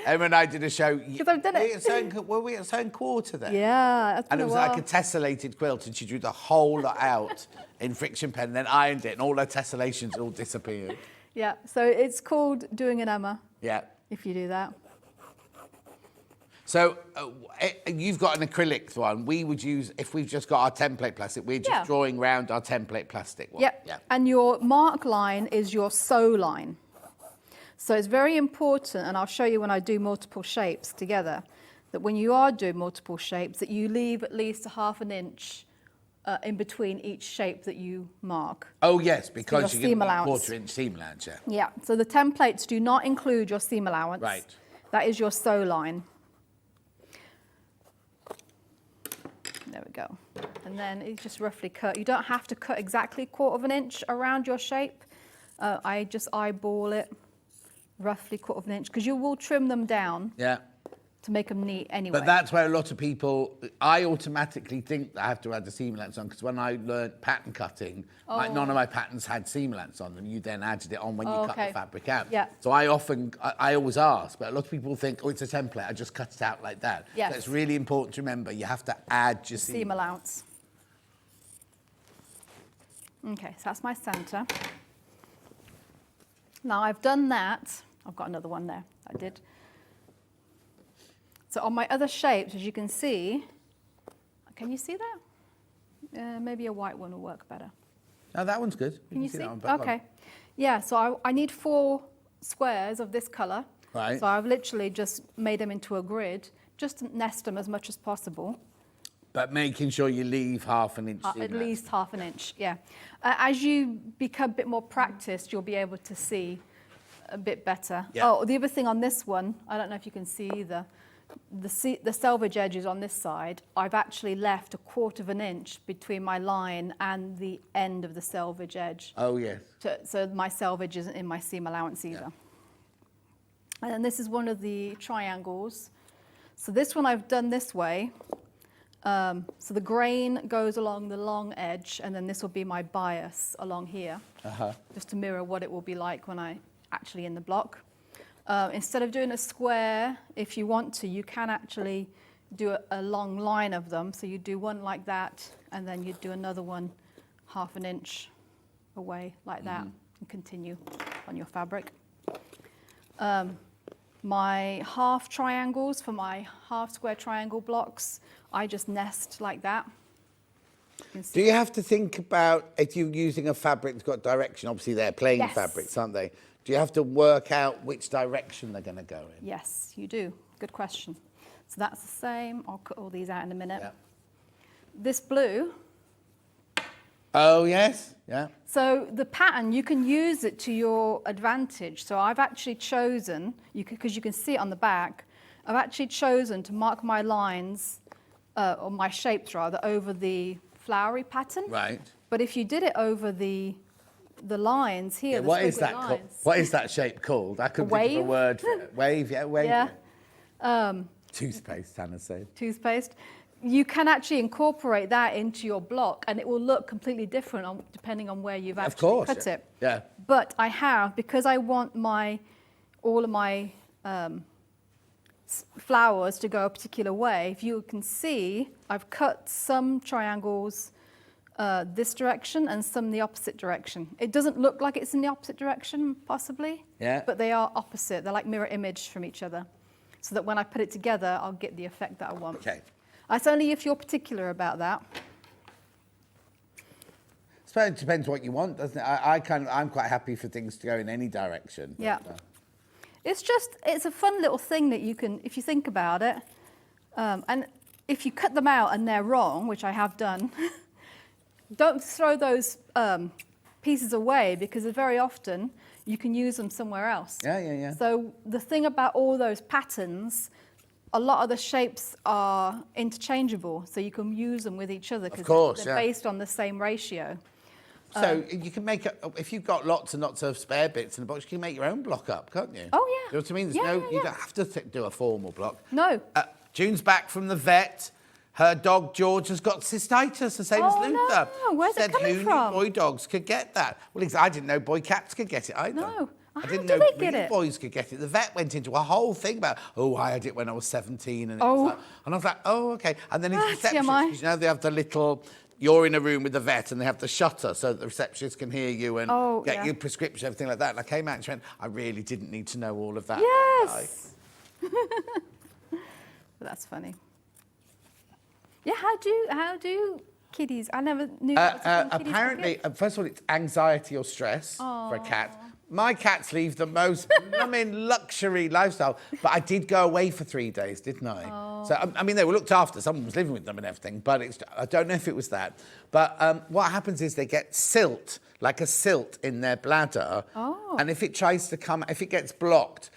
Emma and I did a show. 'Cause I've done it. Were we at Stone Quarter then? Yeah, that's And been it a was while. like a tessellated quilt, and she drew the whole lot out in friction pen, then ironed it, and all her tessellations all disappeared. Yeah, so it's called doing an Emma Yeah. if you do that. So you've got an acrylic one. We would use, if we've just got our template plastic, we're just Yeah. drawing round our template plastic one. Yep. Yeah. And your mark line is your sew line. So it's very important, and I'll show you when I do multiple shapes together, that when you are doing multiple shapes, that you leave at least a half an inch in between each shape that you mark. Oh, yes, because your you're seam going to allowance. quarter-inch seam allowance, yeah. Yeah, so the templates do not include your seam allowance. Right. That is your sew line. There we go. And then you just roughly cut. You don't have to cut exactly 1/4 inch around your shape. I just eyeball it roughly 1/4 inch because you will trim them down Yeah. to make them neat anyway. But that's where a lot of people, I automatically think that I have to add the seam allowance on, because when I learnt pattern cutting, like none of my patterns had seam allowance on them. You then added it on when you cut okay. the fabric out. Yeah. So I always ask, but a lot of people think, oh, it's a template, I just cut it out like that. Yes. So it's really important to remember, you have to add your seam allowance. Okay, so that's my center. Now I've done that. I've got another one there. I did. So on my other shapes, as you can see, can you see that? Maybe a white one will work better. No, that one's good. Can you see? that one, but- Okay. Yeah, so I need 4 squares of this colour. Right. So I've literally just made them into a grid, just to nest them as much as possible. But making sure you leave half an inch. in At there. least half an inch, yeah. As you become a bit more practiced, you'll be able to see a bit better. Yeah. Oh, the other thing on this one, I don't know if you can see either, the selvage edges on this side, I've actually left 1/4 of an inch between my line and the end of the selvage edge. Oh, yes. So my selvage isn't in my seam allowance either. And then this is one of the triangles. So this one I've done this way. So the grain goes along the long edge, and then this will be my bias along here, just to mirror what it will be like when I actually in the block. Instead of doing a square, if you want to, you can actually do a long line of them. So you do one like that, and then you do another one half an inch away like that, and continue on your fabric. My half triangles for my half square triangle blocks, I just nest like that. Do you have to think about, if you're using a fabric that's got direction, obviously they're plain Yes. fabrics, aren't they? Do you have to work out which direction they're going to go in? Yes, you do. Good question. So that's the same. I'll cut all these out in a minute. Yeah. This blue, Oh, yes. Yeah. so the pattern, you can use it to your advantage. So I've actually chosen, because you can see it on the back, I've actually chosen to mark my lines, or my shapes rather, over the flowery pattern. Right. But if you did it over the lines here, the What is squiggly that called? lines. What is that shape called? I couldn't think of a wave? word for it. Wave, yeah, wave. Yeah. Toothpaste, Hannah said. Toothpaste. You can actually incorporate that into your block, and it will look completely different depending on where you've actually cut it. Yeah. But I have, because I want all of my flowers to go a particular way, if you can see, I've cut some triangles this direction and some the opposite direction. It doesn't look like it's in the opposite direction, possibly, Yeah. but they are opposite. They're like mirror image from each other, so that when I put it together, I'll get the effect that I want. Okay. That's only if you're particular about that. It depends what you want, doesn't it? I'm quite happy for things to go in any direction. Yeah. It's a fun little thing that you can, if you think about it, and if you cut them out and they're wrong, which I have done, don't throw those pieces away, because very often you can use them somewhere else. Yeah. So the thing about all those patterns, a lot of the shapes are interchangeable, so you can use them with each other because they're based on the same ratio. So you can make if you've got lots and lots of spare bits in the box, you can make your own block up, can't you? Oh, yeah. You know what I mean? You don't have to do a formal block. No. June's back from the vet. Her dog George has got cystitis, the same as Luther. No. Where's it Said coming who from? knew boy dogs could get that? Well, I didn't know boy cats could get it either. No. I How didn't do know they get real it? boys could get it. The vet went into a whole thing about, I had it when I was 17. And, Oh. and I was like, okay. And then his receptionist, TMI. because you know they have the little, you're in a room with the vet and they have the shutter so that the receptionist can hear you and get your prescription, everything like that. And I came out and she went, I really didn't need to know all of that. Yes. But that's funny. Yeah, how do kitties? I never knew that was a thing kitties could Apparently, get. first of all, it's anxiety or stress for a cat. My cats lead the most, luxury lifestyle. But I did go away for 3 days, didn't I? So, I mean, they were looked after. Someone was living with them and everything. But I don't know if it was that. But what happens is they get silt, like a silt in their bladder. And if it tries to come, if it gets blocked,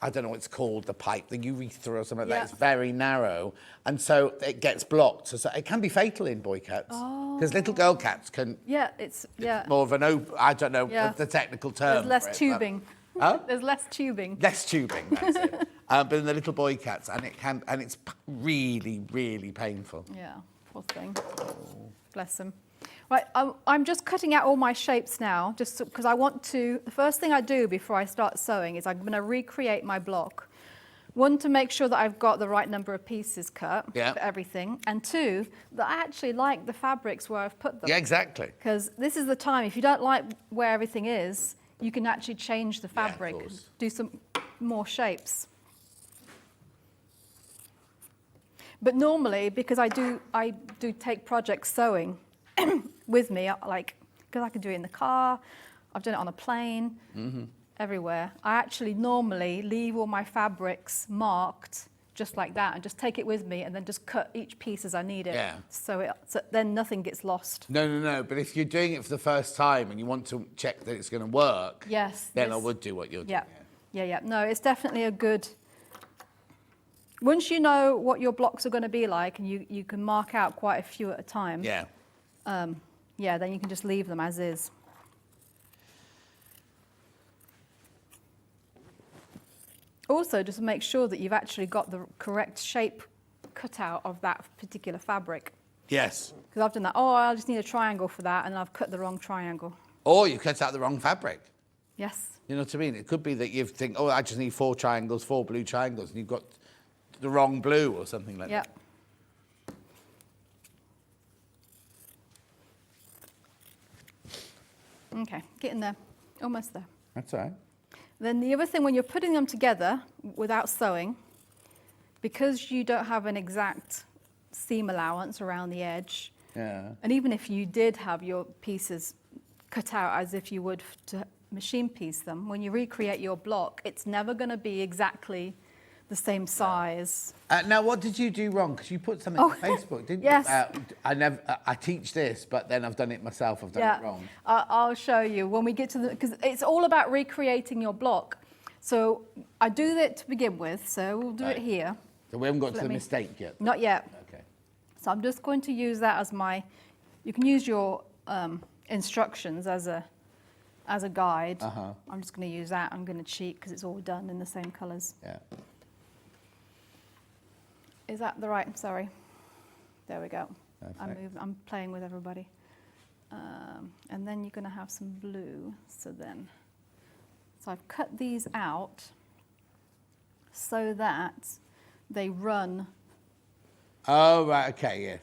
I don't know what it's called, the pipe, the urethra or something like that. It's very narrow. And so it gets blocked. So it can be fatal in boy cats. Because little girl cats can... It's more of an I don't know the technical term. There's less tubing. Huh? There's less tubing. Less tubing, that's it. But in the little boy cats, and it's really, really painful. Yeah, poor thing. Bless them. Right, I'm just cutting out all my shapes now, just because I want to. The first thing I do before I start sewing is I'm going to recreate my block. One, to make sure that I've got the right number of pieces cut for everything, and two, that I actually like the fabrics where I've put them. Yeah, exactly. Because this is the time, if you don't like where everything is, you can actually change the fabric, do some more shapes. But normally, because I do take project sewing with me, like because I can do it in the car. I've done it on a plane, everywhere. I actually normally leave all my fabrics marked just like that and just take it with me and then just cut each piece as I need it. Yeah. So then nothing gets lost. No. But if you're doing it for the first time and you want to check that it's going to work, Yes. then I would do what you're doing. Yeah. No, it's definitely a good... Once you know what your blocks are going to be like and you can mark out quite a few at a time, Yeah. then you can just leave them as is. Also, just make sure that you've actually got the correct shape cut out of that particular fabric. Yes. Because I've done that. Oh, I just need a triangle for that, and I've cut the wrong triangle. Or you cut out the wrong fabric. Yes. You know what I mean? It could be that you think, oh, I just need 4 triangles, 4 blue triangles, and you've got the wrong blue or something like that. Okay, getting there. Almost there. That's all right. Then the other thing, when you're putting them together without sewing, because you don't have an exact seam allowance around the edge, and even if you did have your pieces cut out as if you would to machine piece them, when you recreate your block, it's never going to be exactly the same size. Now, what did you do wrong? Because you put something on Facebook, didn't yes. you? I teach this, but then I've done it myself. I've done it wrong. I'll show you when we get to the... Because it's all about recreating your block. So I do it to begin with, so we'll do it here. So we haven't got to the mistake yet? Not yet. Okay. So I'm just going to use that as my... You can use your instructions as a guide. I'm just going to use that. I'm going to cheat because it's all done in the same colours. Yeah. Is that the right? Sorry. There we go. Perfect. I'm playing with everybody. And then you're going to have some blue. So I've cut these out so that they run. Oh, right. Okay, yes.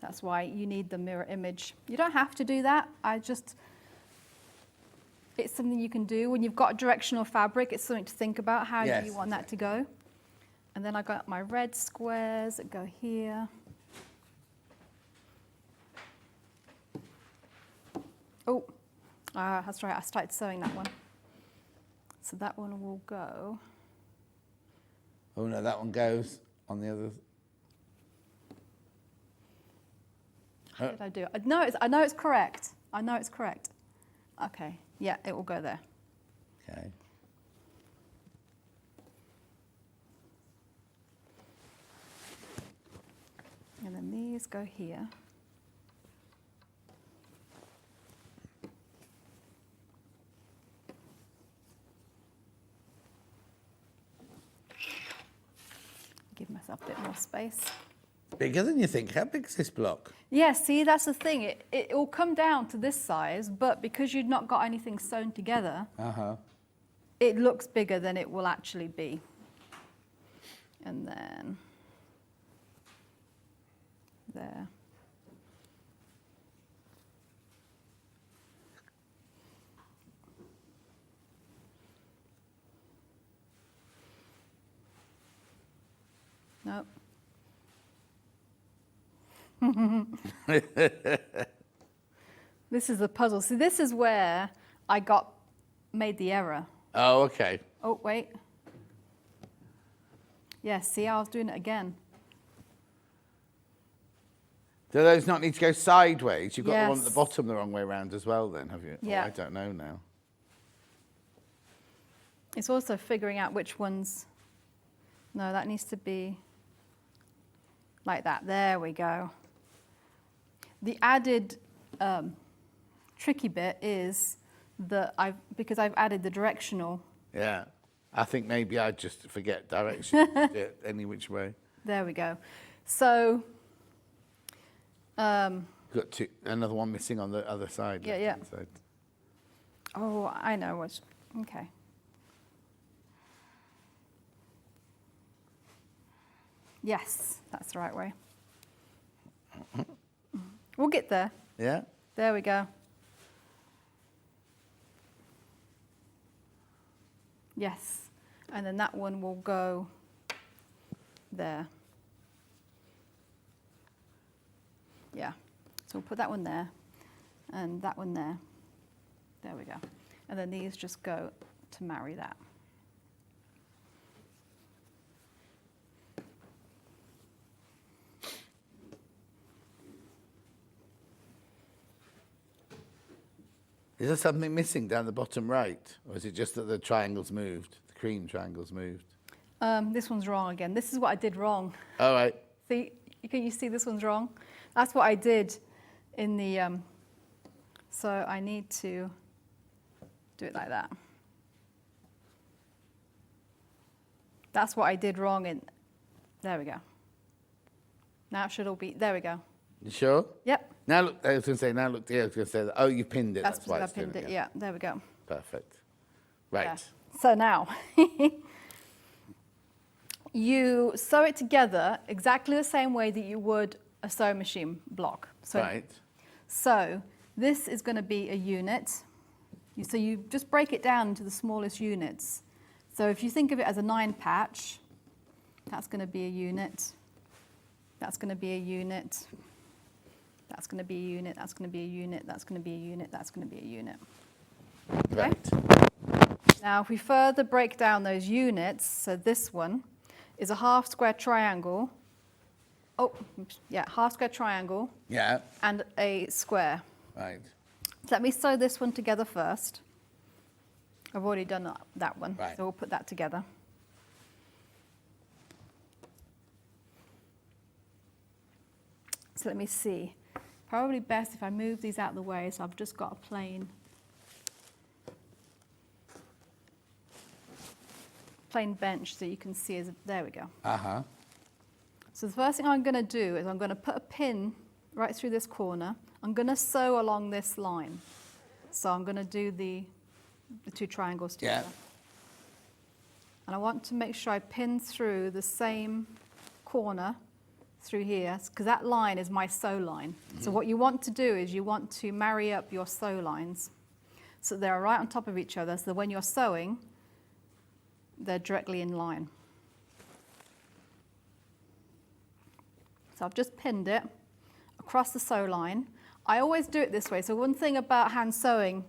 That's why you need the mirror image. You don't have to do that. It's something you can do. When you've got directional fabric, it's something to think about. How do you want that to go? And then I got my red squares that go here. Oh, that's right. I started sewing that one. So that one will go. Oh, no, that one goes on the other. How did I do it? I know it's correct. I know it's correct. Okay. Yeah, it will go there. Okay. And then these go here. Give myself a bit more space. Bigger than you think. How big is this block? Yeah, see, that's the thing. It will come down to this size, but because you've not got anything sewn together, it looks bigger than it will actually be. And then there. Nope. This is the puzzle. See, this is where I made the error. Oh, okay. Oh, wait. Yeah, see, I was doing it again. Do those not need to go sideways? You've got the one at the Yes. bottom the wrong way around as well then, have you? Yeah. Oh, I don't know now. It's also figuring out which ones... No, that needs to be like that. There we go. The added tricky bit is that because I've added the directional. Yeah. I think maybe I just forget direction. Any which way. There we go. So... Got another one missing on the other side. Yeah, yeah. Side. Oh, I know what's... Okay. Yes, that's the right way. We'll get there. Yeah? There we go. Yes. And then that one will go there. Yeah, so we'll put that one there and that one there. There we go. And then these just go to marry that. Is there something missing down the bottom right? Or is it just that the triangle's moved? The cream triangle's moved? This one's wrong again. This is what I did wrong. All right. See, can you see this one's wrong? That's what I did in the, so I need to do it like that. That's what I did wrong in, there we go. Now it should all be, there we go. You sure? Yep. Now look, I was going to say, now look there, I was going to say, oh, you pinned it. That's why because it's I pinned doing it, yeah, there we go. Perfect. Right. Yeah. So now, you sew it together exactly the same way that you would a sewing machine block. So, Right. So this is going to be a unit. So you just break it down into the smallest units. So if you think of it as a 9 patch, that's going to be a unit. That's going to be a unit. That's going to be a unit. That's going to be a unit. That's going to be a unit. That's going to be a unit. Okay? Right. Now, if we further break down those units, so this one is a half square triangle. Oh, yeah, half square triangle Yeah. and a square. Right. So let me sew this one together first. I've already done that one, Right. so we'll put that together. So let me see. Probably best if I move these out of the way, so I've just got a plain bench so you can see, there we go. Uh-huh. So the first thing I'm going to do is I'm going to put a pin right through this corner. I'm going to sew along this line. So I'm going to do the 2 triangles together. Yeah. And I want to make sure I pin through the same corner through here, because that line is my sew line. Mm-hmm. So what you want to do is you want to marry up your sew lines so they're right on top of each other, so that when you're sewing, they're directly in line. So I've just pinned it across the sew line. I always do it this way. So one thing about hand sewing,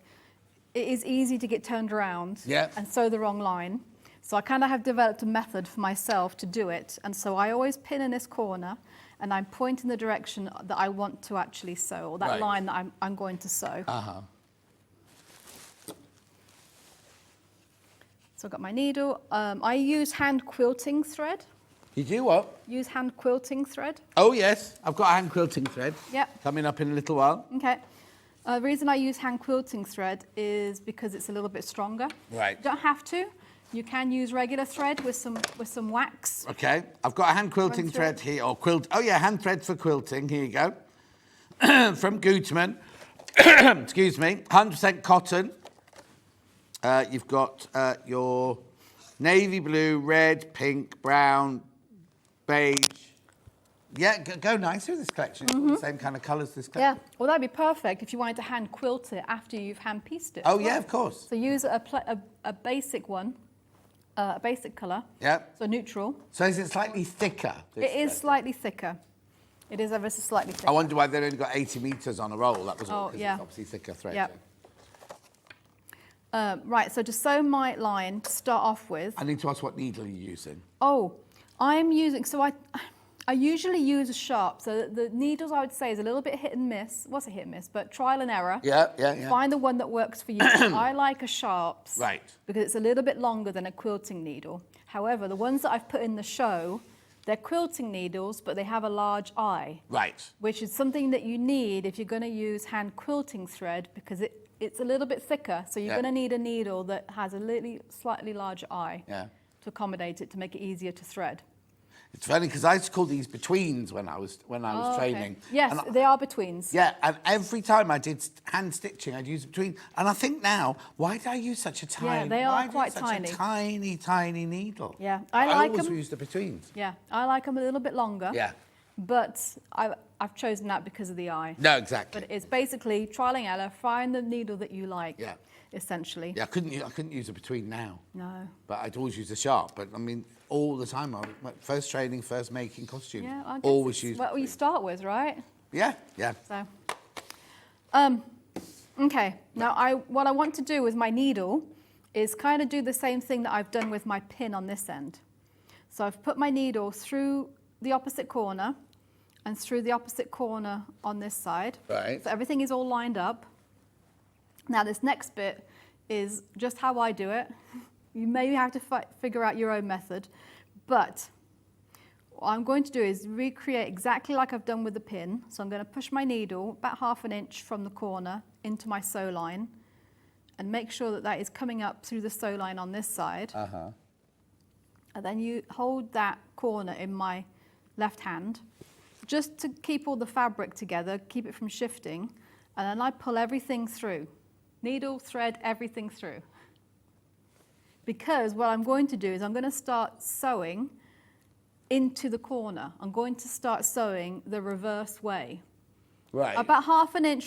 it is easy to get turned around and sew the wrong line. So I kind of have developed a method for myself to do it. And so I always pin in this corner and I'm pointing the direction that I want to actually sew, or that line that I'm going to sew. Uh-huh. So I've got my needle. I use hand quilting thread. You do what? Use hand quilting thread. Oh, yes. I've got a hand quilting thread. Yep. Coming up in a little while. Okay. The reason I use hand quilting thread is because it's a little bit stronger. Right. You don't have to. You can use regular thread with some wax. Okay. I've got a hand quilting thread here, or quilt. Oh, yeah, hand thread for quilting. Here you go. From Gutmann. Excuse me. 100% cotton. You've got your navy blue, red, pink, brown, beige. Yeah, go nice with this collection. It's all the same kind of colours this collection. Yeah, well, that'd be perfect if you wanted to hand quilt it after you've hand pieced it. Oh, yeah, of course. So use a basic one, a basic colour. Yeah. So neutral. So is it slightly thicker? It is slightly thicker. It is ever so slightly thicker. I wonder why they've only got 80 metres on a roll. That was all, because yeah. it's obviously thicker thread. Yep. Right, so to sew my line, to start off with... I need to ask what needle you're using. Oh, I'm using... So I usually use a sharp. So the needles, I would say, is a little bit hit and miss. What's a hit and miss? But trial and error. Yeah. Find the one that works for you. I like a sharps. Right. Because it's a little bit longer than a quilting needle. However, the ones that I've put in the show, they're quilting needles, but they have a large eye. Right. Which is something that you need if you're going to use hand quilting thread, because it's a little bit thicker. So you're going to need a needle that has a slightly larger eye to accommodate it, to make it easier to thread. It's funny because I used to call these betweens when I was training. Yes, they are betweens. Yeah, and every time I did hand stitching, I'd use a between. And I think now, why did I use such a tiny? Yeah, they are quite tiny. Such a tiny needle. Yeah, I like always them. use the betweens. Yeah, I like them a little bit longer. Yeah. But I've chosen that because of the eye. No, exactly. But it's basically trial and error, find the needle that you like, Yeah. essentially. Yeah, I couldn't use a between now. No. But I'd always use a sharp. But I mean, all the time, first training, first making costumes. Yeah, I guess always it's use. what you start with, right? Yeah, yeah. So, okay. Now, what I want to do with my needle is kind of do the same thing that I've done with my pin on this end. So I've put my needle through the opposite corner and through the opposite corner on this side. Right. So everything is all lined up. Now, this next bit is just how I do it. You maybe have to figure out your own method, but what I'm going to do is recreate exactly like I've done with the pin. So I'm going to push my needle about 1/2 inch from the corner into my sew line and make sure that that is coming up through the sew line on this side. And then you hold that corner in my left hand just to keep all the fabric together, keep it from shifting, and then I pull everything through. Needle, thread, everything through. Because what I'm going to do is I'm going to start sewing into the corner. I'm going to start sewing the reverse way. Right. About 1/2 inch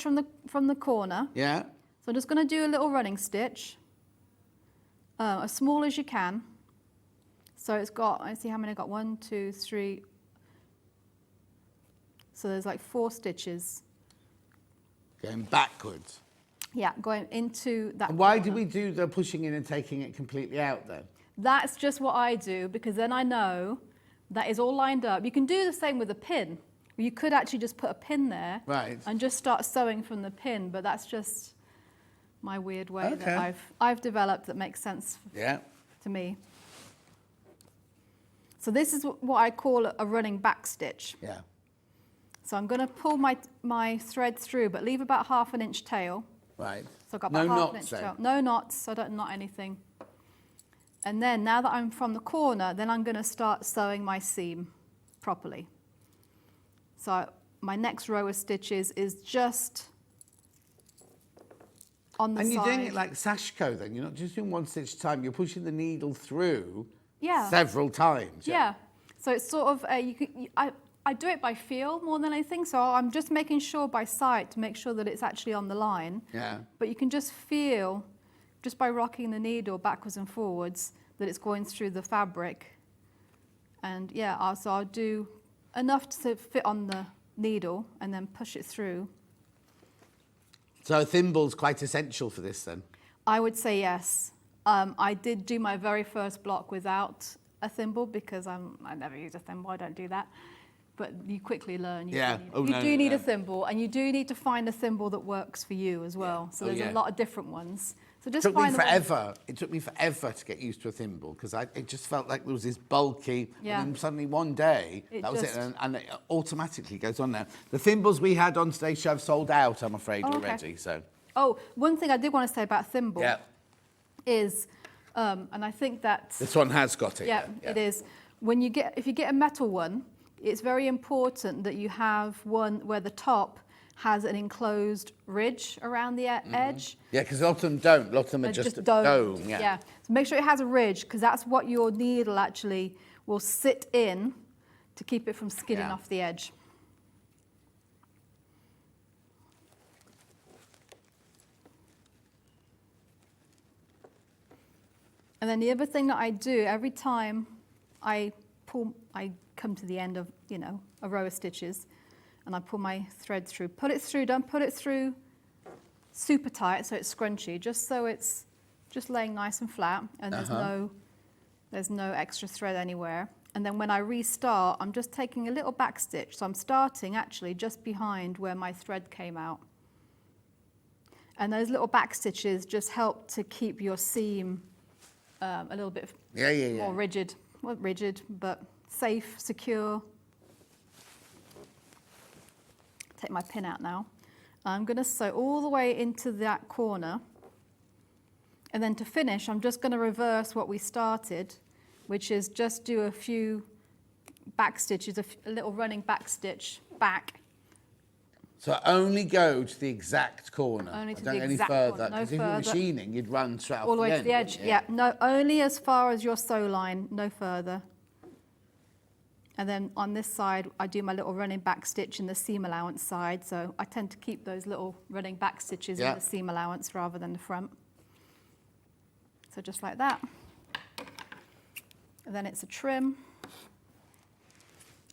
from the corner. Yeah. So I'm just going to do a little running stitch, as small as you can. So it's got, let's see how many I got, 1, 2, 3. So there's like 4 stitches. Going backwards. Yeah, going into that And why corner. do we do the pushing in and taking it completely out then? That's just what I do, because then I know that is all lined up. You can do the same with a pin. You could actually just put a pin there Right. and just start sewing from the pin, but that's just my weird way Okay. that I've developed that makes sense Yeah. to me. So this is what I call a running back stitch. Yeah. So I'm going to pull my thread through, but leave about 1/2 inch tail. Right. So I've got No about 1/2 knots inch then? tail. No knots, so I don't knot anything. And then now that I'm from the corner, then I'm going to start sewing my seam properly. So my next row of stitches is just on the And side. you're doing it like sashiko then? You're not just doing 1 stitch at a time. You're pushing the needle through Yeah. several times. Yeah. So it's sort of, I do it by feel more than anything. So I'm just making sure by sight to make sure that it's actually on the line. Yeah. But you can just feel, just by rocking the needle backwards and forwards, that it's going through the fabric. And yeah, so I'll do enough to fit on the needle and then push it through. So a thimble's quite essential for this then? I would say yes. I did do my very first block without a thimble because I never use a thimble, I don't do that. But you quickly learn. You Yeah. do need, Oh, you no, do no, need no. a thimble, and you do need to find a thimble that works for you as well. So Oh, there's yeah. a lot of different ones. So just It took me find the one- forever. It took me forever to get used to a thimble because it just felt like there was this bulky. Yeah. And then suddenly one day, It that was just- it. And it automatically goes on now. The thimbles we had on today's show have sold out, I'm afraid, Oh, okay. already. So, Oh, one thing I did want to say about thimble yeah. is, and I think that This one has got it. yeah, it is. If you get a metal one, it's very important that you have one where the top has an enclosed ridge around the edge. Yeah, because a lot of them don't. A lot of them are They're just a domed. dome. Yeah. So make sure it has a ridge because that's what your needle actually will sit in to keep it from skidding Yeah. off the edge. And then the other thing that I do every time I come to the end of, a row of stitches and I pull my thread through, pull it through, don't put it through super tight so it's scrunchy, just so it's just laying nice and flat and there's no extra thread anywhere. And then when I restart, I'm just taking a little back stitch. So I'm starting actually just behind where my thread came out. And those little back stitches just help to keep your seam a little bit more rigid. Well, rigid, but safe, secure. Take my pin out now. I'm going to sew all the way into that corner. And then to finish, I'm just going to reverse what we started, which is just do a few back stitches, a little running back stitch back. So only go to the exact corner. Only to don't the go any exact further. corner, no Because if you're further. machining, you'd run straight off All the way to end, the edge, wouldn't you? yeah. No, only as far as your sew line, no further. And then on this side, I do my little running back stitch in the seam allowance side. So I tend to keep those little running back stitches in the seam allowance rather than the front. So just like that. And then it's a trim.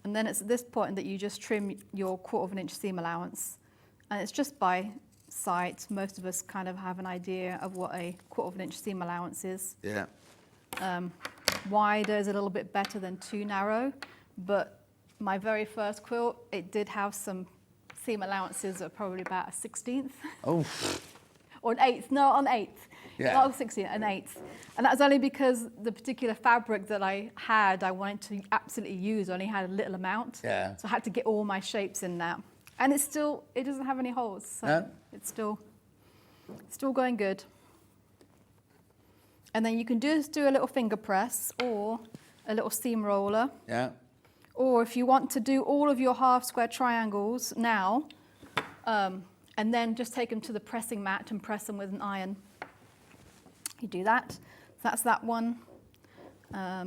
And then it's at this point that you just trim your 1/4 inch seam allowance. And it's just by sight. Most of us kind of have an idea of what a 1/4 inch seam allowance is. Yeah. Wider is a little bit better than too narrow, but my very first quilt, it did have some seam allowances of probably about a 1/16. Oh. Or an 1/8, no, an 1/8. Yeah. Not a 16, an 1/8. And that was only because the particular fabric that I had, I wanted to absolutely use, only had a little amount. Yeah. So I had to get all my shapes in that. And it's still, it doesn't have any holes, so No? it's still going good. And then you can just do a little finger press or a little seam roller. Yeah. Or if you want to do all of your half square triangles now, and then just take them to the pressing mat and press them with an iron. You do that. That's that one. Let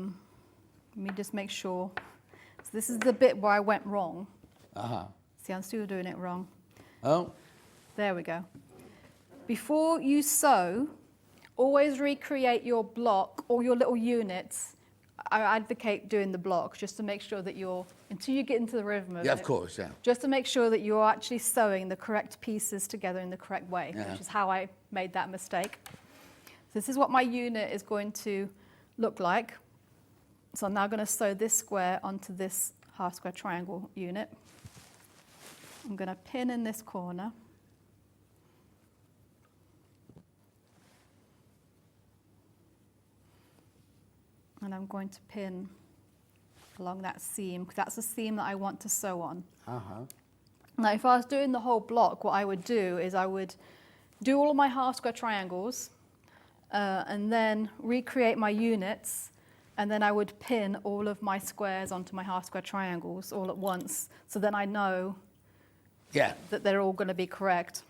me just make sure. So this is the bit where I went wrong. Uh-huh. See, I'm still doing it wrong. Oh. There we go. Before you sew, always recreate your block or your little units. I advocate doing the block just to make sure that you're, until you get into the rhythm of it. Yeah, of course, yeah. Just to make sure that you're actually sewing the correct pieces together in the correct way, Yeah. which is how I made that mistake. So this is what my unit is going to look like. So I'm now going to sew this square onto this half square triangle unit. I'm going to pin in this corner. And I'm going to pin along that seam, because that's the seam that I want to sew on. Uh-huh. Now, if I was doing the whole block, what I would do is I would do all of my half square triangles, and then recreate my units, and then I would pin all of my squares onto my half square triangles all at once, so then I know that they're all going to be correct.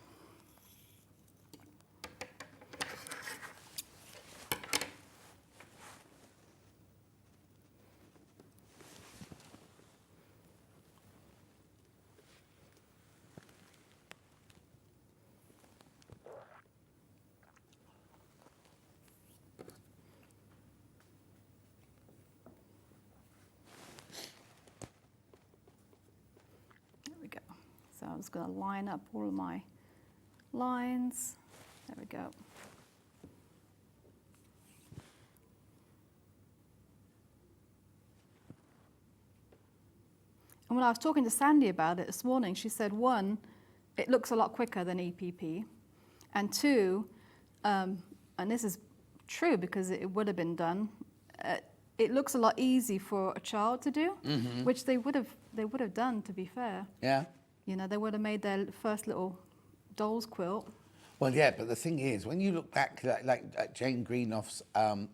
So I'm just going to line up all of my lines. There we go. And when I was talking to Sandy about it this morning, she said, one, it looks a lot quicker than EPP. And two, and this is true because it would have been done, it looks a lot easy for a child to do, which they would have done, to be fair. Yeah. You know, they would have made their first little doll's quilt. Well, yeah, but the thing is, when you look back like at Jane Greenoff's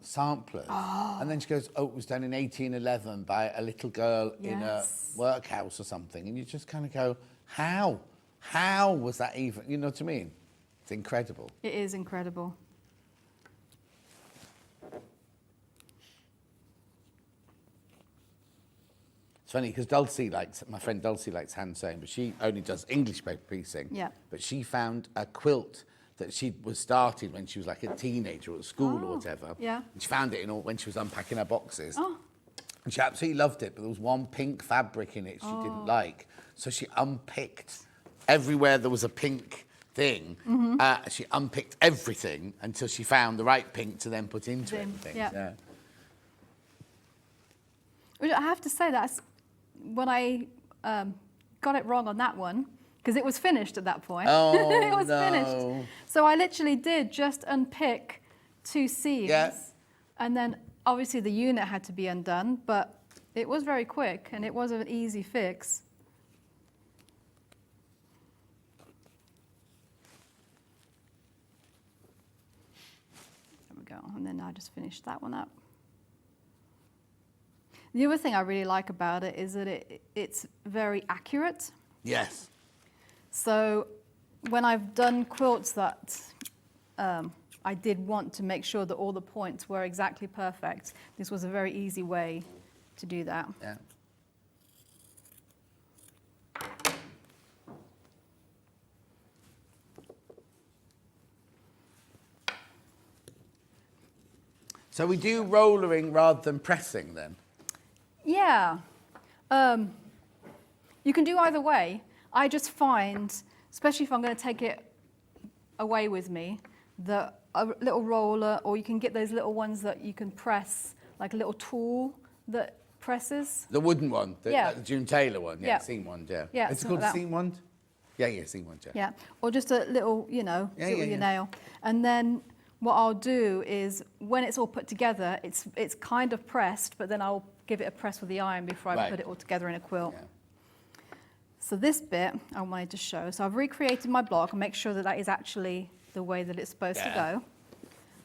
samplers, and then she goes, oh, it was done in 1811 by a little girl in a workhouse or something, and you just kind of go, how? How was that even? You know what I mean? It's incredible. It is incredible. It's funny because my friend Dulcie likes hand sewing, but she only does English paper piecing. Yeah. But she found a quilt that she was started when she was like a teenager at school or whatever. Yeah. And she found it when she was unpacking her boxes. Oh. And she absolutely loved it, but there was one pink fabric in it she didn't like. So she unpicked everywhere there was a pink thing. She unpicked everything until she found the right pink to then put into everything. Yeah. Which I have to say, that's when I got it wrong on that one, because it was finished at that point. Oh, it was finished. So I literally did just unpick 2 seams. Yeah. And then obviously the unit had to be undone, but it was very quick and it was an easy fix. There we go. And then I just finished that one up. The other thing I really like about it is that it's very accurate. Yes. So when I've done quilts that I did want to make sure that all the points were exactly perfect, this was a very easy way to do that. Yeah. So we do rollering rather than pressing then? Yeah. You can do either way. I just find, especially if I'm going to take it away with me, that a little roller, or you can get those little ones that you can press, like a little tool that presses. The wooden one, Yeah. the June Taylor one, Yeah. seam wand, yeah. Yeah, Is it something called like a that. seam wand? Yeah, seam wand, yeah. Yeah, or just a little, little your nail. And then what I'll do is, when it's all put together, it's kind of pressed, but then I'll give it a press with the iron before I put it all together in a quilt. Yeah. So this bit I wanted to show. So I've recreated my block and make sure that that is actually the way that it's supposed to go.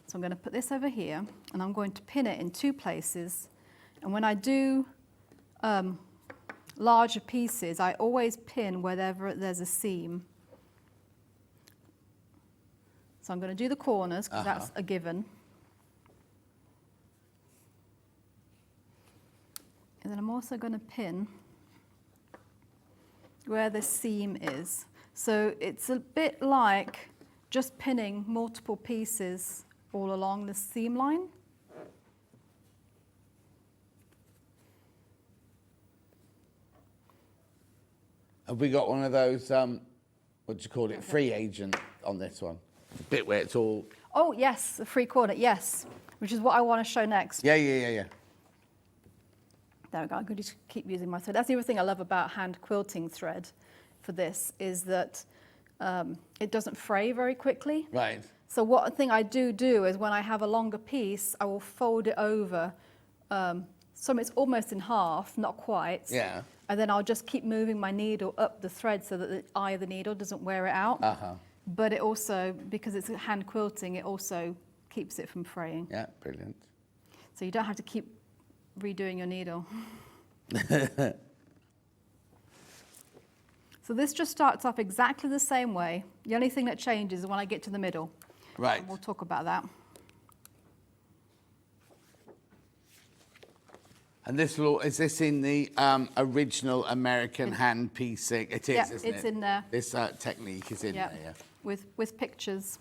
So I'm going to put this over here, and I'm going to pin it in 2 places. And when I do larger pieces, I always pin wherever there's a seam. So I'm going to do the corners, because that's a given. And then I'm also going to pin where the seam is. So it's a bit like just pinning multiple pieces all along the seam line. Have we got one of those, what do you call it, free agent on this one? The bit where it's all... Oh, yes, a free corner, yes, which is what I want to show next. Yeah. There we go, I'm going to keep using my thread. That's the other thing I love about hand quilting thread for this, is that it doesn't fray very quickly. Right. So one thing I do is when I have a longer piece, I will fold it over, so it's almost in half, not quite. Yeah. And then I'll just keep moving my needle up the thread so that the eye of the needle doesn't wear it out. But it also, because it's hand quilting, it also keeps it from fraying. Yeah, brilliant. So you don't have to keep redoing your needle. So this just starts off exactly the same way. The only thing that changes is when I get to the middle. Right. And we'll talk about that. And this is this in the original American hand piecing? It is, Yeah, isn't it? it's in there. This technique is in Yeah, there, yeah. with pictures.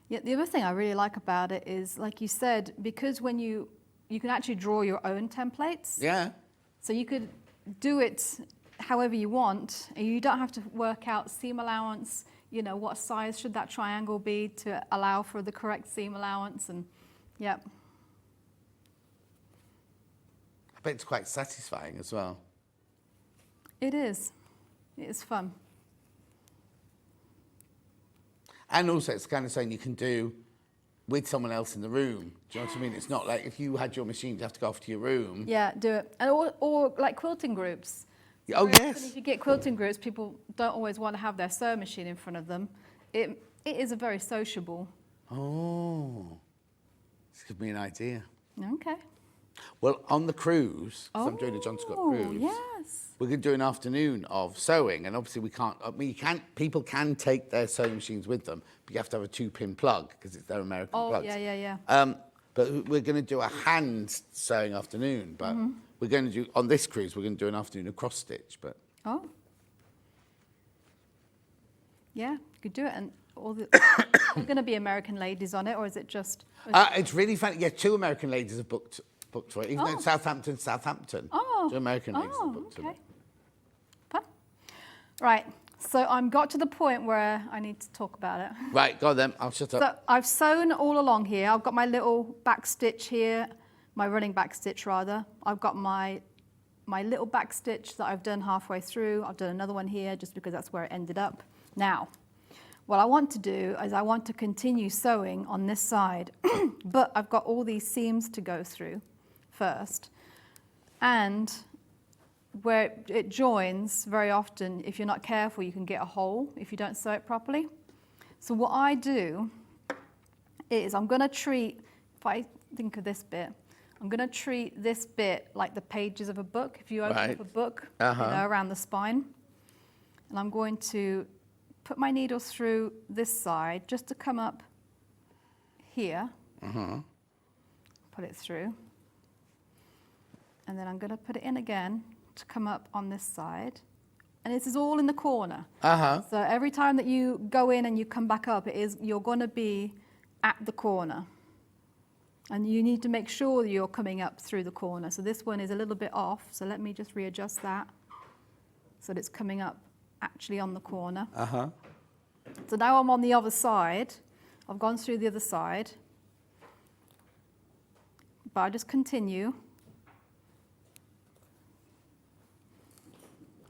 Yeah, the other thing I really like about it is, like you said, because when you can actually draw your own templates. Yeah. So you could do it however you want, and you don't have to work out seam allowance, what size should that triangle be to allow for the correct seam allowance, and yeah. I bet it's quite satisfying as well. It is. It is fun. And also it's the kind of thing you can do with someone else in the room. Do you know what I mean? It's not like if you had your machine, you'd have to go off to your room. Yeah, do it. And or like quilting groups. So Oh, very yes. often if you get quilting groups, people don't always want to have their sewing machine in front of them. It is a very sociable. Oh, this gives me an idea. Okay. Well, on the cruise, 'cause I'm doing a John Scott cruise. Yes. We're going to do an afternoon of sewing, and obviously we can't. I mean, people can take their sewing machines with them, but you have to have a 2-pin plug because it's their American plugs. Yeah. But we're going to do a hand sewing afternoon. But we're going to do on this cruise. We're going to do an afternoon of cross stitch. But Oh. Yeah, you could do it, and all the. Are going to be American ladies on it, or is it just? it's really funny. Yeah, 2 American ladies have booked for it. Even though it's Southampton. Oh. 2 American ladies have booked okay. it. Fun. Right. So I'm got to the point where I need to talk about it. Right, go on then. I'll shut up. So I've sewn all along here. I've got my little back stitch here, my running back stitch rather. I've got my little back stitch that I've done halfway through. I've done another one here just because that's where it ended up. Now, what I want to do is I want to continue sewing on this side, but I've got all these seams to go through first. And where it joins, very often, if you're not careful, you can get a hole if you don't sew it properly. So what I do is I'm going to treat, if I think of this bit, I'm going to treat this bit like the pages of a book. If you open up a book, around the spine. And I'm going to put my needle through this side just to come up here. Put it through. And then I'm going to put it in again to come up on this side, And this is all in the corner. Uh-huh. So every time that you go in and you come back up, you're going to be at the corner. And you need to make sure that you're coming up through the corner. So this one is a little bit off. So let me just readjust that so that it's coming up actually on the corner. Uh-huh. So now I'm on the other side. I've gone through the other side. But I just continue.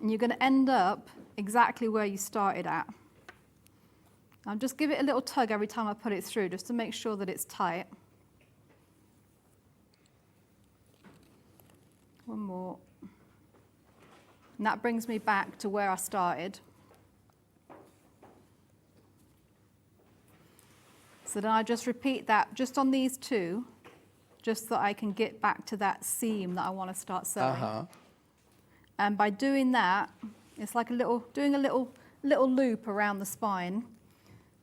And you're going to end up exactly where you started at. Now just give it a little tug every time I put it through, just to make sure that it's tight. One more. And that brings me back to where I started. So then I just repeat that just on these two, just so I can get back to that seam that I want to start sewing. Uh-huh. And by doing that, it's like doing a little loop around the spine.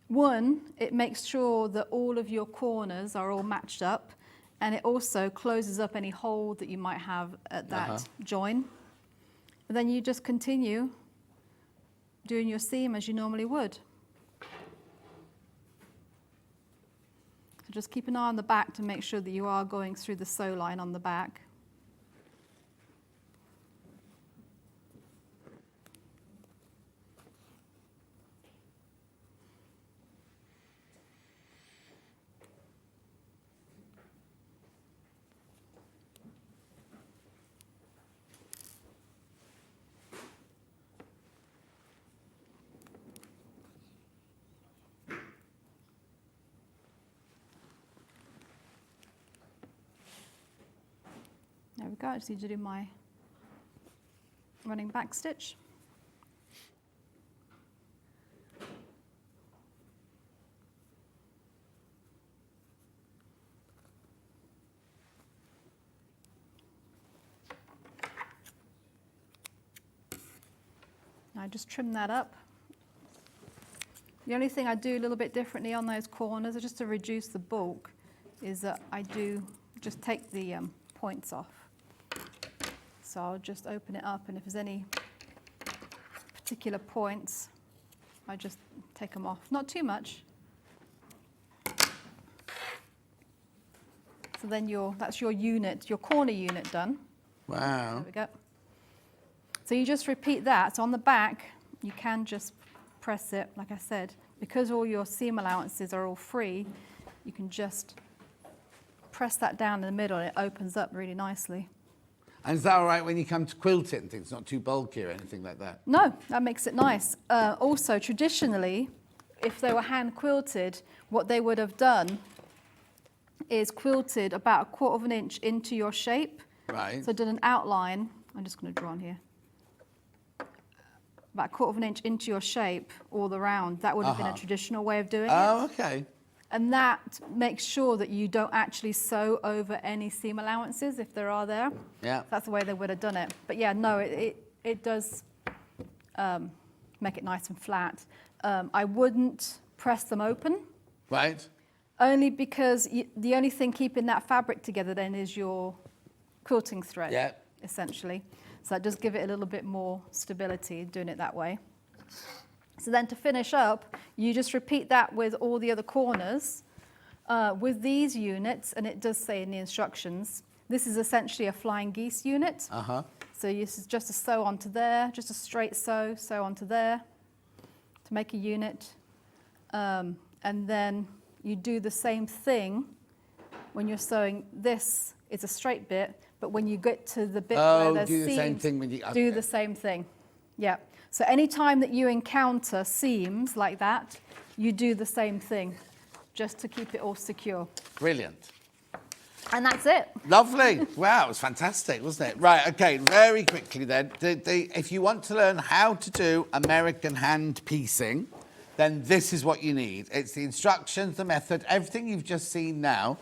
One, it makes sure that all of your corners are all matched up, and it also closes up any hole that you might have at that join. And then you just continue doing your seam as you normally would. So just keep an eye on the back to make sure that you are going through the sew line on the back. There we go, I just need to do my running back stitch. I just trim that up. The only thing I do a little bit differently on those corners, just to reduce the bulk, is that I do just take the points off. So I'll just open it up, and if there's any particular points, I just take them off. Not too much. So then that's your unit, your corner unit done. Wow. There we go. So you just repeat that. So on the back, you can just press it, like I said. Because all your seam allowances are all free, you can just press that down in the middle, and it opens up really nicely. And is that all right when you come to quilt it and things? Not too bulky or anything like that? No, that makes it nice. Also, traditionally, if they were hand quilted, what they would have done is quilted about 1/4 of an inch into your shape. Right. So did an outline. I'm just going to draw on here. About 1/4 of an inch into your shape all the round. That would have been a traditional way of doing it. Oh, okay. And that makes sure that you don't actually sew over any seam allowances if there are there. Yeah. That's the way they would have done it. But yeah, no, it does make it nice and flat. I wouldn't press them open. Right. Only because the only thing keeping that fabric together then is your quilting thread, Yeah. essentially. So that does give it a little bit more stability doing it that way. So then to finish up, you just repeat that with all the other corners. With these units, and it does say in the instructions, this is essentially a flying geese unit. Uh-huh. So this is just a sew onto there, just a straight sew onto there to make a unit. And then you do the same thing when you're sewing. This is a straight bit, but when you get to the bit where there's do the same seams, thing when you... do okay. the same thing. Yeah. So anytime that you encounter seams like that, you do the same thing, just to keep it all secure. Brilliant. And that's it. Lovely. Wow, it was fantastic, wasn't it? Right, okay, very quickly then. If you want to learn how to do American hand piecing, then this is what you need. It's the instructions, the method, everything you've just seen now.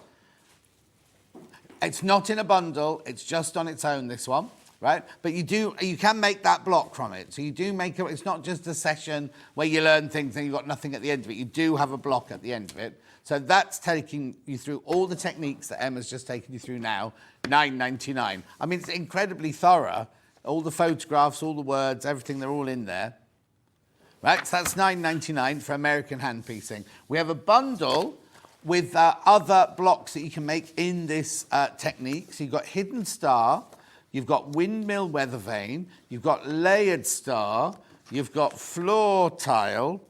It's not in a bundle, it's just on its own, this one, right? But you can make that block from it. So you do make it's not just a session where you learn things and you've got nothing at the end of it. You do have a block at the end of it. So that's taking you through all the techniques that Emma's just taken you through now, $9.99. I mean, it's incredibly thorough. All the photographs, all the words, everything, they're all in there. Right, so that's $9.99 for American Hand Piecing. We have a bundle with other blocks that you can make in this technique. So you've got Hidden Star, you've got Windmill Weather Vane, you've got Layered Star, you've got Floor Tile,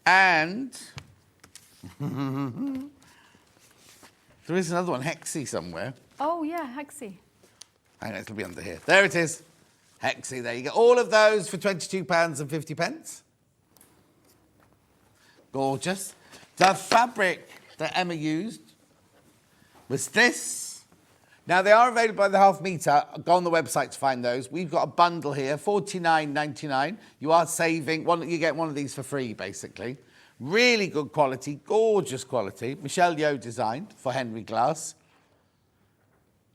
and there is another one, Hexie, somewhere. Oh, yeah, Hexie. Hang on, it'll be under here. There it is. Hexie, there you go. All of those for £22.50. Gorgeous. The fabric that Emma used was this. Now, they are available by the half metre. Go on the website to find those. We've got a bundle here, $49.99. You are saving. You get one of these for free, basically. Really good quality, gorgeous quality. Michelle Yeoh designed for Henry Glass.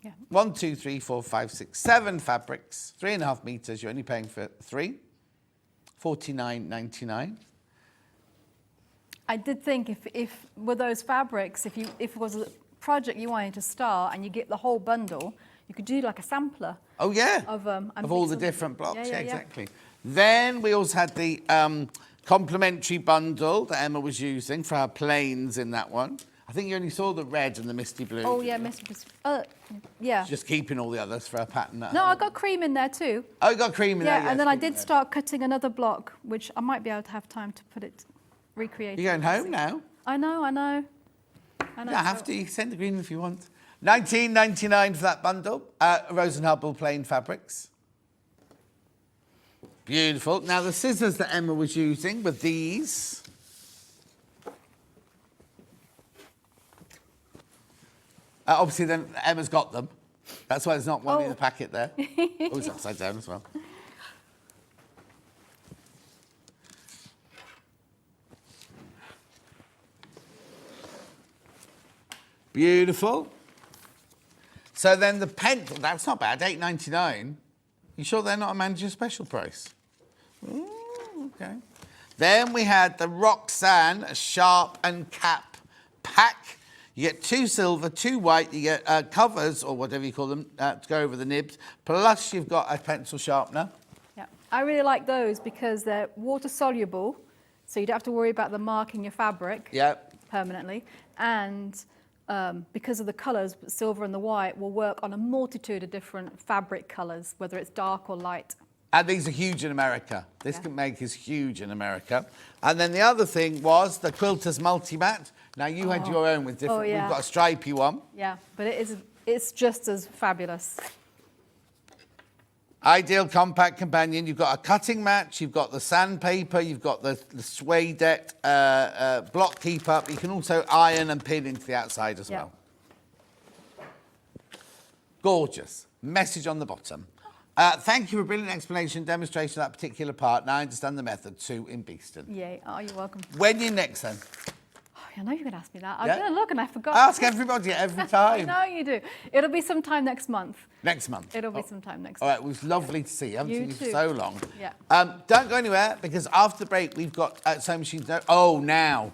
Yeah. 1, 2, 3, 4, 5, 6, 7 fabrics, 3.5 metres. You're only paying for 3. $49.99. I did think if with those fabrics, if it was a project you wanted to start and you get the whole bundle, you could do like a sampler. Oh, yeah. Of all the different blocks. Yeah, Exactly. Then we also had the complimentary bundle that Emma was using for her planes in that one. I think you only saw the red and the misty blue. Oh, yeah, misty blue. Yeah. Just keeping all the others for her pattern. No, I got cream in there too. Oh, you got cream in there? Yeah, and then I did start cutting another block, which I might be able to have time to put it, recreate. You're going home now? I know. You don't have to. You can send the green if you want. $19.99 for that bundle. Rose and Hubble plain fabrics. Beautiful. Now, the scissors that Emma was using were these. Obviously, then Emma's got them. That's why there's not one in the packet there. Oh, it's upside down as well. Beautiful. So then the pencil, that's not bad, $8.99. You sure they're not a manager special price? Ooh, okay. Then we had the Roxanne Sharp and Cap pack. You get 2 silver, 2 white, you get covers, or whatever you call them, to go over the nibs, plus you've got a pencil sharpener. Yeah, I really like those because they're water soluble, so you don't have to worry about them marking your fabric permanently. And because of the colours, silver and the white will work on a multitude of different fabric colours, whether it's dark or light. And these are huge in America. This can make is huge in America. And then the other thing was the Quilters Multi-Mat. Now, you had your own with different... We've got a stripy one. Yeah, but it's just as fabulous. Ideal compact companion. You've got a cutting mat, you've got the sandpaper, you've got the suede block keep up. You can also iron and pin into the outside as well. Gorgeous. Message on the bottom. Thank you for a brilliant explanation, demonstration of that particular part. Now I understand the method too in Beeston. Yay. Oh, you're welcome. When are you next then? I know you're going to ask me that. I was going to look and I forgot. Ask everybody every time. I know you do. It'll be sometime next month. Next month? It'll be sometime next month. All right, it was lovely to see you. I haven't seen you for so long. Yeah. Don't go anywhere, because after the break, we've got sewing machines. Oh, now.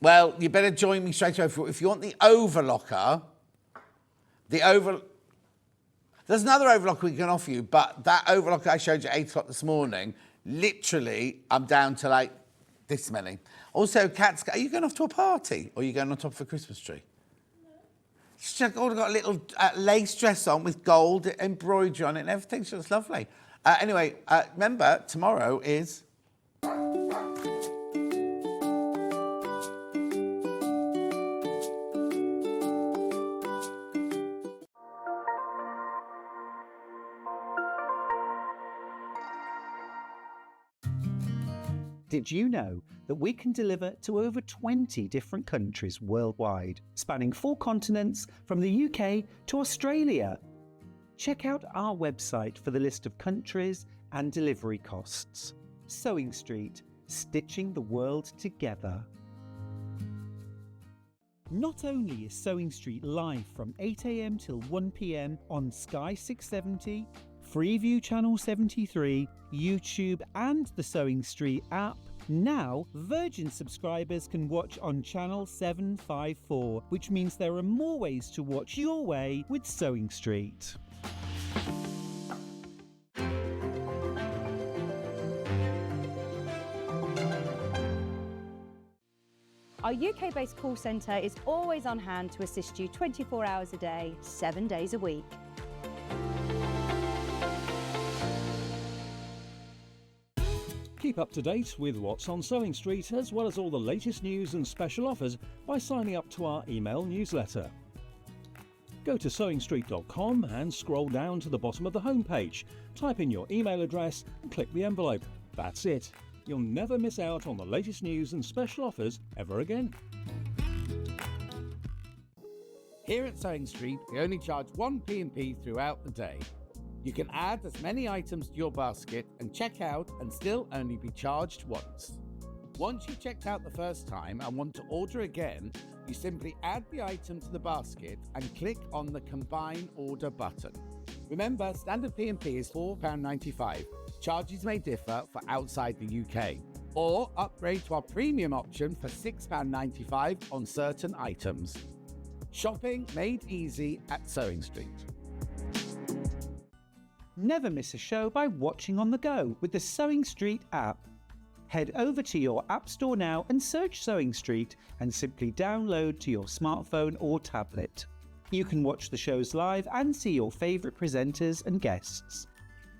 Well, you better join me straight away. If you want the overlocker, there's another overlocker we can offer you, but that overlocker I showed you at 8 o'clock this morning, literally, I'm down to like this many. Also, Kat's, are you going off to a party or are you going on top of a Christmas tree? No. She's all got a little lace dress on with gold embroidery on it and everything. She looks lovely. Anyway, remember, tomorrow is... Did you know that we can deliver to over 20 different countries worldwide, spanning 4 continents from the UK to Australia? Check out our website for the list of countries and delivery costs. Sewing Street, stitching the world together. Not only is Sewing Street live from 8 AM till 1 PM on Sky 670, Freeview Channel 73, YouTube and the Sewing Street app, now Virgin subscribers can watch on Channel 754, which means there are more ways to watch your way with Sewing Street. Our UK-based call centre is always on hand to assist you 24 hours a day, 7 days a week. Keep up to date with what's on Sewing Street, as well as all the latest news and special offers by signing up to our email newsletter. Go to sewingstreet.com and scroll down to the bottom of the homepage. Type in your email address and click the envelope. That's it. You'll never miss out on the latest news and special offers ever again. Here at Sewing Street, we only charge 1 P&P throughout the day. You can add as many items to your basket and check out and still only be charged once. Once you've checked out the first time and want to order again, you simply add the item to the basket and click on the Combine Order button. Remember, standard P&P is £4.95. Charges may differ for outside the UK. Or upgrade to our premium option for £6.95 on certain items. Shopping made easy at Sewing Street. Never miss a show by watching on the go with the Sewing Street app. Head over to your App Store now and search Sewing Street and simply download to your smartphone or tablet. You can watch the shows live and see your favourite presenters and guests.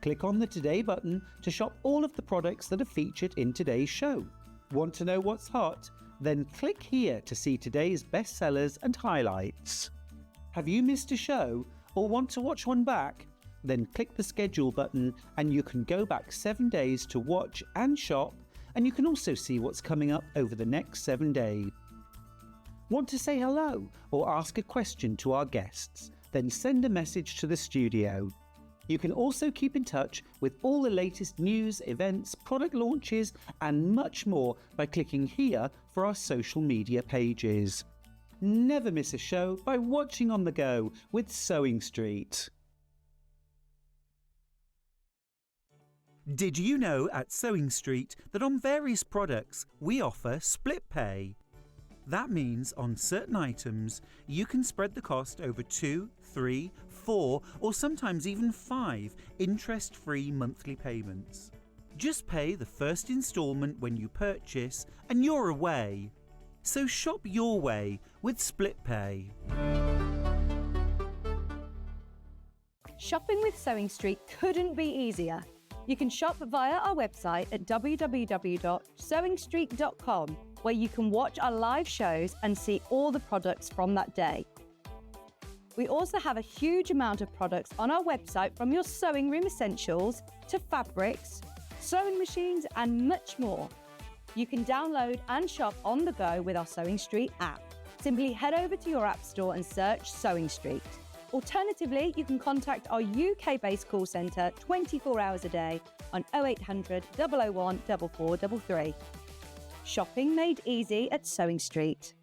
Click on the Today button to shop all of the products that are featured in today's show. Want to know what's hot? Then click here to see today's bestsellers and highlights. Have you missed a show or want to watch one back? Then click the schedule button and you can go back 7 days to watch and shop, and you can also see what's coming up over the next 7 days. Want to say hello or ask a question to our guests? Then send a message to the studio. You can also keep in touch with all the latest news, events, product launches and much more by clicking here for our social media pages. Never miss a show by watching on the go with Sewing Street. Did you know at Sewing Street that on various products we offer split pay? That means on certain items you can spread the cost over 2, 3, 4 or sometimes even 5 interest-free monthly payments. Just pay the first instalment when you purchase and you're away. So shop your way with split pay. Shopping with Sewing Street couldn't be easier. You can shop via our website at www.sewingstreet.com, where you can watch our live shows and see all the products from that day. We also have a huge amount of products on our website, from your sewing room essentials to fabrics, sewing machines and much more. You can download and shop on the go with our Sewing Street app. Simply head over to your app store and search Sewing Street. Alternatively, you can contact our UK-based call centre 24 hours a day on 0800 001 4433. Shopping made easy at Sewing Street.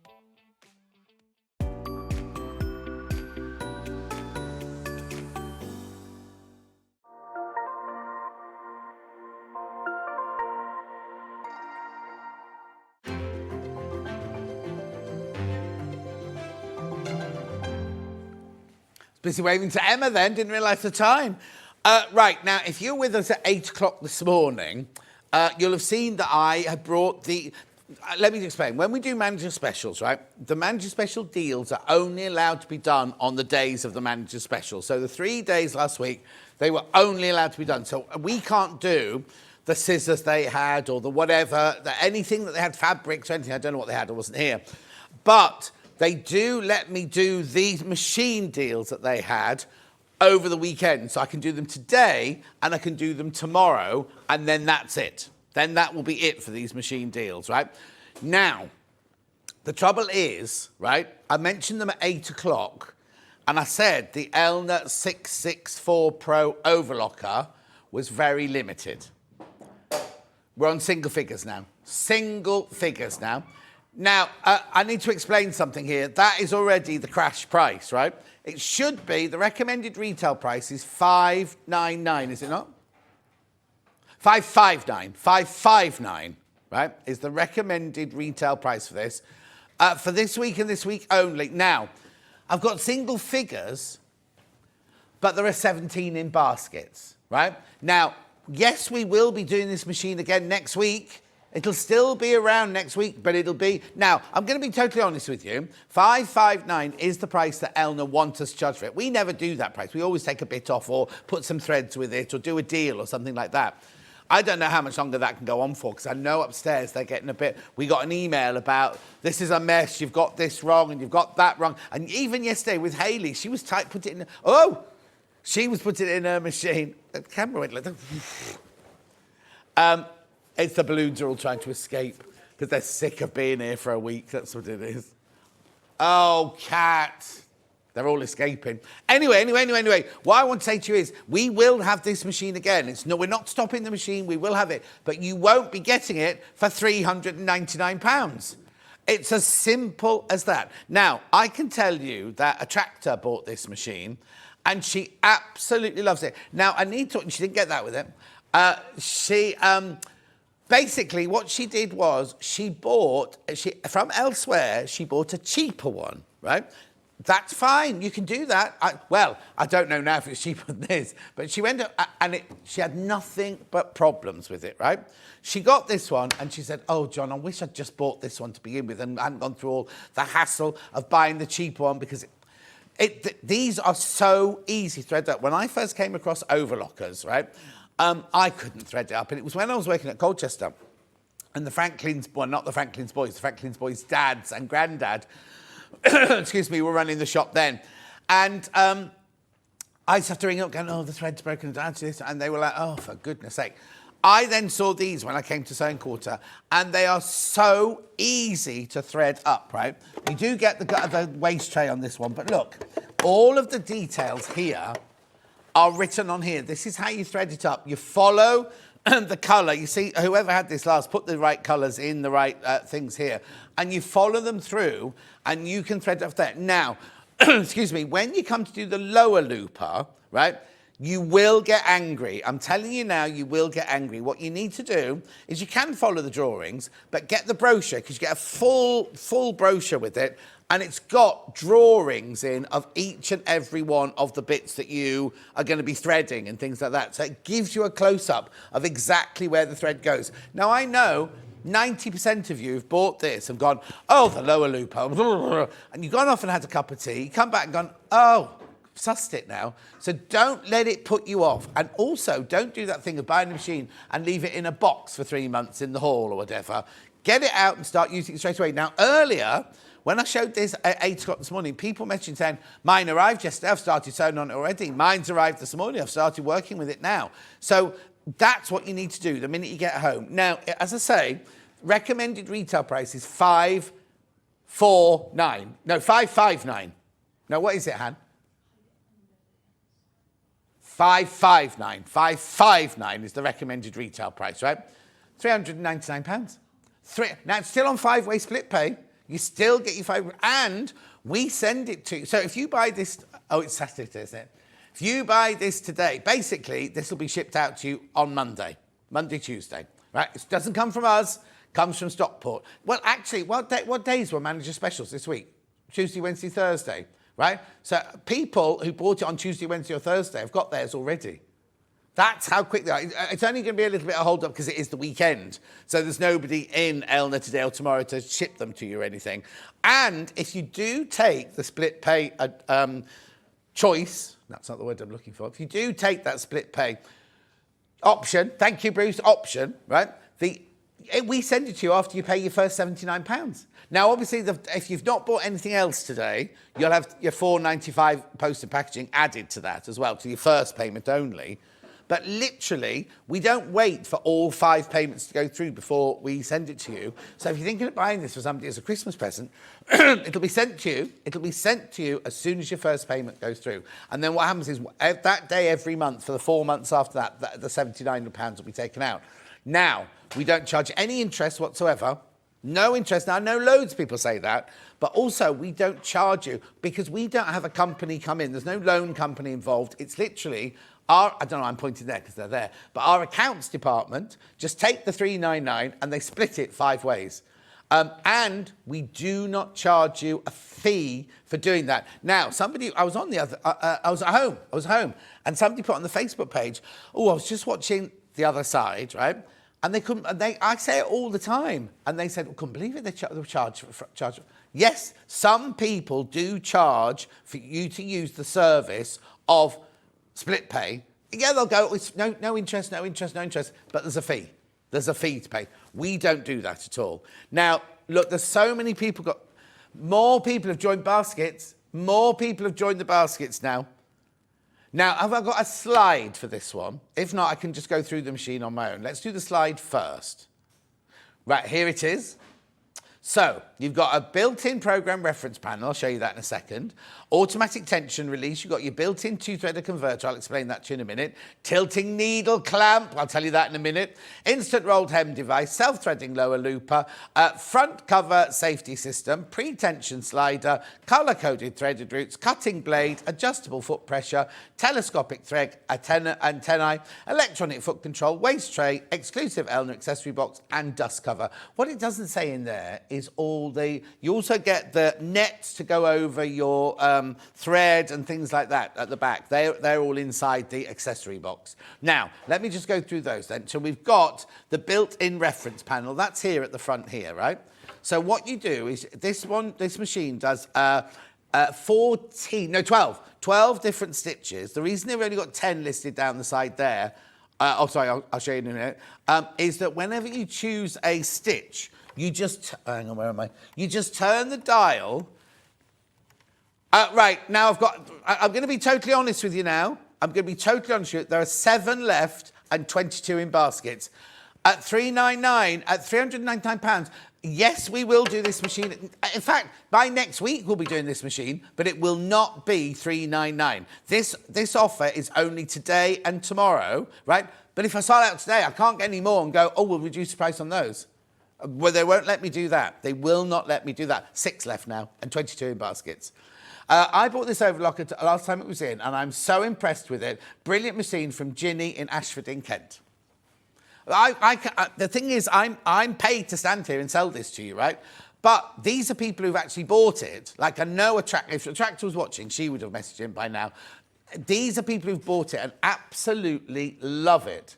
Busy waving to Emma then, didn't realise the time. Right, now, if you're with us at 8 o'clock this morning, you'll have seen that I had brought the... let me explain. When we do manager specials, right, the manager special deals are only allowed to be done on the days of the manager special. So the 3 days last week, they were only allowed to be done. So we can't do the scissors they had or the whatever, anything that they had, fabrics or anything. I don't know what they had, I wasn't here. But they do let me do these machine deals that they had over the weekend. So I can do them today and I can do them tomorrow, and then that's it. Then that will be it for these machine deals, right? Now, the trouble is, right, I mentioned them at 8 o'clock, and I said the Elna 664 Pro overlocker was very limited. We're on single figures now. Single figures now. Now, I need to explain something here. That is already the crash price, right? It should be, the recommended retail price is $599, is it not? $559, right, is the recommended retail price for this week and this week only. Now, I've got single figures, but there are 17 in baskets, right? Now, yes, we will be doing this machine again next week. It'll still be around next week, but it'll be... Now, I'm going to be totally honest with you. $559 is the price that Elna wants us to charge for it. We never do that price. We always take a bit off or put some threads with it or do a deal or something like that. I don't know how much longer that can go on for because I know upstairs they're getting a bit... We got an email about, this is a mess, you've got this wrong and you've got that wrong. And even yesterday with Hayley, she was put it in... Oh! She was putting it in her machine. The camera went like that. It's the balloons are all trying to escape because they're sick of being here for a week. That's what it is. Oh, cat. They're all escaping. Anyway. What I want to say to you is we will have this machine again. We're not stopping the machine. We will have it. But you won't be getting it for £399. It's as simple as that. Now, I can tell you that a tractor bought this machine and she absolutely loves it. Now, I need to... She didn't get that with it. Basically, what she did was from elsewhere, she bought a cheaper one, right? That's fine. You can do that. I don't know now if it's cheaper than this, but she went and she had nothing but problems with it, right? She got this one and she said, oh, John, I wish I'd just bought this one to begin with and hadn't gone through all the hassle of buying the cheaper one because these are so easy to thread up. When I first came across overlockers, right? I couldn't thread it up. And it was when I was working at Colchester and the Franklin's boys' dads and granddad, excuse me, were running the shop then. And I used to have to ring up going, oh, the thread's broken down to this. And they were like, oh, for goodness sake. I then saw these when I came to Sewing Quarter and they are so easy to thread up, right? You do get the waste tray on this one, but look, all of the details here are written on here. This is how you thread it up. You follow the colour. You see, whoever had this last, put the right colours in the right things here. And you follow them through and you can thread it up there. Now, excuse me, when you come to do the lower looper, right, you will get angry. I'm telling you now, you will get angry. What you need to do is you can follow the drawings, but get the brochure because you get a full brochure with it. And it's got drawings in of each and every one of the bits that you are going to be threading and things like that. So it gives you a close-up of exactly where the thread goes. Now, I know 90% of you have bought this and gone, oh, the lower looper, and you've gone off and had a cup of tea, you come back and gone, oh, sussed it now. So don't let it put you off. And also, don't do that thing of buying a machine and leave it in a box for 3 months in the hall or whatever. Get it out and start using it straight away. Now, earlier... When I showed this at 8 o'clock this morning, people mentioned saying, mine arrived yesterday, I've started sewing on it already. Mine's arrived this morning, I've started working with it now. So that's what you need to do the minute you get home. Now, as I say, recommended retail price is $559. No, what is it, Han? $559 is the recommended retail price, right? £399. Now, it's still on 5-way split pay. You still get your 5, and we send it to you. So if you buy this, oh, it's Saturday, isn't it? If you buy this today, basically, this will be shipped out to you on Monday, Tuesday, right? It doesn't come from us, comes from Stockport. Well, actually, what days were manager specials this week? Tuesday, Wednesday, Thursday, right? So people who bought it on Tuesday, Wednesday, or Thursday have got theirs already. That's how quick they are. It's only going to be a little bit of hold up because it is the weekend. So there's nobody in Elna today or tomorrow to ship them to you or anything. And if you do take the split pay choice, that's not the word I'm looking for. If you do take that split pay option, thank you, Bruce, option, right? We send it to you after you pay your first £79. Now, obviously, if you've not bought anything else today, you'll have your £4.95 postage packaging added to that as well, to your first payment only. But literally, we don't wait for all 5 payments to go through before we send it to you. So if you're thinking of buying this for somebody as a Christmas present, it'll be sent to you. It'll be sent to you as soon as your first payment goes through. And then what happens is that day every month for the 4 months after that, the £79 will be taken out. Now, we don't charge any interest whatsoever. No interest. Now, I know loads of people say that, but also we don't charge you because we don't have a company come in. There's no loan company involved. It's literally... I don't know, I'm pointing there because they're there, but our accounts department just take the $399 and they split it 5 ways. And we do not charge you a fee for doing that. Now, I was at home, and somebody put on the Facebook page, oh, I was just watching The Other Side, right? And they couldn't, I say it all the time. And they said, I couldn't believe it, they charge. Yes, some people do charge for you to use the service of split pay. Yeah, they'll go, it's no interest, but there's a fee. There's a fee to pay. We don't do that at all. Now, look, there's so many people more people have joined baskets. More people have joined the baskets now. Now, have I got a slide for this one? If not, I can just go through the machine on my own. Let's do the slide first. Right, here it is. So, you've got a built-in program reference panel. I'll show you that in a second. Automatic tension release. You've got your built-in two-threader converter. I'll explain that to you in a minute. Tilting needle clamp. I'll tell you that in a minute. Instant rolled hem device. Self-threading lower looper. Front cover safety system. Pre-tension slider. Colour-coded threaded roots. Cutting blade. Adjustable foot pressure. Telescopic thread antennae. Electronic foot control. Waist tray. Exclusive Elner accessory box. And dust cover. What it doesn't say in there is you also get the nets to go over your thread and things like that at the back. They're all inside the accessory box. Now, let me just go through those then. So we've got the built-in reference panel. That's here at the front here, right? So what you do is this machine does 12 different stitches. The reason they've only got 10 listed down the side there, I'll show you in a minute, is that whenever you choose a stitch, you just, hang on, where am I? You just turn the dial. Right, now I'm going to be totally honest with you now. I'm going to be totally honest with you. There are 7 left and 22 in baskets. At £399, at £399, yes, we will do this machine. In fact, by next week, we'll be doing this machine, but it will not be £399. This offer is only today and tomorrow, right? But if I sell out today, I can't get any more and go, oh, we'll reduce the price on those. Well, they won't let me do that. They will not let me do that. 6 left now and 22 in baskets. I bought this overlocker last time it was in, and I'm so impressed with it. Brilliant machine from Ginny in Ashford in Kent. The thing is, I'm paid to stand here and sell this to you, right? But these are people who've actually bought it. Like I know if Attractor was watching, she would have messaged him by now. These are people who've bought it and absolutely love it.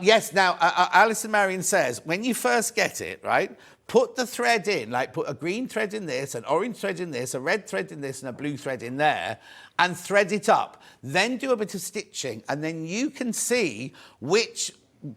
Yes, now, Alison Marion says, when you first get it, right, put the thread in, like put a green thread in this, an orange thread in this, a red thread in this, and a blue thread in there, and thread it up. Then do a bit of stitching, and then you can see which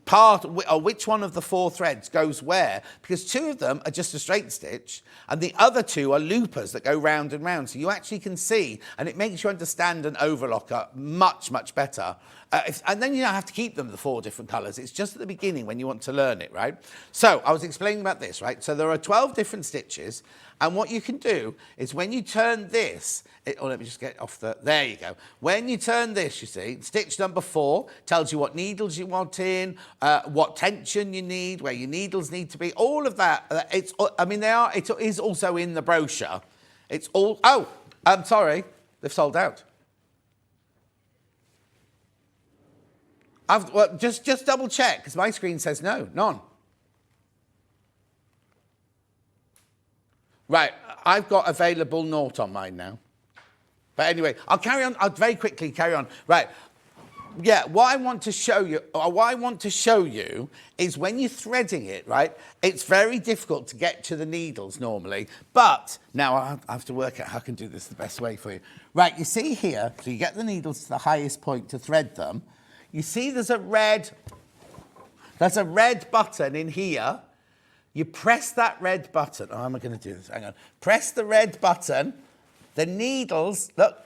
part or which one of the 4 threads goes where, because 2 of them are just a straight stitch and the other 2 are loopers that go round and round, so you actually can see, and it makes you understand an overlocker much better. And then you don't have to keep them the 4 different colours. It's just at the beginning when you want to learn it, right? So I was explaining about this, right? So there are 12 different stitches, and what you can do is when you turn this, let me just get off there you go. When you turn this, you see, stitch number 4 tells you what needles you want in, what tension you need, where your needles need to be, all of that. It is also in the brochure. It's all, I'm sorry, they've sold out. Just double check, because my screen says no, none. Right, I've got available 0 on mine now. But anyway, I'll carry on. I'll very quickly carry on. Right, yeah, what I want to show you is when you're threading it, right, it's very difficult to get to the needles normally. But now I have to work out how I can do this the best way for you. Right, you see here, so you get the needles to the highest point to thread them. You see there's a red button in here. You press that red button. Oh, how am I going to do this? Hang on. Press the red button. The needles, look,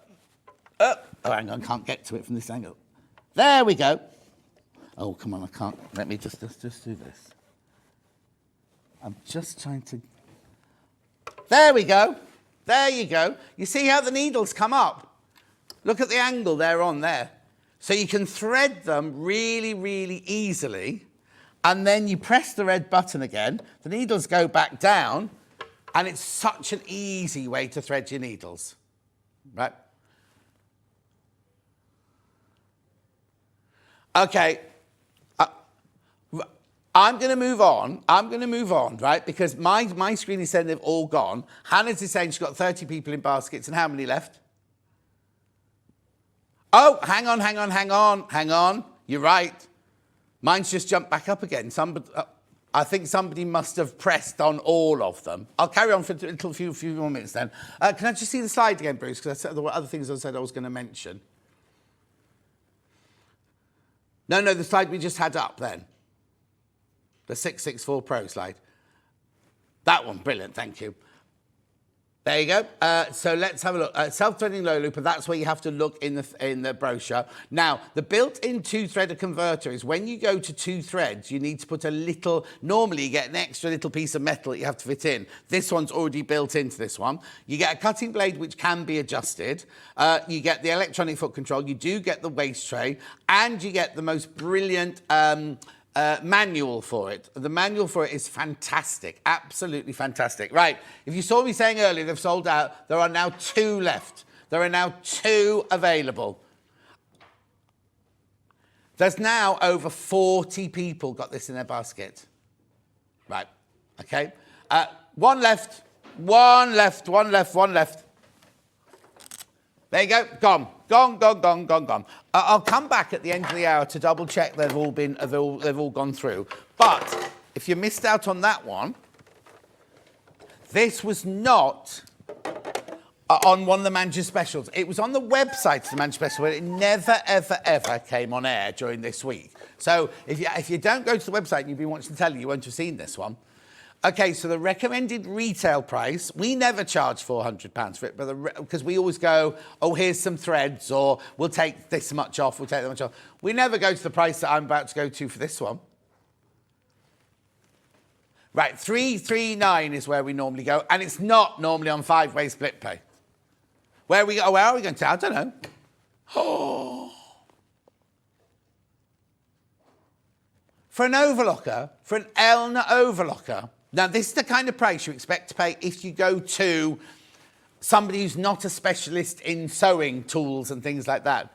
up. Oh, hang on, can't get to it from this angle. There we go. Oh, come on, I can't. Let me just do this. I'm just trying to... There we go. There you go. You see how the needles come up? Look at the angle they're on there. So you can thread them really easily, and then you press the red button again, the needles go back down, and it's such an easy way to thread your needles, right? Okay, I'm going to move on, right? Because my screen is saying they've all gone. Hannah's is saying she's got 30 people in baskets, and how many left? Oh, hang on. You're right. Mine's just jumped back up again. I think somebody must have pressed on all of them. I'll carry on for a few more minutes then. Can I just see the slide again, Bruce? Because there were other things I said I was going to mention. No, the slide we just had up then. The 664 Pro slide. That one, brilliant, thank you. There you go. So let's have a look. Self-threading low looper, that's where you have to look in the brochure. Now, the built-in two-threader converter is when you go to 2 threads, you need to put a little, normally you get an extra little piece of metal that you have to fit in. This one's already built into this one. You get a cutting blade which can be adjusted. You get the electronic foot control. You do get the waist tray. And you get the most brilliant manual for it. The manual for it is fantastic, absolutely fantastic. Right, if you saw me saying earlier they've sold out, there are now 2 left. There are now 2 available. There's now over 40 people got this in their basket. Right, okay. 1 left, 1 left, 1 left, 1 left. There you go, gone. Gone. I'll come back at the end of the hour to double check they've all gone through. But if you missed out on that one, this was not on one of the Manchester specials. It was on the website of the Manchester special, but it never, ever came on air during this week. So if you don't go to the website and you've been watching the telly, you won't have seen this one. Okay, so the recommended retail price, we never charge £400 for it, but because we always go, oh, here's some threads, or we'll take this much off, we'll take that much off. We never go to the price that I'm about to go to for this one. Right, 339 is where we normally go, and it's not normally on 5-way split pay. Where are we going to? I don't know. Oh. For an overlocker, for an Elna overlocker, now, this is the kind of price you expect to pay if you go to somebody who's not a specialist in sewing tools and things like that.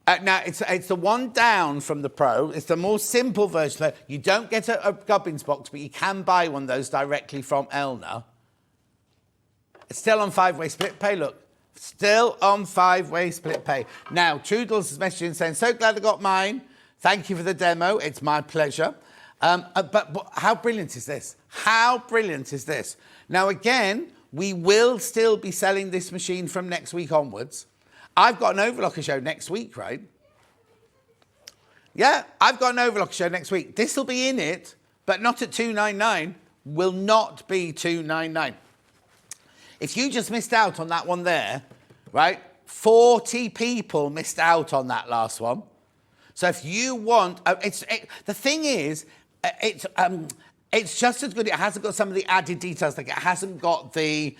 Now, it's the one down from the Pro. It's the more simple version. You don't get a Gubbins box, but you can buy one of those directly from Elna. It's still on 5-way split pay, look. Still on 5-way split pay. Now, Trudels is messaging saying, so glad I got mine. Thank you for the demo. It's my pleasure. But how brilliant is this? How brilliant is this? Now, again, we will still be selling this machine from next week onwards. I've got an overlocker show next week, right? Yeah, I've got an overlocker show next week. This will be in it, but not at $299. Will not be $299. If you just missed out on that one there, right? 40 people missed out on that last one. So if you want, the thing is, it's just as good. It hasn't got some of the added details. Like it hasn't got the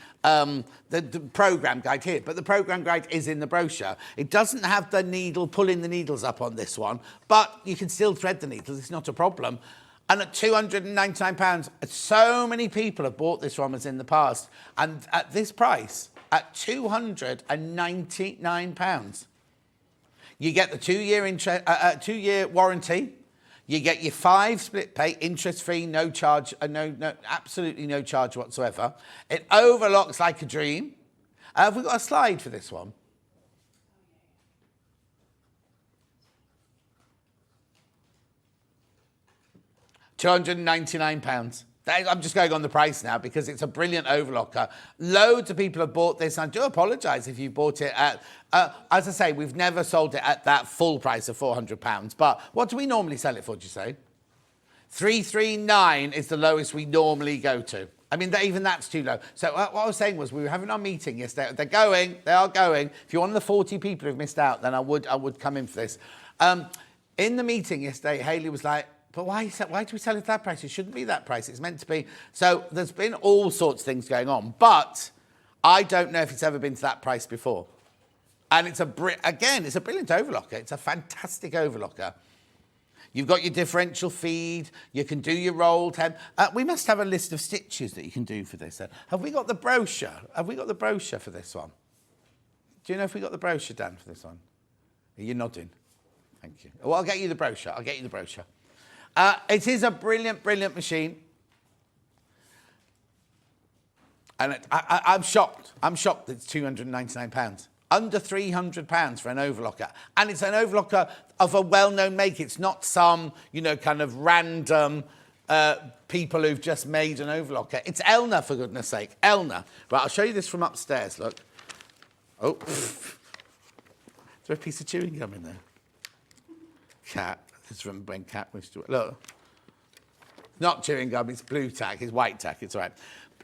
program guide here, but the program guide is in the brochure. It doesn't have the needle, pulling the needles up on this one, but you can still thread the needles. It's not a problem. And at £299, so many people have bought this from us in the past. And at this price, at £299, you get the 2-year warranty. You get your 5 split pay, interest-free, no charge, absolutely no charge whatsoever. It overlocks like a dream. Have we got a slide for this one? £299. I'm just going on the price now because it's a brilliant overlocker. Loads of people have bought this. I do apologise if you bought it at, as I say, we've never sold it at that full price of £400. But what do we normally sell it for, do you say? £339 is the lowest we normally go to. I mean, even that's too low. So what I was saying was we were having our meeting yesterday. They are going. If you're one of the 40 people who've missed out, then I would come in for this. In the meeting yesterday, Hayley was like, but why do we sell it at that price? It shouldn't be that price. It's meant to be. So there's been all sorts of things going on. But I don't know if it's ever been to that price before. And it's a brilliant overlocker. It's a fantastic overlocker. You've got your differential feed. You can do your rolled hem. We must have a list of stitches that you can do for this. Have we got the brochure? Have we got the brochure for this one? Do you know if we got the brochure, Dan, for this one? Are you nodding? Thank you. Well, I'll get you the brochure. It is a brilliant, brilliant machine. And I'm shocked. I'm shocked that it's £299. under £300 for an overlocker. And it's an overlocker of a well-known make. It's not some, you know, kind of random people who've just made an overlocker. It's Elna, for goodness sake. Elna. Right, I'll show you this from upstairs, look. Oh, is there a piece of chewing gum in there? Cat. This is from when Cat was to look. Not chewing gum, it's blue tack, it's white tack, it's all right.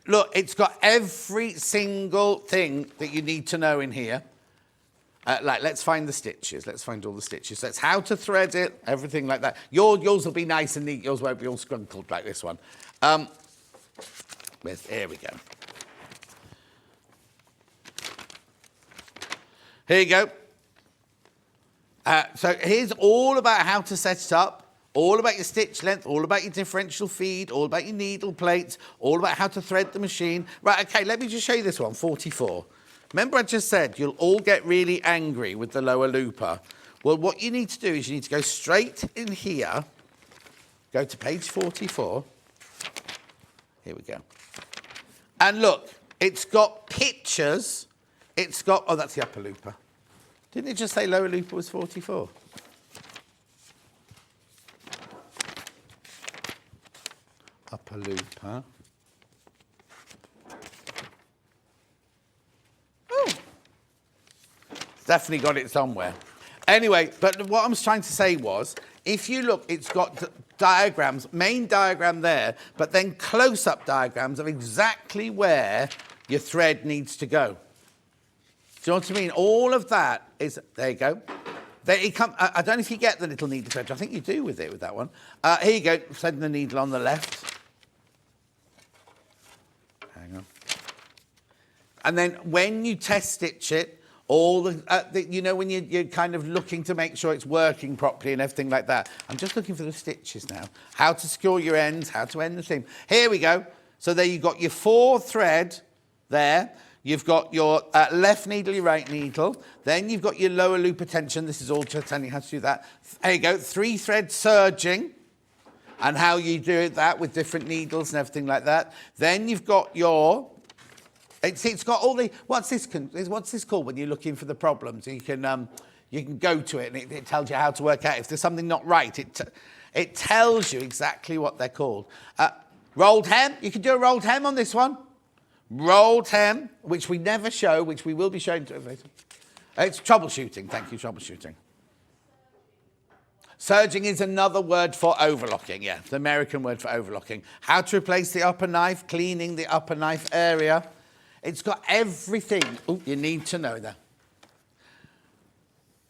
Look, it's got every single thing that you need to know in here. Let's find the stitches. Let's find all the stitches. That's how to thread it, everything like that. Yours will be nice and neat. Yours won't be all scrunkled like this one. Here we go. Here you go. So here's all about how to set it up. All about your stitch length, all about your differential feed, all about your needle plates, all about how to thread the machine. Right, okay, let me just show you this one, 44. Remember I just said you'll all get really angry with the lower looper. Well, what you need to do is you need to go straight in here, go to page 44. Here we go. And look, it's got pictures. It's got, oh, that's the upper looper. Didn't it just say lower looper was 44? Upper looper. Oh, definitely got it somewhere. Anyway, but what I was trying to say was, if you look, it's got diagrams, main diagram there, but then close-up diagrams of exactly where your thread needs to go. Do you know what I mean? All of that is, there you go. I don't know if you get the little needle thread. I think you do with it, with that one. Here you go, threading the needle on the left. Hang on. And then when you test stitch it, all the you know, when you're kind of looking to make sure it's working properly and everything like that. I'm just looking for the stitches now. How to secure your ends, how to end the seam. Here we go. So there you've got your 4 thread there. You've got your left needle, your right needle. Then you've got your lower looper tension. This is all just telling you how to do that. There you go, 3 thread serging and how you do that with different needles and everything like that. Then you've got your, it's got all the, what's this called when you're looking for the problems? You can go to it and it tells you how to work out. If there's something not right, it tells you exactly what they're called. Rolled hem, you can do a rolled hem on this one. Rolled hem, which we never show, which we will be showing to later. It's troubleshooting. Thank you, troubleshooting. Serging is another word for overlocking, yeah, the American word for overlocking. How to replace the upper knife, cleaning the upper knife area. It's got everything you need to know there.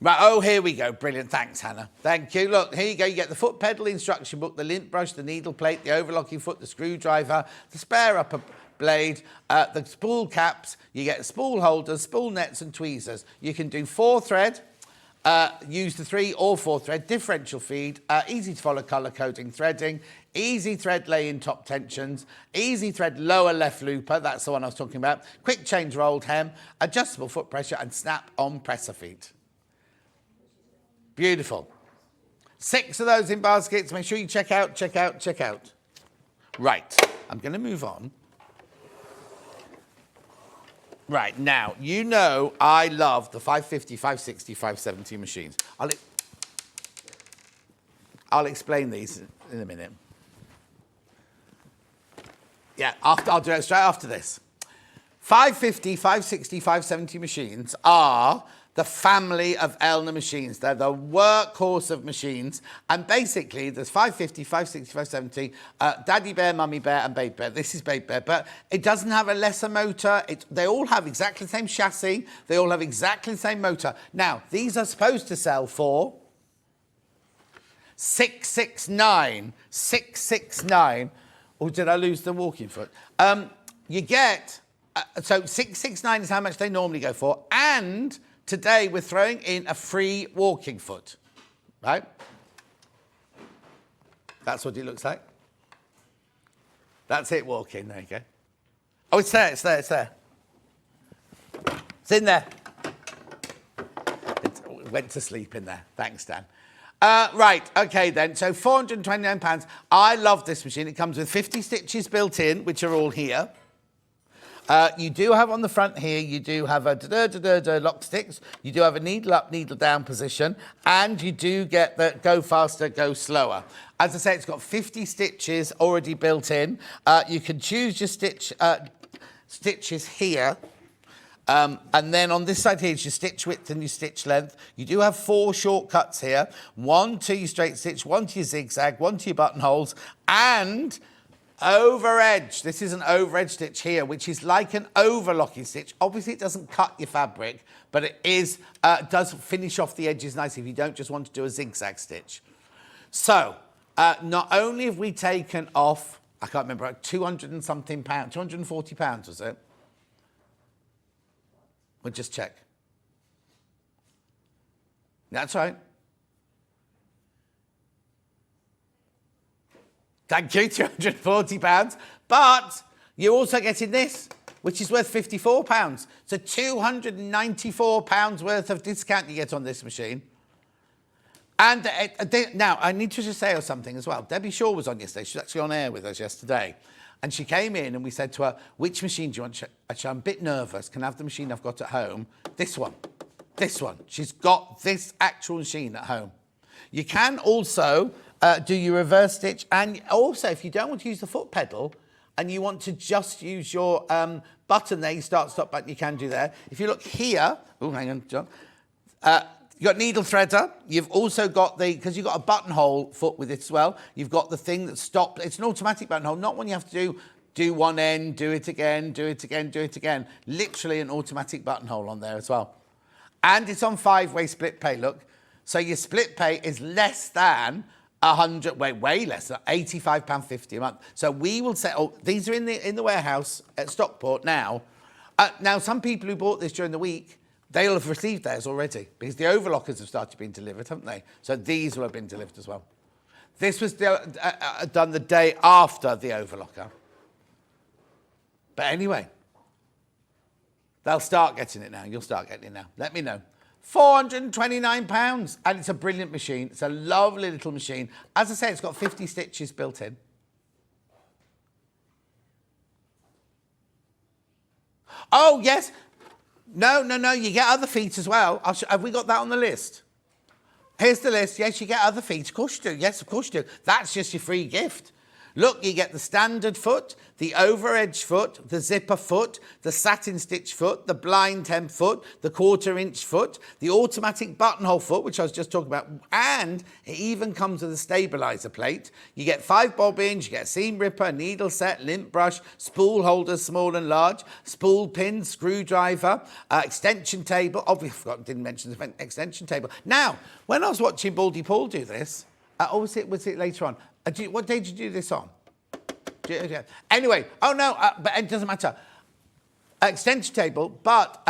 Right, oh, here we go. Brilliant. Thanks, Hannah. Thank you. Look, here you go. You get the foot pedal instruction book, the lint brush, the needle plate, the overlocking foot, the screwdriver, the spare upper blade, the spool caps. You get spool holders, spool nets and tweezers. You can do 4 thread, use the 3 or 4 thread, differential feed, easy to follow colour coding threading, easy thread lay-in top tensions, easy thread lower left looper, that's the one I was talking about, quick change rolled hem, adjustable foot pressure and snap-on presser feet. Beautiful. 6 of those in baskets. Make sure you check out. Right, I'm going to move on. Right, now, you know I love the 550, 560, 570 machines. I'll explain these in a minute. Yeah, I'll do it straight after this. 550, 560, 570 machines are the family of Elna machines. They're the workhorse of machines. And basically, there's 550, 560, 570, Daddy Bear, Mummy Bear, and Baby Bear. This is Baby Bear, but it doesn't have a lesser motor. They all have exactly the same chassis. They all have exactly the same motor. Now, these are supposed to sell for $669. $669. Or did I lose the walking foot? You get, so $669 is how much they normally go for. And today, we're throwing in a free walking foot, right? That's what it looks like. That's it walking, there you go. Oh, it's there. It's in there. It went to sleep in there. Thanks, Dan. Right, okay then, so £429. I love this machine. It comes with 50 stitches built in, which are all here. You do have on the front here, you do have a lock sticks, you do have a needle up, needle down position, and you do get the go faster, go slower. As I say, it's got 50 stitches already built in. You can choose your stitches here. And then on this side here is your stitch width and your stitch length. You do have 4 shortcuts here. 1 to your straight stitch, 1 to your zigzag, 1 to your buttonholes, and over edge. This is an over edge stitch here, which is like an overlocking stitch. Obviously, it doesn't cut your fabric, but it is does finish off the edges nicely if you don't just want to do a zigzag stitch. So, not only have we taken off, I can't remember, 200 and something pounds, 240 pounds was it? We'll just check. That's right. Thank you, £240. But you're also getting this, which is worth £54. So £294 worth of discount you get on this machine. And now, I need to just say something as well. Debbie Shaw was on yesterday. She was actually on air with us yesterday. And she came in and we said to her, which machine do you want? She said, I'm a bit nervous. Can I have the machine I've got at home? This one. This one. She's got this actual machine at home. You can also do your reverse stitch. And also, if you don't want to use the foot pedal and you want to just use your button there, your start, stop button, you can do there. If you look here, oh, hang on, John. You've got needle threader. You've also got because you've got a buttonhole foot with it as well. You've got the thing that stops. It's an automatic buttonhole, not one you have to do one end, do it again, do it again, do it again. Literally an automatic buttonhole on there as well. And it's on 5-way split pay, look. So your split pay is less than way less than £85.50 a month. So we will set, these are in the warehouse at Stockport now. Now, some people who bought this during the week, they'll have received theirs already because the overlockers have started being delivered, haven't they? So these will have been delivered as well. This was done the day after the overlocker. But anyway, they'll start getting it now. You'll start getting it now. Let me know. £429, and it's a brilliant machine. It's a lovely little machine. As I say, it's got 50 stitches built in. Oh, yes. No, you get other feet as well. Have we got that on the list? Here's the list. Yes, you get other feet. Of course you do. Yes, of course you do. That's just your free gift. Look, you get the standard foot, the over edge foot, the zipper foot, the satin stitch foot, the blind hem foot, the 1/4 inch foot, the automatic buttonhole foot, which I was just talking about, and it even comes with a stabilizer plate. You get 5 bobbins, you get a seam ripper, a needle set, lint brush, spool holders, small and large, spool pin, screwdriver, extension table. Obviously, didn't mention the extension table. Now, when I was watching Baldy Paul do this, was it later on? What day did you do this on? Anyway, but it doesn't matter. Extension table, but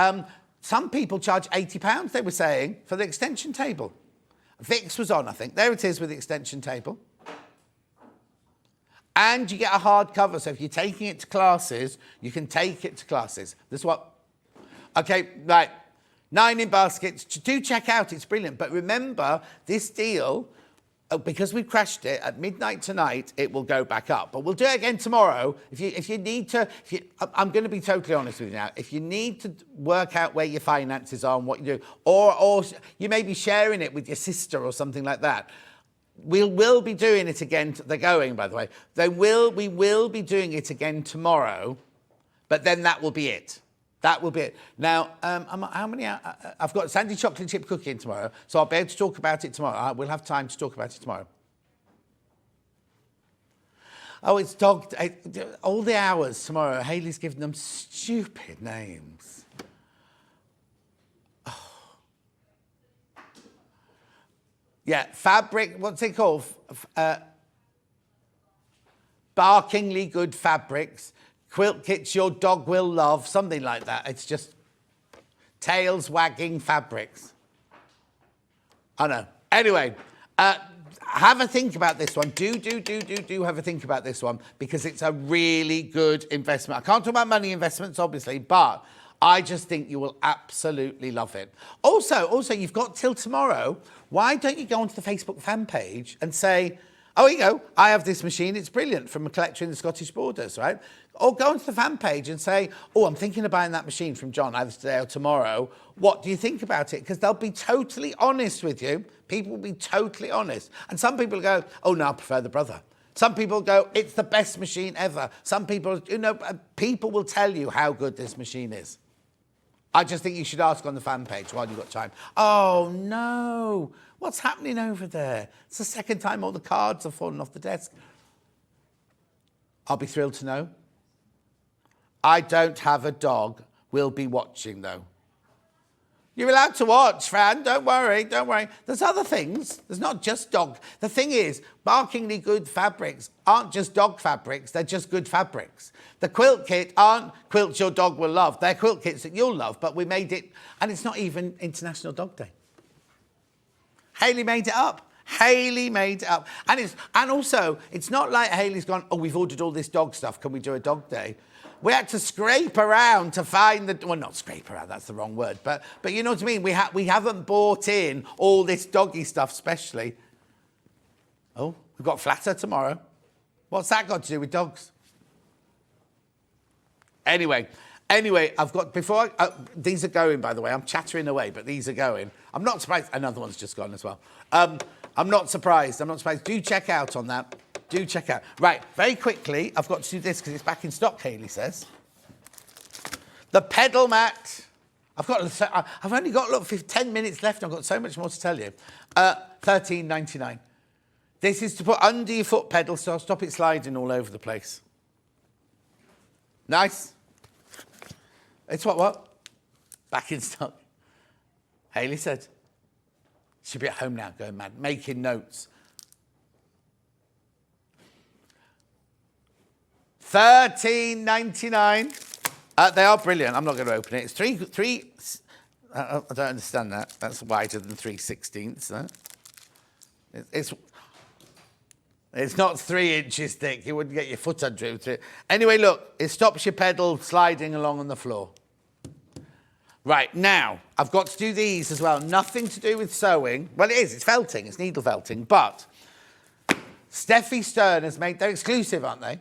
some people charge £80, they were saying, for the extension table. Vix was on, I think. There it is with the extension table. And you get a hard cover, so if you're taking it to classes, you can take it to classes. This is what... Okay, right. 9 in baskets. Do check out, it's brilliant. But remember, this deal... because we've crashed it at midnight tonight, it will go back up. But we'll do it again tomorrow. If you need to, I'm going to be totally honest with you now. If you need to work out where your finances are and what you do, or you may be sharing it with your sister or something like that, we will be doing it again. They're going, by the way. We will be doing it again tomorrow, but then that will be it. That will be it. Now, how many? I've got Sandy chocolate chip cookie in tomorrow, so I'll be able to talk about it tomorrow. We'll have time to talk about it tomorrow. Oh, it's dog... all the hours tomorrow, Hayley's given them stupid names. Oh. Yeah, fabric... What's it called? Barkingly good fabrics. Quilt kits your dog will love, something like that. It's just tails wagging fabrics. I know. Anyway, have a think about this one. Do have a think about this one because it's a really good investment. I can't talk about money investments, obviously, but I just think you will absolutely love it. Also, you've got till tomorrow. Why don't you go onto the Facebook fan page and say, Oh, here you go. I have this machine. It's brilliant, from a collector in the Scottish Borders, right? Or go onto the fan page and say, oh, I'm thinking of buying that machine from John either today or tomorrow. What do you think about it? Because they'll be totally honest with you. People will be totally honest. And some people go, oh, no, I prefer the Brother. Some people go, it's the best machine ever. Some people, people will tell you how good this machine is. I just think you should ask on the fan page while you've got time. Oh, no. What's happening over there? It's the second time all the cards have fallen off the desk. I'll be thrilled to know. I don't have a dog. We'll be watching, though. You're allowed to watch, Fran. Don't worry, don't worry. There's other things. There's not just dog. The thing is, barkingly good fabrics aren't just dog fabrics. They're just good fabrics. The quilt kit aren't quilts your dog will love. They're quilt kits that you'll love, but we made it, and it's not even International Dog Day. Hayley made it up. Hayley made it up. And also, it's not like Hayley's gone, oh, we've ordered all this dog stuff. Can we do a dog day? We had to scrape around to find the... Well, not scrape around, that's the wrong word. But you know what I mean? We haven't bought in all this doggy stuff specially. Oh, we've got flatter tomorrow. What's that got to do with dogs? Anyway, I've got... these are going, by the way. I'm chattering away, but these are going. I'm not surprised. Another one's just gone as well. I'm not surprised. Do check out on that. Do check out. Right, very quickly, I've got to do this because it's back in stock, Hayley says. The pedal mat. I've only got, look, 10 minutes left. I've got so much more to tell you. $13.99. This is to put under your foot pedal, so I'll stop it sliding all over the place. Nice. It's what? Back in stock. Hayley said. She'll be at home now, going mad, making notes. $13.99. They are brilliant. I'm not going to open it. It's three. I don't understand that. That's wider than 3/16. It's not 3 inches thick. You wouldn't get your foot under it. Anyway, look, it stops your pedal sliding along on the floor. Right, now, I've got to do these as well. Nothing to do with sewing. Well, it is. It's felting. It's needle felting. But Steffi Stern has made... They're exclusive, aren't they?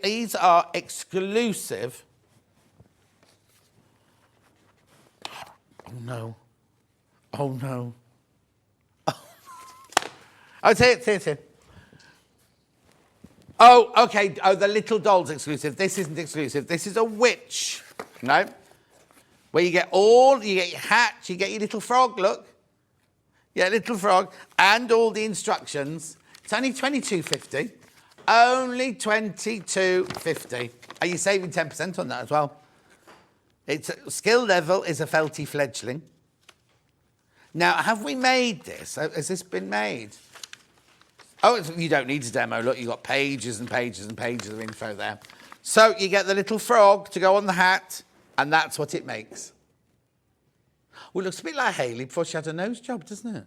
These are exclusive. Oh, no. Oh, no. Oh, it's here. Oh, OK. Oh, the Little Dolls exclusive. This isn't exclusive. This is a witch, no? Where you get your hat, you get your little frog, look. Yeah, little frog, and all the instructions. It's only $22.50. Only $22.50. Are you saving 10% on that as well? Its skill level is a felty fledgling. Now, have we made this? Has this been made? Oh, you don't need a demo. Look, you've got pages and pages and pages of info there. So you get the little frog to go on the hat, and that's what it makes. Well, it looks a bit like Hayley before she had her nose job, doesn't it?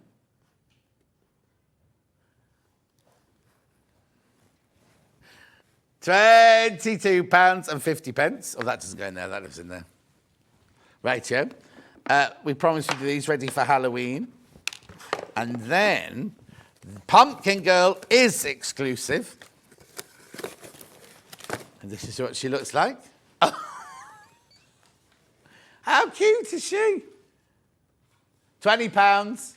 £22.50. Oh, that doesn't go in there. That lives in there. Rightio. We promised you these ready for Halloween. And then Pumpkin Girl is exclusive. And this is what she looks like. How cute is she? £20.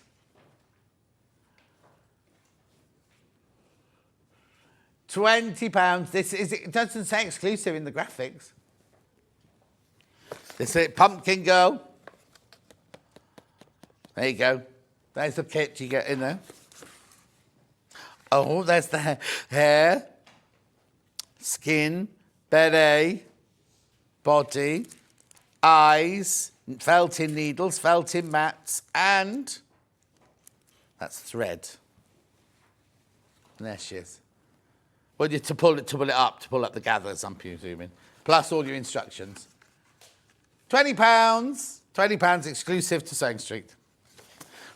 £20. It doesn't say exclusive in the graphics. This is Pumpkin Girl. There you go. There's the kit you get in there. Oh, there's the hair, skin, beret, body, eyes, felting needles, felting mats, and that's thread. And there she is. Well, to pull it up the gathers, I'm presuming. Plus all your instructions. £20. £20 exclusive to Sewing Street.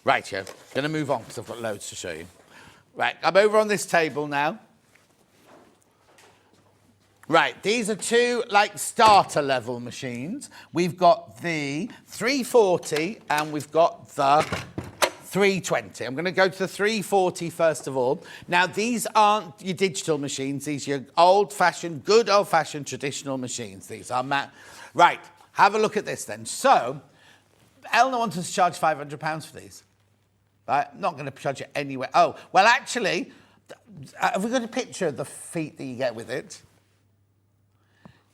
Right, yeah. Going to move on because I've got loads to show you. Right, I'm over on this table now. Right, these are two, starter level machines. We've got the 340 and we've got the 320. I'm going to go to the 340 first of all. Now, these aren't your digital machines. These are your old-fashioned, good old-fashioned traditional machines. These are Right, have a look at this then. So, Eleanor wants us to charge £500 for these. Right, not going to charge it anywhere. Oh, well, actually, have we got a picture of the feet that you get with it?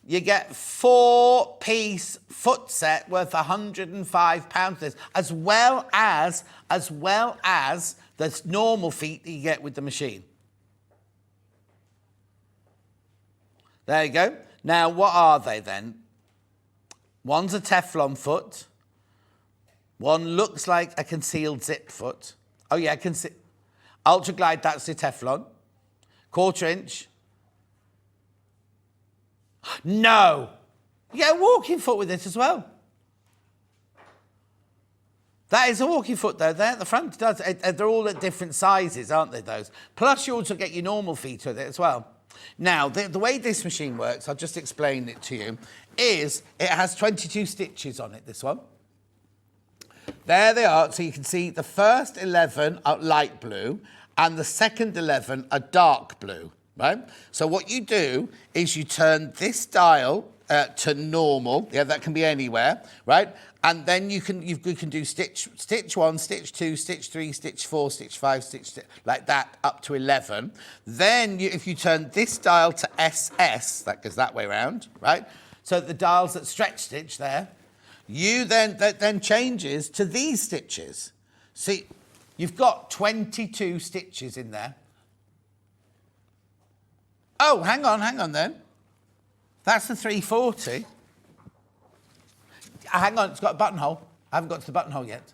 You get 4-piece foot set worth £105 for this, as well as the normal feet that you get with the machine. There you go. Now, what are they then? One's a Teflon foot. One looks like a concealed zip foot. Oh, yeah, Ultra Glide, that's the Teflon. 1/4 inch. No! You get a walking foot with it as well. That is a walking foot, though. There at the front, they're all at different sizes, aren't they, those? Plus, you also get your normal feet with it as well. Now, the way this machine works, I'll just explain it to you, is it has 22 stitches on it, this one. There they are. So you can see the first 11 are light blue and the second 11 are dark blue, right? So what you do is you turn this dial to normal. Yeah, that can be anywhere, right? And then you can do stitch 1, stitch 2, stitch 3, stitch 4, stitch 5, stitch like that up to 11. Then if you turn this dial to SS, that goes that way around, right? So the dial's at stretch stitch there. You that then changes to these stitches. See, you've got 22 stitches in there. Oh, hang on then. That's the 340. Hang on, it's got a buttonhole. I haven't got to the buttonhole yet.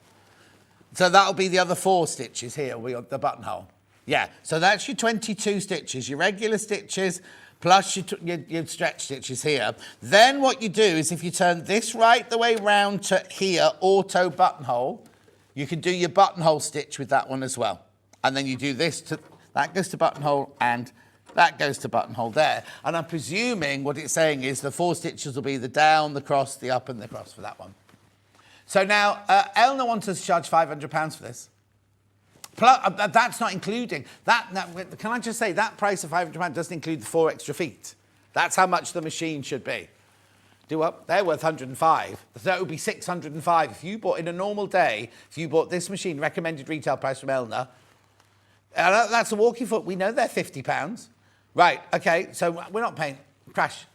So that'll be the other 4 stitches here, we got the buttonhole. Yeah, so that's your 22 stitches, your regular stitches, plus your stretch stitches here. Then what you do is if you turn this right the way round to here, auto buttonhole, you can do your buttonhole stitch with that one as well. And then you do this, that goes to buttonhole and that goes to buttonhole there. And I'm presuming what it's saying is the 4 stitches will be the down, the cross, the up and the cross for that one. So now, Eleanor wants us to charge £500 for this. Plus, that's not including, can I just say, that price of £500 doesn't include the 4 extra feet. That's how much the machine should be. Do what? They're worth 105. So that would be 605. If you bought, in a normal day, if you bought this machine, recommended retail price from Eleanor, that's a walking foot. We know they're £50. Right, okay, so we're not paying. Crash.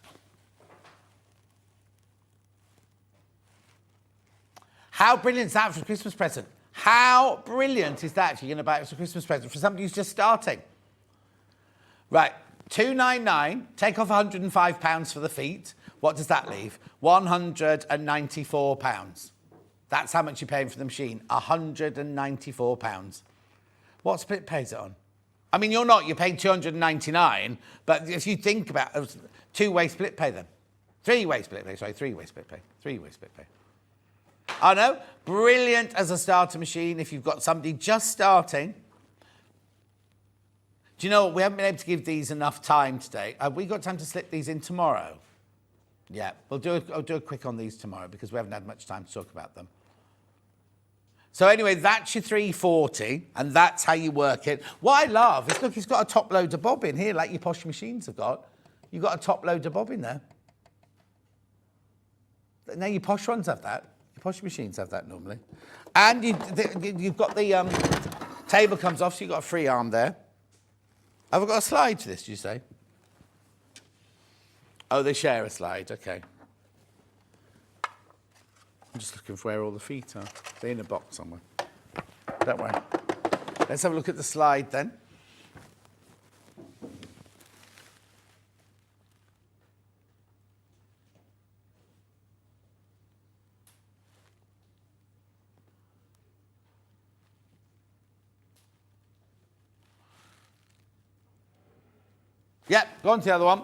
How brilliant is that for a Christmas present? How brilliant is that if you're going to buy it as a Christmas present for somebody who's just starting? Right, £299, take off £105 for the feet. What does that leave? £194. That's how much you're paying for the machine, £194. What split pays it on? I mean, you're paying £299, but if you think about it, 2-way split pay then. 3-way split pay, sorry, 3-way split pay. 3-way split pay. I know, brilliant as a starter machine if you've got somebody just starting. Do you know what? We haven't been able to give these enough time today. Have we got time to slip these in tomorrow? Yeah, I'll do a quick on these tomorrow because we haven't had much time to talk about them. So anyway, that's your 340, and that's how you work it. What I love is, look, it's got a top-loader bobbin here, like your posh machines have got. You've got a top-loader bobbin there. Now, your posh ones have that. Your posh machines have that normally. And you've got the table comes off, so you've got a free arm there. Have I got a slide to this, do you say? Oh, they share a slide, okay. I'm just looking for where all the feet are. They're in a box somewhere. Don't worry. Let's have a look at the slide then. Yep, go on to the other one.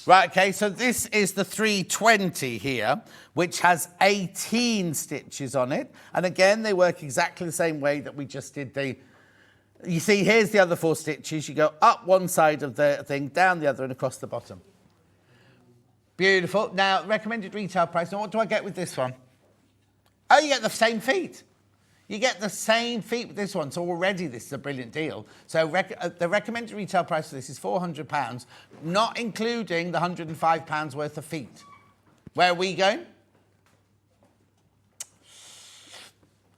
Right, okay, so this is the 320 here, which has 18 stitches on it. And again, they work exactly the same way that we just did the... You see, here's the other 4 stitches. You go up one side of the thing, down the other, and across the bottom. Beautiful. Now, recommended retail price. Now, what do I get with this one? Oh, you get the same feet. You get the same feet with this one, so already this is a brilliant deal. So the recommended retail price for this is £400, not including the £105 worth of feet. Where are we going?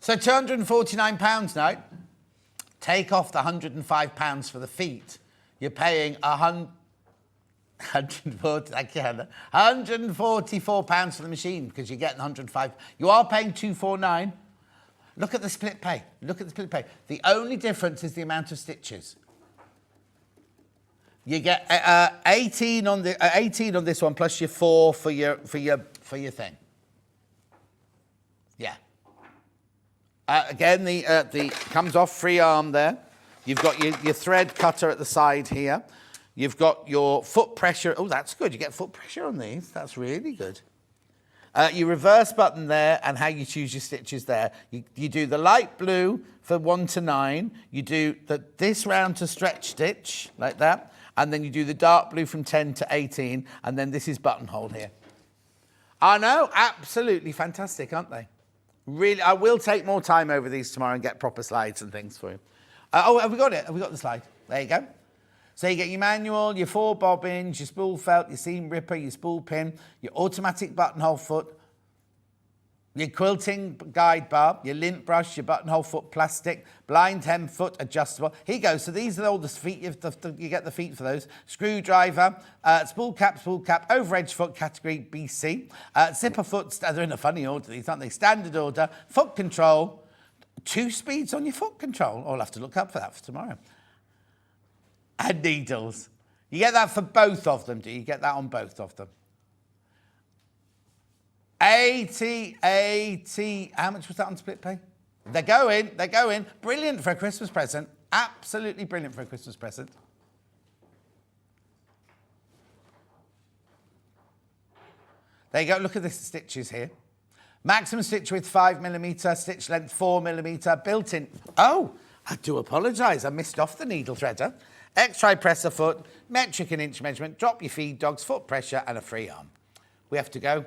So £249 now. Take off the £105 for the feet. You're paying £144 for the machine because you're getting 105. You are paying £249. Look at the split pay. Look at the split pay. The only difference is the amount of stitches. You get 18 on this one plus your 4 for your thing. Yeah. Again, the comes off free arm there. You've got your thread cutter at the side here. You've got your foot pressure. Oh, that's good. You get foot pressure on these. That's really good. Your reverse button there and how you choose your stitches there. You do the light blue for 1 to 9. You do this round to stretch stitch like that. And then you do the dark blue from 10 to 18. And then this is buttonhole here. I know, absolutely fantastic, aren't they? Really, I will take more time over these tomorrow and get proper slides and things for you. Oh, have we got it? Have we got the slide? There you go. So you get your manual, your 4 bobbins, your spool felt, your seam ripper, your spool pin, your automatic buttonhole foot, your quilting guide bar, your lint brush, your buttonhole foot plastic, blind hem foot adjustable. Here you go. So these are all the feet. You get the feet for those. Screwdriver, spool cap, over edge foot category BC, zipper foot. They're in a funny order, these, aren't they? Standard order, foot control, 2 speeds on your foot control. I'll have to look up for that for tomorrow. And needles. You get that for both of them, do you? Get that on both of them. 80. How much was that on split pay? They're going. Brilliant for a Christmas present. Absolutely brilliant for a Christmas present. There you go. Look at the stitches here. Maximum stitch width 5mm, stitch length 4mm, built in. Oh, I do apologise. I missed off the needle threader. X-try presser foot, metric and inch measurement, drop your feed dogs, foot pressure and a free arm. We have to go.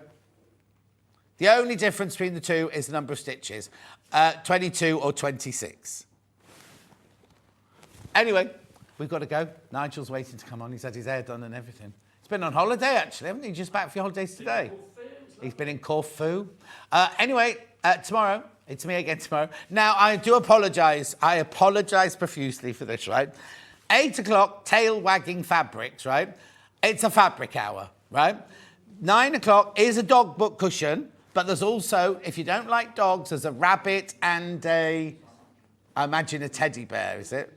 The only difference between the two is the number of stitches, 22 or 26. Anyway, we've got to go. Nigel's waiting to come on. He's had his hair done and everything. He's been on holiday, actually, haven't you? Just back for your holidays today. He's been in Corfu. Anyway, tomorrow, it's me again tomorrow. Now, I do apologise. I apologise profusely for this, right? 8 o'clock, tail wagging fabrics, right? It's a fabric hour, right? 9 o'clock is a dog book cushion, but there's also, if you don't like dogs, there's a rabbit and I imagine a teddy bear, is it?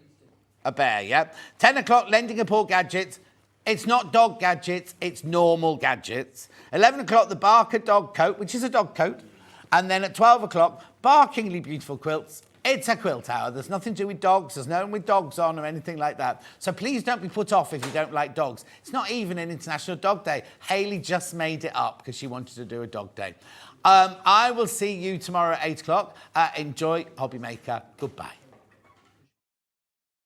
A bear, yeah. 10 o'clock, lending a paw gadgets. It's not dog gadgets, it's normal gadgets. 11 o'clock, the Barker dog coat, which is a dog coat. And then at 12 o'clock, barkingly beautiful quilts. It's a quilt hour. There's nothing to do with dogs. There's no one with dogs on or anything like that. So please don't be put off if you don't like dogs. It's not even an International Dog Day. Hayley just made it up because she wanted to do a dog day. I will see you tomorrow at 8 o'clock. Enjoy Hobby Maker. Goodbye.